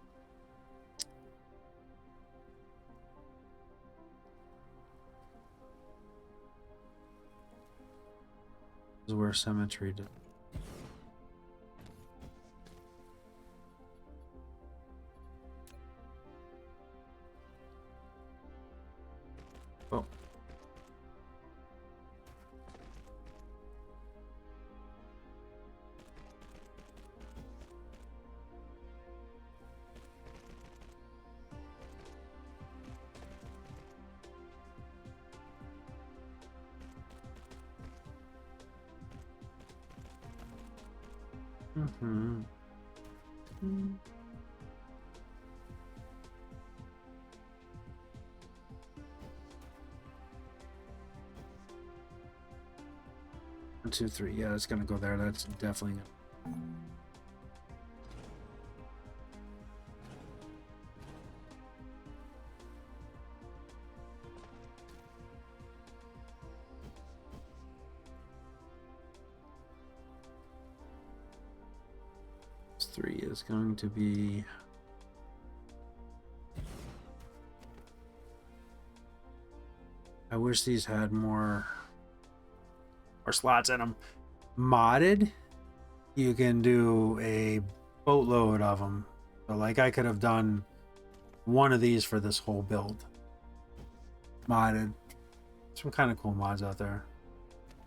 This is where symmetry does. Oh. Mm-hmm. 1, 2, 3. Yeah, it's gonna go there. That's definitely gonna. This 3 is going to be. I wish these had more slots in them. Modded, you can do a boatload of them. So like I could have done one of these for this whole build. Modded. Some kind of cool mods out there.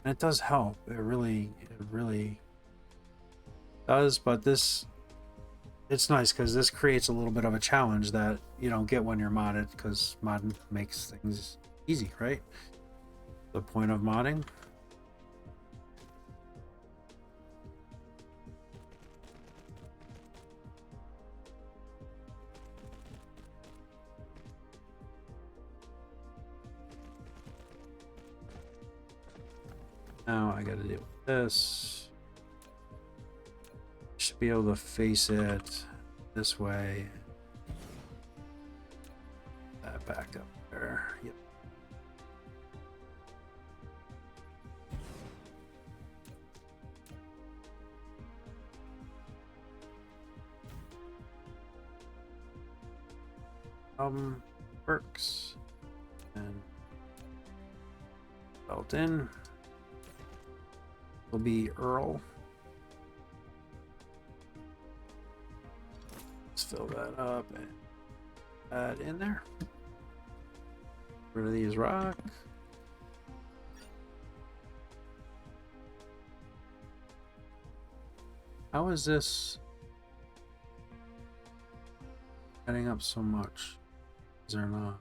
And it does help. It really does, but this, it's nice because this creates a little bit of a challenge that you don't get when you're modded, because modding makes things easy, right? The point of modding. Now I gotta deal with this. Should be able to face it this way. That back up there. Yep. Works. And belt in. Will be Earl. Let's fill that up and add in there. Rid of these rock. How is this adding up so much? Is there not?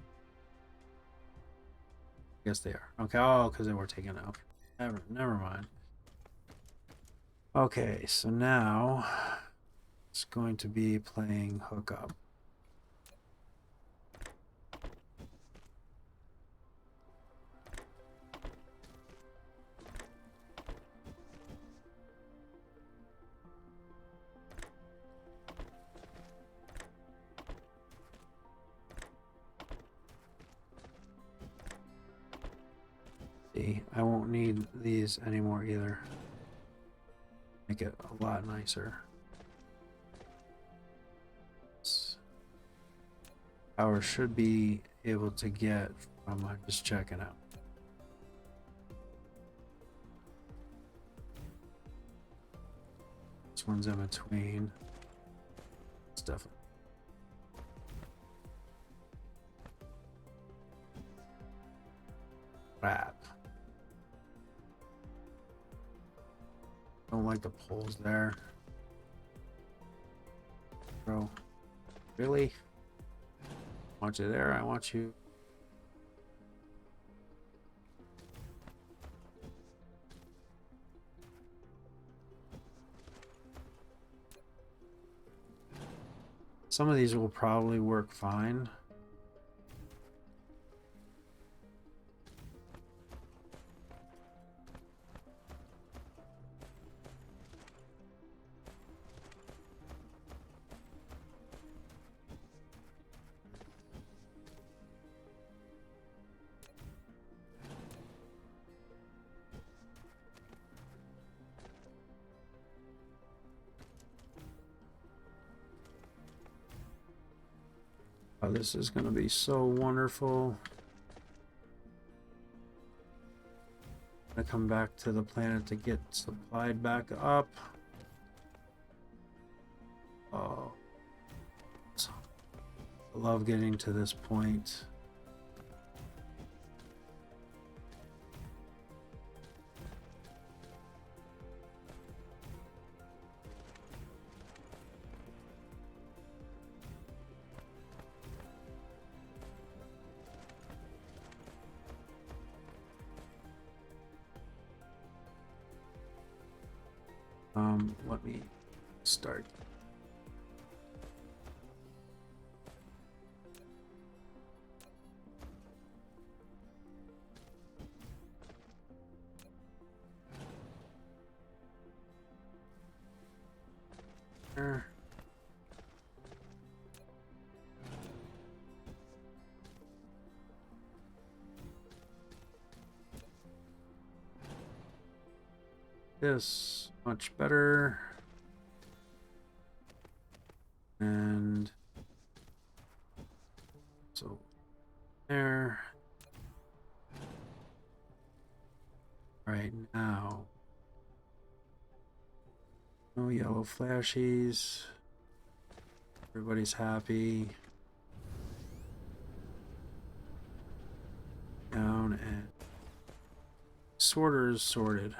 I guess they are. Okay, oh, because they were taken out. Never mind. Okay, so now it's going to be playing hookup. See, I won't need these anymore either. Make it a lot nicer. Power should be able to get from, I'm just checking out. This one's in between. It's definitely. Crap. Don't like the poles there. Bro. Really? I want you there, I want you. Some of these will probably work fine. Oh, this is going to be so wonderful. I'm gonna come back to the planet to get supplied back up. Oh, I love getting to this point. Let me start. There. This much better. And so there. Right now. No yellow flashies. Everybody's happy. Down and sorters sorted.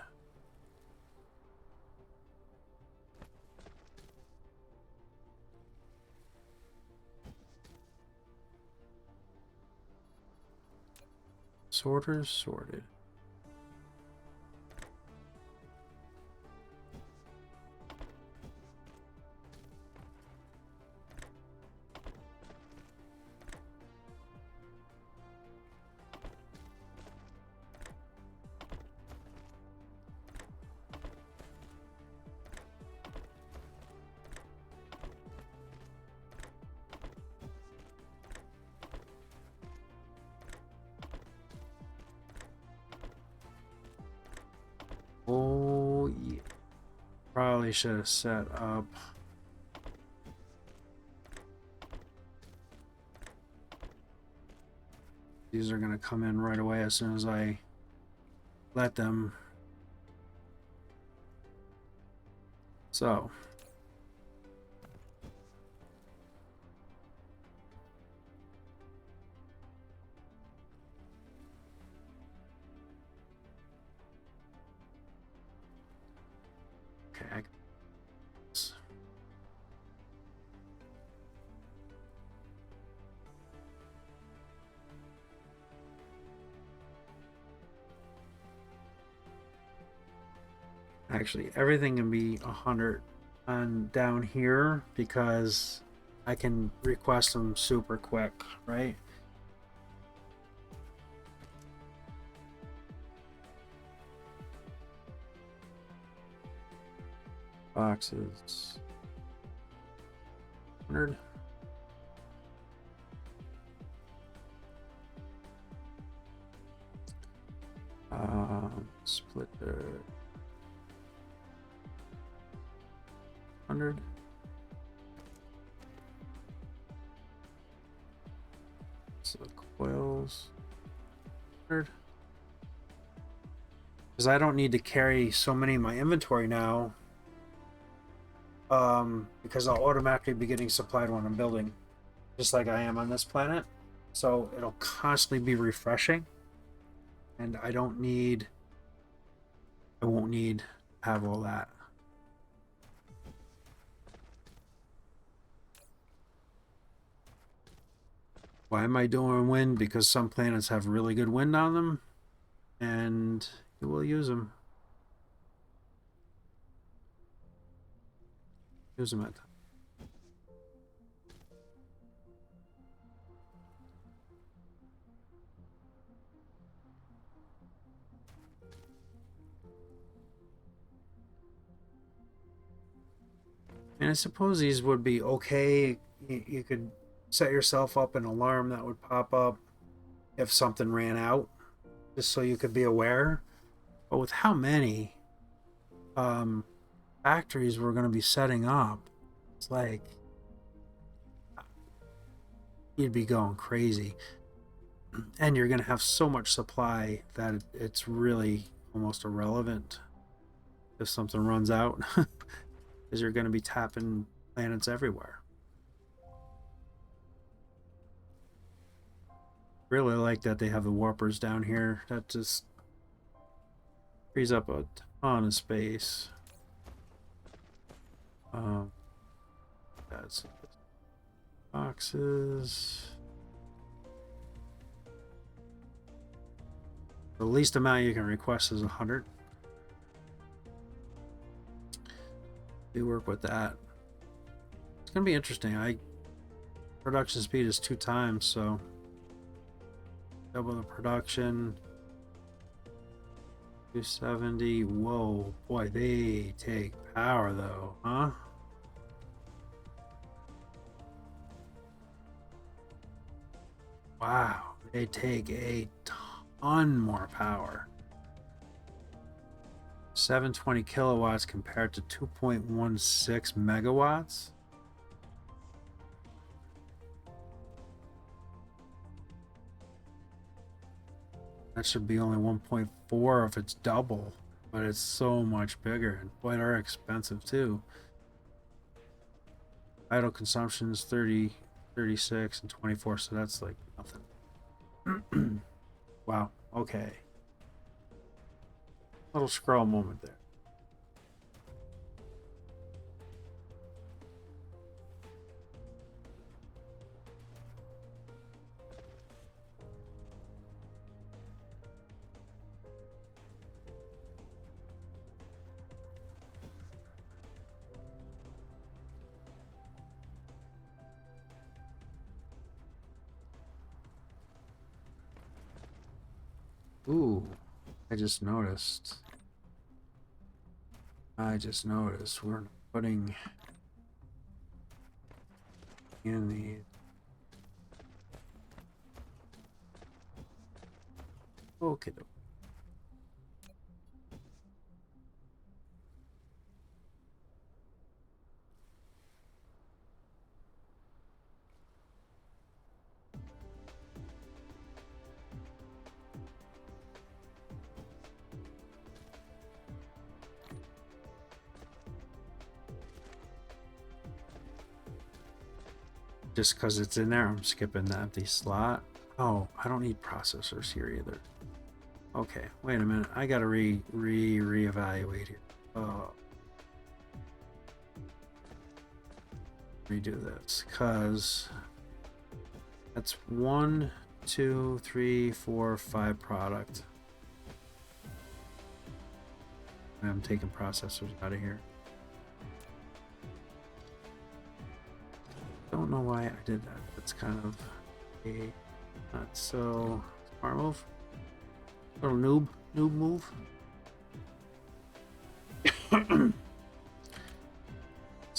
Sorters sorted. Oh yeah. Probably should have set up. These are gonna come in right away as soon as I let them. So. Okay. Actually, everything can be 100 on down here because I can request them super quick, right? Boxes. 100. Splitter. 100. So coils. 100. Because I don't need to carry so many in my inventory now. Because I'll automatically be getting supplied when I'm building, just like I am on this planet. So it'll constantly be refreshing, and I won't need to have all that. Why am I doing wind? Because some planets have really good wind on them, and you will use them. Use them at times. And I suppose these would be okay. You could set yourself up an alarm that would pop up if something ran out, just so you could be aware. But with how many factories we're going to be setting up, it's like you'd be going crazy. And you're going to have so much supply that it's really almost irrelevant if something runs out, because you're going to be tapping planets everywhere. Really like that they have the warpers down here. That just frees up a ton of space. That's boxes. The least amount you can request is 100. We work with that. It's gonna be interesting. Production speed is 2 times, so double the production. 270. Whoa, boy, they take power though, huh? Wow, they take a ton more power. 720 kilowatts compared to 2.16 megawatts. That should be only 1.4 if it's double, but it's so much bigger, and boy, they're expensive too. Idle consumption is 30, 36, and 24, so that's like nothing. Wow, okay. Little scroll moment there. Ooh, I just noticed we're putting in the okay. Just because it's in there, I'm skipping the empty slot. Oh, I don't need processors here either. Okay, wait a minute. I gotta reevaluate here. Redo this because that's 1, 2, 3, 4, 5 product. I'm taking processors out of here. Don't know why I did that. That's kind of a not so smart move. Little noob move. Let's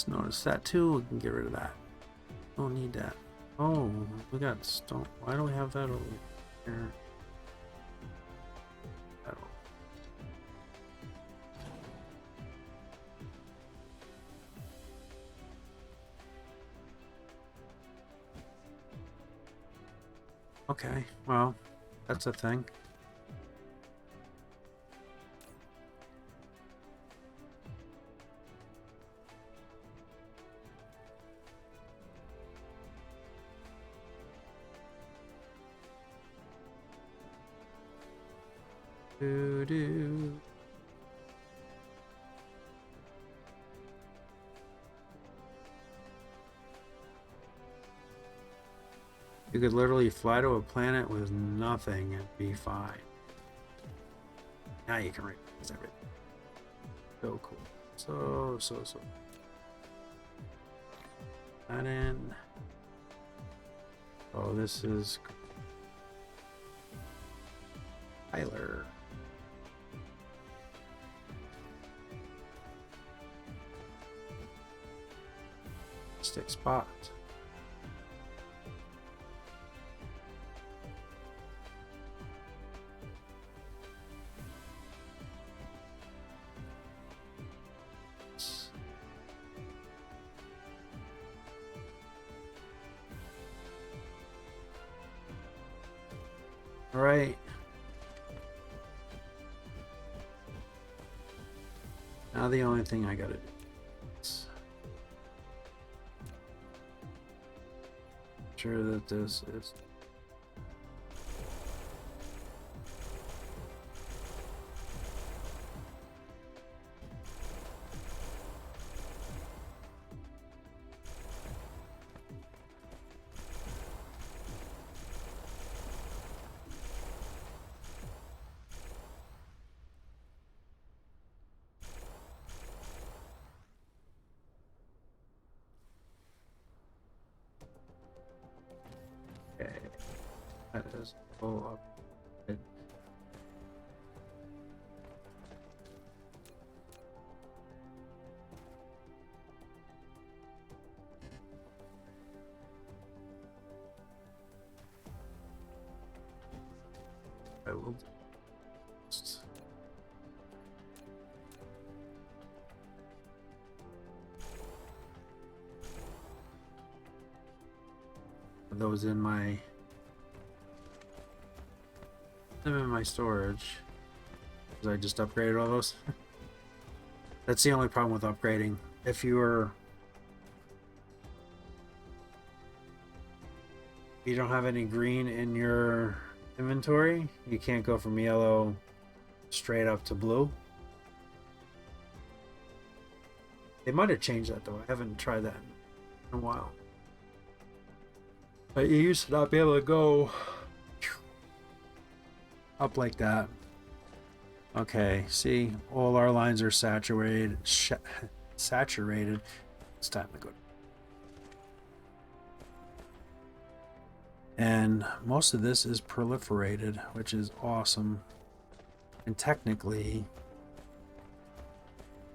notice that too. We can get rid of that. Don't need that. Oh, we got stone. Why do we have that over here? Okay, well, that's a thing. Do. You could literally fly to a planet with nothing and be fine. Now you can replace everything. So cool. So. That in. Oh, this is Tyler. Stick spot. All right. Now the only thing I gotta do is make sure that this is. Okay, that is full up. I will just put those in my storage because I just upgraded all those. That's the only problem with upgrading. If you don't have any green in your inventory, you can't go from yellow straight up to blue. They might have changed that though. I haven't tried that in a while. But you used to not be able to go up like that. Okay, see, all our lines are saturated. Saturated. It's time to go. And most of this is proliferated, which is awesome. And technically,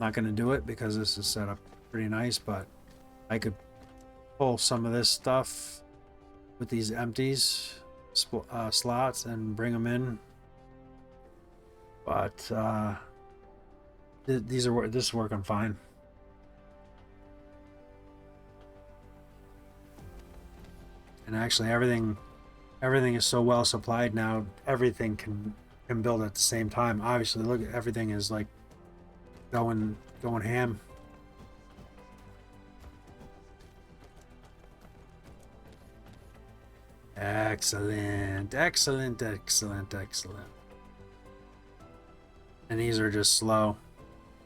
not going to do it because this is set up pretty nice, but I could pull some of this stuff with these empties slots and bring them in. But this is working fine. And actually everything is so well supplied now, everything can build at the same time. Obviously, look, everything is like going ham. Excellent, excellent, excellent, excellent. And these are just slow,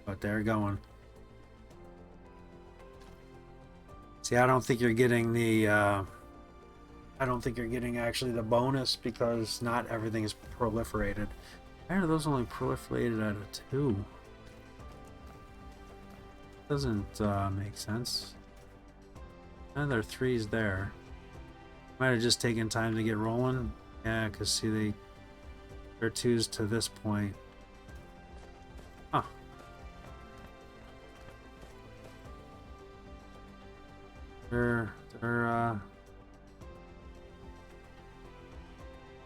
but they're going. See, I don't think you're getting the I don't think you're getting actually the bonus because not everything is proliferated. Why are those only proliferated at a 2? Doesn't make sense. And there are 3s there. Might have just taken time to get rolling. Yeah, because see, they're 2s to this point. Huh. They're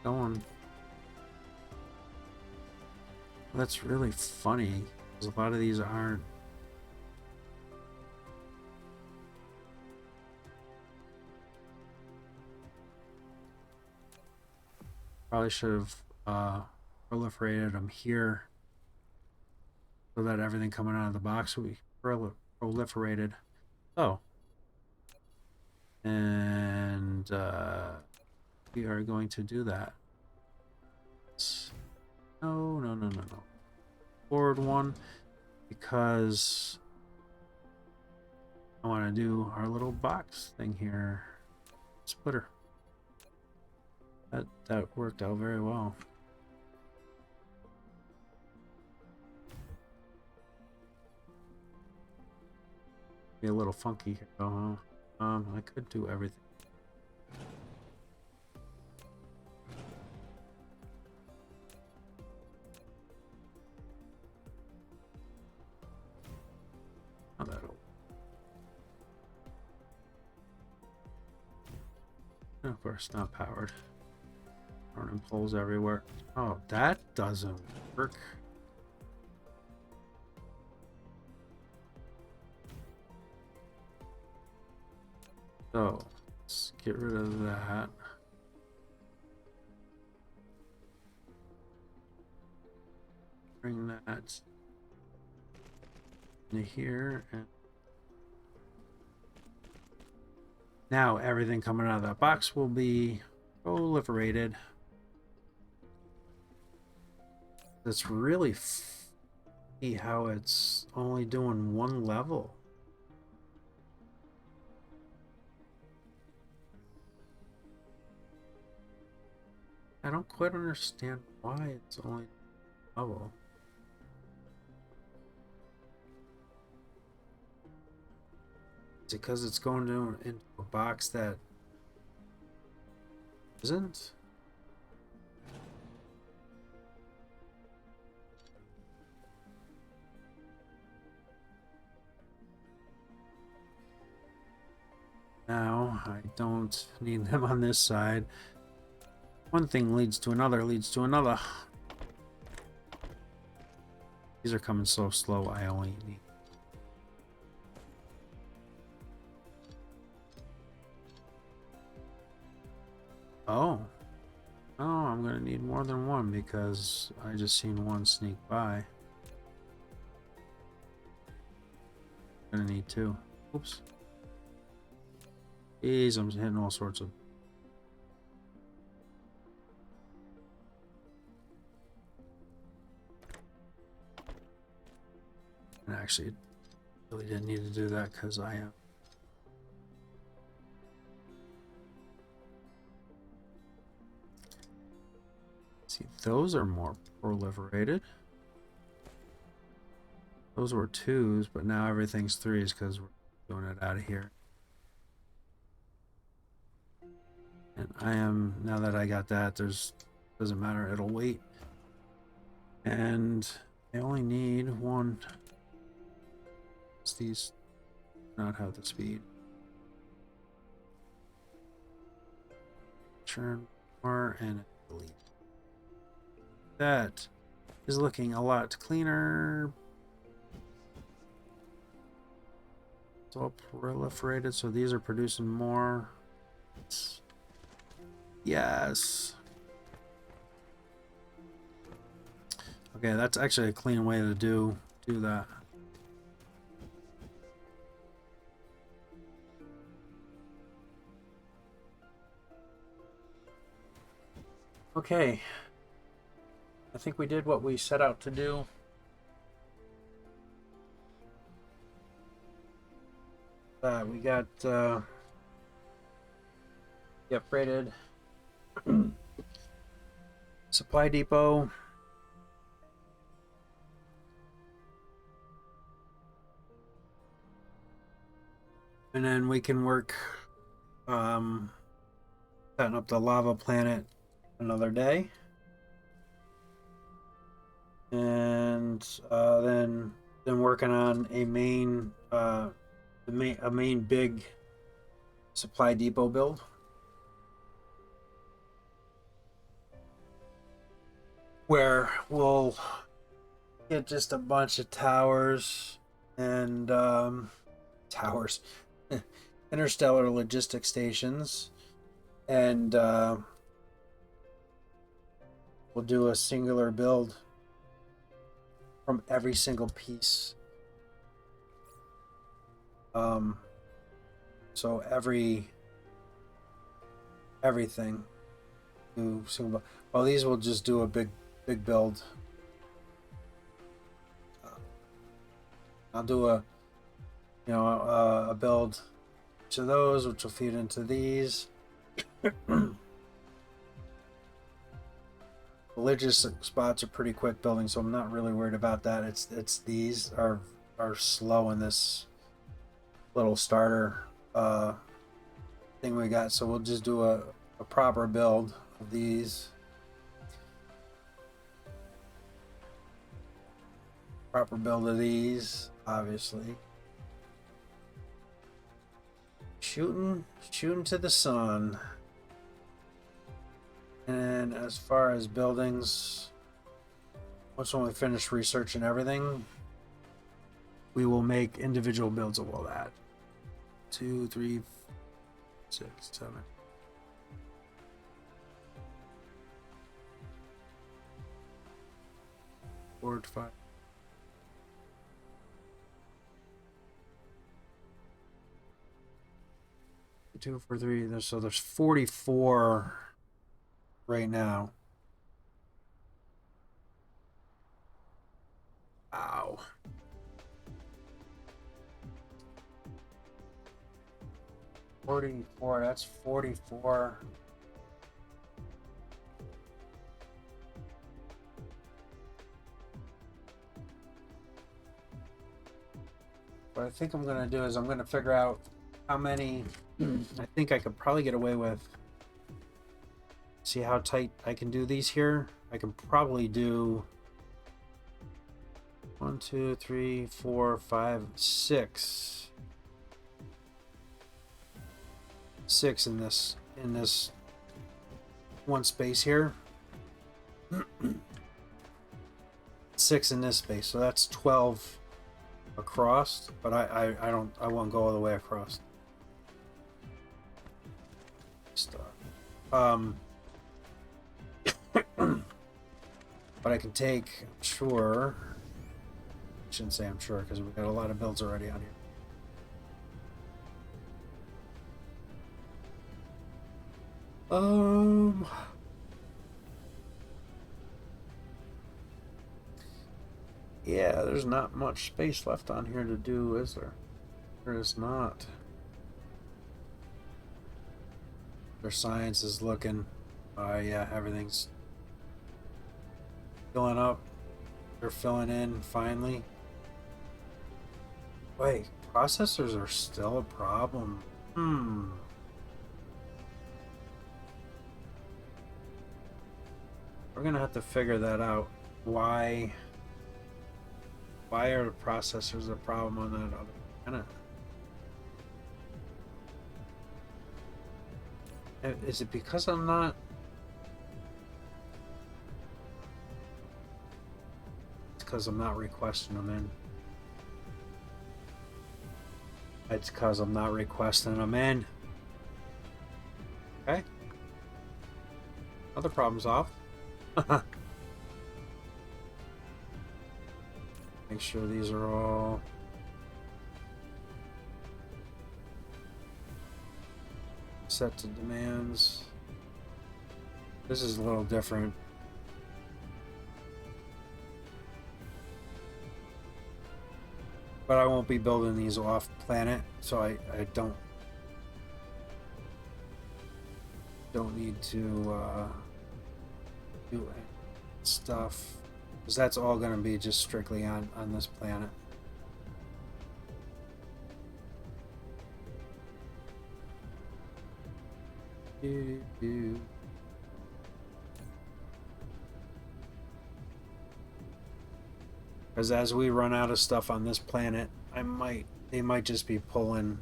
going. That's really funny because a lot of these aren't. Probably should have proliferated them here so that everything coming out of the box will be proliferated. Oh. And we are going to do that. No. Forward one, because I want to do our little box thing here. Splitter. That worked out very well. Be a little funky here, though, huh? I could do everything. Oh, that'll. And of course, not powered. Running poles everywhere. Oh, that doesn't work. So, let's get rid of that. bring that into here. And now everything coming out of that box will be proliferated. It's really funny how it's only doing one level. I don't quite understand why it's only one level. Is it because it's going into a box that isn't? Now, I don't need them on this side. One thing leads to another, leads to another. These are coming so slow, I only need... Oh. Oh, I'm gonna need more than one because I just seen one sneak by. Gonna need two. Oops. Jeez, I'm hitting all sorts of... And actually, really didn't need to do that because I am... See, those are more proliferated. Those were 2s, but now everything's 3s because we're doing it out of here. And I am, now that I got that, doesn't matter, it'll wait. And I only need one. These not have the speed. Churn more and delete. That is looking a lot cleaner. It's all proliferated, so these are producing more. Yes. Okay, that's actually a clean way to do that. Okay. I think we did what we set out to do. We got upgraded supply depot. And then we can work setting up the lava planet another day. And then working on a main big supply depot build. Where we'll get just a bunch of towers and interstellar logistic stations, and we'll do a singular build from every single piece. So everything do single. Well, these will just do a big build. I'll do a build to those, which will feed into these. Religious spots are pretty quick building, so I'm not really worried about that. It's these are slow in this little starter thing we got, so we'll just do a proper build of these. Proper build of these, obviously. Shooting to the sun. And as far as buildings, once when we finish researching everything, we will make individual builds of all that. 2, 3, 6, 7. 4 to 5. Two for three. So there's 44 right now. Ow. $44. That's 44. What I think I'm gonna do is I'm gonna figure out how many I think I could probably get away with. See how tight I can do these here? I can probably do 1, 2, 3, 4, 5, 6. 6 in this one space here. 6 in this space, so that's 12 across, but I won't go all the way across. Stuff. But I can take, I'm sure. I shouldn't say I'm sure because we've got a lot of builds already on here. Yeah, there's not much space left on here to do, is there? There is not. Their science is looking. Yeah, everything's filling up. They're filling in finally. Wait, processors are still a problem. We're gonna have to figure that out. Why are the processors a problem on that other planet? Is it because I'm not? It's because I'm not requesting them in. It's because I'm not requesting them in. Okay. Other problem's off. Make sure these are all set to demands. This is a little different. But I won't be building these off planet, so I don't need to do stuff, because that's all going to be just strictly on this planet. Because as we run out of stuff on this planet, they might just be pulling.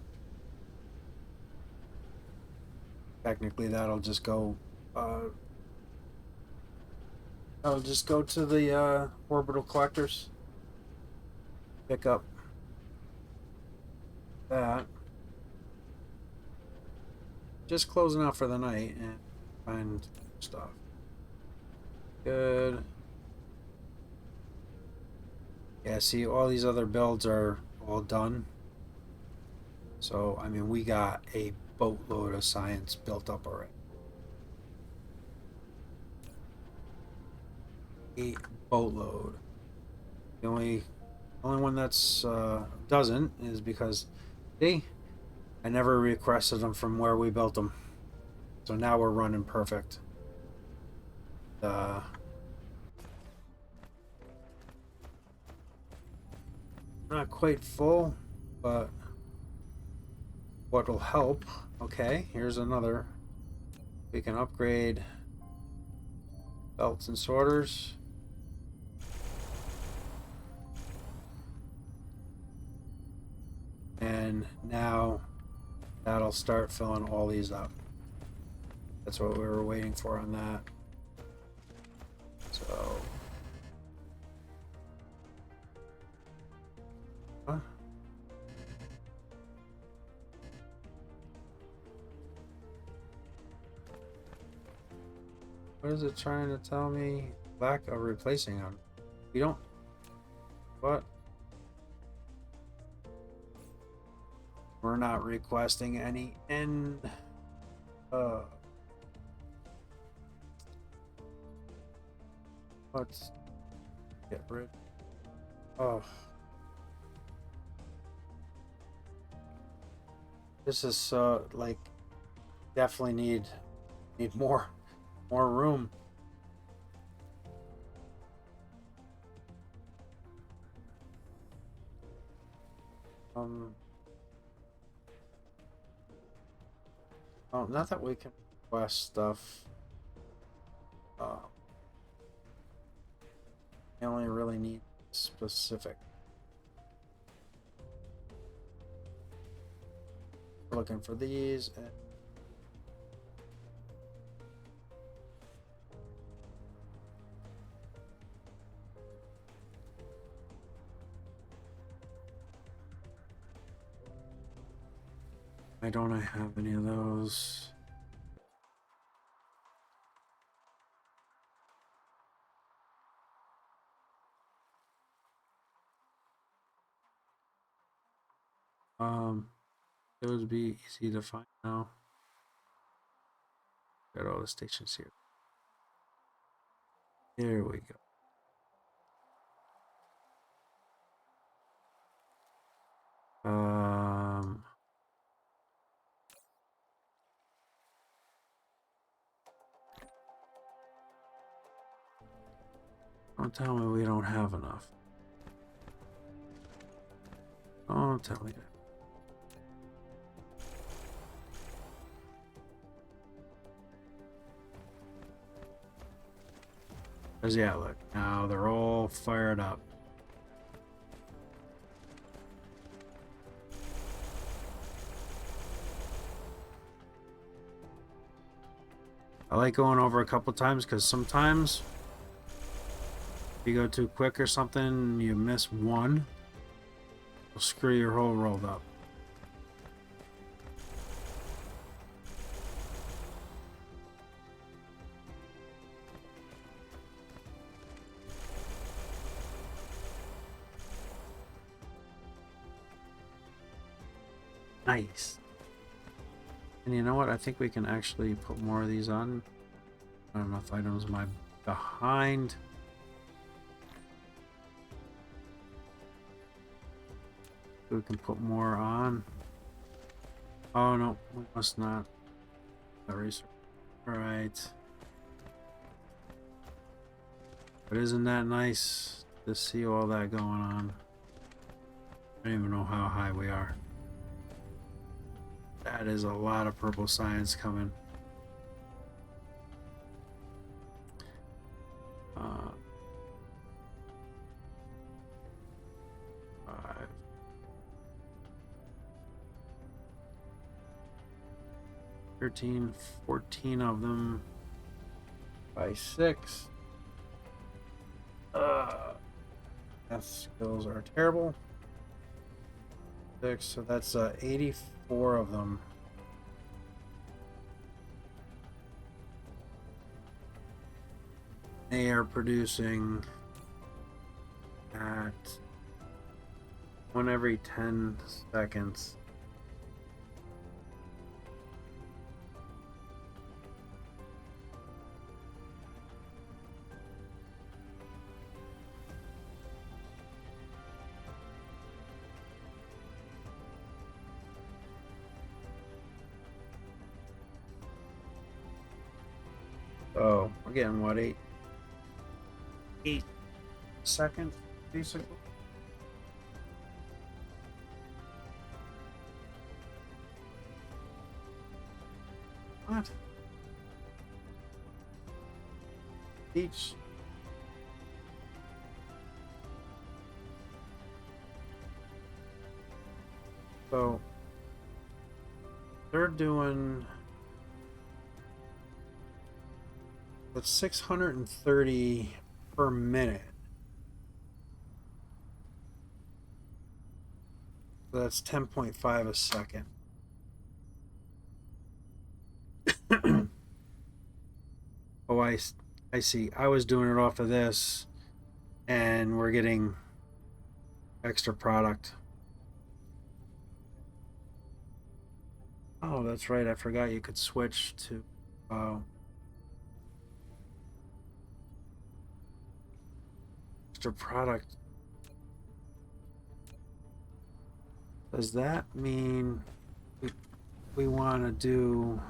Technically, that'll just go. I'll just go to the orbital collectors. Pick up that. Just closing out for the night and find stuff. Good. Yeah, see, all these other builds are all done. So, I mean, we got a boatload of science built up already. A boatload. The only one that's doesn't is because I never requested them from where we built them. So now we're running perfect. Not quite full, but what'll help. Okay, here's another. We can upgrade belts and sorters. And now that'll start filling all these up. That's what we were waiting for on that. So. Huh? What is it trying to tell me? Lack of replacing them. We don't What? We're not requesting any end. Uh, let's get rid. Oh, this is like definitely need more room. Oh, not that we can request stuff. We only really need specific. We're looking for these. And why don't I have any of those? It would be easy to find now. Got all the stations here. There we go. Don't tell me we don't have enough. Don't tell me that. Because yeah, look, now they're all fired up. I like going over a couple times because sometimes if you go too quick or something, you miss one, it'll screw your whole roll up. Nice. And you know what? I think we can actually put more of these on. Not enough items. Am I behind? We can put more on. Oh no, we must not. Research. Alright. But isn't that nice to see all that going on? I don't even know how high we are. That is a lot of purple science coming. Uh, 5. 13, 14 of them by 6. Math skills are terrible. 6, so that's 84 of them. They are producing at 1 every 10 seconds. Oh, we're getting what, 8 seconds basically. What? Each. So they're doing with 630 per minute. So that's 10.5 a second. Oh, I see. I was doing it off of this, and we're getting extra product. Oh, that's right. I forgot you could switch to extra product. Does that mean we want to do...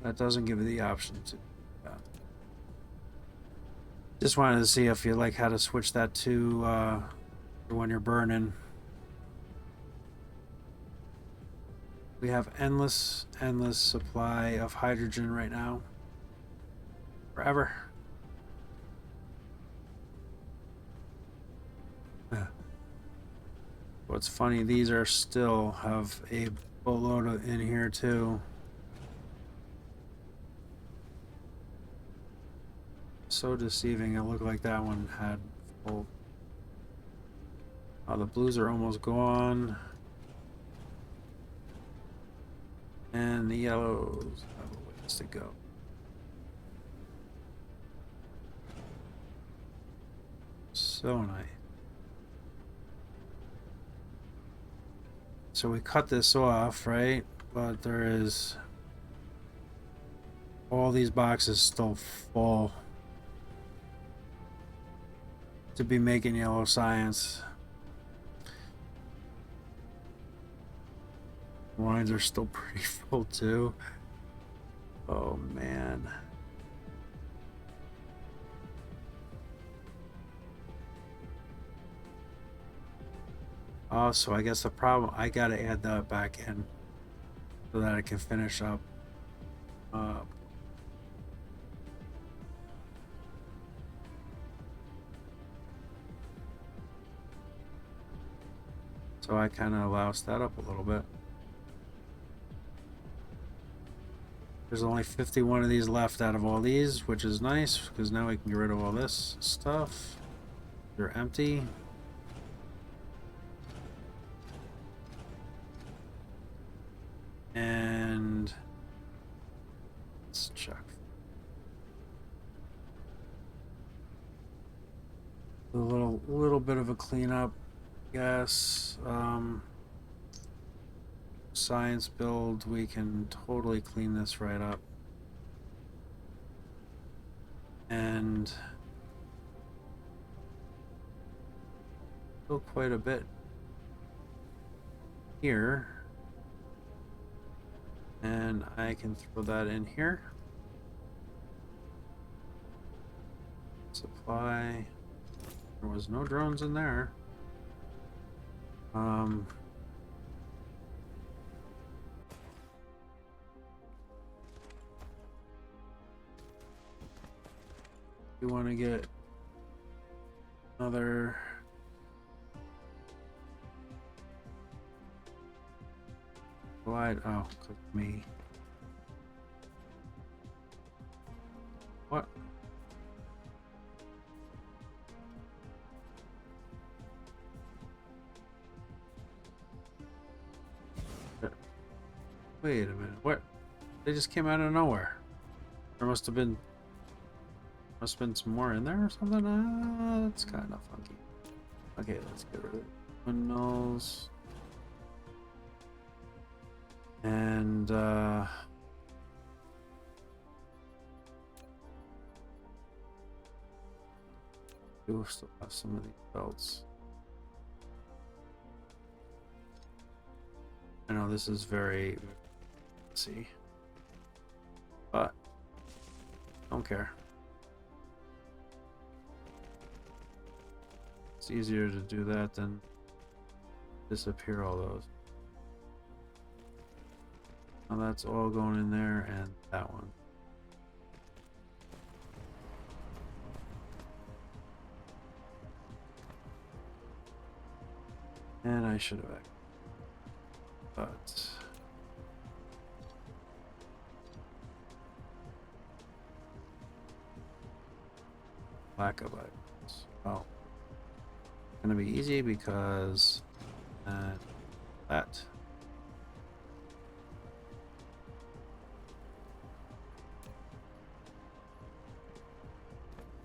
That doesn't give you the option to... Just wanted to see if you like how to switch that to when you're burning. We have endless supply of hydrogen right now. Forever. What's funny, these are still have a boatload in here too. So deceiving. It looked like that one had full. Oh, the blues are almost gone. And the yellows have a ways to go. So nice. So we cut this off, right? But there is all these boxes still full to be making yellow science. Lines are still pretty full too. Oh man. Oh, so I guess the problem, I gotta add that back in so that I can finish up. So I kind of loused that up a little bit. There's only 51 of these left out of all these, which is nice because now we can get rid of all this stuff. They're empty. And let's check. A little bit of a cleanup, yes. Science build, we can totally clean this right up. And still quite a bit here. And I can throw that in here. Supply. There was no drones in there. You want to get another slide? Oh, click me. What? Wait a minute. What? They just came out of nowhere. There must have been some more in there or something. That's kind of funky. Okay, let's get rid of windows. And we still have some of these belts. I know this is very messy, but don't care. It's easier to do that than disappear all those. Now that's all going in there, and that one. And I should have, but Lack of items. Oh. Gonna be easy because that.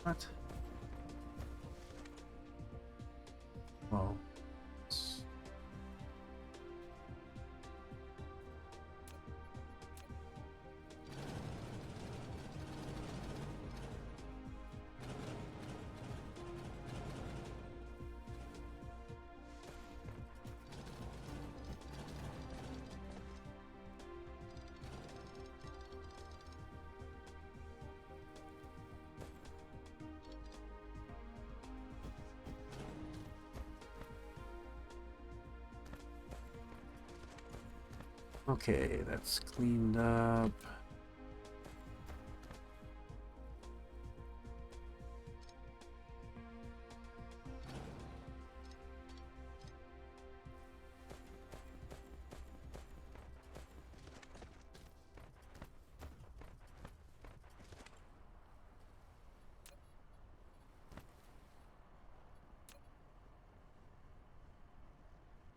What? Well. Okay, that's cleaned up.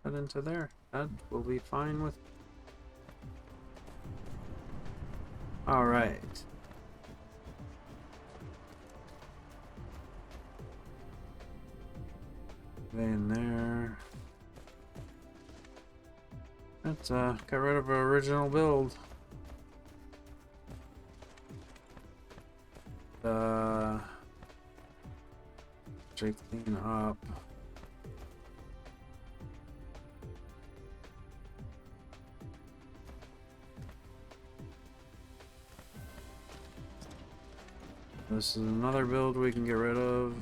Put into there. That will be fine with. All right. In there. Let's got rid of our original build. Actually clean up. This is another build we can get rid of.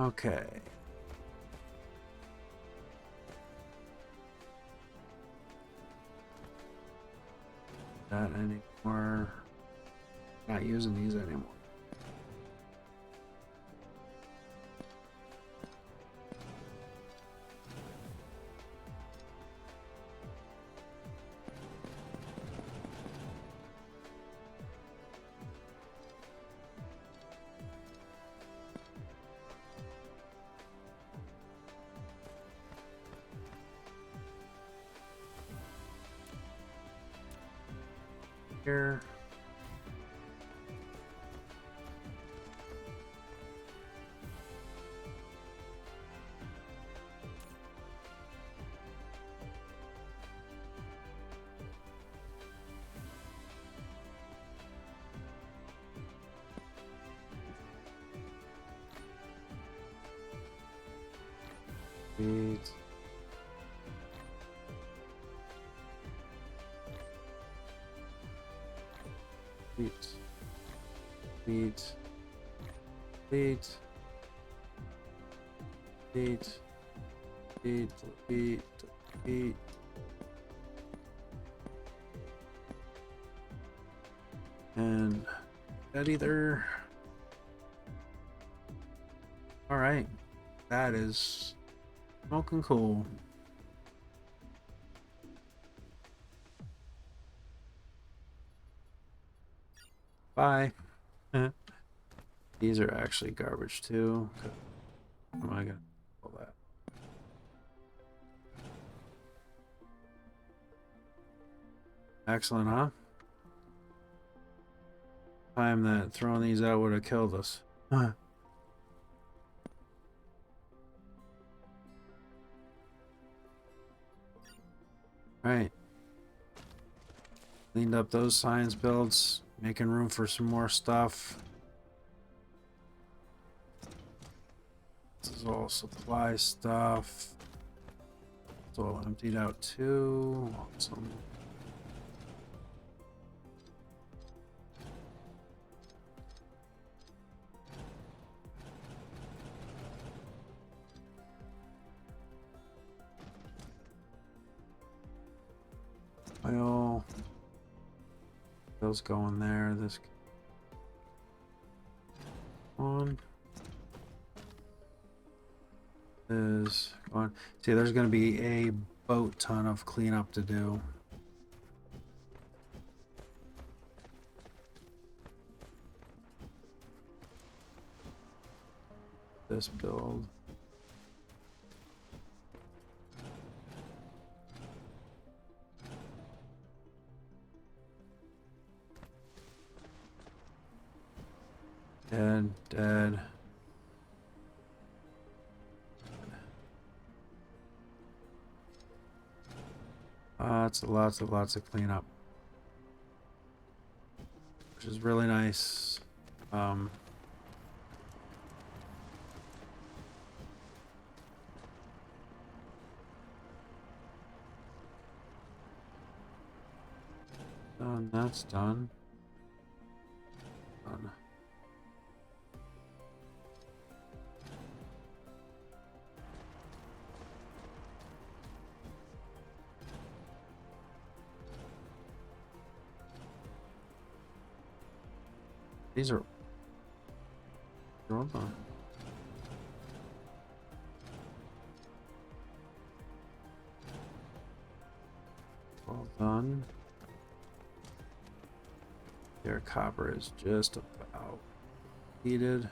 Okay. That anymore. Not using these anymore. Here. Feet. Feet. Feet. Feet. Feet. Feet. Feet. And that either. All right. That is smoking cool. Bye. These are actually garbage too. How am I gonna pull that? Excellent, huh? Time that throwing these out would have killed us. Right. Cleaned up those science builds, making room for some more stuff. This is all supply stuff. It's all emptied out too. Some oil. Those go in there. This on is on. See, there's going to be a boat ton of cleanup to do. This build. Dead. Lots of cleanup, which is really nice. Done. That's done. Done. These are all done. All done. Their copper is just about heated.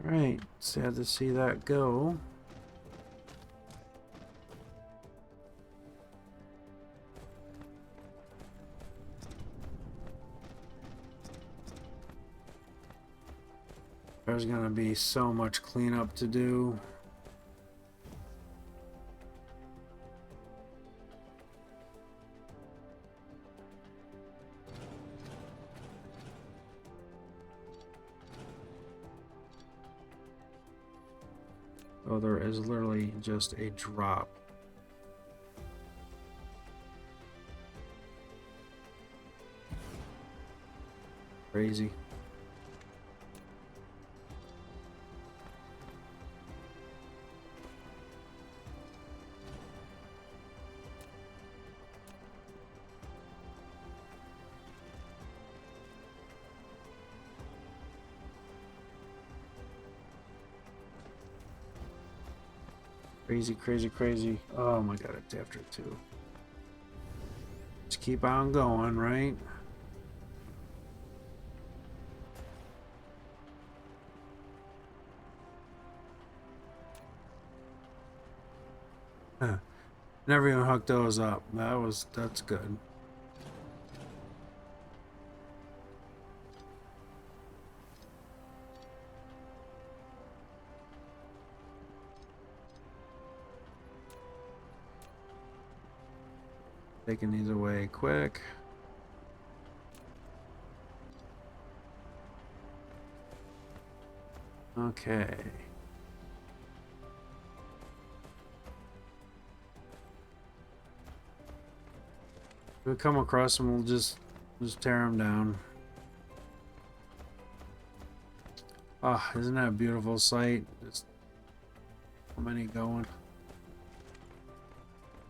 Alright, sad to see that go. There's gonna be so much cleanup to do. Oh, there is literally just a drop. Crazy. Crazy. Oh my god, it's after 2. Just keep on going, right? Huh. Never even hooked those up. That's good. Taking these away quick. Okay. If we come across them, we'll just tear them down. Ah, isn't that a beautiful sight? Just so many going.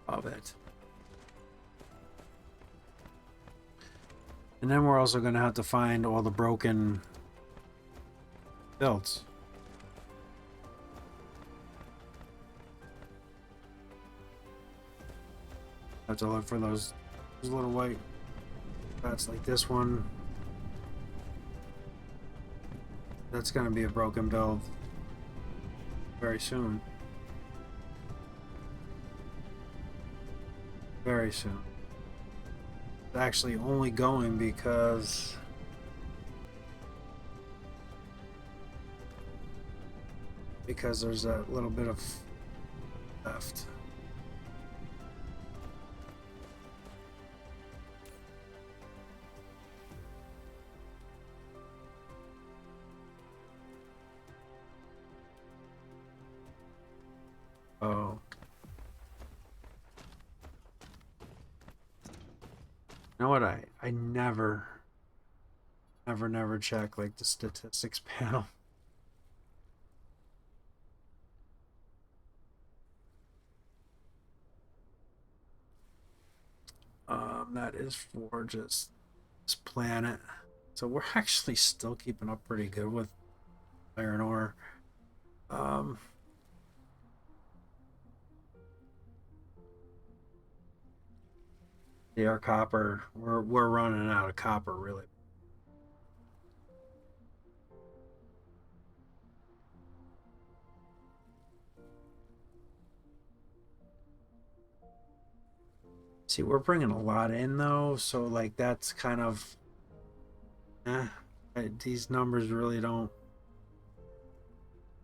Love it. And then we're also going to have to find all the broken builds. Have to look for those little white dots like this one. That's going to be a broken build. very soon. Very soon. It's actually only going because there's a little bit of left. Oh. You know what? I never check like the statistics panel. That is for just this planet. So we're actually still keeping up pretty good with iron ore. Um, yeah, our copper, we're running out of copper really. See, we're bringing a lot in though, so like that's kind of, these numbers really don't.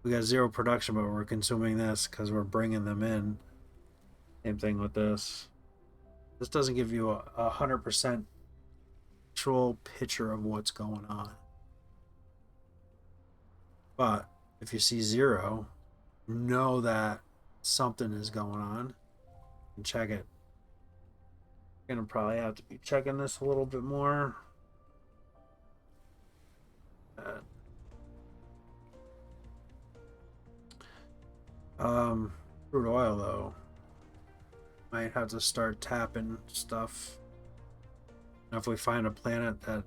We got zero production, but we're consuming this because we're bringing them in. Same thing with this. This doesn't give you a 100% actual picture of what's going on. But if you see zero, know that something is going on and check it. Gonna probably have to be checking this a little bit more. Crude oil though, might have to start tapping stuff. And if we find a planet that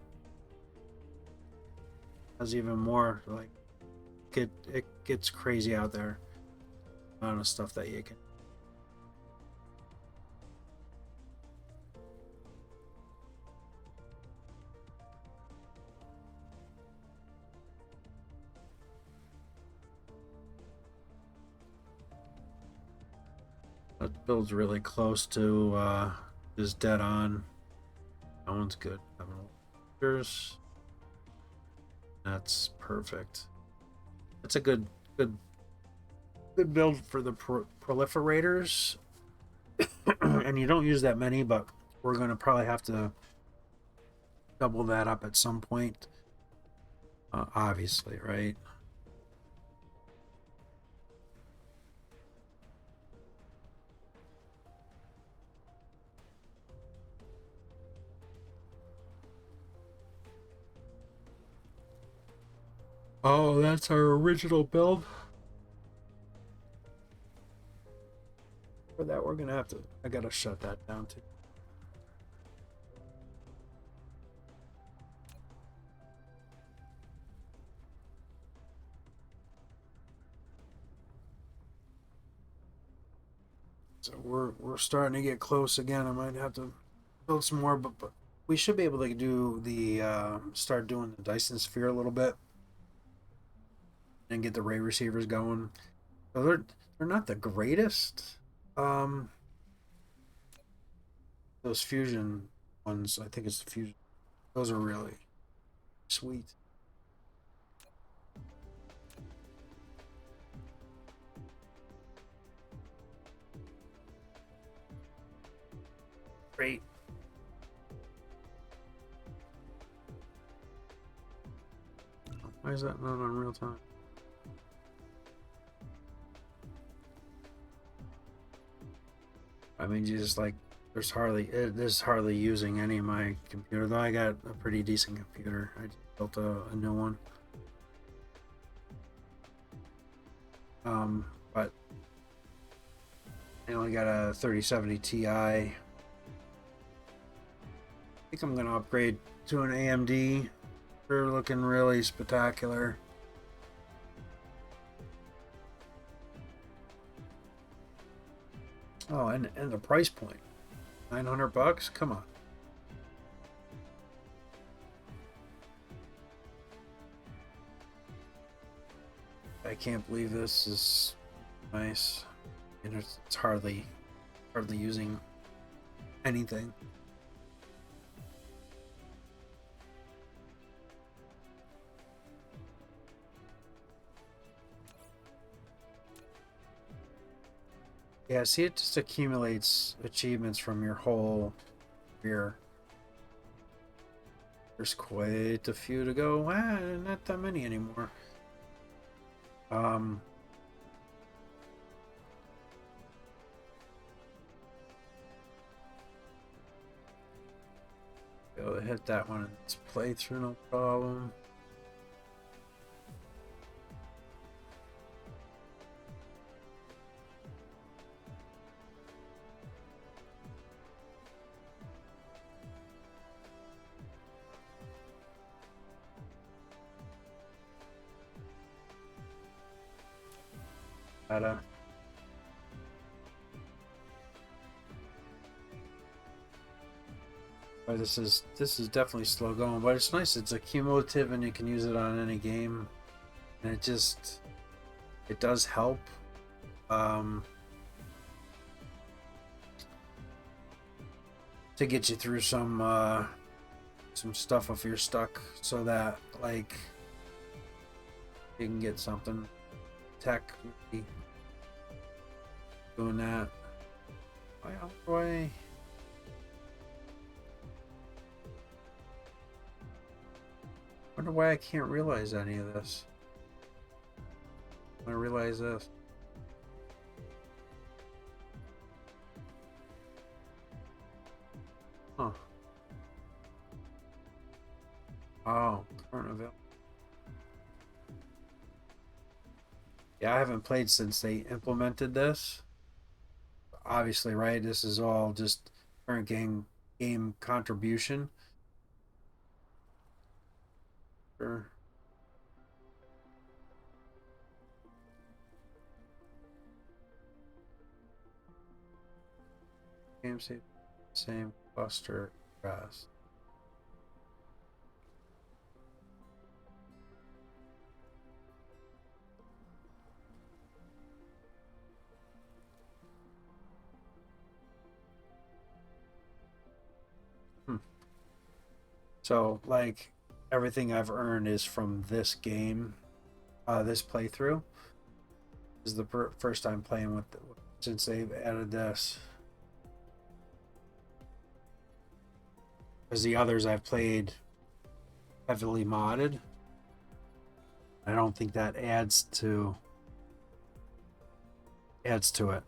has even more, like, it gets crazy out there. Amount of stuff that you can. That build's really close to just dead on. That one's good. That's perfect. That's a good build for the proliferators. And you don't use that many, but we're gonna probably have to double that up at some point. Obviously, right? Oh, that's our original build. For that, we're gonna have to. I gotta shut that down too. So we're starting to get close again. I might have to build some more, but we should be able to do the start doing the Dyson sphere a little bit and get the ray receivers going. So they're not the greatest. Um, those fusion ones, I think it's the fusion. Those are really sweet. Great. Why is that not on real time? I mean, you just like there's hardly using any of my computer, though I got a pretty decent computer. I just built a new one. But I only got a 3070 Ti. I think I'm gonna upgrade to an AMD. They're looking really spectacular. Oh, and the price point, $900. Come on. I can't believe this is nice. And it's hardly using anything. Yeah, see, it just accumulates achievements from your whole career. There's quite a few to go. Not that many anymore. Be able to hit that one in this playthrough, no problem. This is definitely slow going, but it's nice. It's accumulative, and you can use it on any game, and it does help. To get you through some stuff if you're stuck, so that like you can get something. Tech doing that. Why? Wonder why I can't realize any of this. I realize this. Huh. Oh, current available. Yeah, I haven't played since they implemented this. Obviously, right? This is all just current game contribution. Sure. Game same cluster grass. So, like, everything I've earned is from this game, this playthrough. This is the first time playing with it since they've added this. Because the others I've played heavily modded. I don't think that adds to it.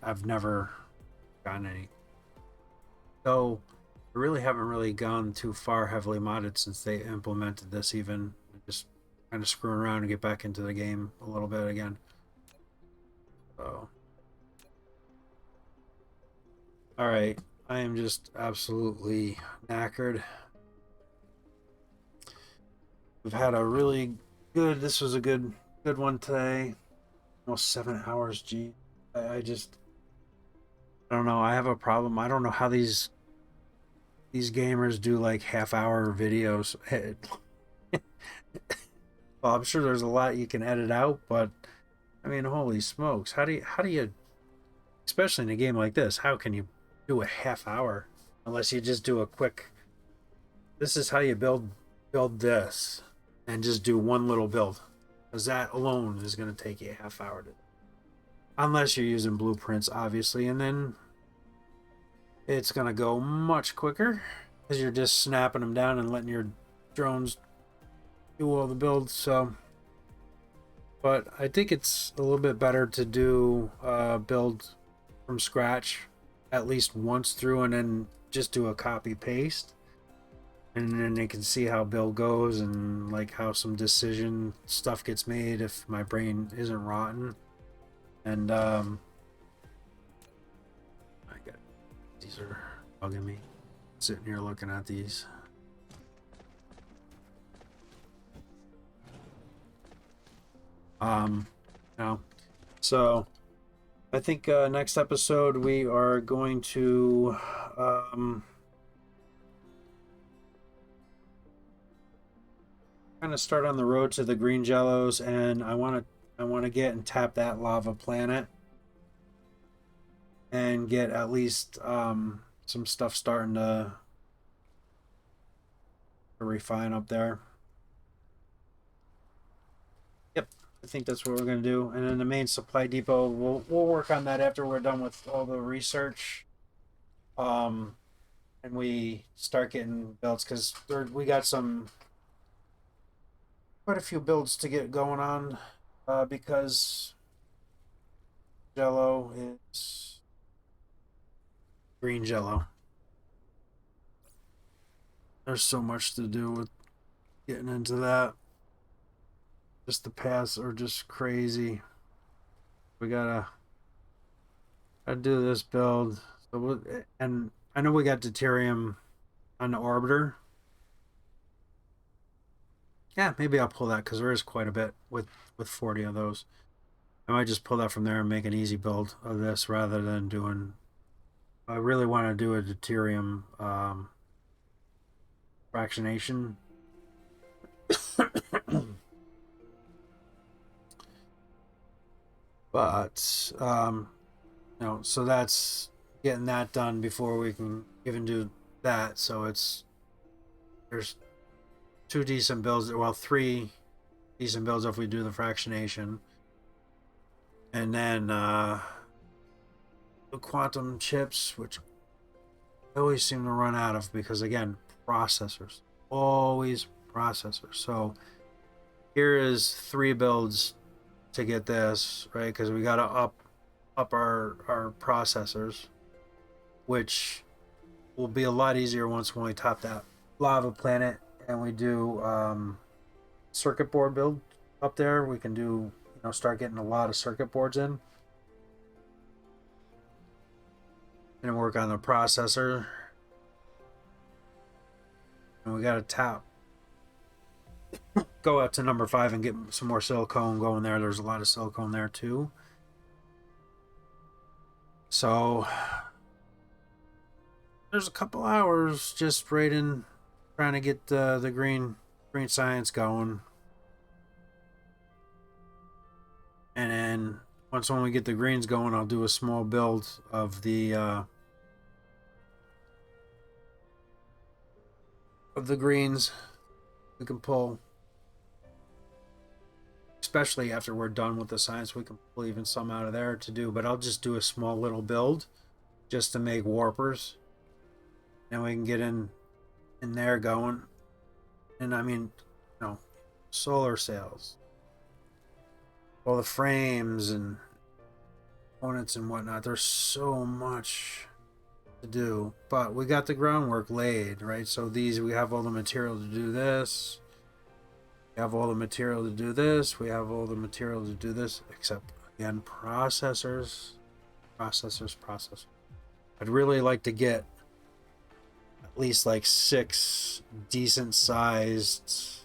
I've never gotten any. So I really haven't really gone too far heavily modded since they implemented this. Even just kind of screwing around to get back into the game a little bit again. So, all right, I am just absolutely knackered. We've had a really good. This was a good one today. Almost 7 hours. Gee, I just I don't know. I have a problem. I don't know how these gamers do like half-hour videos. Well, I'm sure there's a lot you can edit out, but I mean, holy smokes! How do you, especially in a game like this, how can you do a half hour unless you just do a quick? This is how you build this, and just do one little build, because that alone is going to take you a half hour to, unless you're using blueprints, obviously, and then it's going to go much quicker because you're just snapping them down and letting your drones do all the builds. So, but I think it's a little bit better to do build from scratch at least once through, and then just do a copy paste, and then they can see how build goes and like how some decision stuff gets made if my brain isn't rotten. And I got these are bugging me, sitting here looking at these. No. So I think next episode we are going to kind of start on the road to the green jellos, and I want to I want to get and tap that lava planet and get at least some stuff starting to refine up there. Yep, I think that's what we're gonna do. And then the main supply depot, we'll work on that after we're done with all the research. And we start getting builds because we got quite a few builds to get going on because Jello is green Jello. There's so much to do with getting into that. Just the paths are just crazy. We gotta do this build. So and I know we got deuterium on the orbiter. Yeah, maybe I'll pull that because there is quite a bit with 40 of those. I might just pull that from there and make an easy build of this rather than doing. I really want to do a deuterium fractionation. But so that's getting that done before we can even do that. So there's 2 decent builds, well, 3 decent builds if we do the fractionation, and then the quantum chips, which I always seem to run out of because again, processors, always processors. So here is 3 builds to get this right because we got to up our processors, which will be a lot easier when we top that lava planet and we do circuit board build up there. We can do start getting a lot of circuit boards in and work on the processor. And we got to tap go up to number 5 and get some more silicone going there. There's a lot of silicone there too. So there's a couple hours just right in trying to get the green science going. And then when we get the greens going, I'll do a small build of the greens we can pull. Especially after we're done with the science, we can pull even some out of there to do. But I'll just do a small little build just to make warpers. And we can get in there going. And I mean, solar sails. All the frames and components and whatnot. There's so much to do. But we got the groundwork laid, right? So we have all the material to do this. We have all the material to do this. We have all the material to do this. Except, again, processors. I'd really like to get at least like 6 decent sized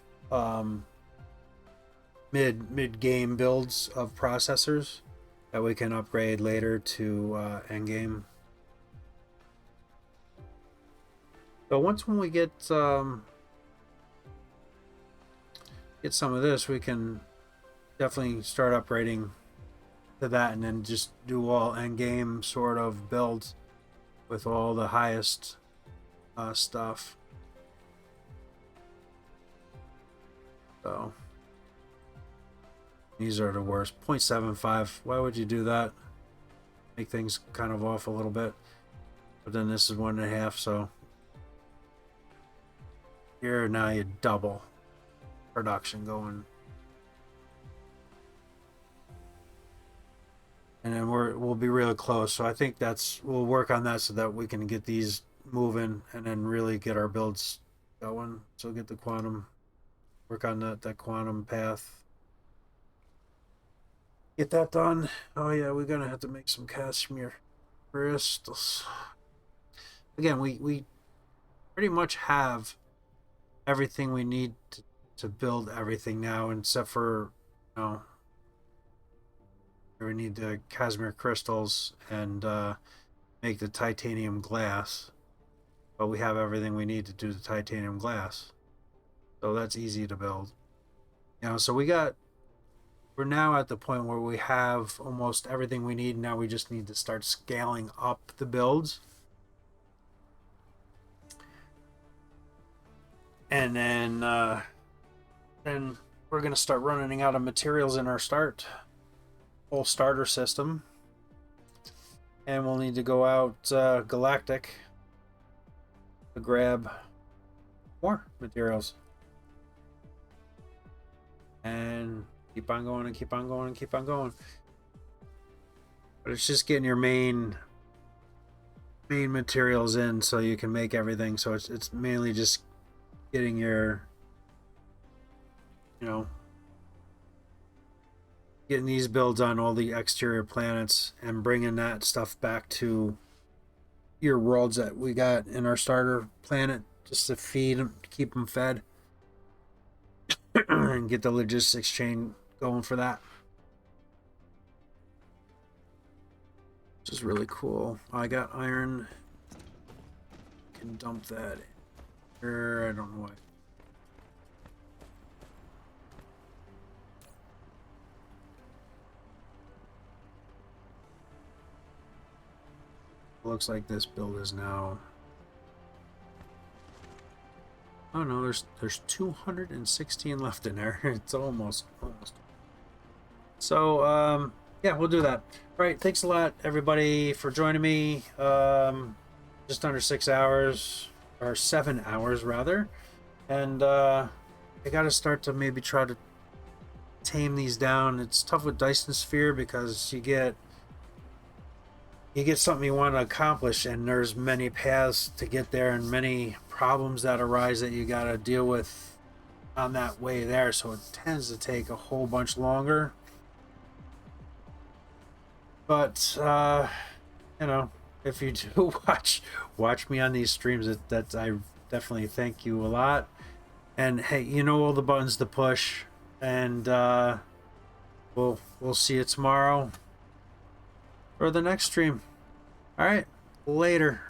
mid game builds of processors that we can upgrade later to end game. But when we get some of this, we can definitely start upgrading to that and then just do all end game sort of builds with all the highest stuff. So these are the worst. 0.75. Why would you do that? Make things kind of off a little bit. But then this is 1.5, so here now you double production going. And then we'll be really close. So I think we'll work on that so that we can get these moving and then really get our builds going. So get the quantum, work on that quantum path. Get that done. Oh yeah, we're gonna have to make some cashmere crystals. Again, we pretty much have everything we need to build everything now, except for we need the cashmere crystals and make the titanium glass. But we have everything we need to do the titanium glass, so that's easy to build. So we got we're now at the point where we have almost everything we need. Now we just need to start scaling up the builds. And then we're going to start running out of materials in our whole starter system. And we'll need to go out galactic to grab more materials. And keep on going and keep on going and keep on going. But it's just getting your main materials in so you can make everything. So it's mainly just getting your, you know, getting these builds on all the exterior planets and bringing that stuff back to your worlds that we got in our starter planet, just to feed them, keep them fed, and get the logistics chain going for that. Which is really cool. I got iron. Can dump that in here. I don't know why. Looks like this build is now. Oh no, there's 216 left in there. It's almost. So yeah, we'll do that. All right, thanks a lot everybody for joining me. Just under 6 hours, or 7 hours rather, and I got to start to maybe try to tame these down. It's tough with Dyson Sphere because you get something you want to accomplish, and there's many paths to get there and many problems that arise that you got to deal with on that way there, so it tends to take a whole bunch longer. But you know, if you do watch me on these streams, that I definitely thank you a lot. And hey, you know all the buttons to push, and we'll see you tomorrow for the next stream. All right, later.